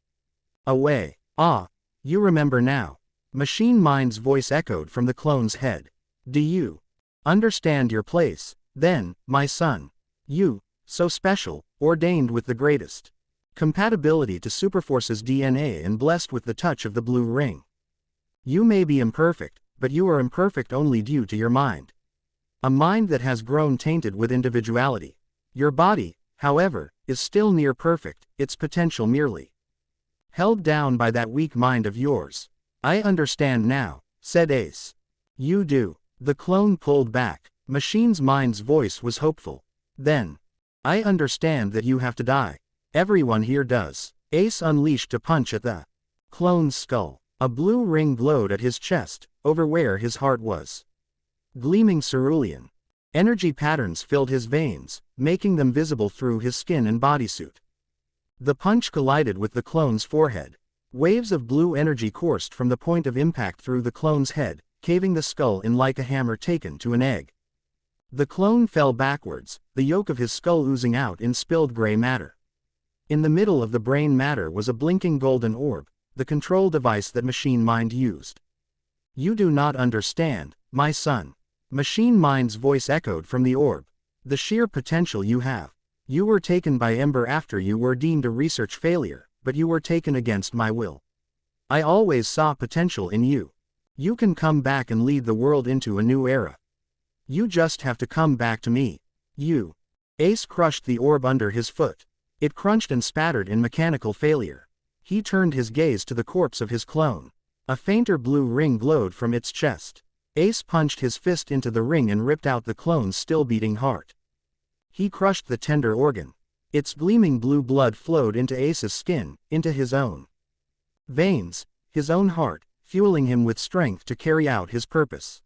away. Ah, you remember now. Machine Mind's voice echoed from the clone's head. Do you understand your place, then, my son? You, so special, ordained with the greatest compatibility to Superforce's DNA and blessed with the touch of the blue ring. You may be imperfect, but you are imperfect only due to your mind. A mind that has grown tainted with individuality. Your body, however, is still near perfect, its potential merely held down by that weak mind of yours. I understand now, said Ace. You do. The clone pulled back. Machine Mind's voice was hopeful. Then, I understand that you have to die. Everyone here does. Ace unleashed a punch at the clone's skull. A blue ring glowed at his chest, over where his heart was. Gleaming cerulean energy patterns filled his veins, making them visible through his skin and bodysuit. The punch collided with the clone's forehead. Waves of blue energy coursed from the point of impact through the clone's head, caving the skull in like a hammer taken to an egg. The clone fell backwards, the yolk of his skull oozing out in spilled gray matter. In the middle of the brain matter was a blinking golden orb, the control device that Machine Mind used. You do not understand, my son. Machine Mind's voice echoed from the orb. The sheer potential you have. You were taken by Ember after you were deemed a research failure, but you were taken against my will. I always saw potential in you. You can come back and lead the world into a new era. You just have to come back to me. You. Ace crushed the orb under his foot. It crunched and spattered in mechanical failure. He turned his gaze to the corpse of his clone. A fainter blue ring glowed from its chest. Ace punched his fist into the ring and ripped out the clone's still-beating heart. He crushed the tender organ. Its gleaming blue blood flowed into Ace's skin, into his own veins, his own heart, fueling him with strength to carry out his purpose.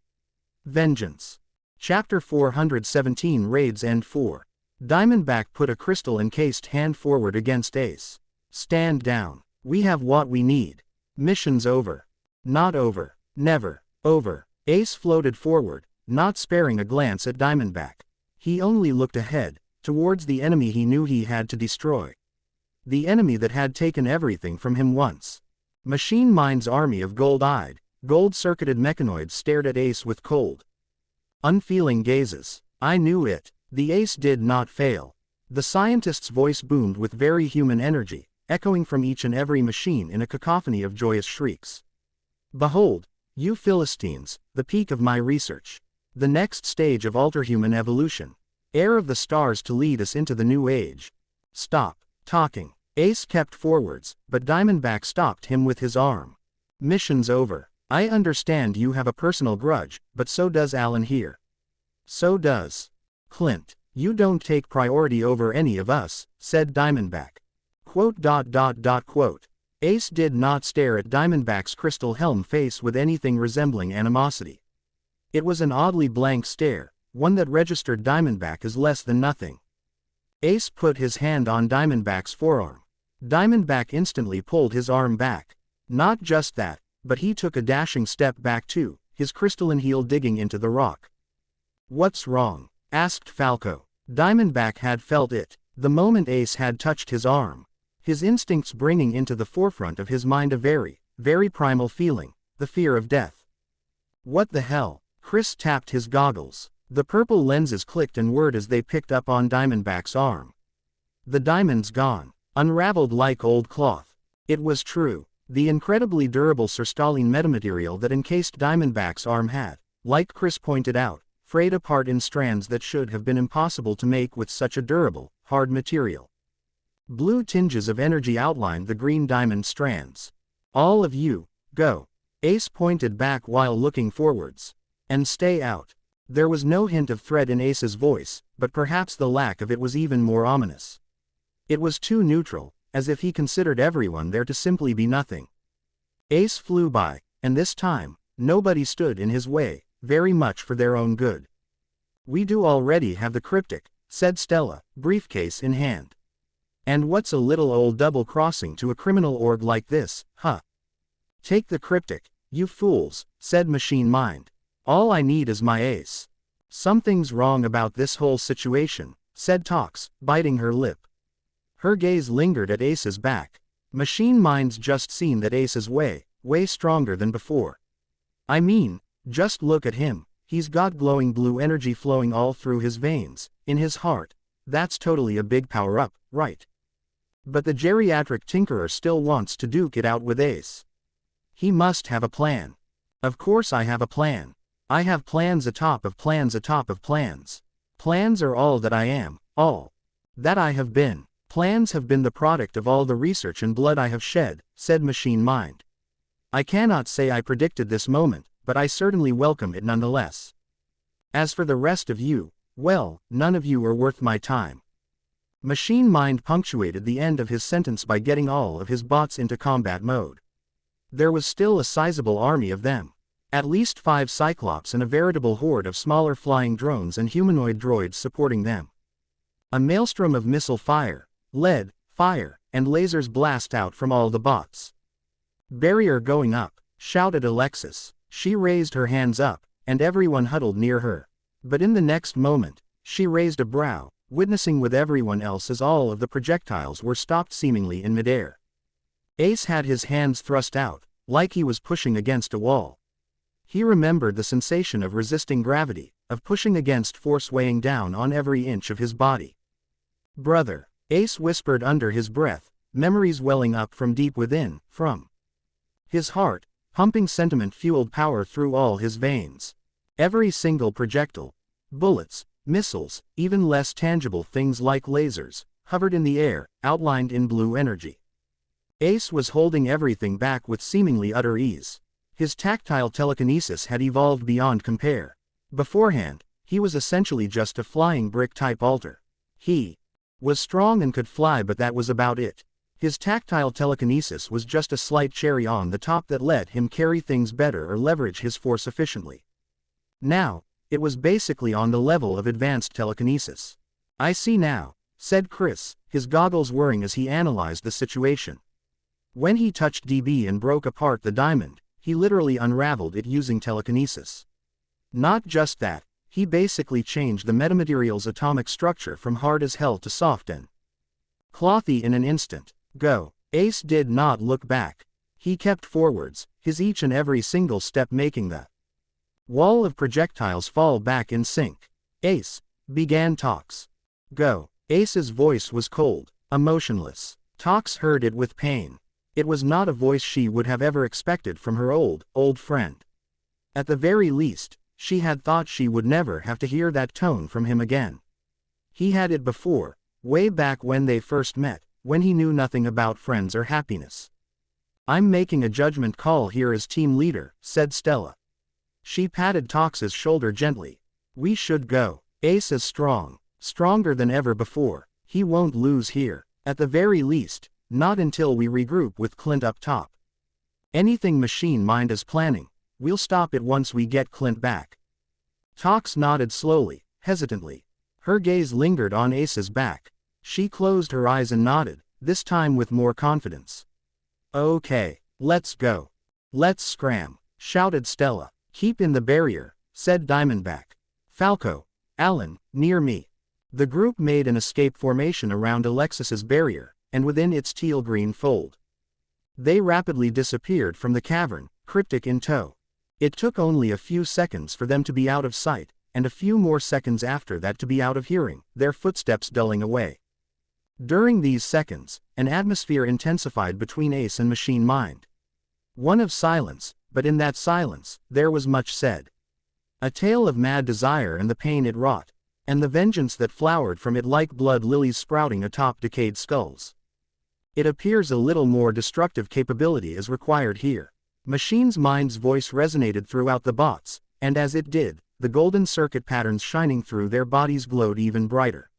Vengeance. Chapter 417 Raids End 4. Diamondback put a crystal-encased hand forward against Ace. Stand down. We have what we need. Mission's over. Not over. Never. Over. Ace floated forward, not sparing a glance at Diamondback. He only looked ahead, towards the enemy he knew he had to destroy. The enemy that had taken everything from him once. Machine Mind's army of gold-eyed, gold-circuited mechanoids stared at Ace with cold, unfeeling gazes. I knew it. The Ace did not fail. The scientist's voice boomed with very human energy, echoing from each and every machine in a cacophony of joyous shrieks. Behold, you Philistines, the peak of my research. The next stage of ultrahuman evolution. Heir of the stars to lead us into the new age. Stop talking. Ace kept forwards, but Diamondback stopped him with his arm. Mission's over. I understand you have a personal grudge, but so does Alan here. So does Clint. You don't take priority over any of us, said Diamondback. Quote. Ace did not stare at Diamondback's crystal helm face with anything resembling animosity. It was an oddly blank stare, one that registered Diamondback as less than nothing. Ace put his hand on Diamondback's forearm. Diamondback instantly pulled his arm back. Not just that, but he took a dashing step back too, his crystalline heel digging into the rock. What's wrong? Asked Falco. Diamondback had felt it, the moment Ace had touched his arm. His instincts bringing into the forefront of his mind a very, very primal feeling, the fear of death. What the hell? Chris tapped his goggles. The purple lenses clicked and whirred as they picked up on Diamondback's arm. The diamond's gone, unraveled like old cloth. It was true. The incredibly durable Surstaline metamaterial that encased Diamondback's arm had, like Chris pointed out, frayed apart in strands that should have been impossible to make with such a durable, hard material. Blue tinges of energy outlined the green diamond strands. All of you, go. Ace pointed back while looking forwards. And stay out. There was no hint of threat in Ace's voice, but perhaps the lack of it was even more ominous. It was too neutral, as if he considered everyone there to simply be nothing. Ace flew by, and this time, nobody stood in his way, very much for their own good. We do already have the cryptic, said Stella, briefcase in hand. And what's a little old double-crossing to a criminal org like this, huh? Take the cryptic, you fools, said Machine Mind. All I need is my Ace. Something's wrong about this whole situation, said Tox, biting her lip. Her gaze lingered at Ace's back. Machine Mind's just seen that Ace is way stronger than before. I mean, just look at him, he's got glowing blue energy flowing all through his veins, in his heart. That's totally a big power-up, right? But the geriatric tinkerer still wants to duke it out with Ace. He must have a plan. Of course I have a plan. I have plans atop of plans atop of plans. Plans are all that I am, all that I have been. Plans have been the product of all the research and blood I have shed, said Machine Mind. I cannot say I predicted this moment, but I certainly welcome it nonetheless. As for the rest of you, well, none of you are worth my time. Machine Mind punctuated the end of his sentence by getting all of his bots into combat mode. There was still a sizable army of them. At least 5 Cyclops and a veritable horde of smaller flying drones and humanoid droids supporting them. A maelstrom of missile fire, lead, fire, and lasers blast out from all the bots. Barrier going up, shouted Alexis. She raised her hands up, and everyone huddled near her. But in the next moment, she raised a brow, witnessing with everyone else as all of the projectiles were stopped seemingly in midair. Ace had his hands thrust out, like he was pushing against a wall. He remembered the sensation of resisting gravity, of pushing against force weighing down on every inch of his body. Brother, Ace whispered under his breath, memories welling up from deep within, from his heart, pumping sentiment-fueled power through all his veins. Every single projectile, bullets, missiles, even less tangible things like lasers, hovered in the air, outlined in blue energy. Ace was holding everything back with seemingly utter ease. His tactile telekinesis had evolved beyond compare. Beforehand, he was essentially just a flying brick-type altar. He was strong and could fly, but that was about it. His tactile telekinesis was just a slight cherry on the top that let him carry things better or leverage his force efficiently. Now, it was basically on the level of advanced telekinesis. I see now, said Chris, his goggles whirring as he analyzed the situation. When he touched DB and broke apart the diamond, he literally unraveled it using telekinesis. Not just that, he basically changed the metamaterial's atomic structure from hard as hell to soft and clothy in an instant. Go. Ace did not look back. He kept forwards, his each and every single step making the wall of projectiles fall back in sync. Ace, began Tox. Go. Ace's voice was cold, emotionless. Tox heard it with pain. It was not a voice she would have ever expected from her old friend. At the very least, she had thought she would never have to hear that tone from him again. He had it before, way back when they first met, when he knew nothing about friends or happiness. I'm making a judgment call here as team leader, said Stella. She patted Tox's shoulder gently. We should go. Ace is strong, stronger than ever before. He won't lose here. At the very least, not until we regroup with Clint up top. Anything Machine Mind is planning, we'll stop it once we get Clint back. Tox nodded slowly, hesitantly. Her gaze lingered on Ace's back. She closed her eyes and nodded, this time with more confidence. Okay, let's go. Let's scram, shouted Stella. Keep in the barrier, said Diamondback. Falco, Alan, near me. The group made an escape formation around Alexis's barrier, and within its teal-green fold. They rapidly disappeared from the cavern, cryptic in tow. It took only a few seconds for them to be out of sight, and a few more seconds after that to be out of hearing, their footsteps dulling away. During these seconds, an atmosphere intensified between Ace and Machine Mind. One of silence, but in that silence, there was much said. A tale of mad desire and the pain it wrought, and the vengeance that flowered from it like blood lilies sprouting atop decayed skulls. It appears a little more destructive capability is required here. Machine Mind's voice resonated throughout the bots, and as it did, the golden circuit patterns shining through their bodies glowed even brighter.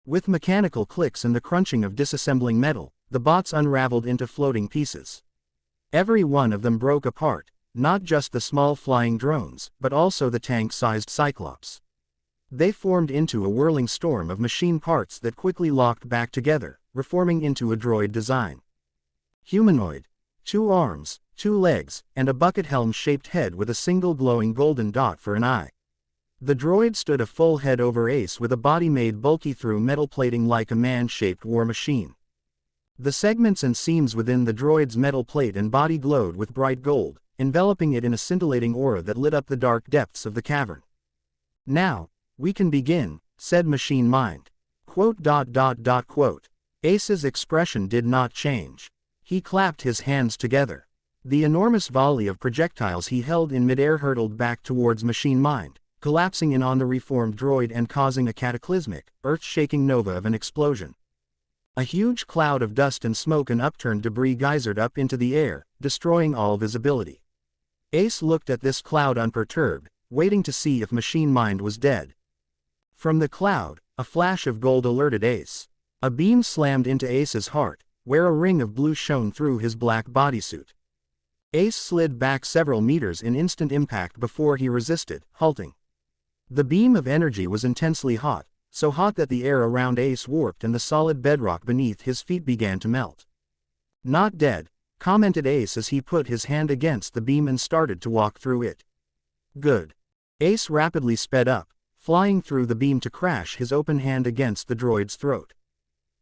With mechanical clicks and the crunching of disassembling metal, the bots unraveled into floating pieces. Every one of them broke apart, not just the small flying drones, but also the tank-sized Cyclops. They formed into a whirling storm of machine parts that quickly locked back together, reforming into a droid design. Humanoid. 2 arms, 2 legs, and a bucket helm-shaped head with a single glowing golden dot for an eye. The droid stood a full head over Ace with a body made bulky through metal plating like a man-shaped war machine. The segments and seams within the droid's metal plate and body glowed with bright gold, enveloping it in a scintillating aura that lit up the dark depths of the cavern. "Now, we can begin," said Machine Mind. Quote. Ace's expression did not change. He clapped his hands together. The enormous volley of projectiles he held in midair hurtled back towards Machine Mind, collapsing in on the reformed droid and causing a cataclysmic, earth-shaking nova of an explosion. A huge cloud of dust and smoke and upturned debris geysered up into the air, destroying all visibility. Ace looked at this cloud unperturbed, waiting to see if Machine Mind was dead. From the cloud, a flash of gold alerted Ace. A beam slammed into Ace's heart, where a ring of blue shone through his black bodysuit. Ace slid back several meters in instant impact before he resisted, halting. The beam of energy was intensely hot, so hot that the air around Ace warped and the solid bedrock beneath his feet began to melt. "Not dead," commented Ace as he put his hand against the beam and started to walk through it. "Good." Ace rapidly sped up, flying through the beam to crash his open hand against the droid's throat.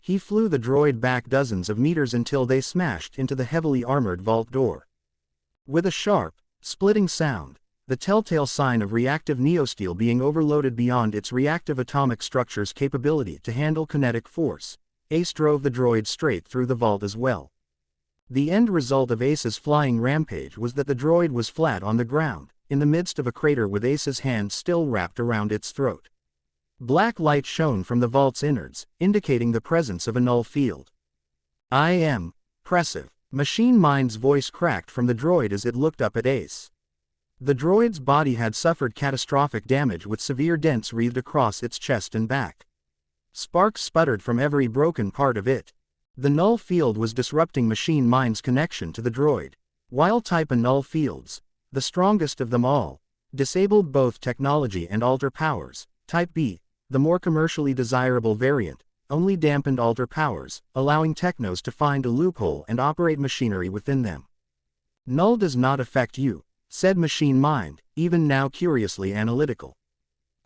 He flew the droid back dozens of meters until they smashed into the heavily armored vault door. With a sharp, splitting sound, the telltale sign of reactive neosteel being overloaded beyond its reactive atomic structure's capability to handle kinetic force, Ace drove the droid straight through the vault as well. The end result of Ace's flying rampage was that the droid was flat on the ground, in the midst of a crater with Ace's hand still wrapped around its throat. Black light shone from the vault's innards, indicating the presence of a null field. "I am impressive." Machine Mind's voice cracked from the droid as it looked up at Ace. The droid's body had suffered catastrophic damage with severe dents wreathed across its chest and back. Sparks sputtered from every broken part of it. The null field was disrupting Machine Mind's connection to the droid. While Type A null fields, the strongest of them all, disabled both technology and alter powers, Type B, the more commercially desirable variant, only dampened alter powers, allowing technos to find a loophole and operate machinery within them. "Null does not affect you," said Machine Mind, even now curiously analytical.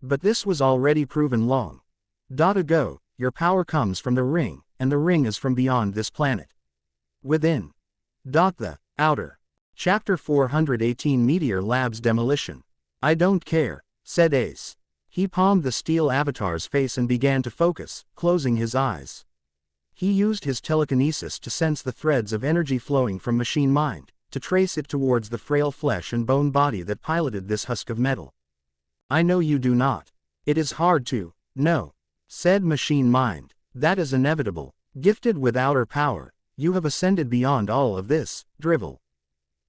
"But this was already proven long ago. Your power comes from the ring, and the ring is from beyond this planet. Within the outer." Chapter 418 Meteor Labs Demolition. "I don't care," said Ace. He palmed the steel avatar's face and began to focus, closing his eyes. He used his telekinesis to sense the threads of energy flowing from Machine Mind, to trace it towards the frail flesh and bone body that piloted this husk of metal. "I know you do not. It is hard to know," said Machine Mind. "That is inevitable. Gifted with outer power, you have ascended beyond all of this drivel.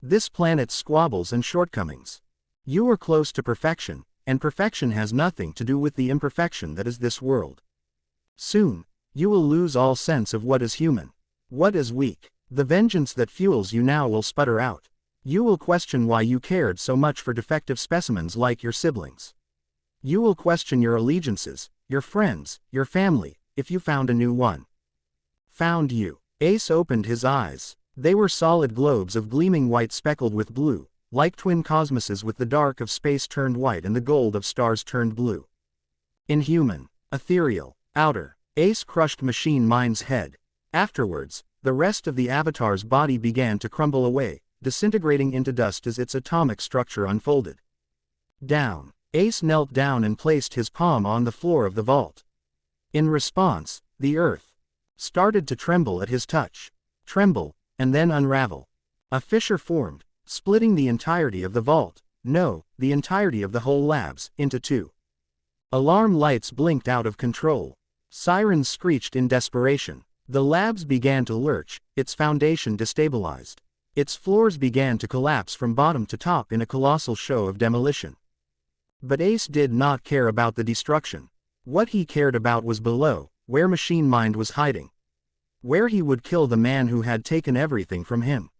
This planet's squabbles and shortcomings. You are close to perfection, and perfection has nothing to do with the imperfection that is this world. Soon, you will lose all sense of what is human, what is weak. The vengeance that fuels you now will sputter out. You will question why you cared so much for defective specimens like your siblings. You will question your allegiances, your friends, your family, if you found a new one." "Found you." Ace opened his eyes. They were solid globes of gleaming white speckled with blue, like twin cosmoses with the dark of space turned white and the gold of stars turned blue. "Inhuman, ethereal, outer." Ace crushed Machine Mind's head. Afterwards, the rest of the avatar's body began to crumble away, disintegrating into dust as its atomic structure unfolded. "Down." Ace knelt down and placed his palm on the floor of the vault. In response, the earth started to tremble at his touch. Tremble, and then unravel. A fissure formed, splitting the entirety of the vault, no, the entirety of the whole labs, into two. Alarm lights blinked out of control. Sirens screeched in desperation. The labs began to lurch, its foundation destabilized. Its floors began to collapse from bottom to top in a colossal show of demolition. But Ace did not care about the destruction. What he cared about was below, where Machine Mind was hiding. Where he would kill the man who had taken everything from him.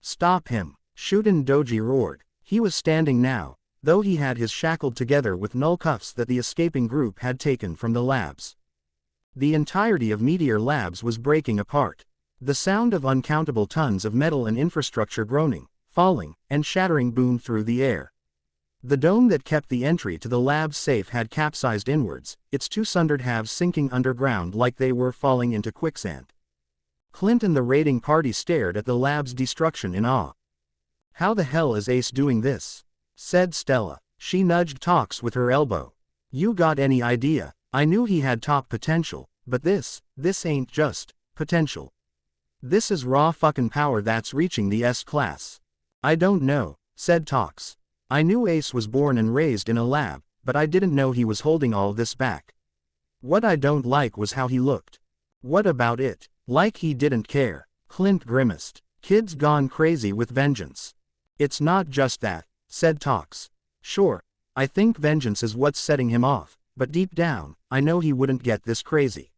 Stop him. Shuden Doji roared. He was standing now, though he had his shackled together with null cuffs that the escaping group had taken from the labs. The entirety of Meteor Labs was breaking apart. The sound of uncountable tons of metal and infrastructure groaning, falling, and shattering boomed through the air. The dome that kept the entry to the lab's safe had capsized inwards, its two sundered halves sinking underground like they were falling into quicksand. Clint and the raiding party stared at the lab's destruction in awe. "How the hell is Ace doing this?" said Stella. She nudged Tox with her elbow. "You got any idea? I knew he had top potential, but this ain't just potential. This is raw fucking power that's reaching the S-class." "I don't know," said Tox. "I knew Ace was born and raised in a lab, but I didn't know he was holding all this back. What I don't like was how he looked." "What about it? Like he didn't care." Clint grimaced. "Kid's gone crazy with vengeance." "It's not just that," said Tox. "Sure, I think vengeance is what's setting him off, but deep down, I know he wouldn't get this crazy.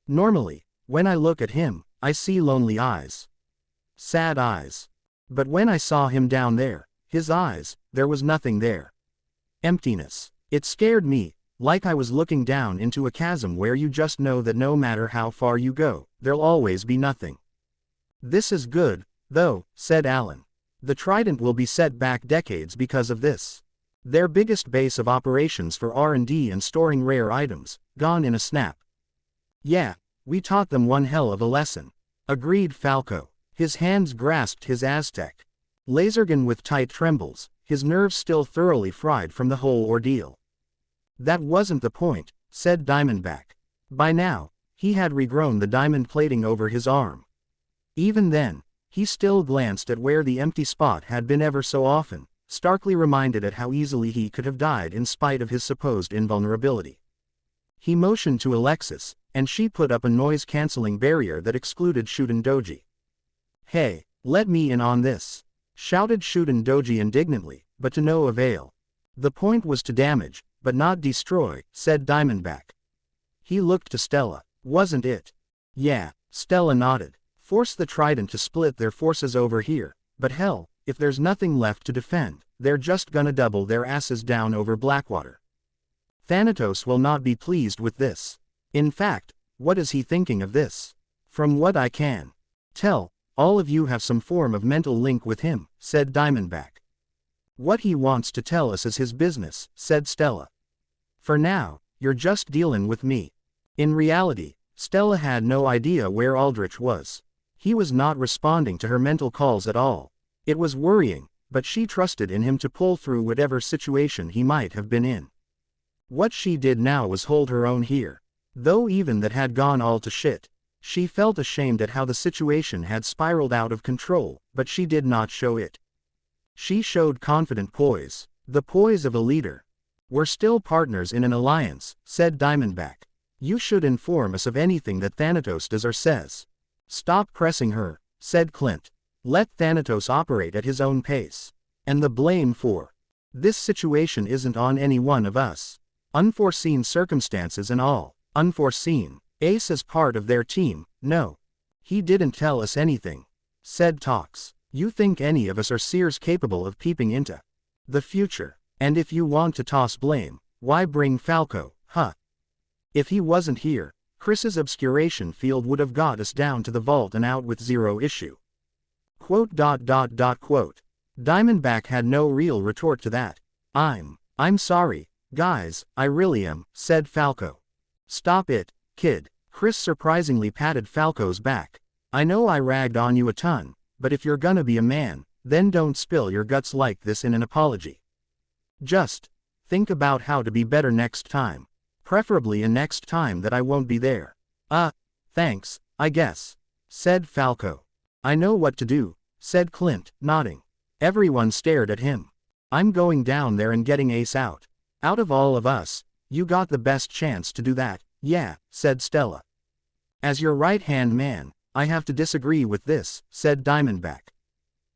Normally, when I look at him, I see lonely eyes. Sad eyes. But when I saw him down there, his eyes, there was nothing there. Emptiness. It scared me, like I was looking down into a chasm where you just know that no matter how far you go, there'll always be nothing." "This is good, though," said Alan. "The Trident will be set back decades because of this. Their biggest base of operations for R&D and storing rare items, gone in a snap." "Yeah, we taught them one hell of a lesson," agreed Falco. His hands grasped his Aztec. Lasergun with tight trembles, his nerves still thoroughly fried from the whole ordeal. "That wasn't the point," said Diamondback. By now, he had regrown the diamond plating over his arm. Even then, he still glanced at where the empty spot had been ever so often, starkly reminded at how easily he could have died in spite of his supposed invulnerability. He motioned to Alexis, and she put up a noise-canceling barrier that excluded Shuden Doji. "Hey, let me in on this," shouted Shuden Doji indignantly, but to no avail. "The point was to damage, but not destroy," said Diamondback. He looked to Stella. "Wasn't it?" "Yeah," Stella nodded. "Force the Trident to split their forces over here, but hell, if there's nothing left to defend, they're just gonna double their asses down over Blackwater. Thanatos will not be pleased with this. In fact, what is he thinking of this? From what I can tell, all of you have some form of mental link with him," said Diamondback. "What he wants to tell us is his business," said Stella. "For now, you're just dealing with me." In reality, Stella had no idea where Aldrich was. He was not responding to her mental calls at all. It was worrying, but she trusted in him to pull through whatever situation he might have been in. What she did now was hold her own here. Though even that had gone all to shit. She felt ashamed at how the situation had spiraled out of control, but she did not show it. She showed confident poise. The poise of a leader. "We're still partners in an alliance," said Diamondback. "You should inform us of anything that Thanatos does or says." "Stop pressing her," said Clint. "Let Thanatos operate at his own pace. And the blame for this situation isn't on any one of us. Unforeseen circumstances and all. Unforeseen. Ace is part of their team, no. He didn't tell us anything," said Tox. "You think any of us are seers capable of peeping into the future? And if you want to toss blame, why bring Falco, huh? If he wasn't here, Chris's obscuration field would have got us down to the vault and out with zero issue." Quote. Diamondback had no real retort to that. I'm sorry, guys, I really am," said Falco. "Stop it, kid." Chris surprisingly patted Falco's back. "I know I ragged on you a ton, but if you're gonna be a man, then don't spill your guts like this in an apology. Just think about how to be better next time. Preferably a next time that I won't be there." Thanks, I guess," said Falco. "I know what to do," said Clint, nodding. Everyone stared at him. "I'm going down there and getting Ace out. Out of all of us, you got the best chance to do that." "Yeah," said Stella. "As your right-hand man, I have to disagree with this," said Diamondback.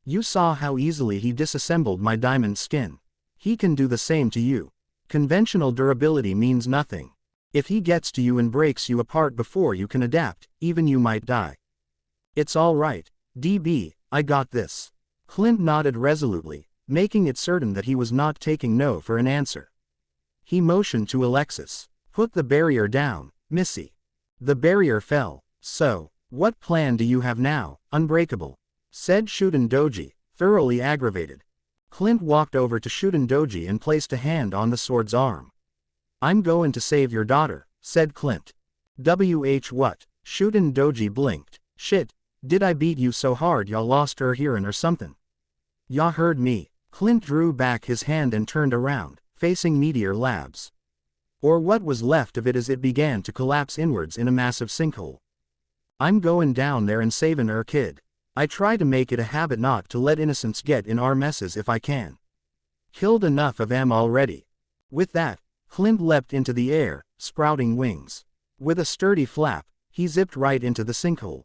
"You saw how easily he disassembled my diamond skin. He can do the same to you. Conventional durability means nothing. If he gets to you and breaks you apart before you can adapt, even you might die." "It's all right, DB, I got this." Clint nodded resolutely, making it certain that he was not taking no for an answer. He motioned to Alexis. "Put the barrier down, Missy." The barrier fell. "So, what plan do you have now, Unbreakable?" said Shuden Doji, thoroughly aggravated. Clint walked over to Shuden Doji and placed a hand on the sword's arm. I'm going to save your daughter, said Clint. What? Shuden Doji blinked. Shit, did I beat you so hard y'all lost her hearin' or something? Ya heard me. Clint drew back his hand and turned around, facing Meteor Labs. Or what was left of it as it began to collapse inwards in a massive sinkhole. I'm goin' down there and savin' her kid. I try to make it a habit not to let innocents get in our messes if I can. Killed enough of 'em already. With that, Clint leapt into the air, sprouting wings. With a sturdy flap, he zipped right into the sinkhole.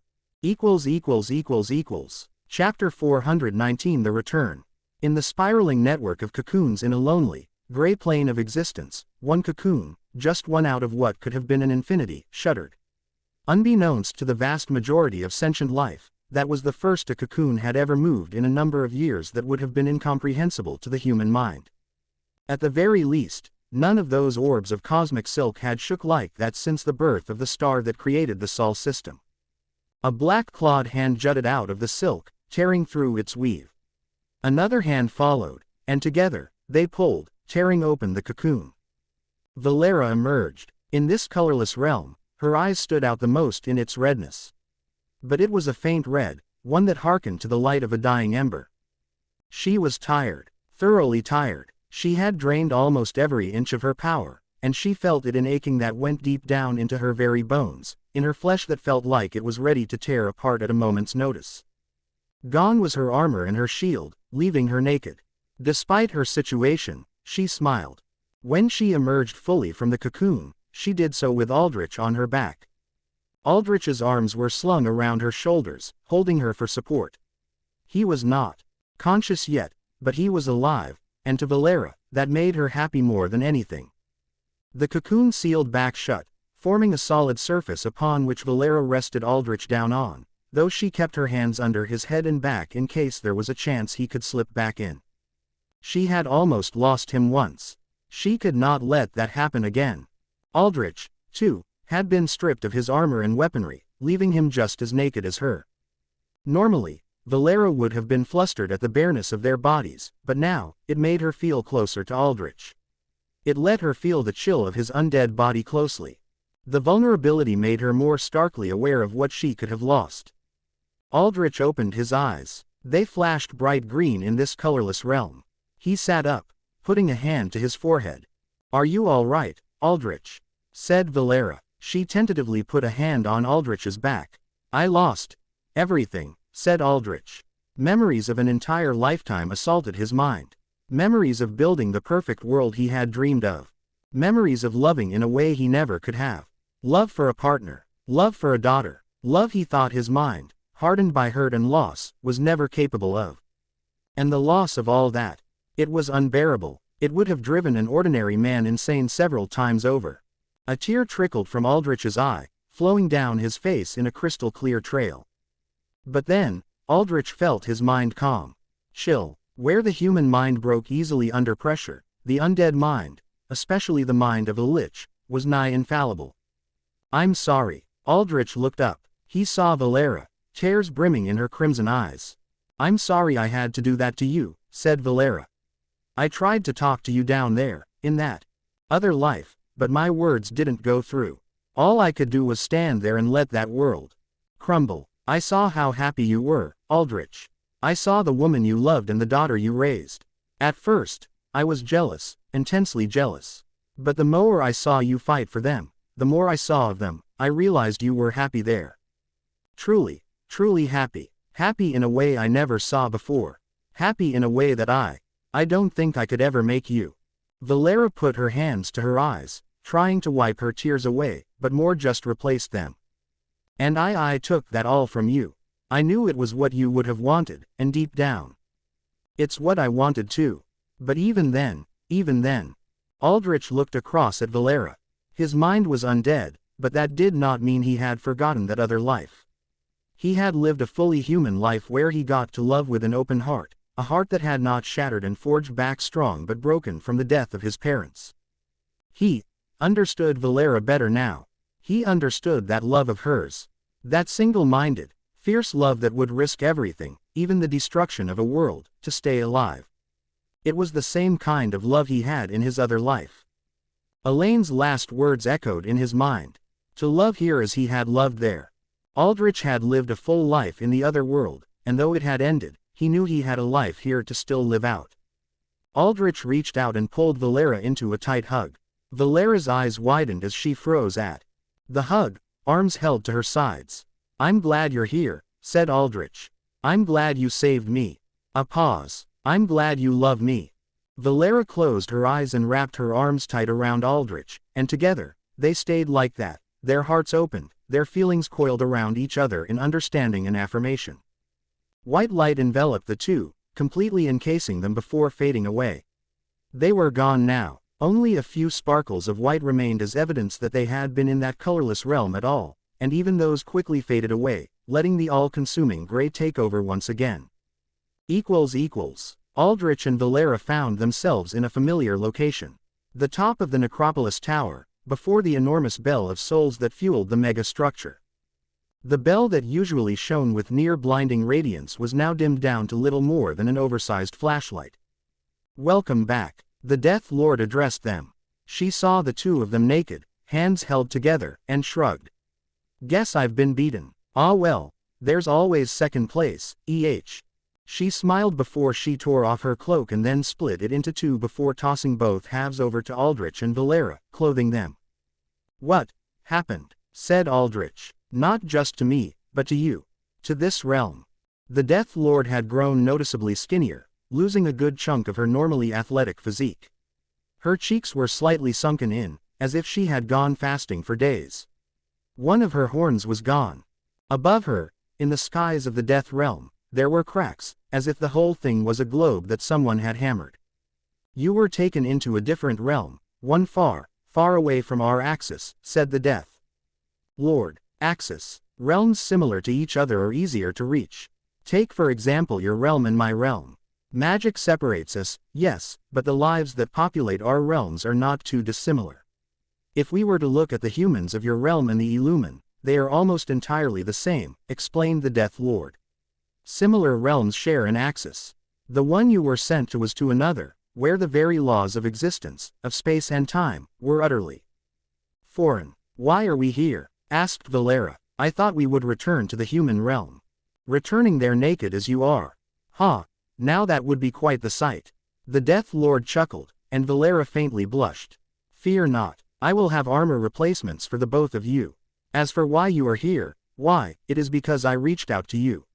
Chapter 419 The Return. In the spiraling network of cocoons in a lonely, gray plane of existence, one cocoon, just one out of what could have been an infinity, shuddered. Unbeknownst to the vast majority of sentient life, that was the first a cocoon had ever moved in a number of years that would have been incomprehensible to the human mind. At the very least, none of those orbs of cosmic silk had shook like that since the birth of the star that created the Sol system. A black-clawed hand jutted out of the silk, tearing through its weave. Another hand followed, and together, they pulled, tearing open the cocoon. Valera emerged. In this colorless realm, her eyes stood out the most in its redness. But it was a faint red, one that hearkened to the light of a dying ember. She was tired, thoroughly tired. She had drained almost every inch of her power, and she felt it in aching that went deep down into her very bones, in her flesh that felt like it was ready to tear apart at a moment's notice. Gone was her armor and her shield, leaving her naked. Despite her situation, she smiled. When she emerged fully from the cocoon, she did so with Aldrich on her back. Aldrich's arms were slung around her shoulders, holding her for support. He was not conscious yet, but he was alive, and to Valera, that made her happy more than anything. The cocoon sealed back shut, forming a solid surface upon which Valera rested Aldrich down on, though she kept her hands under his head and back in case there was a chance he could slip back in. She had almost lost him once. She could not let that happen again. Aldrich, too, had been stripped of his armor and weaponry, leaving him just as naked as her. Normally, Valera would have been flustered at the bareness of their bodies, but now, it made her feel closer to Aldrich. It let her feel the chill of his undead body closely. The vulnerability made her more starkly aware of what she could have lost. Aldrich opened his eyes. They flashed bright green in this colorless realm. He sat up, putting a hand to his forehead. Are you all right, Aldrich? Said Valera. She tentatively put a hand on Aldrich's back. I lost everything, said Aldrich. Memories of an entire lifetime assaulted his mind. Memories of building the perfect world he had dreamed of. Memories of loving in a way he never could have. Love for a partner. Love for a daughter. Love he thought his mind, hardened by hurt and loss, was never capable of. And the loss of all that. It was unbearable. It would have driven an ordinary man insane several times over. A tear trickled from Aldrich's eye, flowing down his face in a crystal-clear trail. But then, Aldrich felt his mind calm. Chill. Where the human mind broke easily under pressure, the undead mind, especially the mind of a lich, was nigh infallible. I'm sorry. Aldrich looked up. He saw Valera, tears brimming in her crimson eyes. I'm sorry I had to do that to you, said Valera. I tried to talk to you down there, in that other life, but my words didn't go through. All I could do was stand there and let that world crumble. I saw how happy you were, Aldrich. I saw the woman you loved and the daughter you raised. At first, I was jealous, intensely jealous. But the more I saw you fight for them, the more I saw of them, I realized you were happy there. Truly, truly happy. Happy in a way I never saw before. Happy in a way that I don't think I could ever make you. Valera put her hands to her eyes, trying to wipe her tears away, but more just replaced them. And I took that all from you. I knew it was what you would have wanted, and deep down, it's what I wanted too. But even then, Aldrich looked across at Valera. His mind was undead, but that did not mean he had forgotten that other life. He had lived a fully human life where he got to love with an open heart, a heart that had not shattered and forged back strong but broken from the death of his parents. He understood Valera better now. He understood that love of hers. That single-minded, fierce love that would risk everything, even the destruction of a world, to stay alive. It was the same kind of love he had in his other life. Elaine's last words echoed in his mind. To love here as he had loved there. Aldrich had lived a full life in the other world, and though it had ended, he knew he had a life here to still live out. Aldrich reached out and pulled Valera into a tight hug. Valera's eyes widened as she froze at the hug, arms held to her sides. "I'm glad you're here," said Aldrich. "I'm glad you saved me." A pause. "I'm glad you love me." Valera closed her eyes and wrapped her arms tight around Aldrich, and together, they stayed like that, their hearts opened, their feelings coiled around each other in understanding and affirmation. White light enveloped the two, completely encasing them before fading away. They were gone now. Only a few sparkles of white remained as evidence that they had been in that colorless realm at all, and even those quickly faded away, letting the all-consuming gray take over once again. Aldrich and Valera found themselves in a familiar location. The top of the Necropolis Tower, before the enormous bell of souls that fueled the mega structure. The bell that usually shone with near-blinding radiance was now dimmed down to little more than an oversized flashlight. "Welcome back," the Death Lord addressed them. She saw the two of them naked, hands held together, and shrugged. "Guess I've been beaten. Ah well, there's always second place, She smiled before she tore off her cloak and then split it into two before tossing both halves over to Aldrich and Valera, clothing them. "What happened?" said Aldrich. "Not just to me, but to you. To this realm." The Death Lord had grown noticeably skinnier, losing a good chunk of her normally athletic physique. Her cheeks were slightly sunken in, as if she had gone fasting for days. One of her horns was gone. Above her, in the skies of the Death Realm, there were cracks, as if the whole thing was a globe that someone had hammered. "You were taken into a different realm, one far, far away from our axis," said the Death Lord. "Axis. Realms similar to each other are easier to reach. Take for example your realm and my realm. Magic separates us, yes, but the lives that populate our realms are not too dissimilar. If we were to look at the humans of your realm and the Illumin, they are almost entirely the same," explained the Death Lord. "Similar realms share an axis. The one you were sent to was to another, where the very laws of existence, of space and time, were utterly foreign." "Why are we here?" asked Valera. "I thought we would return to the human realm." "Returning there naked as you are? Ha! Now that would be quite the sight." The Death Lord chuckled, and Valera faintly blushed. "Fear not, I will have armor replacements for the both of you. As for why you are here, why, it is because I reached out to you.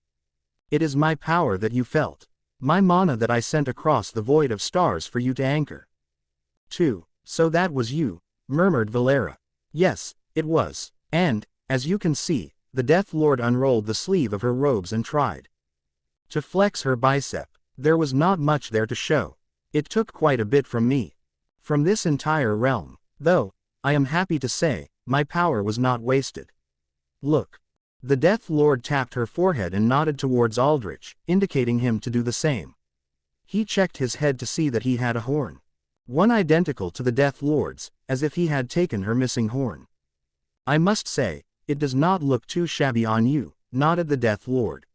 It is my power that you felt. My mana that I sent across the void of stars for you to anchor." So that was you," murmured Valera. "Yes, it was. And, as you can see," the Death Lord unrolled the sleeve of her robes and tried to flex her bicep. There was not much there to show. "It took quite a bit from me. From this entire realm. Though, I am happy to say, my power was not wasted. Look." The Death Lord tapped her forehead and nodded towards Aldrich, indicating him to do the same. He checked his head to see that he had a horn. One identical to the Death Lord's, as if he had taken her missing horn. "I must say, it does not look too shabby on you," nodded the Death Lord.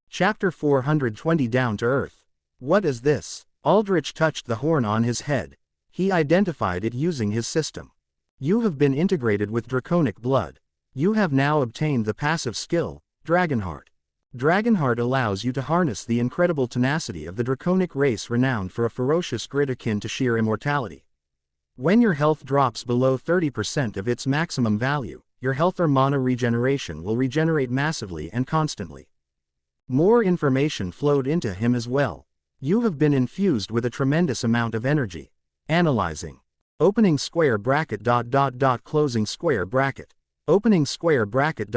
Chapter 420 Down to Earth. "What is this?" Aldrich touched the horn on his head. He identified it using his system. "You have been integrated with draconic blood. You have now obtained the passive skill, Dragonheart. Dragonheart allows you to harness the incredible tenacity of the draconic race renowned for a ferocious grit akin to sheer immortality. When your health drops below 30% of its maximum value, your health or mana regeneration will regenerate massively and constantly." More information flowed into him as well. "You have been infused with a tremendous amount of energy. Analyzing. Opening square bracket ... closing square bracket. Opening square bracket ...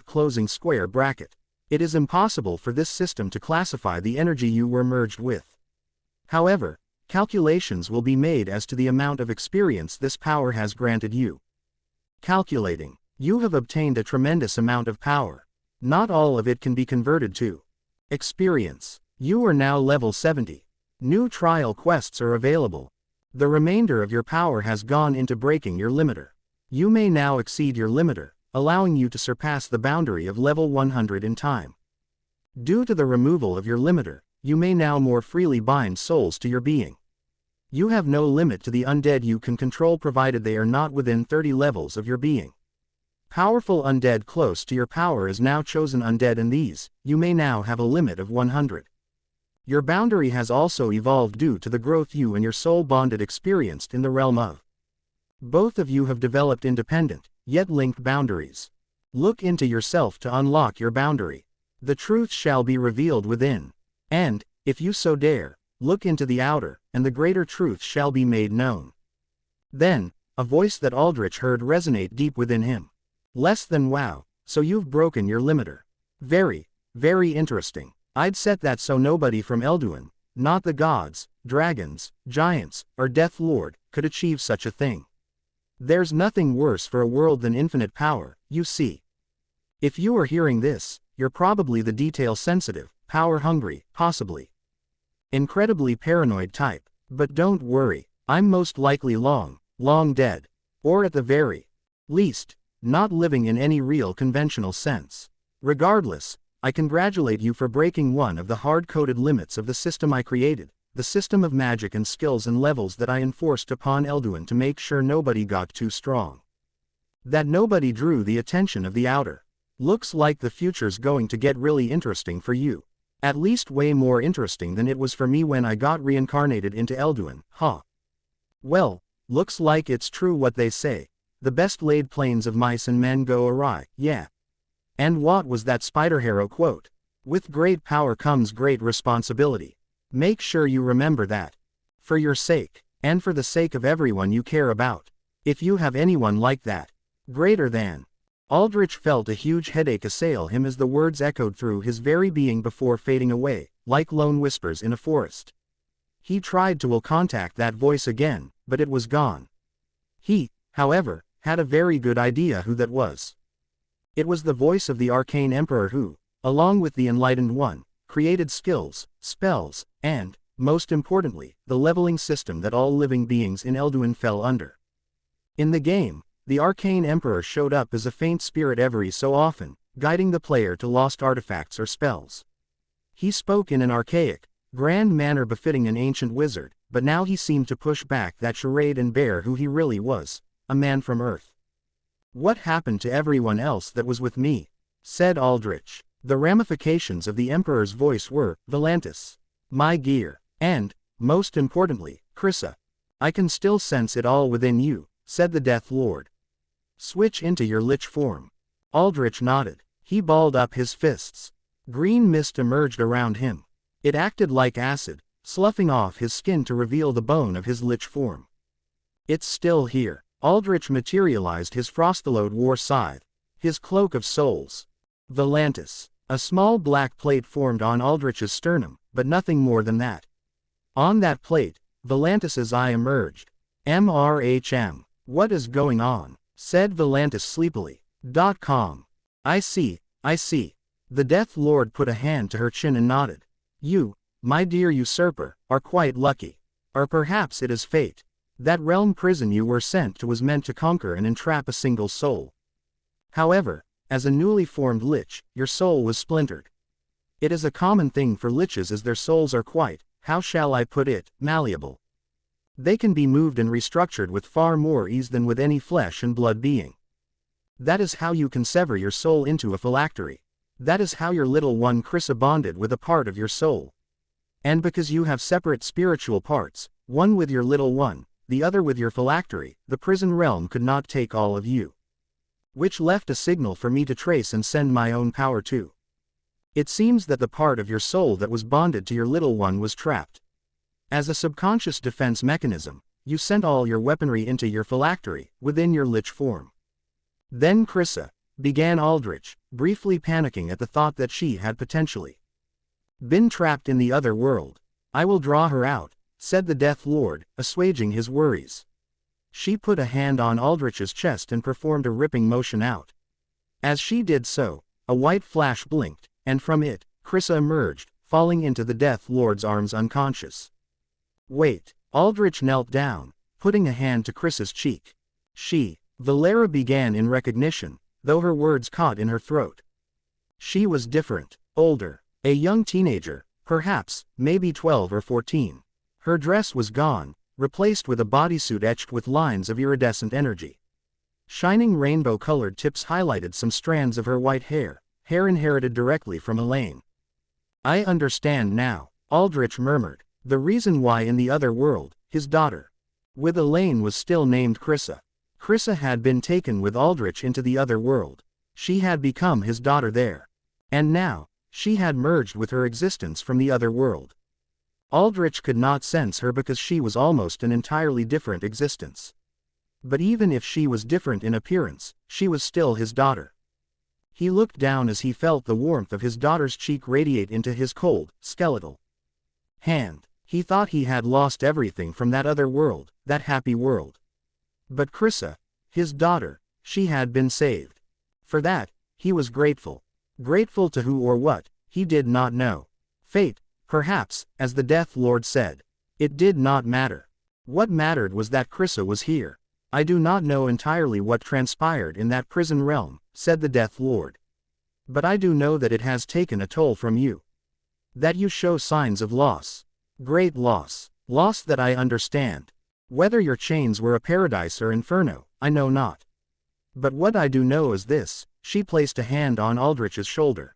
closing square bracket. It is impossible for this system to classify the energy you were merged with. However, calculations will be made as to the amount of experience this power has granted you. Calculating. You have obtained a tremendous amount of power. Not all of it can be converted to experience. You are now level 70. New trial quests are available. The remainder of your power has gone into breaking your limiter. You may now exceed your limiter, allowing you to surpass the boundary of level 100 in time. Due to the removal of your limiter, you may now more freely bind souls to your being. You have no limit to the undead you can control provided they are not within 30 levels of your being. Powerful undead close to your power is now chosen undead, and these, you may now have a limit of 100. Your boundary has also evolved due to the growth you and your soul bonded experienced in the realm of. Both of you have developed independent, yet linked boundaries. Look into yourself to unlock your boundary. The truth shall be revealed within. And, if you so dare, look into the outer, and the greater truth shall be made known. Then, a voice that Aldrich heard resonate deep within him. Less than wow, so you've broken your limiter. Very, very interesting. I'd set that so nobody from Elduin, not the gods, dragons, giants, or Death Lord, could achieve such a thing. There's nothing worse for a world than infinite power, you see. If you are hearing this, you're probably the detail-sensitive, power-hungry, possibly incredibly paranoid type. But don't worry, I'm most likely long dead. Or at the very least, not living in any real conventional sense. Regardless, I congratulate you for breaking one of the hard-coded limits of the system I created, the system of magic and skills and levels that I enforced upon Elduin to make sure nobody got too strong. That nobody drew the attention of the outer. Looks like the future's going to get really interesting for you. At least way more interesting than it was for me when I got reincarnated into Elduin, huh? Well, looks like it's true what they say. The best laid plans of mice and men go awry, yeah. And what was that Spider Hero quote? With great power comes great responsibility. Make sure you remember that. For your sake, and for the sake of everyone you care about. If you have anyone like that. Greater than. Aldrich felt a huge headache assail him as the words echoed through his very being before fading away, like lone whispers in a forest. He tried to will contact that voice again, but it was gone. He, however, had a very good idea who that was. It was the voice of the Arcane Emperor who, along with the Enlightened One, created skills, spells, and, most importantly, the leveling system that all living beings in Elduin fell under. In the game, the Arcane Emperor showed up as a faint spirit every so often, guiding the player to lost artifacts or spells. He spoke in an archaic, grand manner befitting an ancient wizard, but now he seemed to push back that charade and bear who he really was, a man from Earth. What happened to everyone else that was with me? Said Aldrich. The ramifications of the Emperor's voice were, relentless. My gear, and, most importantly, Krissa. I can still sense it all within you, said the Death Lord. Switch into your lich form. Aldrich nodded. He balled up his fists. Green mist emerged around him. It acted like acid, sloughing off his skin to reveal the bone of his lich form. It's still here. Aldrich materialized his frostallowed war scythe, his cloak of souls. Relentless. A small black plate formed on Aldrich's sternum, but nothing more than that. On that plate, Valantis's eye emerged. MRHM. What is going on? Said Valantis sleepily. .com. I see. The Death Lord put a hand to her chin and nodded. You, my dear usurper, are quite lucky. Or perhaps it is fate. That realm prison you were sent to was meant to conquer and entrap a single soul. However, as a newly formed lich, your soul was splintered. It is a common thing for liches as their souls are quite, how shall I put it, malleable. They can be moved and restructured with far more ease than with any flesh and blood being. That is how you can sever your soul into a phylactery. That is how your little one Krissa bonded with a part of your soul. And because you have separate spiritual parts, one with your little one, the other with your phylactery, the prison realm could not take all of you. Which left a signal for me to trace and send my own power to. It seems that the part of your soul that was bonded to your little one was trapped. As a subconscious defense mechanism, you sent all your weaponry into your phylactery, within your lich form. Then Krissa, began Aldrich, briefly panicking at the thought that she had potentially been trapped in the other world. I will draw her out, said the Death Lord, assuaging his worries. She put a hand on Aldrich's chest and performed a ripping motion out. As she did so, a white flash blinked, and from it, Krissa emerged, falling into the Death Lord's arms unconscious. Wait. Aldrich knelt down, putting a hand to Krissa's cheek. Valera began in recognition, though her words caught in her throat. She was different, older, a young teenager, Perhaps, maybe 12 or 14. Her dress was gone, replaced with a bodysuit etched with lines of iridescent energy. Shining rainbow-colored tips highlighted some strands of her white hair inherited directly from Elaine. I understand now, Aldrich murmured. The reason why in the other world, his daughter, with Elaine, was still named Krissa. Krissa had been taken with Aldrich into the other world. She had become his daughter there. And now, she had merged with her existence from the other world. Aldrich could not sense her because she was almost an entirely different existence. But even if she was different in appearance, she was still his daughter. He looked down as he felt the warmth of his daughter's cheek radiate into his cold, skeletal hand. He thought he had lost everything from that other world, that happy world. But Krissa, his daughter, she had been saved. For that, he was grateful. Grateful to who or what, he did not know. Fate, perhaps, as the Death Lord said. It did not matter. What mattered was that Krissa was here. I do not know entirely what transpired in that prison realm, said the Death Lord. But I do know that it has taken a toll from you. That you show signs of loss. Great loss. Loss that I understand. Whether your chains were a paradise or inferno, I know not. But what I do know is this, she placed a hand on Aldrich's shoulder.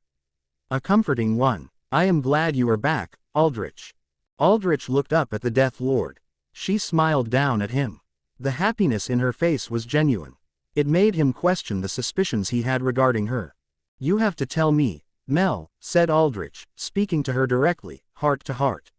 A comforting one. I am glad you are back, Aldrich. Aldrich looked up at the Death Lord. She smiled down at him. The happiness in her face was genuine. It made him question the suspicions he had regarding her. You have to tell me, Mel, said Aldrich, speaking to her directly, heart to heart.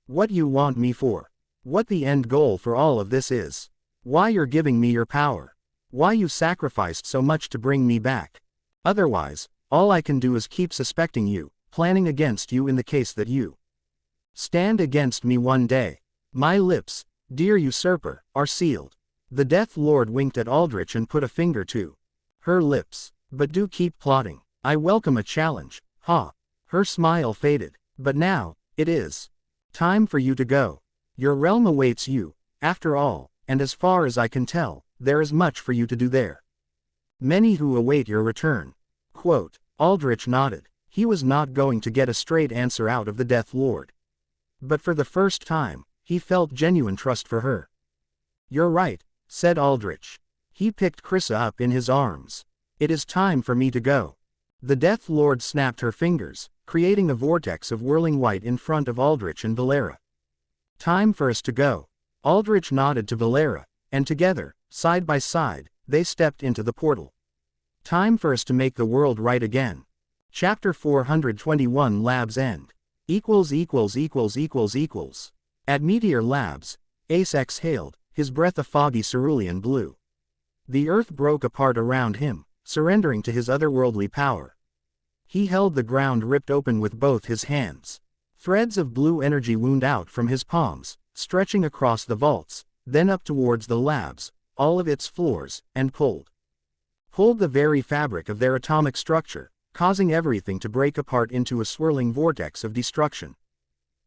What you want me for. What the end goal for all of this is. Why you're giving me your power. Why you sacrificed so much to bring me back. Otherwise, all I can do is keep suspecting you, planning against you in the case that you stand against me one day. My lips, dear usurper, are sealed. The Death Lord winked at Aldrich and put a finger to her lips. But do keep plotting. I welcome a challenge, ha. Her smile faded. But now, it is time for you to go. Your realm awaits you, after all, and as far as I can tell, there is much for you to do there. Many who await your return. Quote, Aldrich nodded. He was not going to get a straight answer out of the Death Lord. But for the first time, he felt genuine trust for her. You're right, said Aldrich. He picked Krissa up in his arms. It is time for me to go. The Death Lord snapped her fingers, creating a vortex of whirling white in front of Aldrich and Valera. Time for us to go. Aldrich nodded to Valera, and together, side by side, they stepped into the portal. Time for us to make the world right again. Chapter 421 Labs End. At Meteor Labs, Ace exhaled, his breath a foggy cerulean blue. The earth broke apart around him, surrendering to his otherworldly power. He held the ground ripped open with both his hands. Threads of blue energy wound out from his palms, stretching across the vaults, then up towards the labs, all of its floors, and pulled the very fabric of their atomic structure, causing everything to break apart into a swirling vortex of destruction.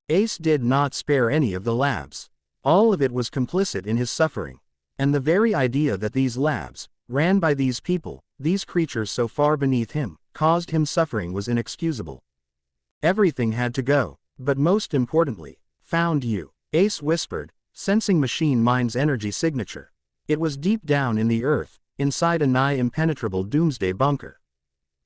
Ace did not spare any of the labs. All of it was complicit in his suffering. And the very idea that these labs, ran by these people, these creatures so far beneath him, caused him suffering was inexcusable. Everything had to go, but most importantly, found you, Ace whispered, sensing Machine Mind's energy signature. It was deep down in the earth, inside a nigh impenetrable doomsday bunker.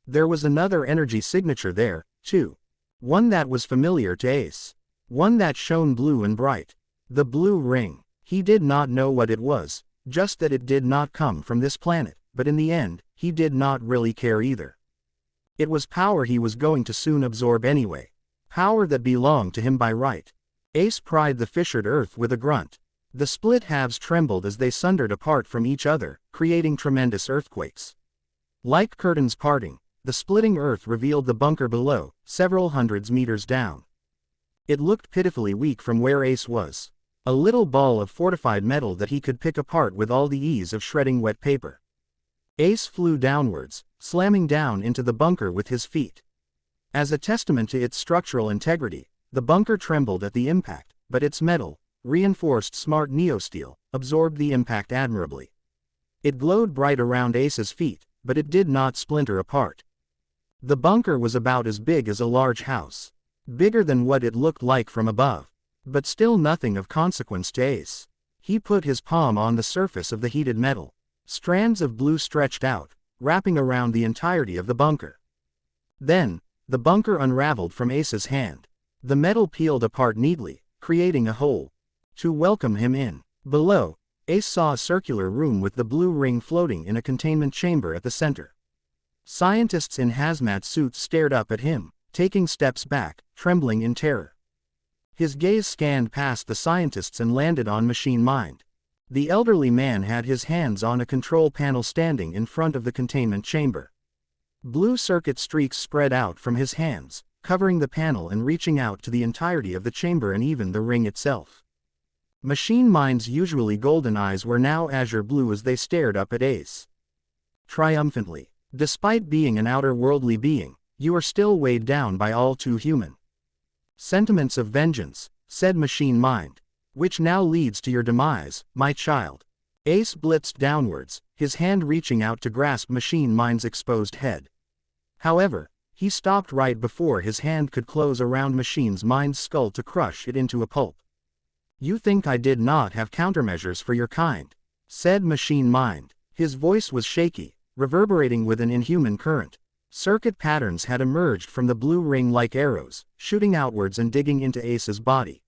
There was another energy signature there, too. One that was familiar to Ace. One that shone blue and bright. The blue ring. He did not know what it was, just that it did not come from this planet, but in the end, he did not really care either. It was power he was going to soon absorb anyway. Power that belonged to him by right. Ace pried the fissured earth with a grunt. The split halves trembled as they sundered apart from each other, creating tremendous earthquakes. Like curtains parting, the splitting earth revealed the bunker below, several hundreds meters down. It looked pitifully weak from where Ace was. A little ball of fortified metal that he could pick apart with all the ease of shredding wet paper. Ace flew downwards, slamming down into the bunker with his feet. As a testament to its structural integrity, the bunker trembled at the impact, but its metal, reinforced smart neosteel, absorbed the impact admirably. It glowed bright around Ace's feet, but it did not splinter apart. The bunker was about as big as a large house. Bigger than what it looked like from above. But still nothing of consequence to Ace. He put his palm on the surface of the heated metal. Strands of blue stretched out, wrapping around the entirety of the bunker. Then, the bunker unraveled from Ace's hand. The metal peeled apart neatly, creating a hole. To welcome him in. Below, Ace saw a circular room with the blue ring floating in a containment chamber at the center. Scientists in hazmat suits stared up at him, taking steps back, trembling in terror. His gaze scanned past the scientists and landed on Machine Mind. The elderly man had his hands on a control panel standing in front of the containment chamber. Blue circuit streaks spread out from his hands, covering the panel and reaching out to the entirety of the chamber and even the ring itself. Machine Mind's usually golden eyes were now azure blue as they stared up at Ace. Triumphantly. Despite being an outer-worldly being, you are still weighed down by all too human sentiments of vengeance, said Machine Mind. Which now leads to your demise, my child. Ace blitzed downwards, his hand reaching out to grasp Machine Mind's exposed head. However, he stopped right before his hand could close around Machine Mind's skull to crush it into a pulp. You think I did not have countermeasures for your kind, said Machine Mind. His voice was shaky, reverberating with an inhuman current. Circuit patterns had emerged from the blue ring like arrows, shooting outwards and digging into Ace's body.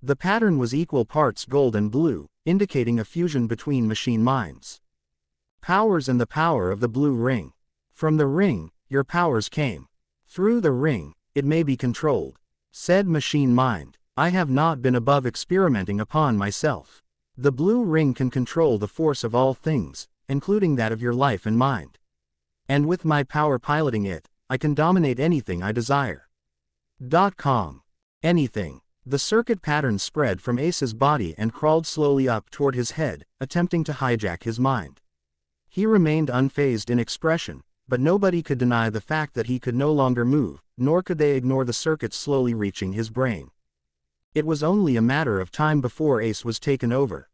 The pattern was equal parts gold and blue, indicating a fusion between Machine Minds. Powers and the power of the blue ring. From the ring, your powers came. Through the ring, it may be controlled, said Machine Mind. I have not been above experimenting upon myself. The blue ring can control the force of all things, including that of your life and mind. And with my power piloting it, I can dominate anything I desire. Anything. The circuit pattern spread from Ace's body and crawled slowly up toward his head, attempting to hijack his mind. He remained unfazed in expression, but nobody could deny the fact that he could no longer move, nor could they ignore the circuits slowly reaching his brain. It was only a matter of time before Ace was taken over.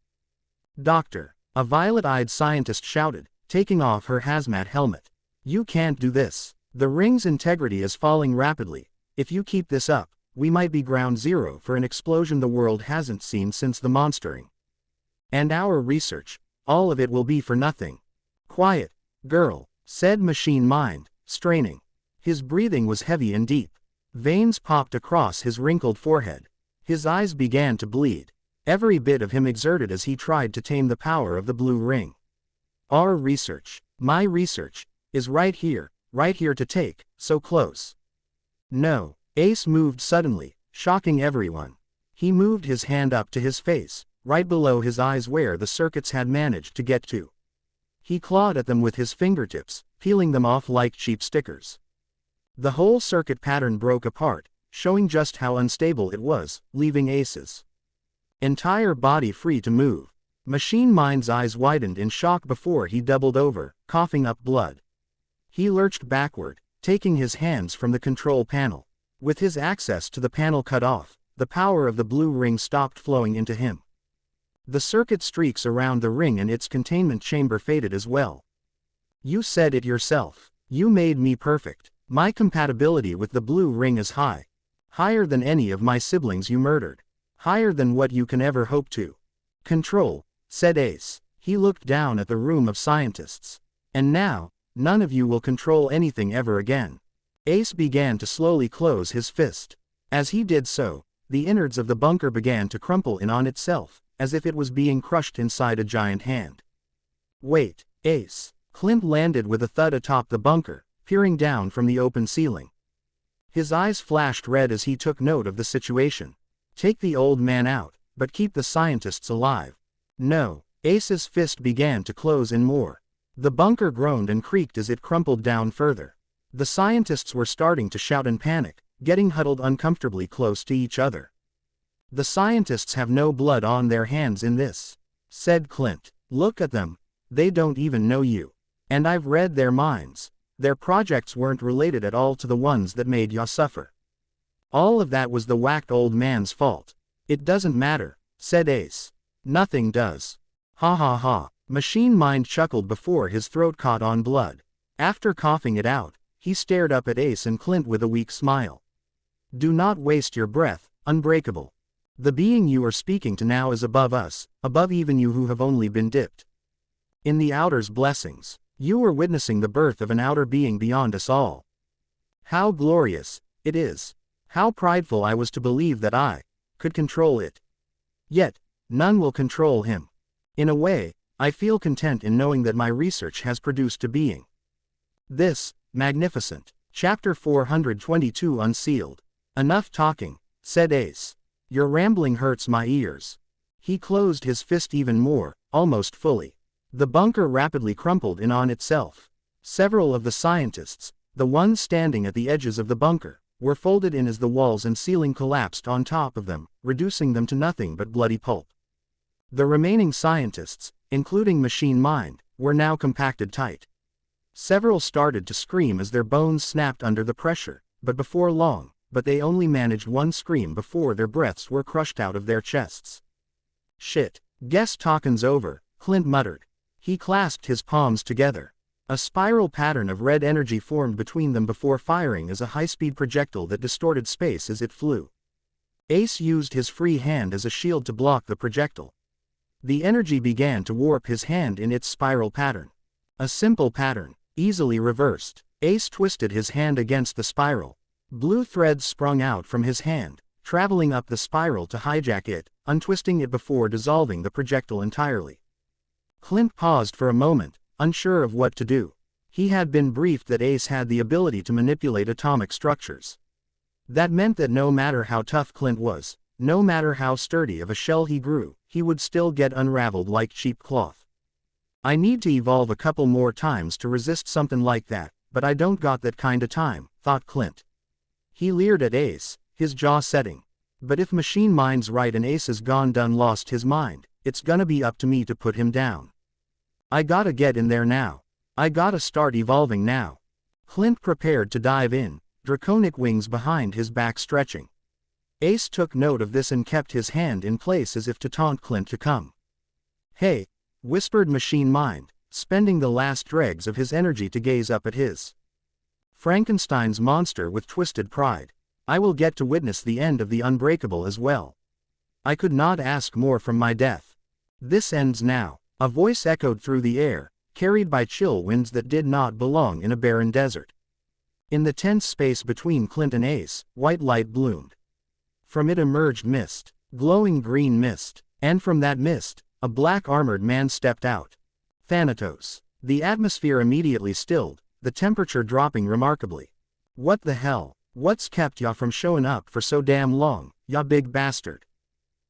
Doctor, a violet-eyed scientist shouted, taking off her hazmat helmet. You can't do this. The ring's integrity is falling rapidly. If you keep this up, we might be ground zero for an explosion the world hasn't seen since the monstering. And our research, all of it will be for nothing. Quiet, girl, said Machine Mind, straining. His breathing was heavy and deep. Veins popped across his wrinkled forehead. His eyes began to bleed. Every bit of him exerted as he tried to tame the power of the blue ring. Our research, my research, is right here to take, so close. No, Ace moved suddenly, shocking everyone. He moved his hand up to his face, right below his eyes where the circuits had managed to get to. He clawed at them with his fingertips, peeling them off like cheap stickers. The whole circuit pattern broke apart, showing just how unstable it was, leaving Ace's entire body free to move. Machine Mind's eyes widened in shock before he doubled over, coughing up blood. He lurched backward, taking his hands from the control panel. With his access to the panel cut off, the power of the blue ring stopped flowing into him. The circuit streaks around the ring and its containment chamber faded as well. You said it yourself. You made me perfect. My compatibility with the blue ring is high. Higher than any of my siblings you murdered. Higher than what you can ever hope to control, said Ace. He looked down at the room of scientists. And now, none of you will control anything ever again. Ace began to slowly close his fist. As he did so, the innards of the bunker began to crumple in on itself, as if it was being crushed inside a giant hand. Wait, Ace. Clint landed with a thud atop the bunker, peering down from the open ceiling. His eyes flashed red as he took note of the situation. Take the old man out, but keep the scientists alive. No. Ace's fist began to close in more. The bunker groaned and creaked as it crumpled down further. The scientists were starting to shout in panic, getting huddled uncomfortably close to each other. The scientists have no blood on their hands in this, said Clint. Look at them. They don't even know you. And I've read their minds. Their projects weren't related at all to the ones that made ya suffer. All of that was the whacked old man's fault. It doesn't matter, said Ace. Nothing does. Ha ha ha. Machine Mind chuckled before his throat caught on blood. After coughing it out, he stared up at Ace and Clint with a weak smile. Do not waste your breath, unbreakable. The being you are speaking to now is above us, above even you who have only been dipped in the outer's blessings. You are witnessing the birth of an outer being beyond us all. How glorious it is. How prideful I was to believe that I could control it. Yet, none will control him. In a way, I feel content in knowing that my research has produced a being this magnificent. Chapter 422 Unsealed. Enough talking, said Ace. Your rambling hurts my ears. He closed his fist even more, almost fully. The bunker rapidly crumpled in on itself. Several of the scientists, the ones standing at the edges of the bunker, were folded in as the walls and ceiling collapsed on top of them, reducing them to nothing but bloody pulp. The remaining scientists, including Machine Mind, were now compacted tight. Several started to scream as their bones snapped under the pressure, but they only managed one scream before their breaths were crushed out of their chests. Shit. Guess talkin's over, Clint muttered. He clasped his palms together. A spiral pattern of red energy formed between them before firing as a high-speed projectile that distorted space as it flew. Ace used his free hand as a shield to block the projectile. The energy began to warp his hand in its spiral pattern. A simple pattern, easily reversed. Ace twisted his hand against the spiral. Blue threads sprung out from his hand, traveling up the spiral to hijack it, untwisting it before dissolving the projectile entirely. Clint paused for a moment, unsure of what to do. He had been briefed that Ace had the ability to manipulate atomic structures. That meant that no matter how tough Clint was, no matter how sturdy of a shell he grew, he would still get unraveled like cheap cloth. I need to evolve a couple more times to resist something like that, but I don't got that kinda time, thought Clint. He leered at Ace, his jaw setting. But if Machine Mind's right and Ace is gone done lost his mind, it's gonna be up to me to put him down. I gotta get in there now. I gotta start evolving now. Clint prepared to dive in, draconic wings behind his back stretching. Ace took note of this and kept his hand in place as if to taunt Clint to come. Hey, whispered Machine Mind, spending the last dregs of his energy to gaze up at his Frankenstein's monster with twisted pride. I will get to witness the end of the unbreakable as well. I could not ask more from my death. This ends now. A voice echoed through the air, carried by chill winds that did not belong in a barren desert. In the tense space between Clint and Ace, white light bloomed. From it emerged mist, glowing green mist, and from that mist, a black armored man stepped out. Thanatos. The atmosphere immediately stilled, the temperature dropping remarkably. What the hell? What's kept ya from showing up for so damn long, ya big bastard?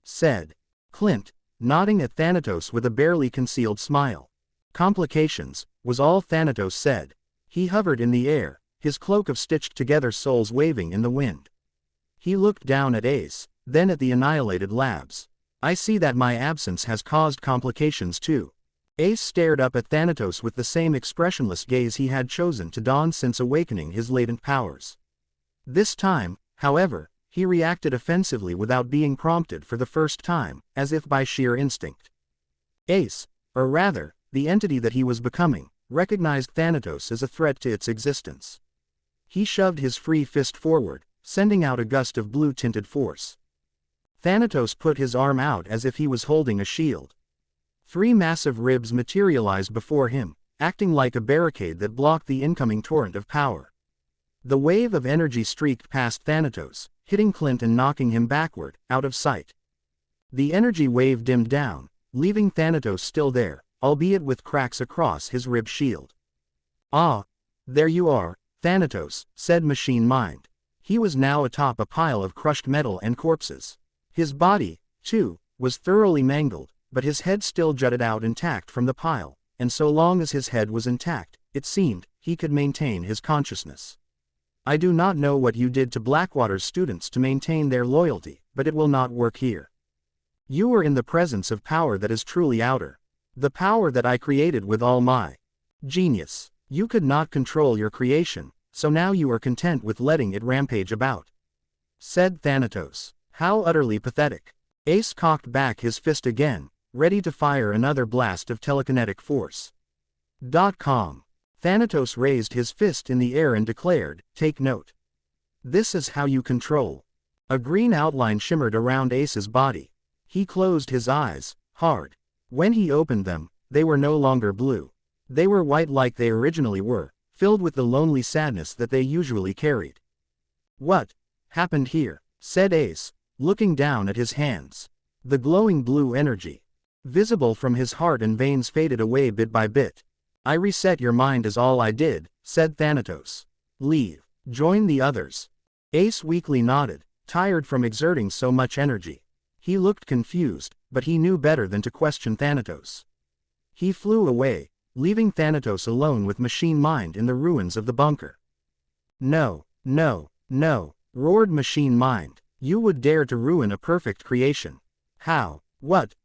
Said Clint, nodding at Thanatos with a barely concealed smile. Complications, was all Thanatos said. He hovered in the air, his cloak of stitched-together souls waving in the wind. He looked down at Ace, then at the annihilated labs. I see that my absence has caused complications too. Ace stared up at Thanatos with the same expressionless gaze he had chosen to don since awakening his latent powers. This time, however, he reacted offensively without being prompted for the first time, as if by sheer instinct. Ace, or rather, the entity that he was becoming, recognized Thanatos as a threat to its existence. He shoved his free fist forward, sending out a gust of blue-tinted force. Thanatos put his arm out as if he was holding a shield. 3 massive ribs materialized before him, acting like a barricade that blocked the incoming torrent of power. The wave of energy streaked past Thanatos, hitting Clint and knocking him backward, out of sight. The energy wave dimmed down, leaving Thanatos still there, albeit with cracks across his rib shield. Ah, there you are, Thanatos, said Machine Mind. He was now atop a pile of crushed metal and corpses. His body, too, was thoroughly mangled, but his head still jutted out intact from the pile, and so long as his head was intact, it seemed, he could maintain his consciousness. I do not know what you did to Blackwater's students to maintain their loyalty, but it will not work here. You are in the presence of power that is truly outer. The power that I created with all my genius. You could not control your creation, so now you are content with letting it rampage about. Said Thanatos. How utterly pathetic. Ace cocked back his fist again, ready to fire another blast of telekinetic force. .com. Thanatos raised his fist in the air and declared, take note. This is how you control. A green outline shimmered around Ace's body. He closed his eyes, hard. When he opened them, they were no longer blue. They were white like they originally were, filled with the lonely sadness that they usually carried. What happened here? Said Ace, looking down at his hands. The glowing blue energy, visible from his heart and veins, faded away bit by bit. I reset your mind is all I did, said Thanatos. Leave. Join the others. Ace weakly nodded, tired from exerting so much energy. He looked confused, but he knew better than to question Thanatos. He flew away, leaving Thanatos alone with Machine Mind in the ruins of the bunker. No, no, no, roared Machine Mind. You would dare to ruin a perfect creation. How? What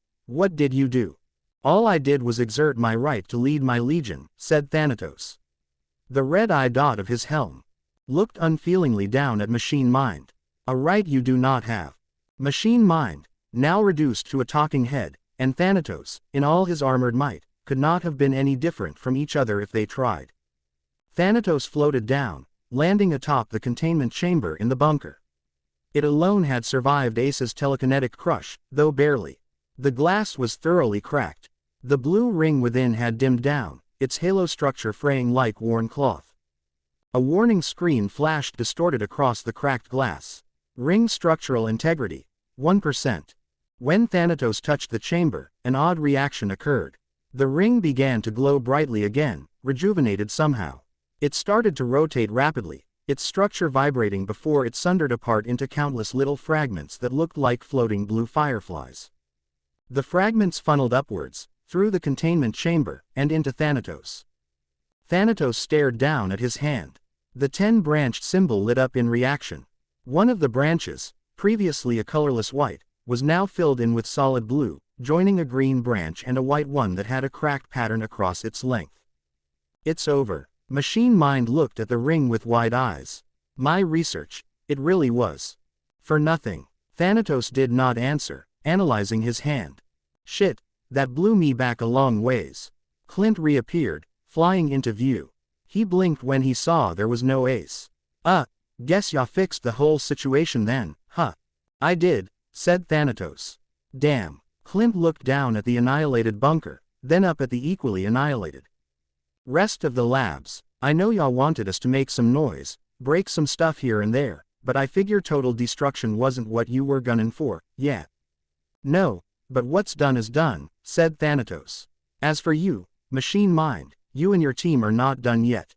did you do? All I did was exert my right to lead my legion, said Thanatos. The red-eye dot of his helm looked unfeelingly down at Machine Mind. A right you do not have. Machine Mind, now reduced to a talking head, and Thanatos, in all his armored might, could not have been any different from each other if they tried. Thanatos floated down, landing atop the containment chamber in the bunker. It alone had survived Ace's telekinetic crush, though barely. The glass was thoroughly cracked. The blue ring within had dimmed down, its halo structure fraying like worn cloth. A warning screen flashed distorted across the cracked glass. Ring structural integrity, 1%. When Thanatos touched the chamber, an odd reaction occurred. The ring began to glow brightly again, rejuvenated somehow. It started to rotate rapidly, its structure vibrating before it sundered apart into countless little fragments that looked like floating blue fireflies. The fragments funneled upwards, through the containment chamber, and into Thanatos. Thanatos stared down at his hand. The 10-branched symbol lit up in reaction. One of the branches, previously a colorless white, was now filled in with solid blue, joining a green branch and a white one that had a cracked pattern across its length. It's over. Machine Mind looked at the ring with wide eyes. My research, it really was for nothing. Thanatos did not answer, analyzing his hand. Shit, that blew me back a long ways. Clint reappeared, flying into view. He blinked when he saw there was no Ace. Guess ya fixed the whole situation then, huh? I did, said Thanatos. Damn. Clint looked down at the annihilated bunker, then up at the equally annihilated rest of the labs. I know y'all wanted us to make some noise, break some stuff here and there, but I figure total destruction wasn't what you were gunning for, yeah. No, but what's done is done, said Thanatos. As for you, Machine Mind, you and your team are not done yet.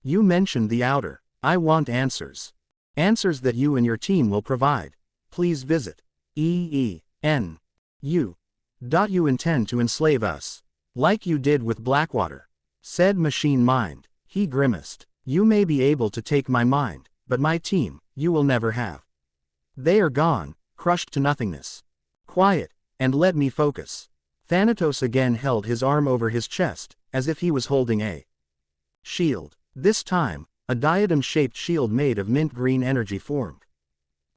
You mentioned the outer. I want answers. Answers that you and your team will provide. Please visit EENU. You intend to enslave us, like you did with Blackwater, said Machine Mind. He grimaced. You may be able to take my mind, but my team, you will never have. They are gone, crushed to nothingness. Quiet, and let me focus. Thanatos again held his arm over his chest, as if he was holding a shield. This time, a diadem-shaped shield made of mint green energy formed.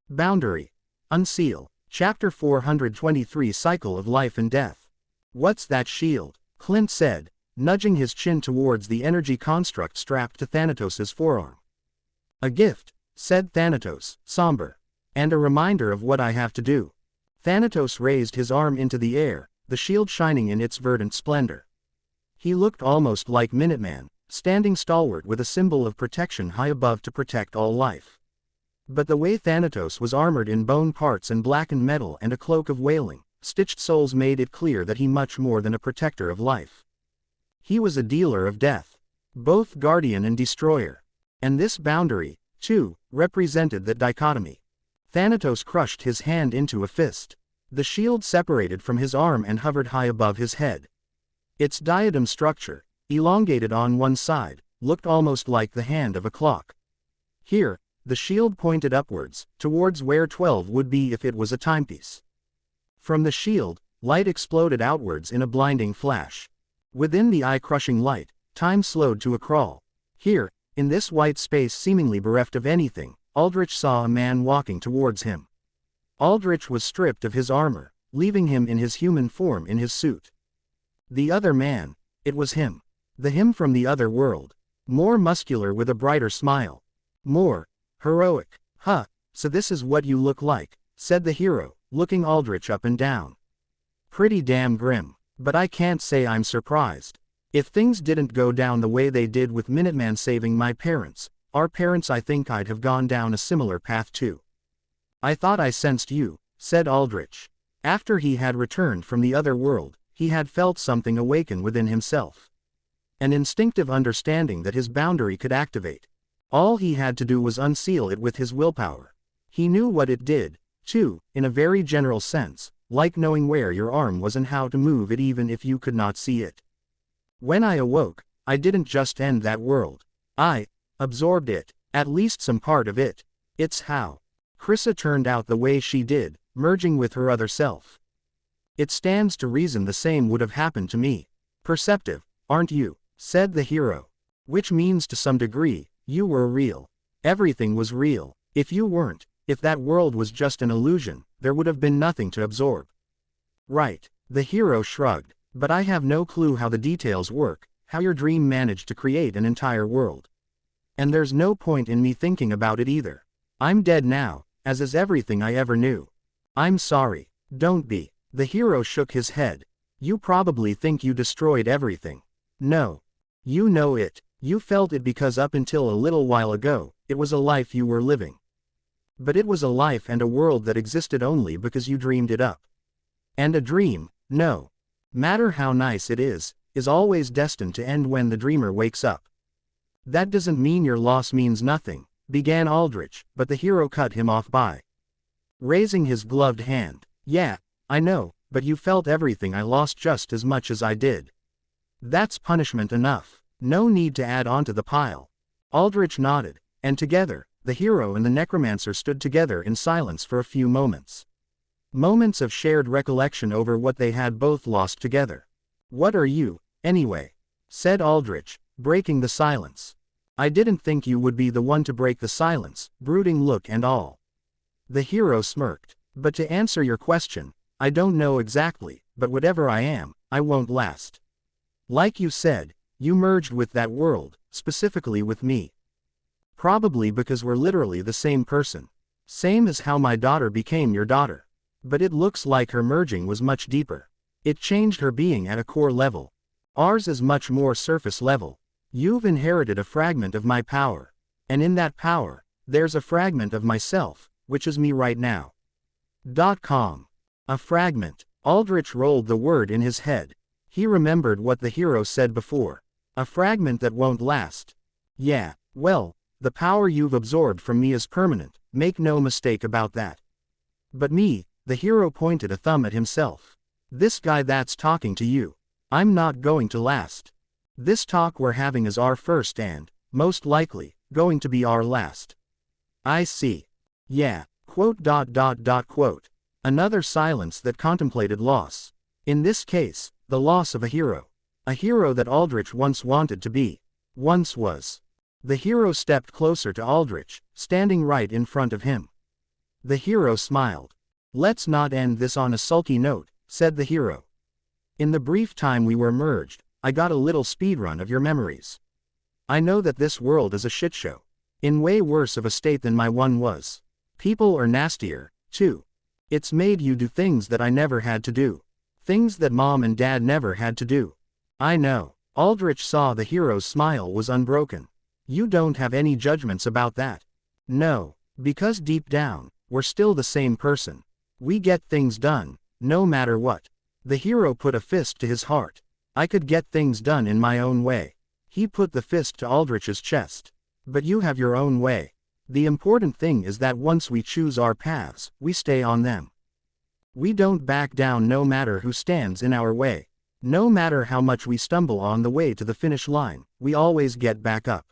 Boundary. Unseal. Chapter 423 Cycle of Life and Death. What's that shield? Clint said, nudging his chin towards the energy construct strapped to Thanatos's forearm. A gift, said Thanatos, somber. And a reminder of what I have to do. Thanatos raised his arm into the air, the shield shining in its verdant splendor. He looked almost like Minuteman, standing stalwart with a symbol of protection high above to protect all life. But the way Thanatos was armored in bone parts and blackened metal and a cloak of wailing, stitched souls made it clear that he much more than a protector of life. He was a dealer of death, both guardian and destroyer. And this boundary, too, represented that dichotomy. Thanatos crushed his hand into a fist. The shield separated from his arm and hovered high above his head. Its diadem structure, elongated on one side, looked almost like the hand of a clock. Here, the shield pointed upwards, towards where 12 would be if it was a timepiece. From the shield, light exploded outwards in a blinding flash. Within the eye-crushing light, time slowed to a crawl. Here, in this white space seemingly bereft of anything, Aldrich saw a man walking towards him. Aldrich was stripped of his armor, leaving him in his human form in his suit. The other man, it was him. The him from the other world. More muscular with a brighter smile. More Heroic. Huh, so this is what you look like, said the hero, looking Aldrich up and down. Pretty damn grim, but I can't say I'm surprised. If things didn't go down the way they did with Minuteman saving my parents, our parents, I think I'd have gone down a similar path too. I thought I sensed you, said Aldrich. After he had returned from the other world, he had felt something awaken within himself. An instinctive understanding that his boundary could activate. All he had to do was unseal it with his willpower. He knew what it did, too, in a very general sense, like knowing where your arm was and how to move it even if you could not see it. When I awoke, I didn't just end that world. I absorbed it, at least some part of it. It's how Krissa turned out the way she did, merging with her other self. It stands to reason the same would have happened to me. Perceptive, aren't you? Said the hero. Which means to some degree, you were real. Everything was real. If you weren't, if that world was just an illusion, there would have been nothing to absorb. Right. The hero shrugged. But I have no clue how the details work, how your dream managed to create an entire world. And there's no point in me thinking about it either. I'm dead now, as is everything I ever knew. I'm sorry. Don't be. The hero shook his head. You probably think you destroyed everything. No. You know it. You felt it because up until a little while ago, it was a life you were living. But it was a life and a world that existed only because you dreamed it up. And a dream, no matter how nice it is always destined to end when the dreamer wakes up. That doesn't mean your loss means nothing, began Aldrich, but the hero cut him off by raising his gloved hand. Yeah, I know, but you felt everything I lost just as much as I did. That's punishment enough. No need to add on to the pile. Aldrich nodded, and together, the hero and the necromancer stood together in silence for a few moments. Moments of shared recollection over what they had both lost together. What are you, anyway? Said Aldrich, breaking the silence. I didn't think you would be the one to break the silence, brooding look and all. The hero smirked. But to answer your question, I don't know exactly, but whatever I am, I won't last. Like you said, you merged with that world, specifically with me. Probably because we're literally the same person. Same as how my daughter became your daughter. But it looks like her merging was much deeper. It changed her being at a core level. Ours is much more surface level. You've inherited a fragment of my power. And in that power, there's a fragment of myself, which is me right now. .com. A fragment. Aldrich rolled the word in his head. He remembered what the hero said before. A fragment that won't last. Yeah, well, the power you've absorbed from me is permanent, make no mistake about that. But me, the hero pointed a thumb at himself. This guy that's talking to you. I'm not going to last. This talk we're having is our first and, most likely, going to be our last. I see. Yeah, quote. Another silence that contemplated loss. In this case, the loss of a hero. A hero that Aldrich once wanted to be. Once was. The hero stepped closer to Aldrich, standing right in front of him. The hero smiled. Let's not end this on a sulky note, said the hero. In the brief time we were merged, I got a little speedrun of your memories. I know that this world is a shitshow. In way worse of a state than my one was. People are nastier, too. It's made you do things that I never had to do. Things that Mom and Dad never had to do. I know. Aldrich saw the hero's smile was unbroken. You don't have any judgments about that. No, because deep down, we're still the same person. We get things done, no matter what. The hero put a fist to his heart. I could get things done in my own way. He put the fist to Aldrich's chest. But you have your own way. The important thing is that once we choose our paths, we stay on them. We don't back down no matter who stands in our way. No matter how much we stumble on the way to the finish line, we always get back up.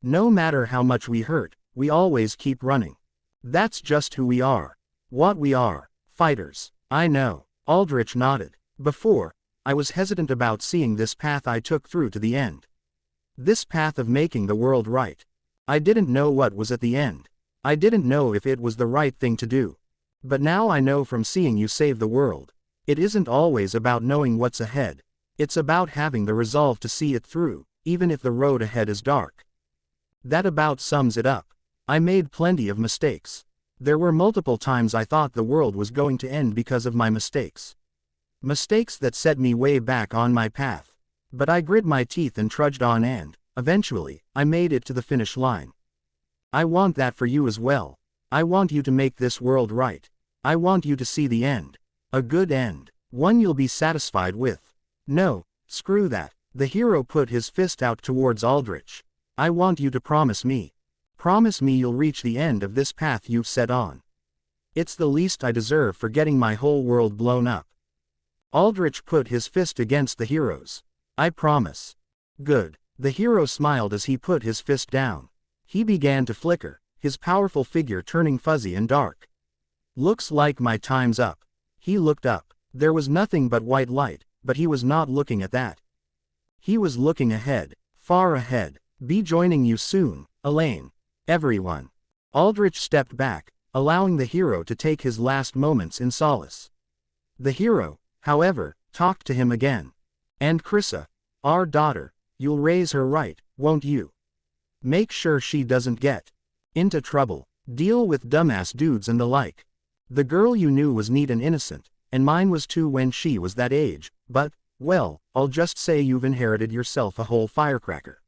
No matter how much we hurt, we always keep running. That's just who we are. What we are. Fighters. I know. Aldrich nodded. Before, I was hesitant about seeing this path I took through to the end. This path of making the world right. I didn't know what was at the end. I didn't know if it was the right thing to do. But now I know from seeing you save the world. It isn't always about knowing what's ahead. It's about having the resolve to see it through, even if the road ahead is dark. That about sums it up. I made plenty of mistakes. There were multiple times I thought the world was going to end because of my mistakes. Mistakes that set me way back on my path. But I grit my teeth and trudged on and, eventually, I made it to the finish line. I want that for you as well. I want you to make this world right. I want you to see the end. A good end. One you'll be satisfied with. No, screw that. The hero put his fist out towards Aldrich. I want you to promise me. Promise me you'll reach the end of this path you've set on. It's the least I deserve for getting my whole world blown up. Aldrich put his fist against the hero's. I promise. Good. The hero smiled as he put his fist down. He began to flicker, his powerful figure turning fuzzy and dark. Looks like my time's up. He looked up. There was nothing but white light, but he was not looking at that. He was looking ahead, far ahead. Be joining you soon, Elaine. Everyone. Aldrich stepped back, allowing the hero to take his last moments in solace. The hero, however, talked to him again. And Krissa, our daughter, you'll raise her right, won't you? Make sure she doesn't get into trouble. Deal with dumbass dudes and the like. The girl you knew was neat and innocent, and mine was too when she was that age, but, well, I'll just say you've inherited yourself a whole firecracker.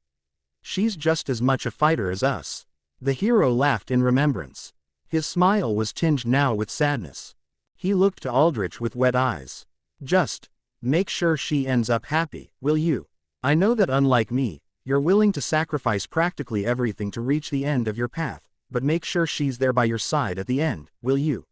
She's just as much a fighter as us. The hero laughed in remembrance. His smile was tinged now with sadness. He looked to Aldrich with wet eyes. Just make sure she ends up happy, will you? I know that unlike me, you're willing to sacrifice practically everything to reach the end of your path, but make sure she's there by your side at the end, will you?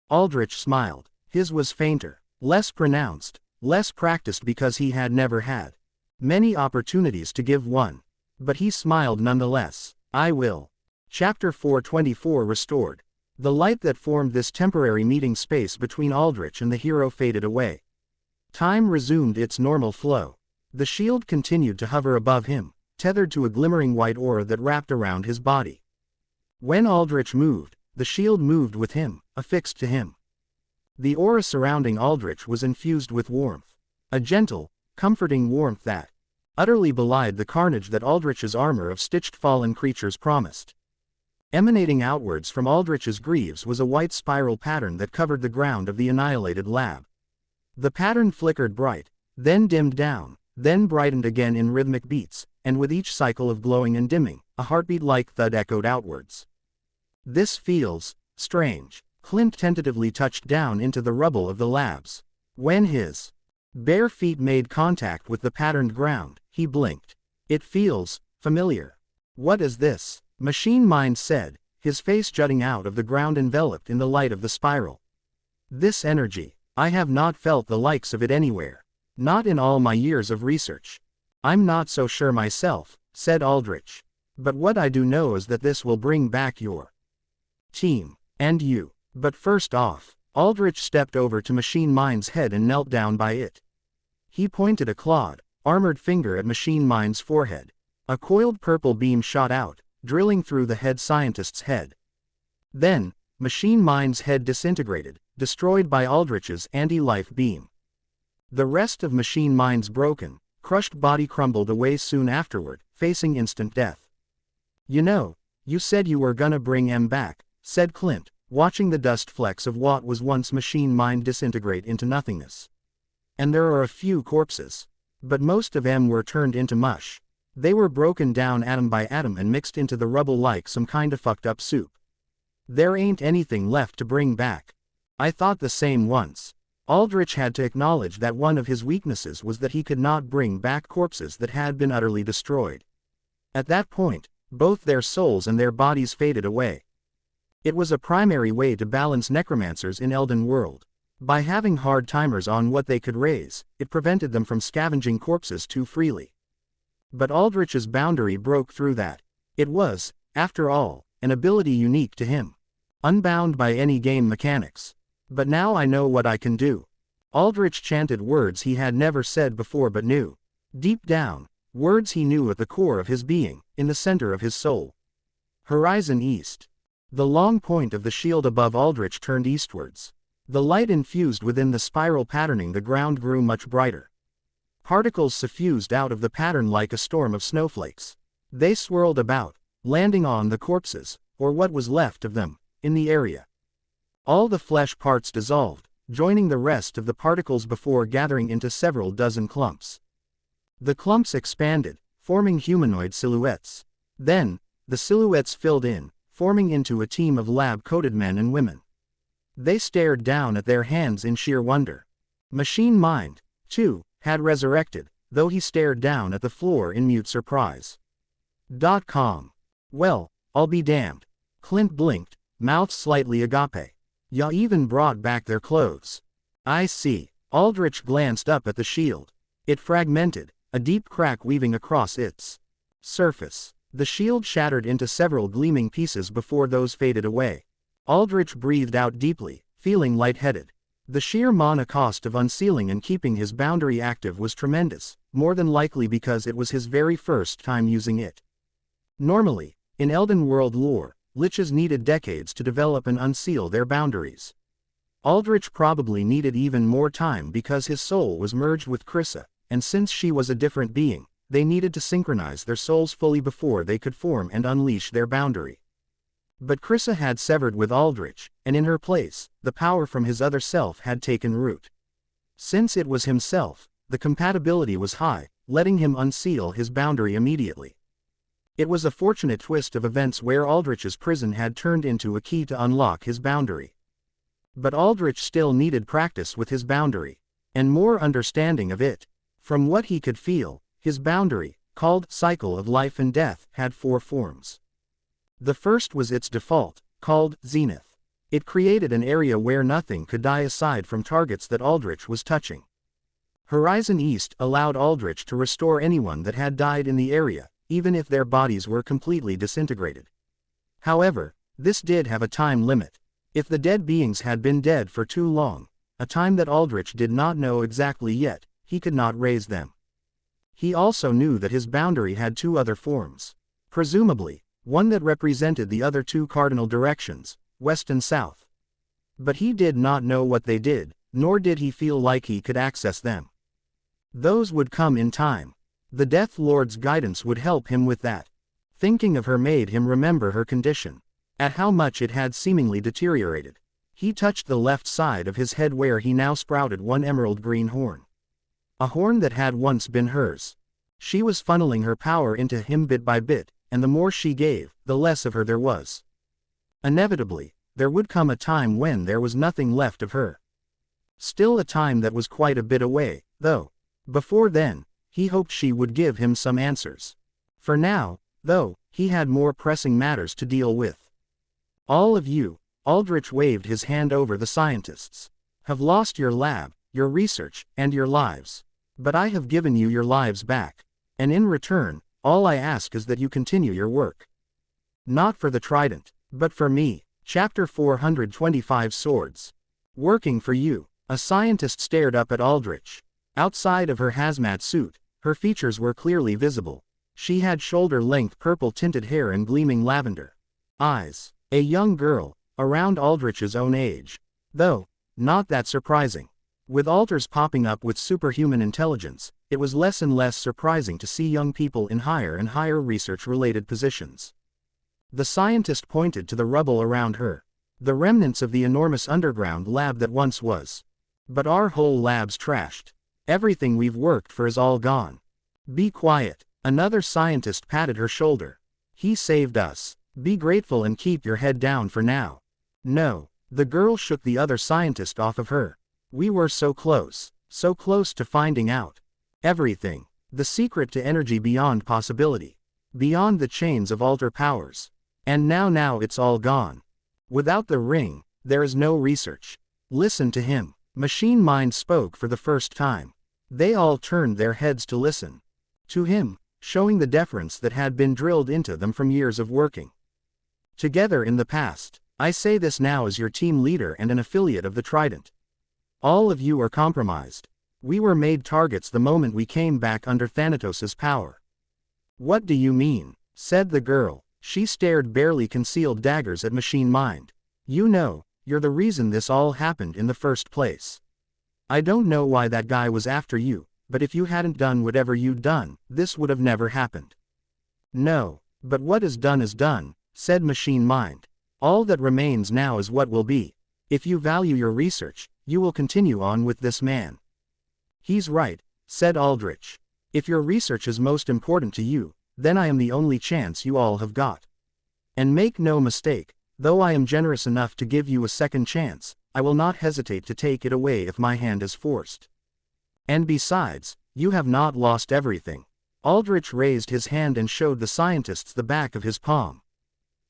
Aldrich smiled. His was fainter, less pronounced, less practiced because he had never had many opportunities to give one. But he smiled nonetheless. I will. Chapter 424 restored. The light that formed this temporary meeting space between Aldrich and the hero faded away. Time resumed its normal flow. The shield continued to hover above him, tethered to a glimmering white aura that wrapped around his body. When Aldrich moved, the shield moved with him, affixed to him. The aura surrounding Aldrich was infused with warmth. A gentle, comforting warmth that utterly belied the carnage that Aldrich's armor of stitched fallen creatures promised. Emanating outwards from Aldrich's greaves was a white spiral pattern that covered the ground of the annihilated lab. The pattern flickered bright, then dimmed down, then brightened again in rhythmic beats, and with each cycle of glowing and dimming, a heartbeat-like thud echoed outwards. This feels strange. Clint tentatively touched down into the rubble of the labs. When his bare feet made contact with the patterned ground, he blinked. It feels familiar. What is this? Machine Mind said, his face jutting out of the ground enveloped in the light of the spiral. This energy, I have not felt the likes of it anywhere. Not in all my years of research. I'm not so sure myself, said Aldrich. But what I do know is that this will bring back your team, and you. But first off, Aldrich stepped over to Machine Mind's head and knelt down by it. He pointed a clawed, armored finger at Machine Mind's forehead. A coiled purple beam shot out, drilling through the head scientist's head. Then, Machine Mind's head disintegrated, destroyed by Aldrich's anti-life beam. The rest of Machine Mind's broken, crushed body crumbled away soon afterward, facing instant death. You know, you said you were gonna bring M back, said Clint, watching the dust flecks of what was once Machine Mind disintegrate into nothingness. And there are a few corpses. But most of them were turned into mush. They were broken down atom by atom and mixed into the rubble like some kinda fucked up soup. There ain't anything left to bring back. I thought the same once. Aldrich had to acknowledge that one of his weaknesses was that he could not bring back corpses that had been utterly destroyed. At that point, both their souls and their bodies faded away. It was a primary way to balance necromancers in Elden World. By having hard timers on what they could raise, it prevented them from scavenging corpses too freely. But Aldrich's boundary broke through that. It was, after all, an ability unique to him. Unbound by any game mechanics. But now I know what I can do. Aldrich chanted words he had never said before but knew. Deep down, words he knew at the core of his being, in the center of his soul. Horizon East. The long point of the shield above Aldrich turned eastwards. The light infused within the spiral patterning the ground grew much brighter. Particles suffused out of the pattern like a storm of snowflakes. They swirled about, landing on the corpses, or what was left of them, in the area. All the flesh parts dissolved, joining the rest of the particles before gathering into several dozen clumps. The clumps expanded, forming humanoid silhouettes. Then, the silhouettes filled in, forming into a team of lab-coated men and women. They stared down at their hands in sheer wonder. Machine Mind, too, had resurrected, though he stared down at the floor in mute surprise. .com. Well, I'll be damned. Clint blinked, mouth slightly agape. Ya even brought back their clothes. I see. Aldrich glanced up at the shield. It fragmented, a deep crack weaving across its surface. The shield shattered into several gleaming pieces before those faded away. Aldrich breathed out deeply, feeling lightheaded. The sheer mana cost of unsealing and keeping his boundary active was tremendous, more than likely because it was his very first time using it. Normally, in Elden World lore, liches needed decades to develop and unseal their boundaries. Aldrich probably needed even more time because his soul was merged with Krissa, and since she was a different being, they needed to synchronize their souls fully before they could form and unleash their boundary. But Krissa had severed with Aldrich, and in her place, the power from his other self had taken root. Since it was himself, the compatibility was high, letting him unseal his boundary immediately. It was a fortunate twist of events where Aldrich's prison had turned into a key to unlock his boundary. But Aldrich still needed practice with his boundary, and more understanding of it. From what he could feel, his boundary, called Cycle of Life and Death, had 4 forms. The first was its default, called Zenith. It created an area where nothing could die aside from targets that Aldrich was touching. Horizon East allowed Aldrich to restore anyone that had died in the area, even if their bodies were completely disintegrated. However, this did have a time limit. If the dead beings had been dead for too long, a time that Aldrich did not know exactly yet, he could not raise them. He also knew that his boundary had 2 other forms. Presumably, one that represented the other 2 cardinal directions, west and south. But he did not know what they did, nor did he feel like he could access them. Those would come in time. The Death Lord's guidance would help him with that. Thinking of her made him remember her condition. At how much it had seemingly deteriorated. He touched the left side of his head where he now sprouted one emerald green horn. A horn that had once been hers. She was funneling her power into him bit by bit, and the more she gave, the less of her there was. Inevitably, there would come a time when there was nothing left of her. Still a time that was quite a bit away, though. Before then, he hoped she would give him some answers. For now, though, he had more pressing matters to deal with. All of you, Aldrich waved his hand over the scientists, have lost your lab, your research, and your lives. But I have given you your lives back. And in return, all I ask is that you continue your work. Not for the Trident, but for me. Chapter 425 Swords. Working for you. A scientist stared up at Aldrich. Outside of her hazmat suit, her features were clearly visible. She had shoulder-length purple-tinted hair and gleaming lavender eyes. A young girl, around Aldrich's own age. Though, not that surprising. With alters popping up with superhuman intelligence, it was less and less surprising to see young people in higher and higher research-related positions. The scientist pointed to the rubble around her. The remnants of the enormous underground lab that once was. But our whole lab's trashed. Everything we've worked for is all gone. Be quiet. Another scientist patted her shoulder. He saved us. Be grateful and keep your head down for now. No. The girl shook the other scientist off of her. We were so close to finding out everything. The secret to energy beyond possibility. Beyond the chains of alter powers. And now it's all gone. Without the ring, there is no research. Listen to him. Machine Mind spoke for the first time. They all turned their heads to listen. To him, showing the deference that had been drilled into them from years of working together in the past. I say this now as your team leader and an affiliate of the Trident. All of you are compromised. We were made targets the moment we came back under Thanatos' power. What do you mean? Said the girl. She stared barely concealed daggers at Machine Mind. You know, you're the reason this all happened in the first place. I don't know why that guy was after you, but if you hadn't done whatever you'd done, this would have never happened. No, but what is done, said Machine Mind. All that remains now is what will be. If you value your research, you will continue on with this man. He's right, said Aldrich. If your research is most important to you, then I am the only chance you all have got. And make no mistake, though I am generous enough to give you a second chance, I will not hesitate to take it away if my hand is forced. And besides, you have not lost everything. Aldrich raised his hand and showed the scientists the back of his palm.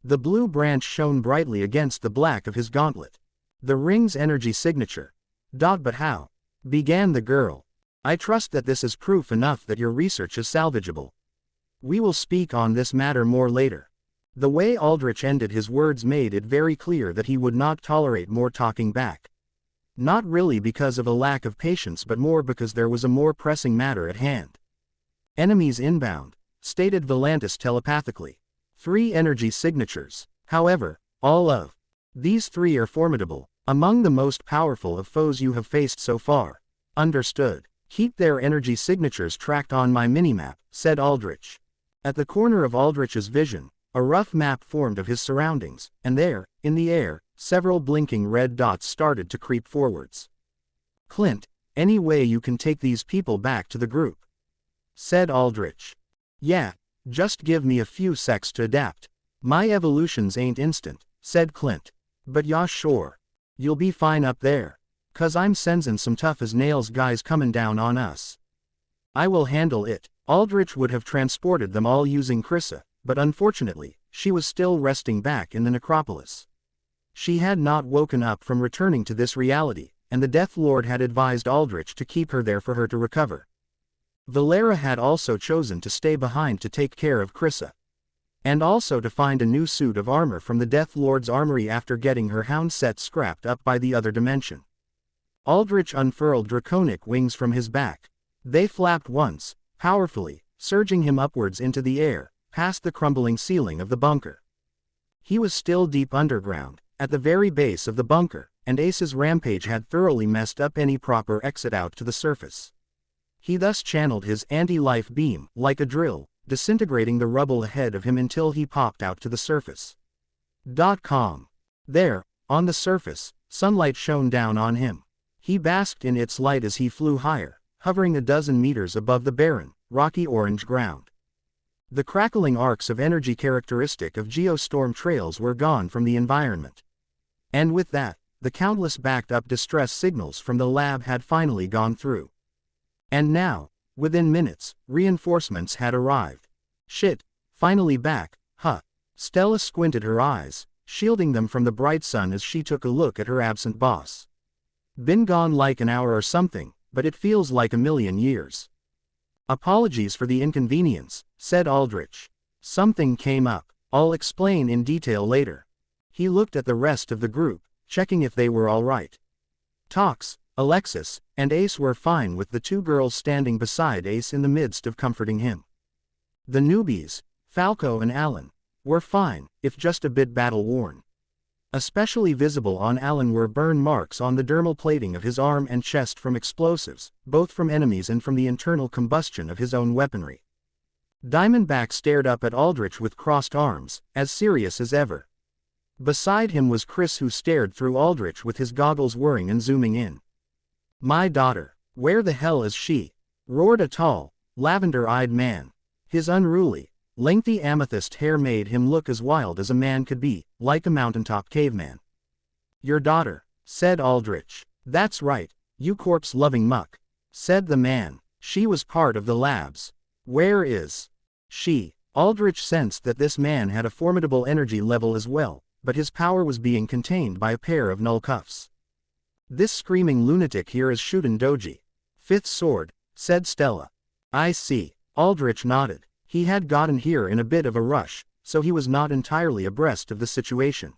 The blue branch shone brightly against the black of his gauntlet. The ring's energy signature. But how? Began the girl. I trust that this is proof enough that your research is salvageable. We will speak on this matter more later. The way Aldrich ended his words made it very clear that he would not tolerate more talking back. Not really because of a lack of patience but more because there was a more pressing matter at hand. Enemies inbound, stated Volantis telepathically. 3 energy signatures. However, all of these 3 are formidable, among the most powerful of foes you have faced so far. Understood. Keep their energy signatures tracked on my minimap, said Aldrich. At the corner of Aldrich's vision, a rough map formed of his surroundings, and there, in the air, several blinking red dots started to creep forwards. Clint, any way you can take these people back to the group? Said Aldrich. Yeah, just give me a few secs to adapt. My evolutions ain't instant, said Clint. But yeah sure. You'll be fine up there. 'Cause I'm sensing some tough as nails guys coming down on us. I will handle it. Aldrich would have transported them all using Krissa, but unfortunately, she was still resting back in the necropolis. She had not woken up from returning to this reality, and the Death Lord had advised Aldrich to keep her there for her to recover. Valera had also chosen to stay behind to take care of Krissa. And also to find a new suit of armor from the Death Lord's armory after getting her hound set scrapped up by the other dimension. Aldrich unfurled draconic wings from his back. They flapped once, powerfully, surging him upwards into the air, past the crumbling ceiling of the bunker. He was still deep underground, at the very base of the bunker, and Ace's rampage had thoroughly messed up any proper exit out to the surface. He thus channeled his anti-life beam, like a drill, disintegrating the rubble ahead of him until he popped out to the surface. .com. There, on the surface, sunlight shone down on him. He basked in its light as he flew higher, hovering a dozen meters above the barren, rocky orange ground. The crackling arcs of energy characteristic of geostorm trails were gone from the environment. And with that, the countless backed-up distress signals from the lab had finally gone through. And now, within minutes, reinforcements had arrived. Shit, finally back, huh? Stella squinted her eyes, shielding them from the bright sun as she took a look at her absent boss. Been gone like an hour or something, but it feels like a million years. Apologies for the inconvenience, said Aldrich. Something came up. I'll explain in detail later. He looked at the rest of the group, checking if they were all right. Tox, Alexis, and Ace were fine with the 2 girls standing beside Ace in the midst of comforting him. The newbies, Falco and Alan, were fine, if just a bit battle-worn. Especially visible on Alan were burn marks on the dermal plating of his arm and chest from explosives, both from enemies and from the internal combustion of his own weaponry. Diamondback stared up at Aldrich with crossed arms, as serious as ever. Beside him was Chris, who stared through Aldrich with his goggles whirring and zooming in. My daughter, where the hell is she? Roared a tall, lavender-eyed man. His unruly, lengthy amethyst hair made him look as wild as a man could be, like a mountaintop caveman. Your daughter, said Aldrich. That's right, you corpse-loving muck, said the man. She was part of the labs. Where is she? Aldrich sensed that this man had a formidable energy level as well, but his power was being contained by a pair of null cuffs. This screaming lunatic here is Shuden Doji. 5th sword, said Stella. I see. Aldrich nodded. He had gotten here in a bit of a rush, so he was not entirely abreast of the situation.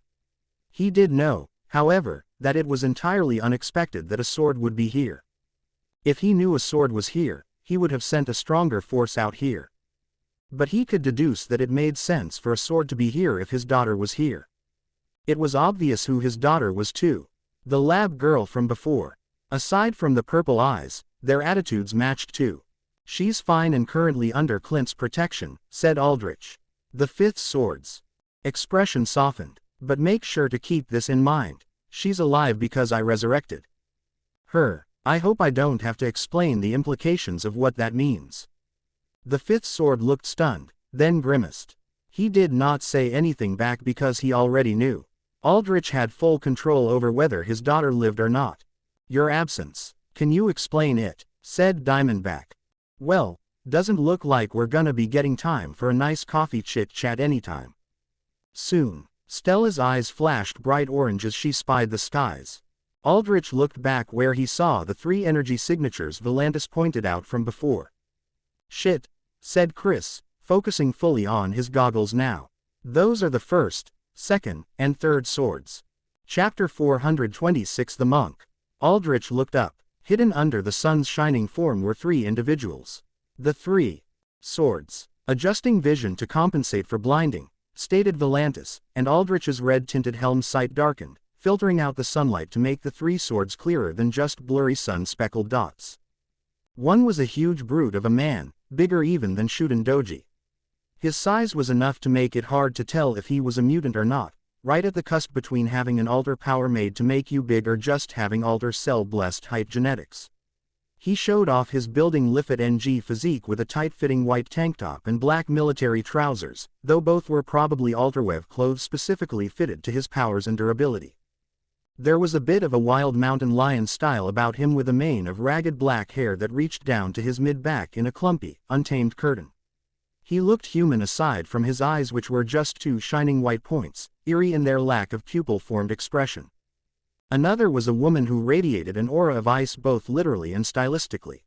He did know, however, that it was entirely unexpected that a sword would be here. If he knew a sword was here, he would have sent a stronger force out here. But he could deduce that it made sense for a sword to be here if his daughter was here. It was obvious who his daughter was too. The lab girl from before. Aside from the purple eyes, their attitudes matched too. She's fine and currently under Clint's protection, said Aldrich. The 5th swords. Expression softened. But make sure to keep this in mind. She's alive because I resurrected her. I hope I don't have to explain the implications of what that means. The fifth sword looked stunned, then grimaced. He did not say anything back because he already knew. Aldrich had full control over whether his daughter lived or not. Your absence. Can you explain it? Said Diamondback. Well, doesn't look like we're gonna be getting time for a nice coffee chit-chat anytime soon. Stella's eyes flashed bright orange as she spied the skies. Aldrich looked back where he saw the 3 energy signatures Volantis pointed out from before. Shit, said Chris, focusing fully on his goggles now. Those are the first, second, and third swords. Chapter 426 The Monk. Aldrich looked up. Hidden under the sun's shining form were 3 individuals. The 3 swords. Adjusting vision to compensate for blinding, stated Volantis, and Aldrich's red-tinted helm's sight darkened, filtering out the sunlight to make the 3 swords clearer than just blurry sun-speckled dots. One was a huge brute of a man, bigger even than Shuden Doji. His size was enough to make it hard to tell if he was a mutant or not, right at the cusp between having an alter power made to make you big or just having alter cell-blessed height genetics. He showed off his building Liffet NG physique with a tight-fitting white tank top and black military trousers, though both were probably alterweb clothes specifically fitted to his powers and durability. There was a bit of a wild mountain lion style about him with a mane of ragged black hair that reached down to his mid-back in a clumpy, untamed curtain. He looked human aside from his eyes, which were just 2 shining white points, eerie in their lack of pupil-formed expression. Another was a woman who radiated an aura of ice both literally and stylistically.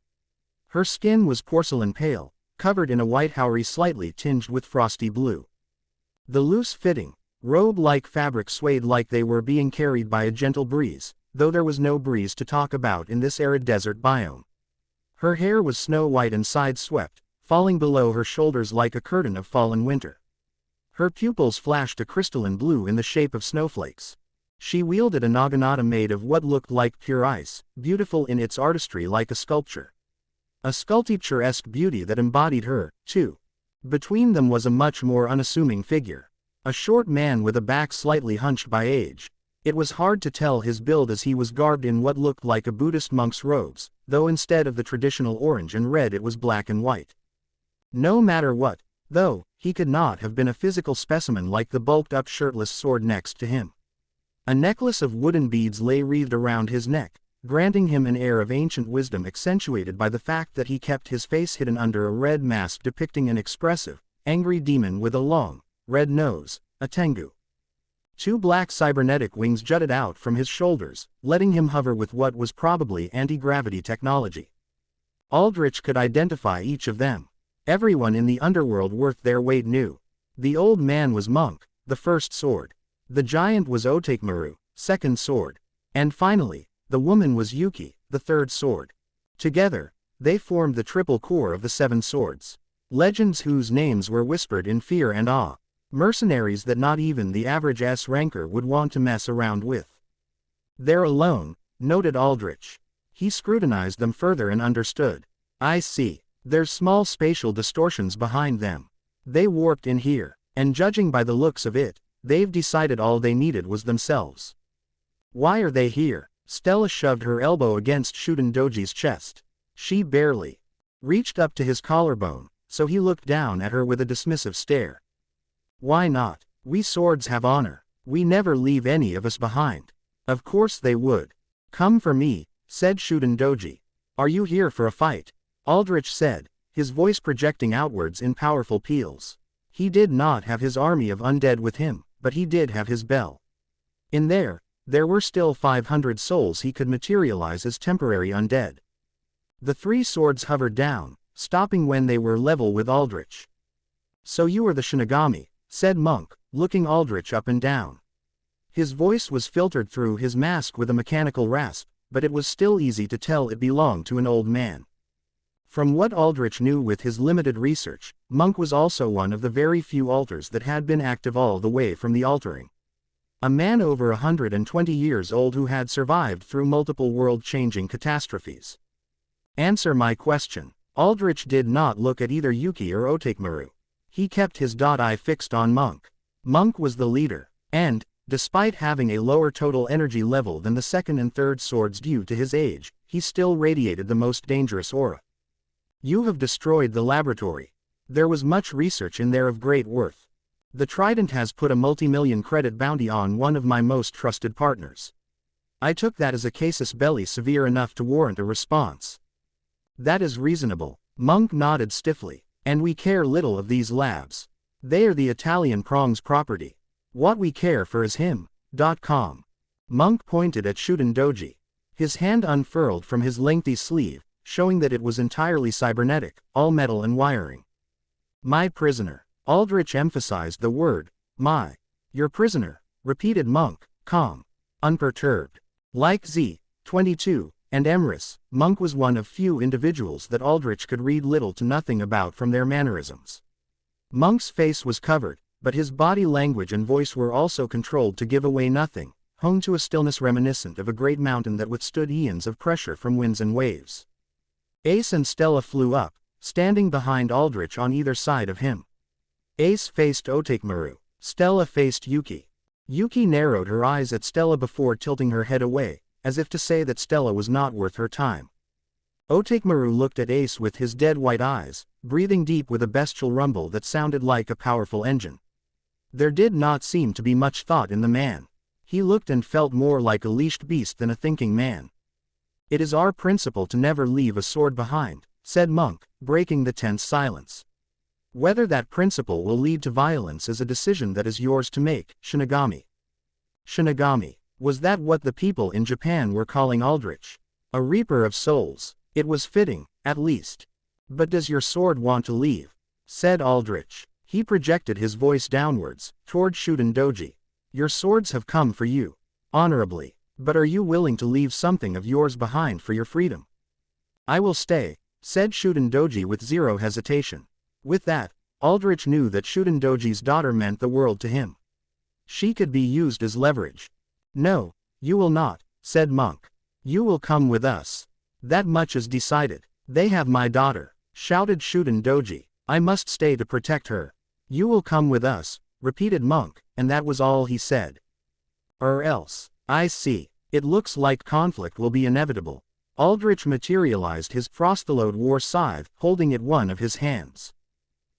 Her skin was porcelain pale, covered in a white houri slightly tinged with frosty blue. The loose-fitting, robe-like fabric swayed like they were being carried by a gentle breeze, though there was no breeze to talk about in this arid desert biome. Her hair was snow-white and side-swept, falling below her shoulders like a curtain of fallen winter. Her pupils flashed a crystalline blue in the shape of snowflakes. She wielded a naginata made of what looked like pure ice, beautiful in its artistry like a sculpture. A sculpturesque beauty that embodied her, too. Between them was a much more unassuming figure. A short man with a back slightly hunched by age. It was hard to tell his build as he was garbed in what looked like a Buddhist monk's robes, though instead of the traditional orange and red it was black and white. No matter what, though, he could not have been a physical specimen like the bulked-up shirtless sword next to him. A necklace of wooden beads lay wreathed around his neck, granting him an air of ancient wisdom accentuated by the fact that he kept his face hidden under a red mask depicting an expressive, angry demon with a long, red nose, a tengu. 2 black cybernetic wings jutted out from his shoulders, letting him hover with what was probably anti-gravity technology. Aldrich could identify each of them. Everyone in the underworld worth their weight knew. The old man was Monk, the first sword. The giant was Otakemaru, second sword. And finally, the woman was Yuki, the third sword. Together, they formed the triple core of the 7 swords. Legends whose names were whispered in fear and awe. Mercenaries that not even the average S-ranker would want to mess around with. They're alone, noted Aldrich. He scrutinized them further and understood. I see. There's small spatial distortions behind them. They warped in here, and judging by the looks of it, they've decided all they needed was themselves. Why are they here? Stella shoved her elbow against Shuden Doji's chest. She barely reached up to his collarbone, so he looked down at her with a dismissive stare. Why not? We swords have honor. We never leave any of us behind. Of course they would. Come for me, said Shuden Doji. Are you here for a fight? Aldrich said, his voice projecting outwards in powerful peals. He did not have his army of undead with him, but he did have his bell. In there were still 500 souls he could materialize as temporary undead. The 3 swords hovered down, stopping when they were level with Aldrich. So you are the Shinigami, said Monk, looking Aldrich up and down. His voice was filtered through his mask with a mechanical rasp, but it was still easy to tell it belonged to an old man. From what Aldrich knew with his limited research, Monk was also one of the very few alters that had been active all the way from the altering. A man over 120 years old who had survived through multiple world-changing catastrophes. Answer my question. Aldrich did not look at either Yuki or Otakemaru. He kept his eye fixed on Monk. Monk was the leader, and, despite having a lower total energy level than the second and third swords due to his age, he still radiated the most dangerous aura. You have destroyed the laboratory. There was much research in there of great worth. The Trident has put a multi-million credit bounty on one of my most trusted partners. I took that as a casus belli severe enough to warrant a response. That is reasonable. Monk nodded stiffly. And we care little of these labs. They are the Italian Prong's property. What we care for is him. Monk pointed at Shuden Doji. His hand unfurled from his lengthy sleeve, showing that it was entirely cybernetic, all metal and wiring. My prisoner. Aldrich emphasized the word, my. Your prisoner, repeated Monk, calm, unperturbed. Like Z-22 and Emrys, Monk was one of few individuals that Aldrich could read little to nothing about from their mannerisms. Monk's face was covered, but his body language and voice were also controlled to give away nothing, honed to a stillness reminiscent of a great mountain that withstood eons of pressure from winds and waves. Ace and Stella flew up, standing behind Aldrich on either side of him. Ace faced Otakemaru, Stella faced Yuki. Yuki narrowed her eyes at Stella before tilting her head away, as if to say that Stella was not worth her time. Otakemaru looked at Ace with his dead white eyes, breathing deep with a bestial rumble that sounded like a powerful engine. There did not seem to be much thought in the man. He looked and felt more like a leashed beast than a thinking man. It is our principle to never leave a sword behind, said Monk, breaking the tense silence. Whether that principle will lead to violence is a decision that is yours to make, Shinigami. Shinigami. Was that what the people in Japan were calling Aldrich? A reaper of souls. It was fitting, at least. But does your sword want to leave? Said Aldrich. He projected his voice downwards, toward Shuden Doji. Your swords have come for you. Honorably. But are you willing to leave something of yours behind for your freedom? I will stay, said Shuden Doji with zero hesitation. With that, Aldrich knew that Shuden Doji's daughter meant the world to him. She could be used as leverage. No, you will not, said Monk. You will come with us. That much is decided. They have my daughter, shouted Shuden Doji. I must stay to protect her. You will come with us, repeated Monk, and that was all he said. Or else. I see. It looks like conflict will be inevitable. Aldrich materialized his frostallowed war scythe, holding it one of his hands.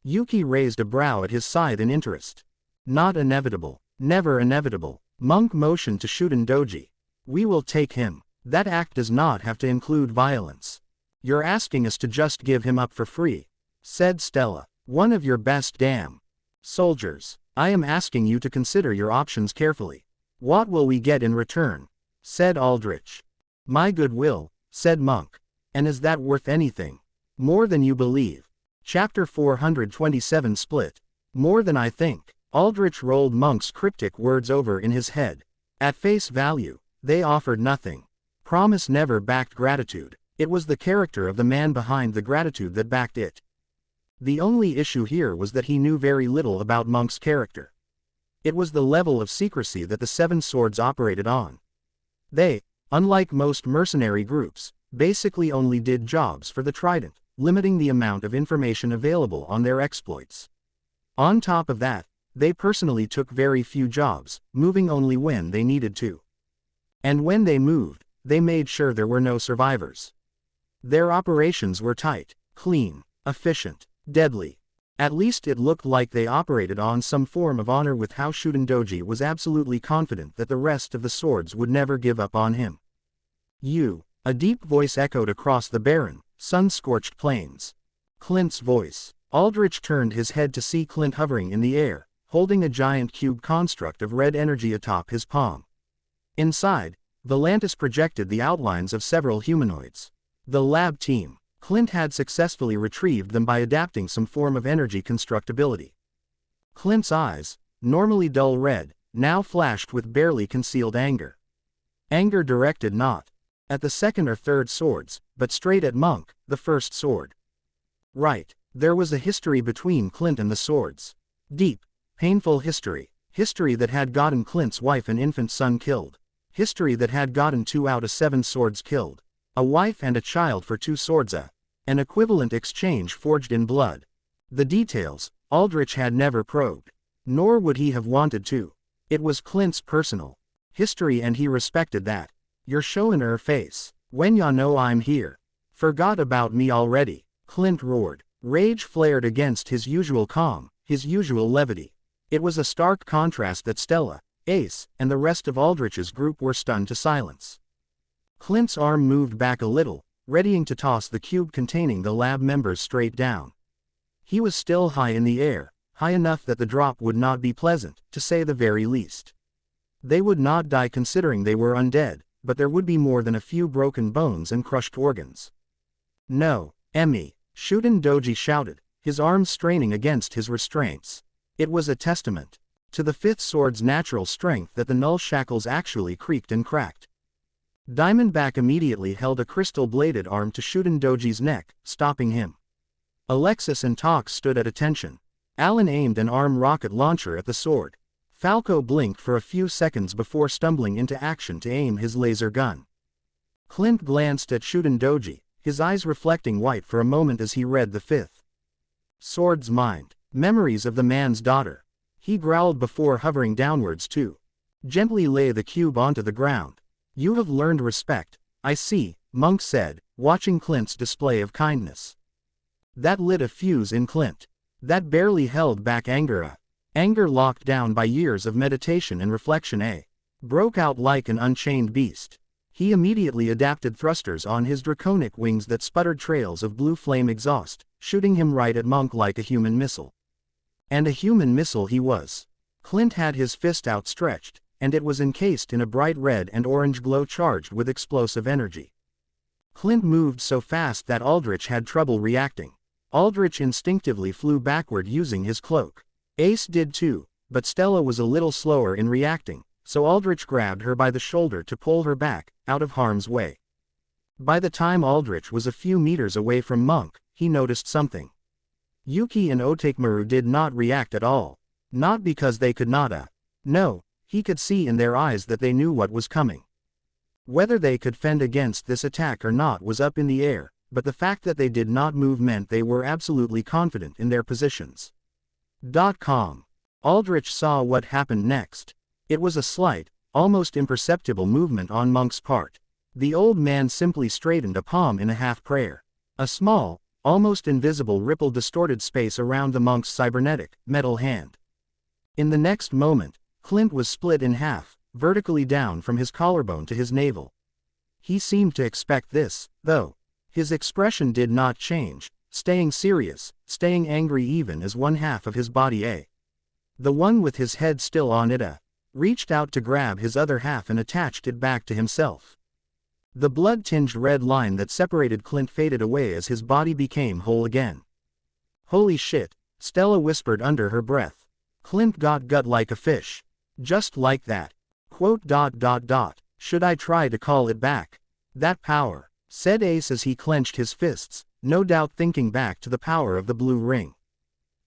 Yuki raised a brow at his scythe in interest. Not inevitable. Never inevitable. Monk motioned to Shuden Doji. We will take him. That act does not have to include violence. You're asking us to just give him up for free, said Stella. One of your best damn soldiers. I am asking you to consider your options carefully. What will we get in return? Said Aldrich. My goodwill, said Monk. And is that worth anything? More than you believe. Chapter 427 Split. More than I think. Aldrich rolled Monk's cryptic words over in his head. At face value, they offered nothing. Promise never backed gratitude. It was the character of the man behind the gratitude that backed it. The only issue here was that he knew very little about Monk's character. It was the level of secrecy that the Seven Swords operated on. They, unlike most mercenary groups, basically only did jobs for the Trident, limiting the amount of information available on their exploits. On top of that, they personally took very few jobs, moving only when they needed to. And when they moved, they made sure there were no survivors. Their operations were tight, clean, efficient, deadly. At least it looked like they operated on some form of honor with how Shuden Doji was absolutely confident that the rest of the swords would never give up on him. You, a deep voice echoed across the barren, sun-scorched plains. Clint's voice. Aldrich turned his head to see Clint hovering in the air, holding a giant cube construct of red energy atop his palm. Inside, Volantis projected the outlines of several humanoids. The lab team. Clint had successfully retrieved them by adapting some form of energy constructability. Clint's eyes, normally dull red, now flashed with barely concealed anger. Anger directed not at the second or third swords, but straight at Monk, the first sword. Right, there was a history between Clint and the swords. Deep, painful history. History that had gotten Clint's wife and infant son killed. History that had gotten 2 out of 7 swords killed. A wife and a child for 2 swords, an equivalent exchange forged in blood. The details, Aldrich had never probed. Nor would he have wanted to. It was Clint's personal history and he respected that. You're showin' her face. When ya know I'm here. Forgot about me already, Clint roared. Rage flared against his usual calm, his usual levity. It was a stark contrast that Stella, Ace, and the rest of Aldrich's group were stunned to silence. Clint's arm moved back a little, readying to toss the cube containing the lab members straight down. He was still high in the air, high enough that the drop would not be pleasant, to say the very least. They would not die considering they were undead, but there would be more than a few broken bones and crushed organs. No, Emmy, Shuden Doji shouted, his arms straining against his restraints. It was a testament to the fifth sword's natural strength that the null shackles actually creaked and cracked. Diamondback immediately held a crystal-bladed arm to Shuden Doji's neck, stopping him. Alexis and Tox stood at attention. Alan aimed an arm rocket launcher at the sword. Falco blinked for a few seconds before stumbling into action to aim his laser gun. Clint glanced at Shuden Doji, his eyes reflecting white for a moment as he read the fifth sword's mind. Memories of the man's daughter. He growled before hovering downwards to gently lay the cube onto the ground. You have learned respect, I see, Monk said, watching Clint's display of kindness. That lit a fuse in Clint. That barely held back anger. Anger locked down by years of meditation and reflection broke out like an unchained beast. He immediately adapted thrusters on his draconic wings that sputtered trails of blue flame exhaust, shooting him right at Monk like a human missile. And a human missile he was. Clint had his fist outstretched, and it was encased in a bright red and orange glow charged with explosive energy. Clint moved so fast that Aldrich had trouble reacting. Aldrich instinctively flew backward using his cloak. Ace did too, but Stella was a little slower in reacting, so Aldrich grabbed her by the shoulder to pull her back, out of harm's way. By the time Aldrich was a few meters away from Monk, he noticed something. Yuki and Otakemaru did not react at all. Not because they could not. No, he could see in their eyes that they knew what was coming. Whether they could fend against this attack or not was up in the air, but the fact that they did not move meant they were absolutely confident in their positions. Aldrich saw what happened next. It was a slight, almost imperceptible movement on Monk's part. The old man simply straightened a palm in a half-prayer. A small, almost invisible ripple distorted space around the monk's cybernetic, metal hand. In the next moment, Clint was split in half, vertically down from his collarbone to his navel. He seemed to expect this, though. His expression did not change, staying serious, staying angry even as one half of his body, the one with his head still on it, reached out to grab his other half and attached it back to himself. The blood-tinged red line that separated Clint faded away as his body became whole again. Holy shit, Stella whispered under her breath. Clint got gut like a fish. Just like that. Should I try to call it back? That power, said Ace as he clenched his fists, no doubt thinking back to the power of the blue ring.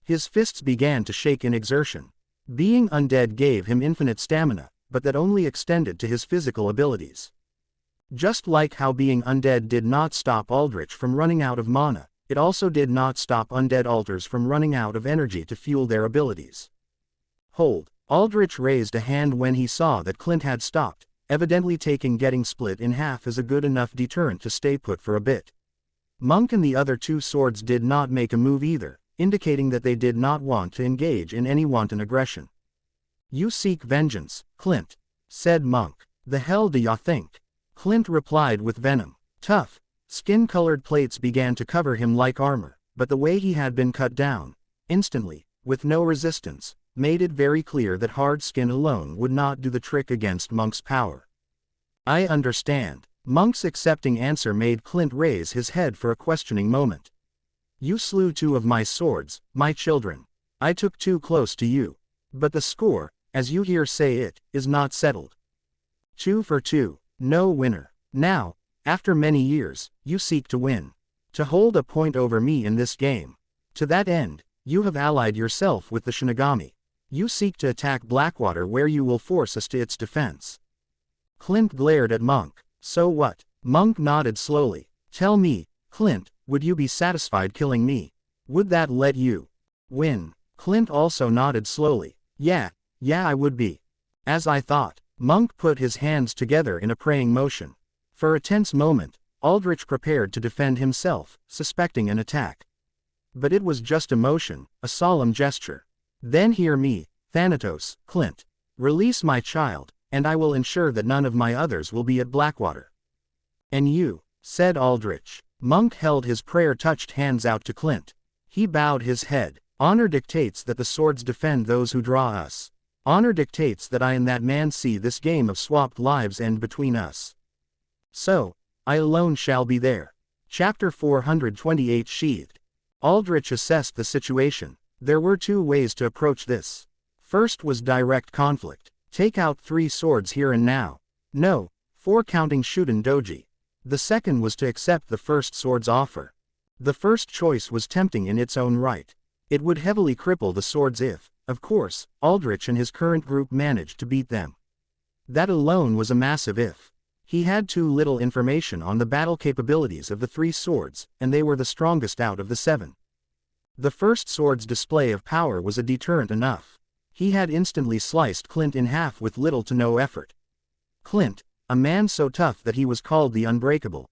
His fists began to shake in exertion. Being undead gave him infinite stamina, but that only extended to his physical abilities. Just like how being undead did not stop Aldrich from running out of mana, it also did not stop undead alters from running out of energy to fuel their abilities. Hold. Aldrich raised a hand when he saw that Clint had stopped, evidently taking getting split in half as a good enough deterrent to stay put for a bit. Monk and the other two swords did not make a move either, indicating that they did not want to engage in any wanton aggression. You seek vengeance, Clint, said Monk. The hell do ya think? Clint replied with venom. Tough, skin-colored plates began to cover him like armor, but the way he had been cut down, instantly, with no resistance, made it very clear that hard skin alone would not do the trick against Monk's power. I understand. Monk's accepting answer made Clint raise his head for a questioning moment. You slew two of my swords, my children. I took too close to you. But the score, as you hear say it, is not settled. 2 for 2, no winner. Now, after many years, you seek to win. To hold a point over me in this game. To that end, you have allied yourself with the Shinigami. You seek to attack Blackwater where you will force us to its defense. Clint glared at Monk. So what? Monk nodded slowly. Tell me, Clint, would you be satisfied killing me? Would that let you win? Clint also nodded slowly. Yeah, I would be. As I thought. Monk put his hands together in a praying motion. For a tense moment, Aldrich prepared to defend himself, suspecting an attack. But it was just a motion, a solemn gesture. Then hear me, Thanatos, Clint. Release my child, and I will ensure that none of my others will be at Blackwater. And you, said Aldrich. Monk held his prayer-touched hands out to Clint. He bowed his head. Honor dictates that the swords defend those who draw us. Honor dictates that I and that man see this game of swapped lives end between us. So, I alone shall be there. Chapter 428 Sheathed. Aldrich assessed the situation. There were two ways to approach this. First was direct conflict. Take out 3 swords here and now. No, 4 counting Shuden Doji. The second was to accept the first sword's offer. The first choice was tempting in its own right. It would heavily cripple the swords if, of course, Aldrich and his current group managed to beat them. That alone was a massive if. He had too little information on the battle capabilities of the 3 swords, and they were the strongest out of the 7. The first sword's display of power was a deterrent enough. He had instantly sliced Clint in half with little to no effort. Clint, a man so tough that he was called the Unbreakable.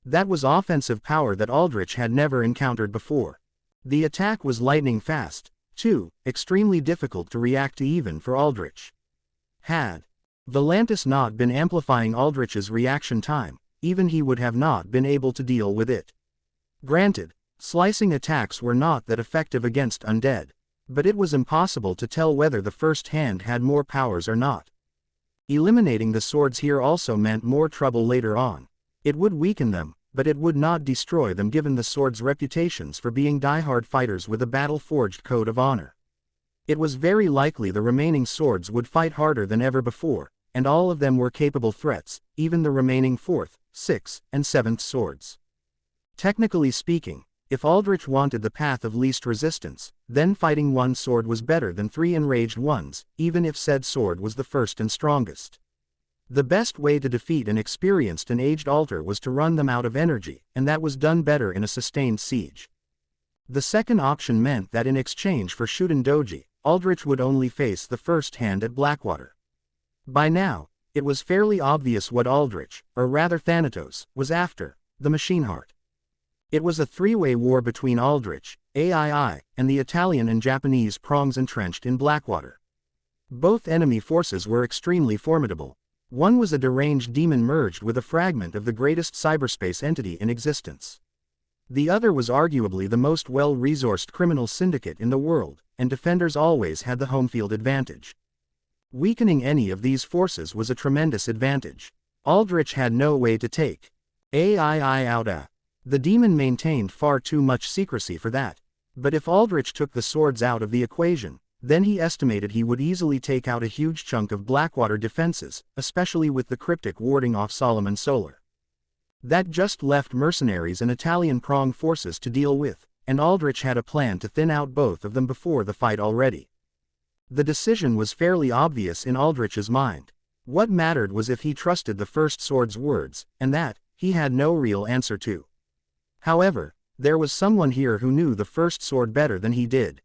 That was offensive power that Aldrich had never encountered before. The attack was lightning fast, too, extremely difficult to react to even for Aldrich. Had Volantis not been amplifying Aldrich's reaction time, even he would have not been able to deal with it. Granted, slicing attacks were not that effective against undead, but it was impossible to tell whether the first hand had more powers or not. Eliminating the swords here also meant more trouble later on. It would weaken them, but it would not destroy them given the swords' reputations for being die-hard fighters with a battle-forged code of honor. It was very likely the remaining swords would fight harder than ever before, and all of them were capable threats, even the remaining 4th, 6th, and 7th swords. Technically speaking, if Aldrich wanted the path of least resistance, then fighting 1 sword was better than 3 enraged ones, even if said sword was the first and strongest. The best way to defeat an experienced and aged altar was to run them out of energy, and that was done better in a sustained siege. The second option meant that in exchange for Shuden Doji, Aldrich would only face the first hand at Blackwater. By now, it was fairly obvious what Aldrich, or rather Thanatos, was after: the machine heart. It was a 3-way war between Aldrich, AII, and the Italian and Japanese prongs entrenched in Blackwater. Both enemy forces were extremely formidable. One was a deranged demon merged with a fragment of the greatest cyberspace entity in existence. The other was arguably the most well-resourced criminal syndicate in the world, and defenders always had the home field advantage. Weakening any of these forces was a tremendous advantage. Aldrich had no way to take AII out. The demon maintained far too much secrecy for that. But if Aldrich took the swords out of the equation, then he estimated he would easily take out a huge chunk of Blackwater defenses, especially with the cryptic warding off Solomon Solar. That just left mercenaries and Italian prong forces to deal with, and Aldrich had a plan to thin out both of them before the fight already. The decision was fairly obvious in Aldrich's mind. What mattered was if he trusted the first sword's words, and that, he had no real answer to. However, there was someone here who knew the first sword better than he did.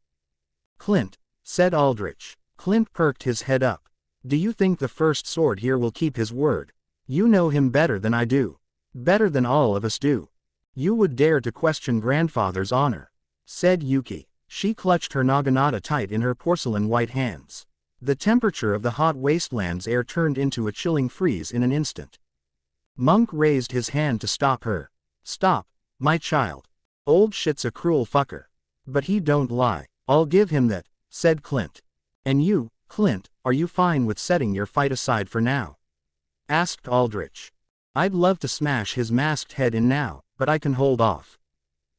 Clint, said Aldrich. Clint perked his head up. Do you think the first sword here will keep his word? You know him better than I do. Better than all of us do. You would dare to question grandfather's honor, said Yuki. She clutched her naginata tight in her porcelain white hands. The temperature of the hot wasteland's air turned into a chilling freeze in an instant. Monk raised his hand to stop her. Stop, my child. Old shit's a cruel fucker. But he don't lie, I'll give him that, said Clint. And you, Clint, are you fine with setting your fight aside for now? Asked Aldrich. I'd love to smash his masked head in now, but I can hold off.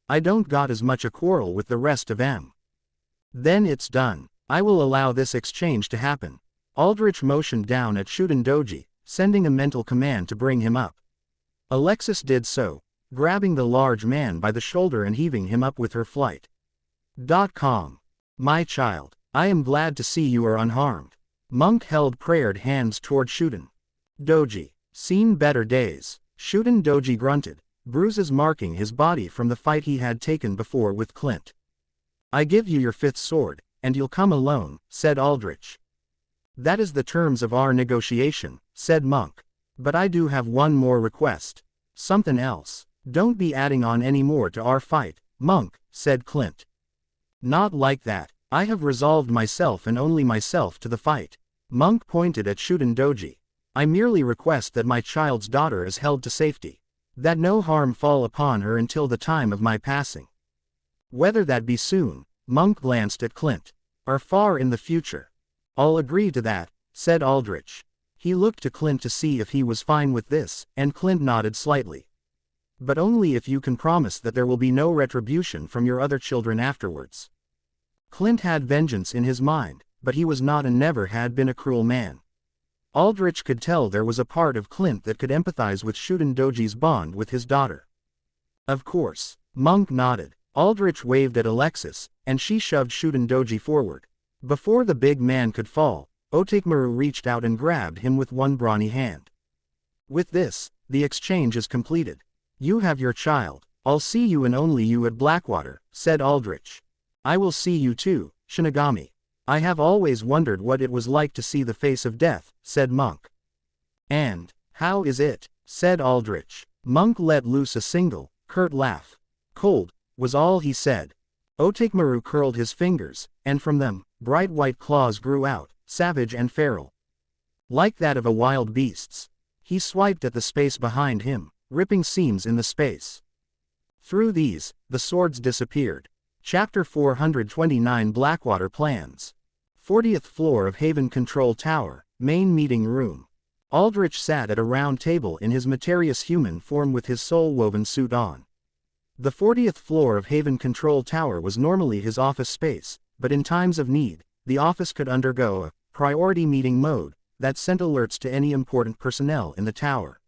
I don't got as much a quarrel with the rest of them. Then it's done. I will allow this exchange to happen. Aldrich motioned down at Shuden Doji, sending a mental command to bring him up. Alexis did so, grabbing the large man by the shoulder and heaving him up with her flight. .com. My child, I am glad to see you are unharmed. Monk held prayered hands toward Shuden Doji. Seen better days. Shuden Doji grunted, bruises marking his body from the fight he had taken before with Clint. I give you your 5th sword, and you'll come alone, said Aldrich. That is the terms of our negotiation, said Monk. But I do have one more request. Something else. Don't be adding on any more to our fight, Monk, said Clint. Not like that. I have resolved myself and only myself to the fight. Monk pointed at Shutendoji. I merely request that my child's daughter is held to safety. That no harm fall upon her until the time of my passing. Whether that be soon, Monk glanced at Clint, or far in the future. I'll agree to that, said Aldrich. He looked to Clint to see if he was fine with this, and Clint nodded slightly. But only if you can promise that there will be no retribution from your other children afterwards. Clint had vengeance in his mind, but he was not and never had been a cruel man. Aldrich could tell there was a part of Clint that could empathize with Shutendoji's bond with his daughter. Of course. Monk nodded. Aldrich waved at Alexis, and she shoved Shutendoji forward. Before the big man could fall, Otakemaru reached out and grabbed him with one brawny hand. With this, the exchange is completed. You have your child. I'll see you and only you at Blackwater, said Aldrich. I will see you too, Shinigami. I have always wondered what it was like to see the face of death, said Monk. And, how is it? Said Aldrich. Monk let loose a single, curt laugh. Cold, was all he said. Otakemaru curled his fingers, and from them, bright white claws grew out, savage and feral. Like that of a wild beast's. He swiped at the space behind him, ripping seams in the space. Through these, the swords disappeared. Chapter 429 Blackwater Plans. 40th floor of Haven Control Tower, main meeting room. Aldrich sat at a round table in his materious human form with his soul-woven suit on. The 40th floor of Haven Control Tower was normally his office space, but in times of need, the office could undergo a priority meeting mode that sent alerts to any important personnel in the tower.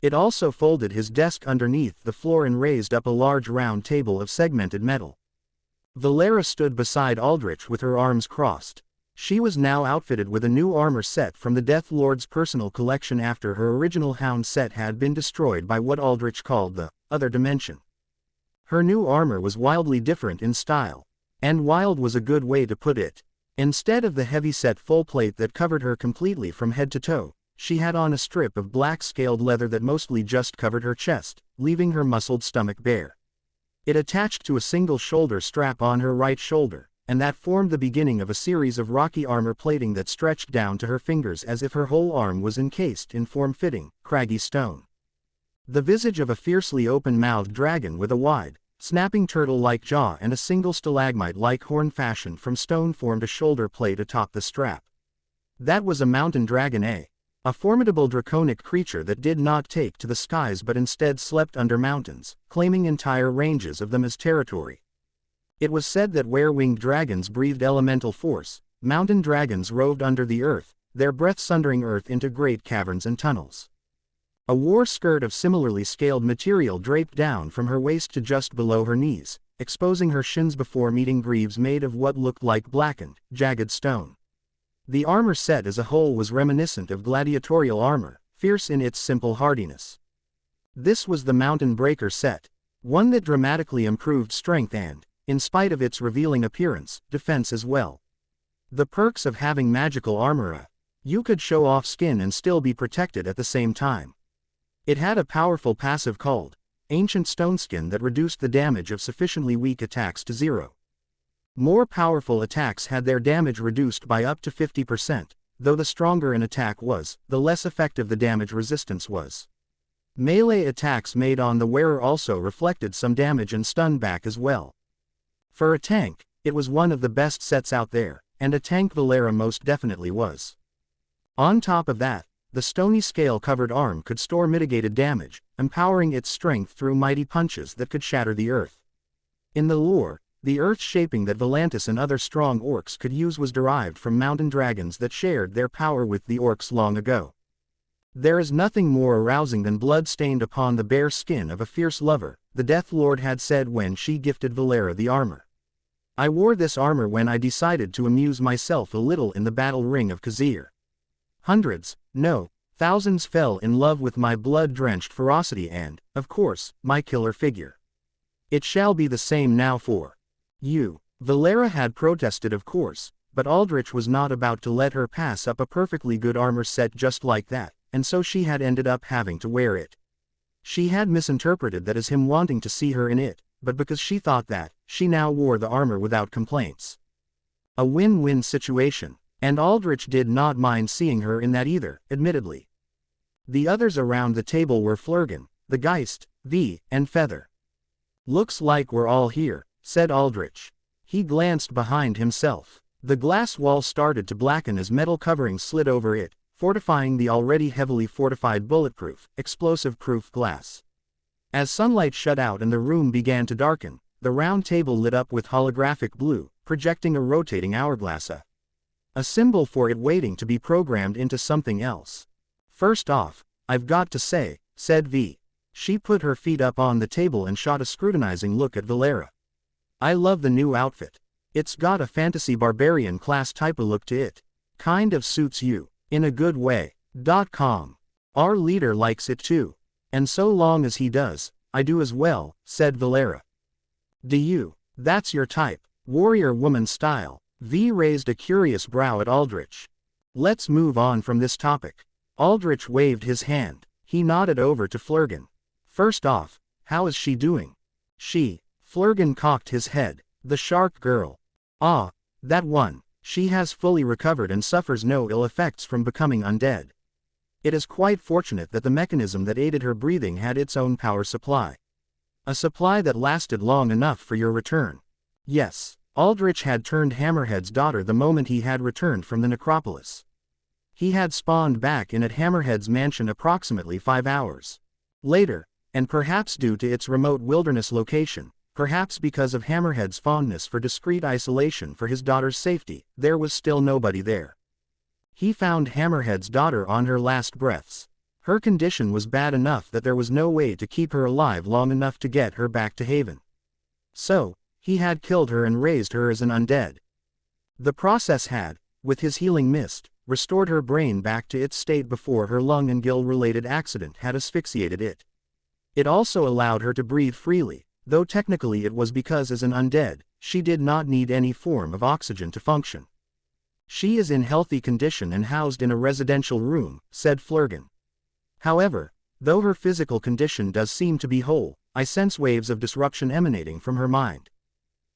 It also folded his desk underneath the floor and raised up a large round table of segmented metal. Valera stood beside Aldrich with her arms crossed. She was now outfitted with a new armor set from the Death Lord's personal collection after her original Hound set had been destroyed by what Aldrich called the other dimension. Her new armor was wildly different in style. And wild was a good way to put it. Instead of the heavy-set full plate that covered her completely from head to toe, she had on a strip of black scaled leather that mostly just covered her chest, leaving her muscled stomach bare. It attached to a single shoulder strap on her right shoulder, and that formed the beginning of a series of rocky armor plating that stretched down to her fingers as if her whole arm was encased in form-fitting, craggy stone. The visage of a fiercely open-mouthed dragon with a wide, snapping turtle-like jaw and a single stalagmite-like horn fashioned from stone formed a shoulder plate atop the strap. That was a mountain dragon, a formidable draconic creature that did not take to the skies but instead slept under mountains, claiming entire ranges of them as territory. It was said that where winged dragons breathed elemental force, mountain dragons roved under the earth, their breath sundering earth into great caverns and tunnels. A war skirt of similarly scaled material draped down from her waist to just below her knees, exposing her shins before meeting greaves made of what looked like blackened, jagged stone. The armor set as a whole was reminiscent of gladiatorial armor, fierce in its simple hardiness. This was the Mountain Breaker set, one that dramatically improved strength and, in spite of its revealing appearance, defense as well. The perks of having magical armor: you could show off skin and still be protected at the same time. It had a powerful passive called Ancient Stoneskin that reduced the damage of sufficiently weak attacks to 0. More powerful attacks had their damage reduced by up to 50%, though the stronger an attack was, the less effective the damage resistance was. Melee attacks made on the wearer also reflected some damage and stun back as well. For a tank, it was one of the best sets out there, and a tank Valera most definitely was. On top of that, the stony scale-covered arm could store mitigated damage, empowering its strength through mighty punches that could shatter the earth. In the lore, the earth shaping that Volantis and other strong orcs could use was derived from mountain dragons that shared their power with the orcs long ago. There is nothing more arousing than blood stained upon the bare skin of a fierce lover, the Death Lord had said when she gifted Valera the armor. I wore this armor when I decided to amuse myself a little in the battle ring of Khazir. Hundreds, no, thousands fell in love with my blood-drenched ferocity and, of course, my killer figure. It shall be the same now for you. Valera had protested, of course, but Aldrich was not about to let her pass up a perfectly good armor set just like that, and so she had ended up having to wear it. She had misinterpreted that as him wanting to see her in it, but because she thought that, she now wore the armor without complaints. A win-win situation, and Aldrich did not mind seeing her in that either, admittedly. The others around the table were Flurgan, the Geist, V, and Feather. "Looks like we're all here," said Aldrich. He glanced behind himself. The glass wall started to blacken as metal coverings slid over it, fortifying the already heavily fortified bulletproof, explosive-proof glass. As sunlight shut out and the room began to darken, the round table lit up with holographic blue, projecting a rotating hourglass, a symbol for it waiting to be programmed into something else. "First off, I've got to say," said V. She put her feet up on the table and shot a scrutinizing look at Valera. "I love the new outfit. It's got a fantasy barbarian class type of look to it. Kind of suits you, in a good way. .com. Our leader likes it too. And so long as he does, I do as well," said Valera. "Do you? That's your type, warrior woman style." V raised a curious brow at Aldrich. "Let's move on from this topic." Aldrich waved his hand. He nodded over to Flurgan. "First off, how is she doing?" "She?" Flurgan cocked his head. "The shark girl." "Ah, that one. She has fully recovered and suffers no ill effects from becoming undead. It is quite fortunate that the mechanism that aided her breathing had its own power supply. A supply that lasted long enough for your return." Yes, Aldrich had turned Hammerhead's daughter the moment he had returned from the necropolis. He had spawned back in at Hammerhead's mansion approximately 5 hours later, and perhaps due to its remote wilderness location, perhaps because of Hammerhead's fondness for discreet isolation for his daughter's safety, there was still nobody there. He found Hammerhead's daughter on her last breaths. Her condition was bad enough that there was no way to keep her alive long enough to get her back to Haven. So, he had killed her and raised her as an undead. The process had, with his healing mist, restored her brain back to its state before her lung and gill-related accident had asphyxiated it. It also allowed her to breathe freely, though technically it was because as an undead, she did not need any form of oxygen to function. "She is in healthy condition and housed in a residential room," said Flurgan. "However, though her physical condition does seem to be whole, I sense waves of disruption emanating from her mind.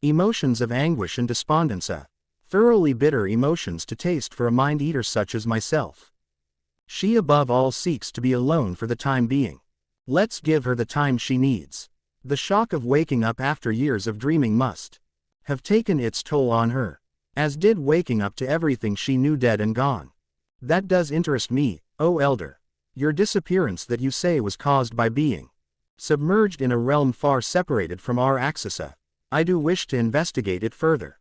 Emotions of anguish and despondency. Thoroughly bitter emotions to taste for a mind-eater such as myself. She above all seeks to be alone for the time being. Let's give her the time she needs. The shock of waking up after years of dreaming must have taken its toll on her, as did waking up to everything she knew dead and gone. That does interest me, O Elder. Your disappearance that you say was caused by being submerged in a realm far separated from our axis. I do wish to investigate it further."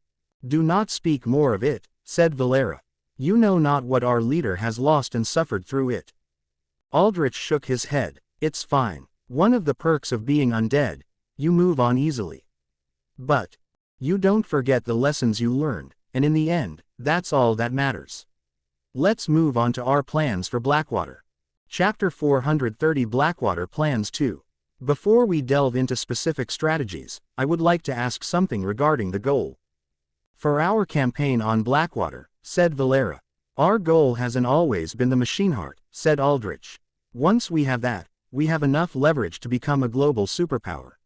"Do not speak more of it," said Valera. "You know not what our leader has lost and suffered through it." Aldrich shook his head. "It's fine. One of the perks of being undead, you move on easily. But you don't forget the lessons you learned, and in the end, that's all that matters. Let's move on to our plans for Blackwater." Chapter 430 Blackwater Plans 2. Before we delve into specific strategies, I would like to ask something regarding the goal. "For our campaign on Blackwater," said Valera. "Our goal hasn't always been the machine heart," said Aldrich. "Once we have that, we have enough leverage to become a global superpower."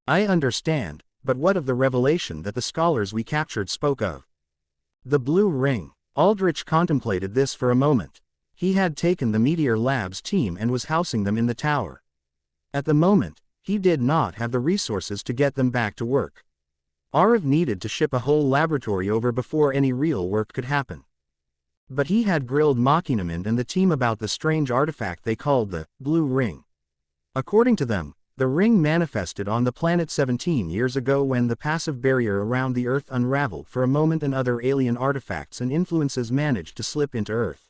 "I understand, but what of the revelation that the scholars we captured spoke of? The Blue Ring." Aldrich contemplated this for a moment. He had taken the Meteor Labs team and was housing them in the tower. At the moment, he did not have the resources to get them back to work. Arv needed to ship a whole laboratory over before any real work could happen. But he had grilled Machinament and the team about the strange artifact they called the Blue Ring. According to them, the ring manifested on the planet 17 years ago when the passive barrier around the Earth unraveled for a moment and other alien artifacts and influences managed to slip into Earth.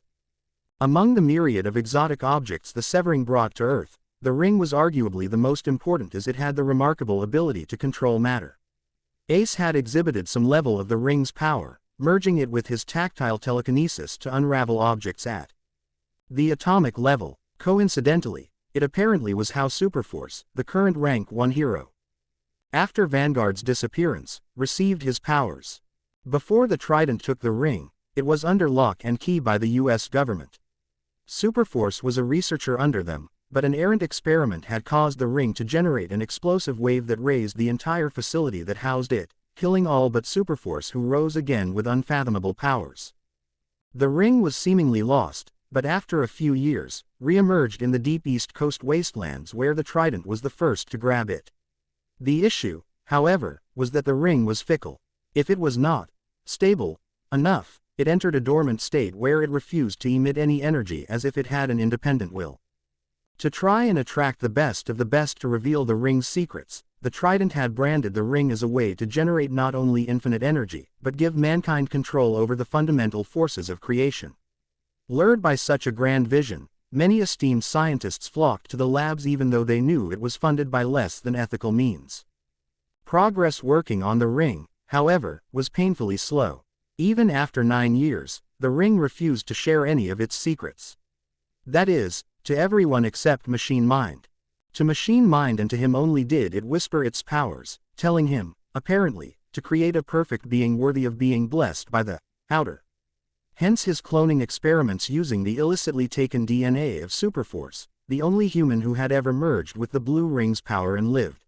Among the myriad of exotic objects the severing brought to Earth, the ring was arguably the most important as it had the remarkable ability to control matter. Ace had exhibited some level of the ring's power, merging it with his tactile telekinesis to unravel objects at the atomic level. Coincidentally, it apparently was how Superforce, the current rank 1 hero, after Vanguard's disappearance, received his powers. Before the Trident took the ring, it was under lock and key by the US government. Superforce was a researcher under them, but an errant experiment had caused the ring to generate an explosive wave that razed the entire facility that housed it, killing all but Superforce, who rose again with unfathomable powers. The ring was seemingly lost, but after a few years, re-emerged in the deep East Coast wastelands where the Trident was the first to grab it. The issue, however, was that the ring was fickle. If it was not stable enough, it entered a dormant state where it refused to emit any energy, as if it had an independent will. To try and attract the best of the best to reveal the ring's secrets, the Trident had branded the ring as a way to generate not only infinite energy, but give mankind control over the fundamental forces of creation. Lured by such a grand vision, many esteemed scientists flocked to the labs even though they knew it was funded by less than ethical means. Progress working on the ring, however, was painfully slow. Even after 9 years, the ring refused to share any of its secrets. That is, to everyone except Machine Mind. To Machine Mind and to him only did it whisper its powers, telling him, apparently, to create a perfect being worthy of being blessed by the Outer. Hence his cloning experiments using the illicitly taken DNA of Superforce, the only human who had ever merged with the Blue Ring's power and lived.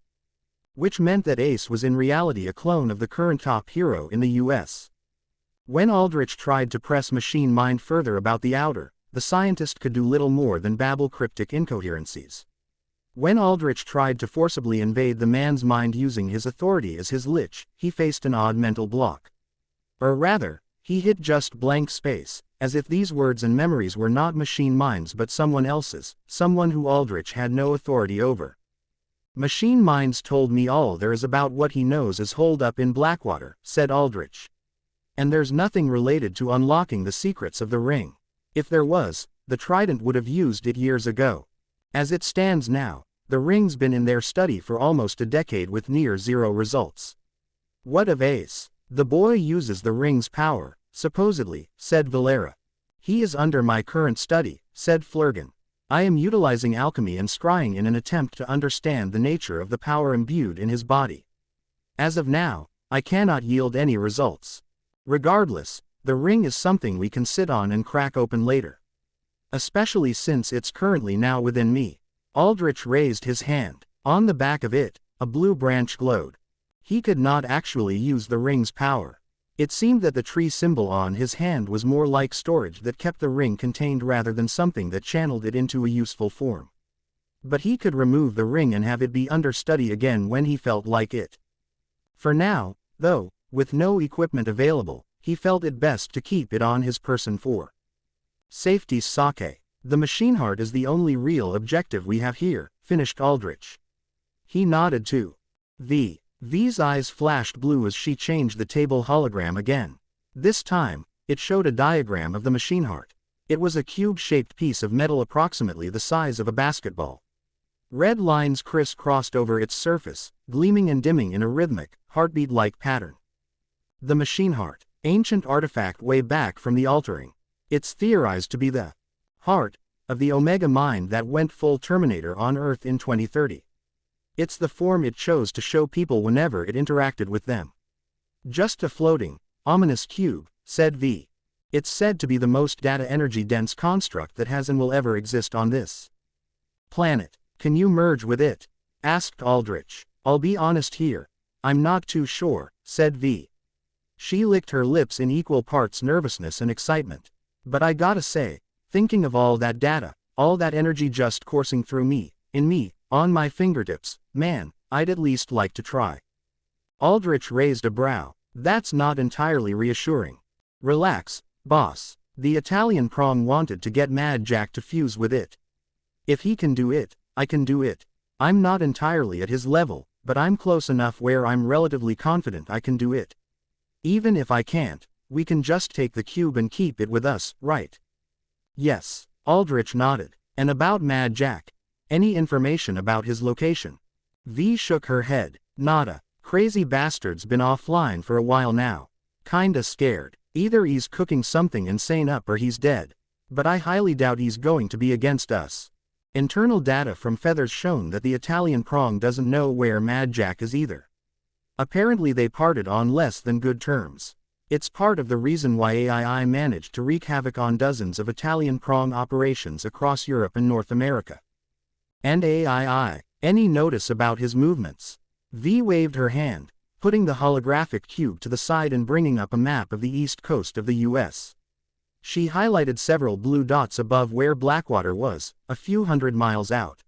Which meant that Ace was in reality a clone of the current top hero in the US. When Aldrich tried to press Machine Mind further about the Outer, the scientist could do little more than babble cryptic incoherencies. When Aldrich tried to forcibly invade the man's mind using his authority as his lich, he faced an odd mental block. Or rather, he hit just blank space, as if these words and memories were not Machine Mind's but someone else's, someone who Aldrich had no authority over. Machine Mind's told me all there is about what he knows is holed up in Blackwater, said Aldrich. And there's nothing related to unlocking the secrets of the ring. If there was, the Trident would have used it years ago. As it stands now, the ring's been in their study for almost a decade with near zero results. What of Ace? The boy uses the ring's power, supposedly, said Valera. He is under my current study, said Flurgan. I am utilizing alchemy and scrying in an attempt to understand the nature of the power imbued in his body. As of now, I cannot yield any results. Regardless, the ring is something we can sit on and crack open later. Especially since it's currently now within me. Aldrich raised his hand. On the back of it, a blue branch glowed. He could not actually use the ring's power. It seemed that the tree symbol on his hand was more like storage that kept the ring contained rather than something that channeled it into a useful form. But he could remove the ring and have it be under study again when he felt like it. For now, though, with no equipment available, he felt it best to keep it on his person for safety's sake. The machine heart is the only real objective we have here, finished Aldrich. He nodded to V's eyes flashed blue as she changed the table hologram again. This time, it showed a diagram of the machine heart. It was a cube-shaped piece of metal approximately the size of a basketball. Red lines crisscrossed over its surface, gleaming and dimming in a rhythmic, heartbeat-like pattern. The machine heart, ancient artifact way back from the altering. It's theorized to be the heart of the Omega mind that went full Terminator on Earth in 2030. It's the form it chose to show people whenever it interacted with them. Just a floating, ominous cube, said V. It's said to be the most data energy dense construct that has and will ever exist on this planet. Can you merge with it? Asked Aldrich. I'll be honest here. I'm not too sure, said V. She licked her lips in equal parts nervousness and excitement. But I gotta say, thinking of all that data, all that energy just coursing through me, in me, on my fingertips, man, I'd at least like to try. Aldrich raised a brow. That's not entirely reassuring. Relax, boss. The Italian prong wanted to get Mad Jack to fuse with it. If he can do it, I can do it. I'm not entirely at his level, but I'm close enough where I'm relatively confident I can do it. Even if I can't, we can just take the cube and keep it with us, right? Yes, Aldrich nodded. And about Mad Jack? Any information about his location? V shook her head. Nada. Crazy bastard's been offline for a while now. Kinda scared. Either he's cooking something insane up or he's dead. But I highly doubt he's going to be against us. Internal data from Feathers shown that the Italian prong doesn't know where Mad Jack is either. Apparently they parted on less than good terms. It's part of the reason why AII managed to wreak havoc on dozens of Italian prong operations across Europe and North America. And AII, any notice about his movements? V waved her hand, putting the holographic cube to the side and bringing up a map of the east coast of the US. She highlighted several blue dots above where Blackwater was, a few hundred miles out.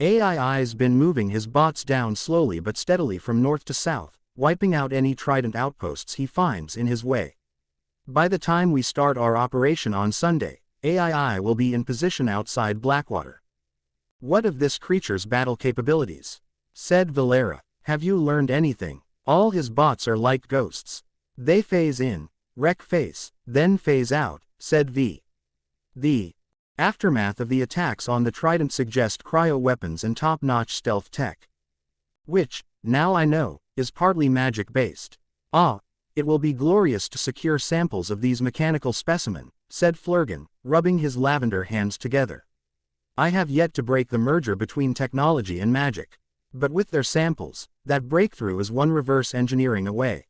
AII's been moving his bots down slowly but steadily from north to south, wiping out any Trident outposts he finds in his way. By the time we start our operation on Sunday, AII will be in position outside Blackwater. What of this creature's battle capabilities? Said Valera. Have you learned anything? All his bots are like ghosts. They phase in, wreck face, then phase out, said V. The aftermath of the attacks on the Trident suggest cryo-weapons and top-notch stealth tech. Which, now I know, is partly magic-based. Ah, it will be glorious to secure samples of these mechanical specimens, said Flurgan, rubbing his lavender hands together. I have yet to break the merger between technology and magic. But with their samples, that breakthrough is one reverse engineering away.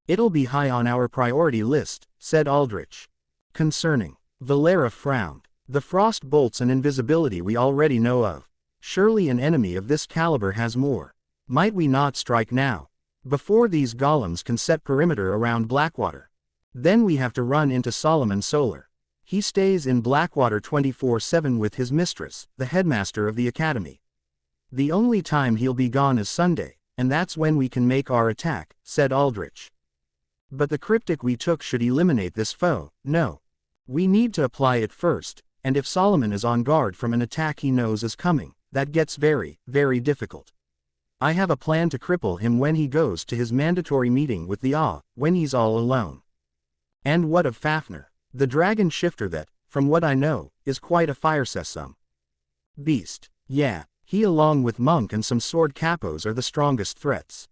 It'll be high on our priority list, said Aldrich. Concerning. Valera frowned. The frost bolts and invisibility we already know of. Surely an enemy of this caliber has more. Might we not strike now? Before these golems can set perimeter around Blackwater. Then we have to run into Solomon Solar. He stays in Blackwater 24/7 with his mistress, the headmaster of the academy. The only time he'll be gone is Sunday, and that's when we can make our attack, said Aldrich. But the cryptic we took should eliminate this foe. No. We need to apply it first, and if Solomon is on guard from an attack he knows is coming, that gets very, very difficult. I have a plan to cripple him when he goes to his mandatory meeting with the when he's all alone. And what of Fafnir? The dragon shifter that, from what I know, is quite a firesome beast. Yeah, he along with Monk and some sword capos are the strongest threats.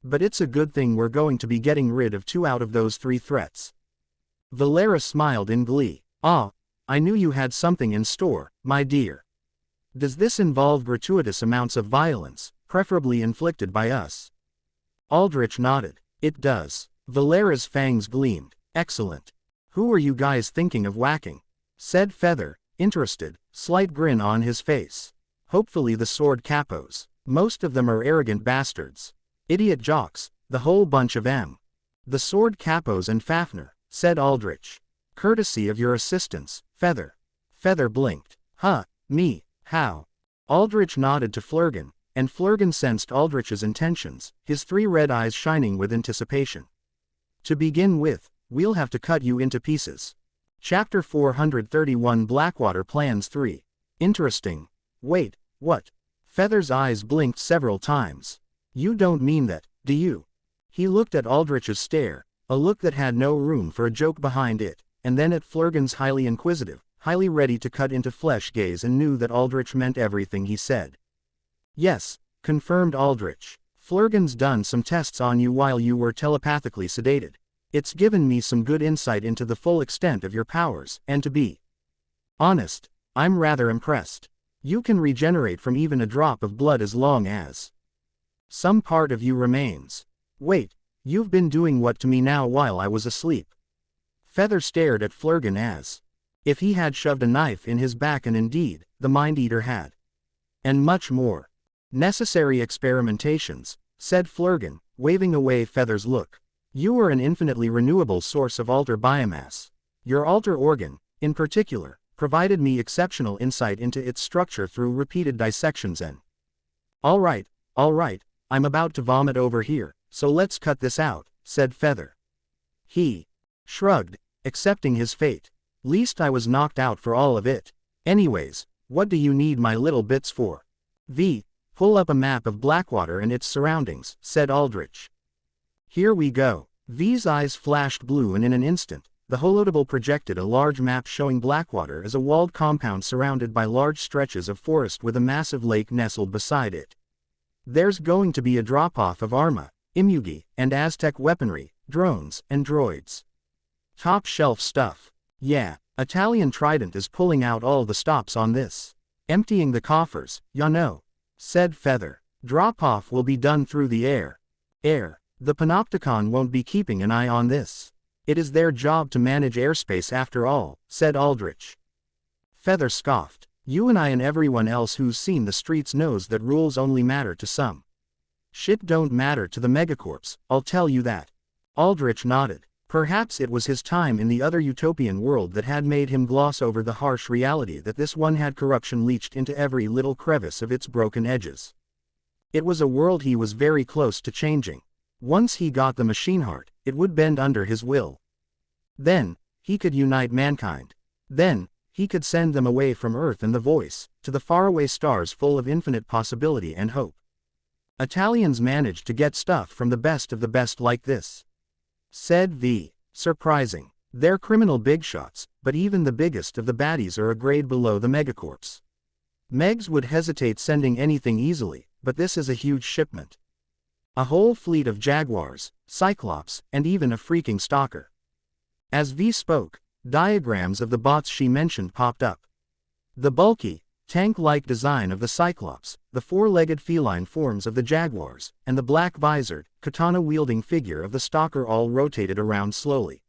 But it's a good thing we're going to be getting rid of 2 out of those 3 threats. Valera smiled in glee. I knew you had something in store, my dear. Does this involve gratuitous amounts of violence, preferably inflicted by us? Aldrich nodded. It does. Valera's fangs gleamed. Excellent. Who are you guys thinking of whacking? Said Feather, interested, slight grin on his face. Hopefully the sword capos. Most of them are arrogant bastards. Idiot jocks, the whole bunch of them. The sword capos and Fafnir, said Aldrich. Courtesy of your assistance, Feather. Feather blinked. Huh, me, how? Aldrich nodded to Flurgan, and Flurgan sensed Aldrich's intentions, his 3 red eyes shining with anticipation. To begin with, we'll have to cut you into pieces. Chapter 431 Blackwater Plans 3. Interesting. Wait, what? Feather's eyes blinked several times. You don't mean that, do you? He looked at Aldrich's stare, a look that had no room for a joke behind it, and then at Flurgan's highly inquisitive, highly ready to cut into flesh gaze and knew that Aldrich meant everything he said. Yes, confirmed Aldrich. Flurgan's done some tests on you while you were telepathically sedated. It's given me some good insight into the full extent of your powers, and to be honest, I'm rather impressed. You can regenerate from even a drop of blood as long as some part of you remains. Wait, you've been doing what to me now while I was asleep? Feather stared at Flurgan as if he had shoved a knife in his back, and indeed, the Mind-Eater had. And much more. Necessary experimentations, said Flurgan, waving away Feather's look. You are an infinitely renewable source of alter biomass. Your alter organ, in particular, provided me exceptional insight into its structure through repeated dissections and… All right, I'm about to vomit over here, so let's cut this out, said Feather. He shrugged, accepting his fate. Least I was knocked out for all of it. Anyways, what do you need my little bits for? V, pull up a map of Blackwater and its surroundings, said Aldrich. Here we go. V's eyes flashed blue, and in an instant, the holodable projected a large map showing Blackwater as a walled compound surrounded by large stretches of forest with a massive lake nestled beside it. There's going to be a drop-off of Arma, Imugi, and Aztec weaponry, drones, and droids. Top-shelf stuff. Yeah, Italian Trident is pulling out all the stops on this. Emptying the coffers, ya know, said Feather. Drop-off will be done through the air. The Panopticon won't be keeping an eye on this. It is their job to manage airspace after all, said Aldrich. Feather scoffed. You and I and everyone else who's seen the streets knows that rules only matter to some. Shit don't matter to the megacorps, I'll tell you that. Aldrich nodded. Perhaps it was his time in the other utopian world that had made him gloss over the harsh reality that this one had corruption leached into every little crevice of its broken edges. It was a world he was very close to changing. Once he got the machine heart, it would bend under his will. Then, he could unite mankind. Then, he could send them away from Earth and the Voice, to the faraway stars full of infinite possibility and hope. Italians managed to get stuff from the best of the best like this, said V. Surprising. They're criminal big shots, but even the biggest of the baddies are a grade below the megacorps. Megs would hesitate sending anything easily, but this is a huge shipment. A whole fleet of Jaguars, Cyclops, and even a freaking stalker. As V spoke, diagrams of the bots she mentioned popped up. The bulky, tank-like design of the Cyclops, the four-legged feline forms of the Jaguars, and the black-visored, katana-wielding figure of the stalker all rotated around slowly.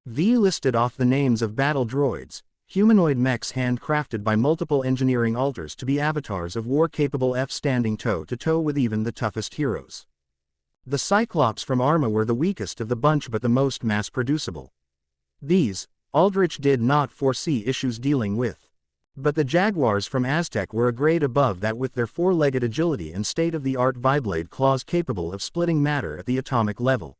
V listed off the names of battle droids, humanoid mechs handcrafted by multiple engineering alters to be avatars of war capable F standing toe-to-toe with even the toughest heroes. The Cyclops from Arma were the weakest of the bunch but the most mass-producible. These, Aldrich did not foresee issues dealing with. But the Jaguars from Aztec were a grade above that with their four-legged agility and state-of-the-art viblade claws capable of splitting matter at the atomic level.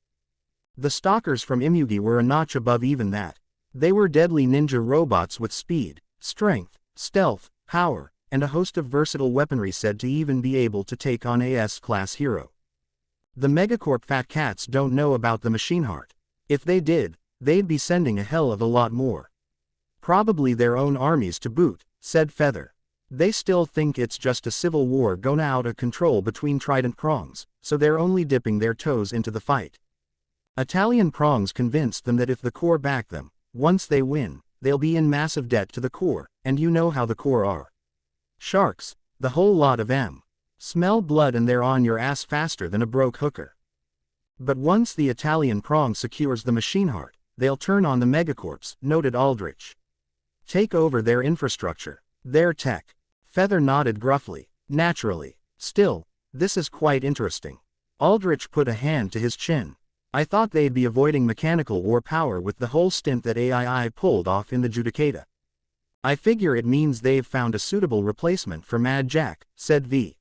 The Stalkers from Imugi were a notch above even that. They were deadly ninja robots with speed, strength, stealth, power, and a host of versatile weaponry said to even be able to take on a S-class hero. The Megacorp Fat Cats don't know about the machine heart. If they did, they'd be sending a hell of a lot more. Probably their own armies to boot, said Feather. They still think it's just a civil war gone out of control between Trident prongs, so they're only dipping their toes into the fight. Italian prongs convinced them that if the Corps back them, once they win, they'll be in massive debt to the Corps, and you know how the Corps are. Sharks, the whole lot of 'em. Smell blood and they're on your ass faster than a broke hooker. But once the Italian prong secures the machine heart, they'll turn on the megacorps, noted Aldrich. Take over their infrastructure, their tech. Feather nodded gruffly. Naturally. Still, this is quite interesting. Aldrich put a hand to his chin. I thought they'd be avoiding mechanical war power with the whole stint that AII pulled off in the Judicata. I figure it means they've found a suitable replacement for Mad Jack, said V.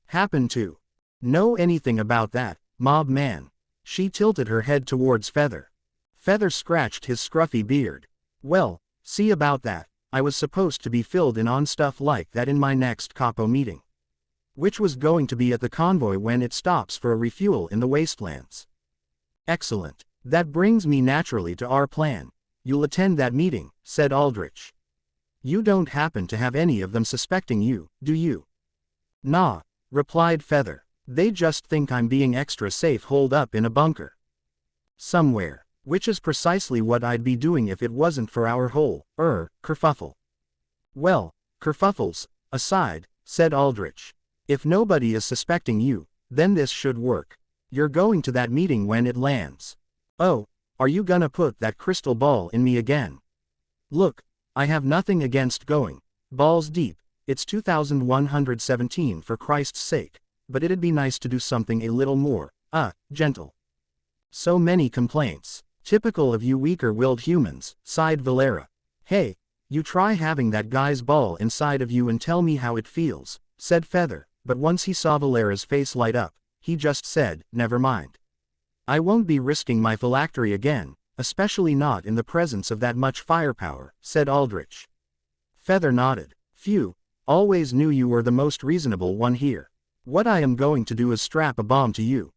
Happen to know anything about that, mob man? She tilted her head towards Feather. Feather scratched his scruffy beard. Well, see about that. I was supposed to be filled in on stuff like that in my next capo meeting. Which was going to be at the convoy when it stops for a refuel in the wastelands. Excellent. That brings me naturally to our plan. You'll attend that meeting, said Aldrich. You don't happen to have any of them suspecting you, do you? Nah, replied Feather. They just think I'm being extra safe holed up in a bunker somewhere. Which is precisely what I'd be doing if it wasn't for our whole, kerfuffle. Well, kerfuffles aside, said Aldrich. If nobody is suspecting you, then this should work. You're going to that meeting when it lands. Oh, are you gonna put that crystal ball in me again? Look, I have nothing against going balls deep. It's 2117 for Christ's sake, but it'd be nice to do something a little more, gentle. So many complaints. Typical of you weaker-willed humans, sighed Valera. Hey, you try having that guy's ball inside of you and tell me how it feels, said Feather, but once he saw Valera's face light up, he just said, never mind. I won't be risking my phylactery again, especially not in the presence of that much firepower, said Aldrich. Feather nodded. Phew, always knew you were the most reasonable one here. What I am going to do is strap a bomb to you.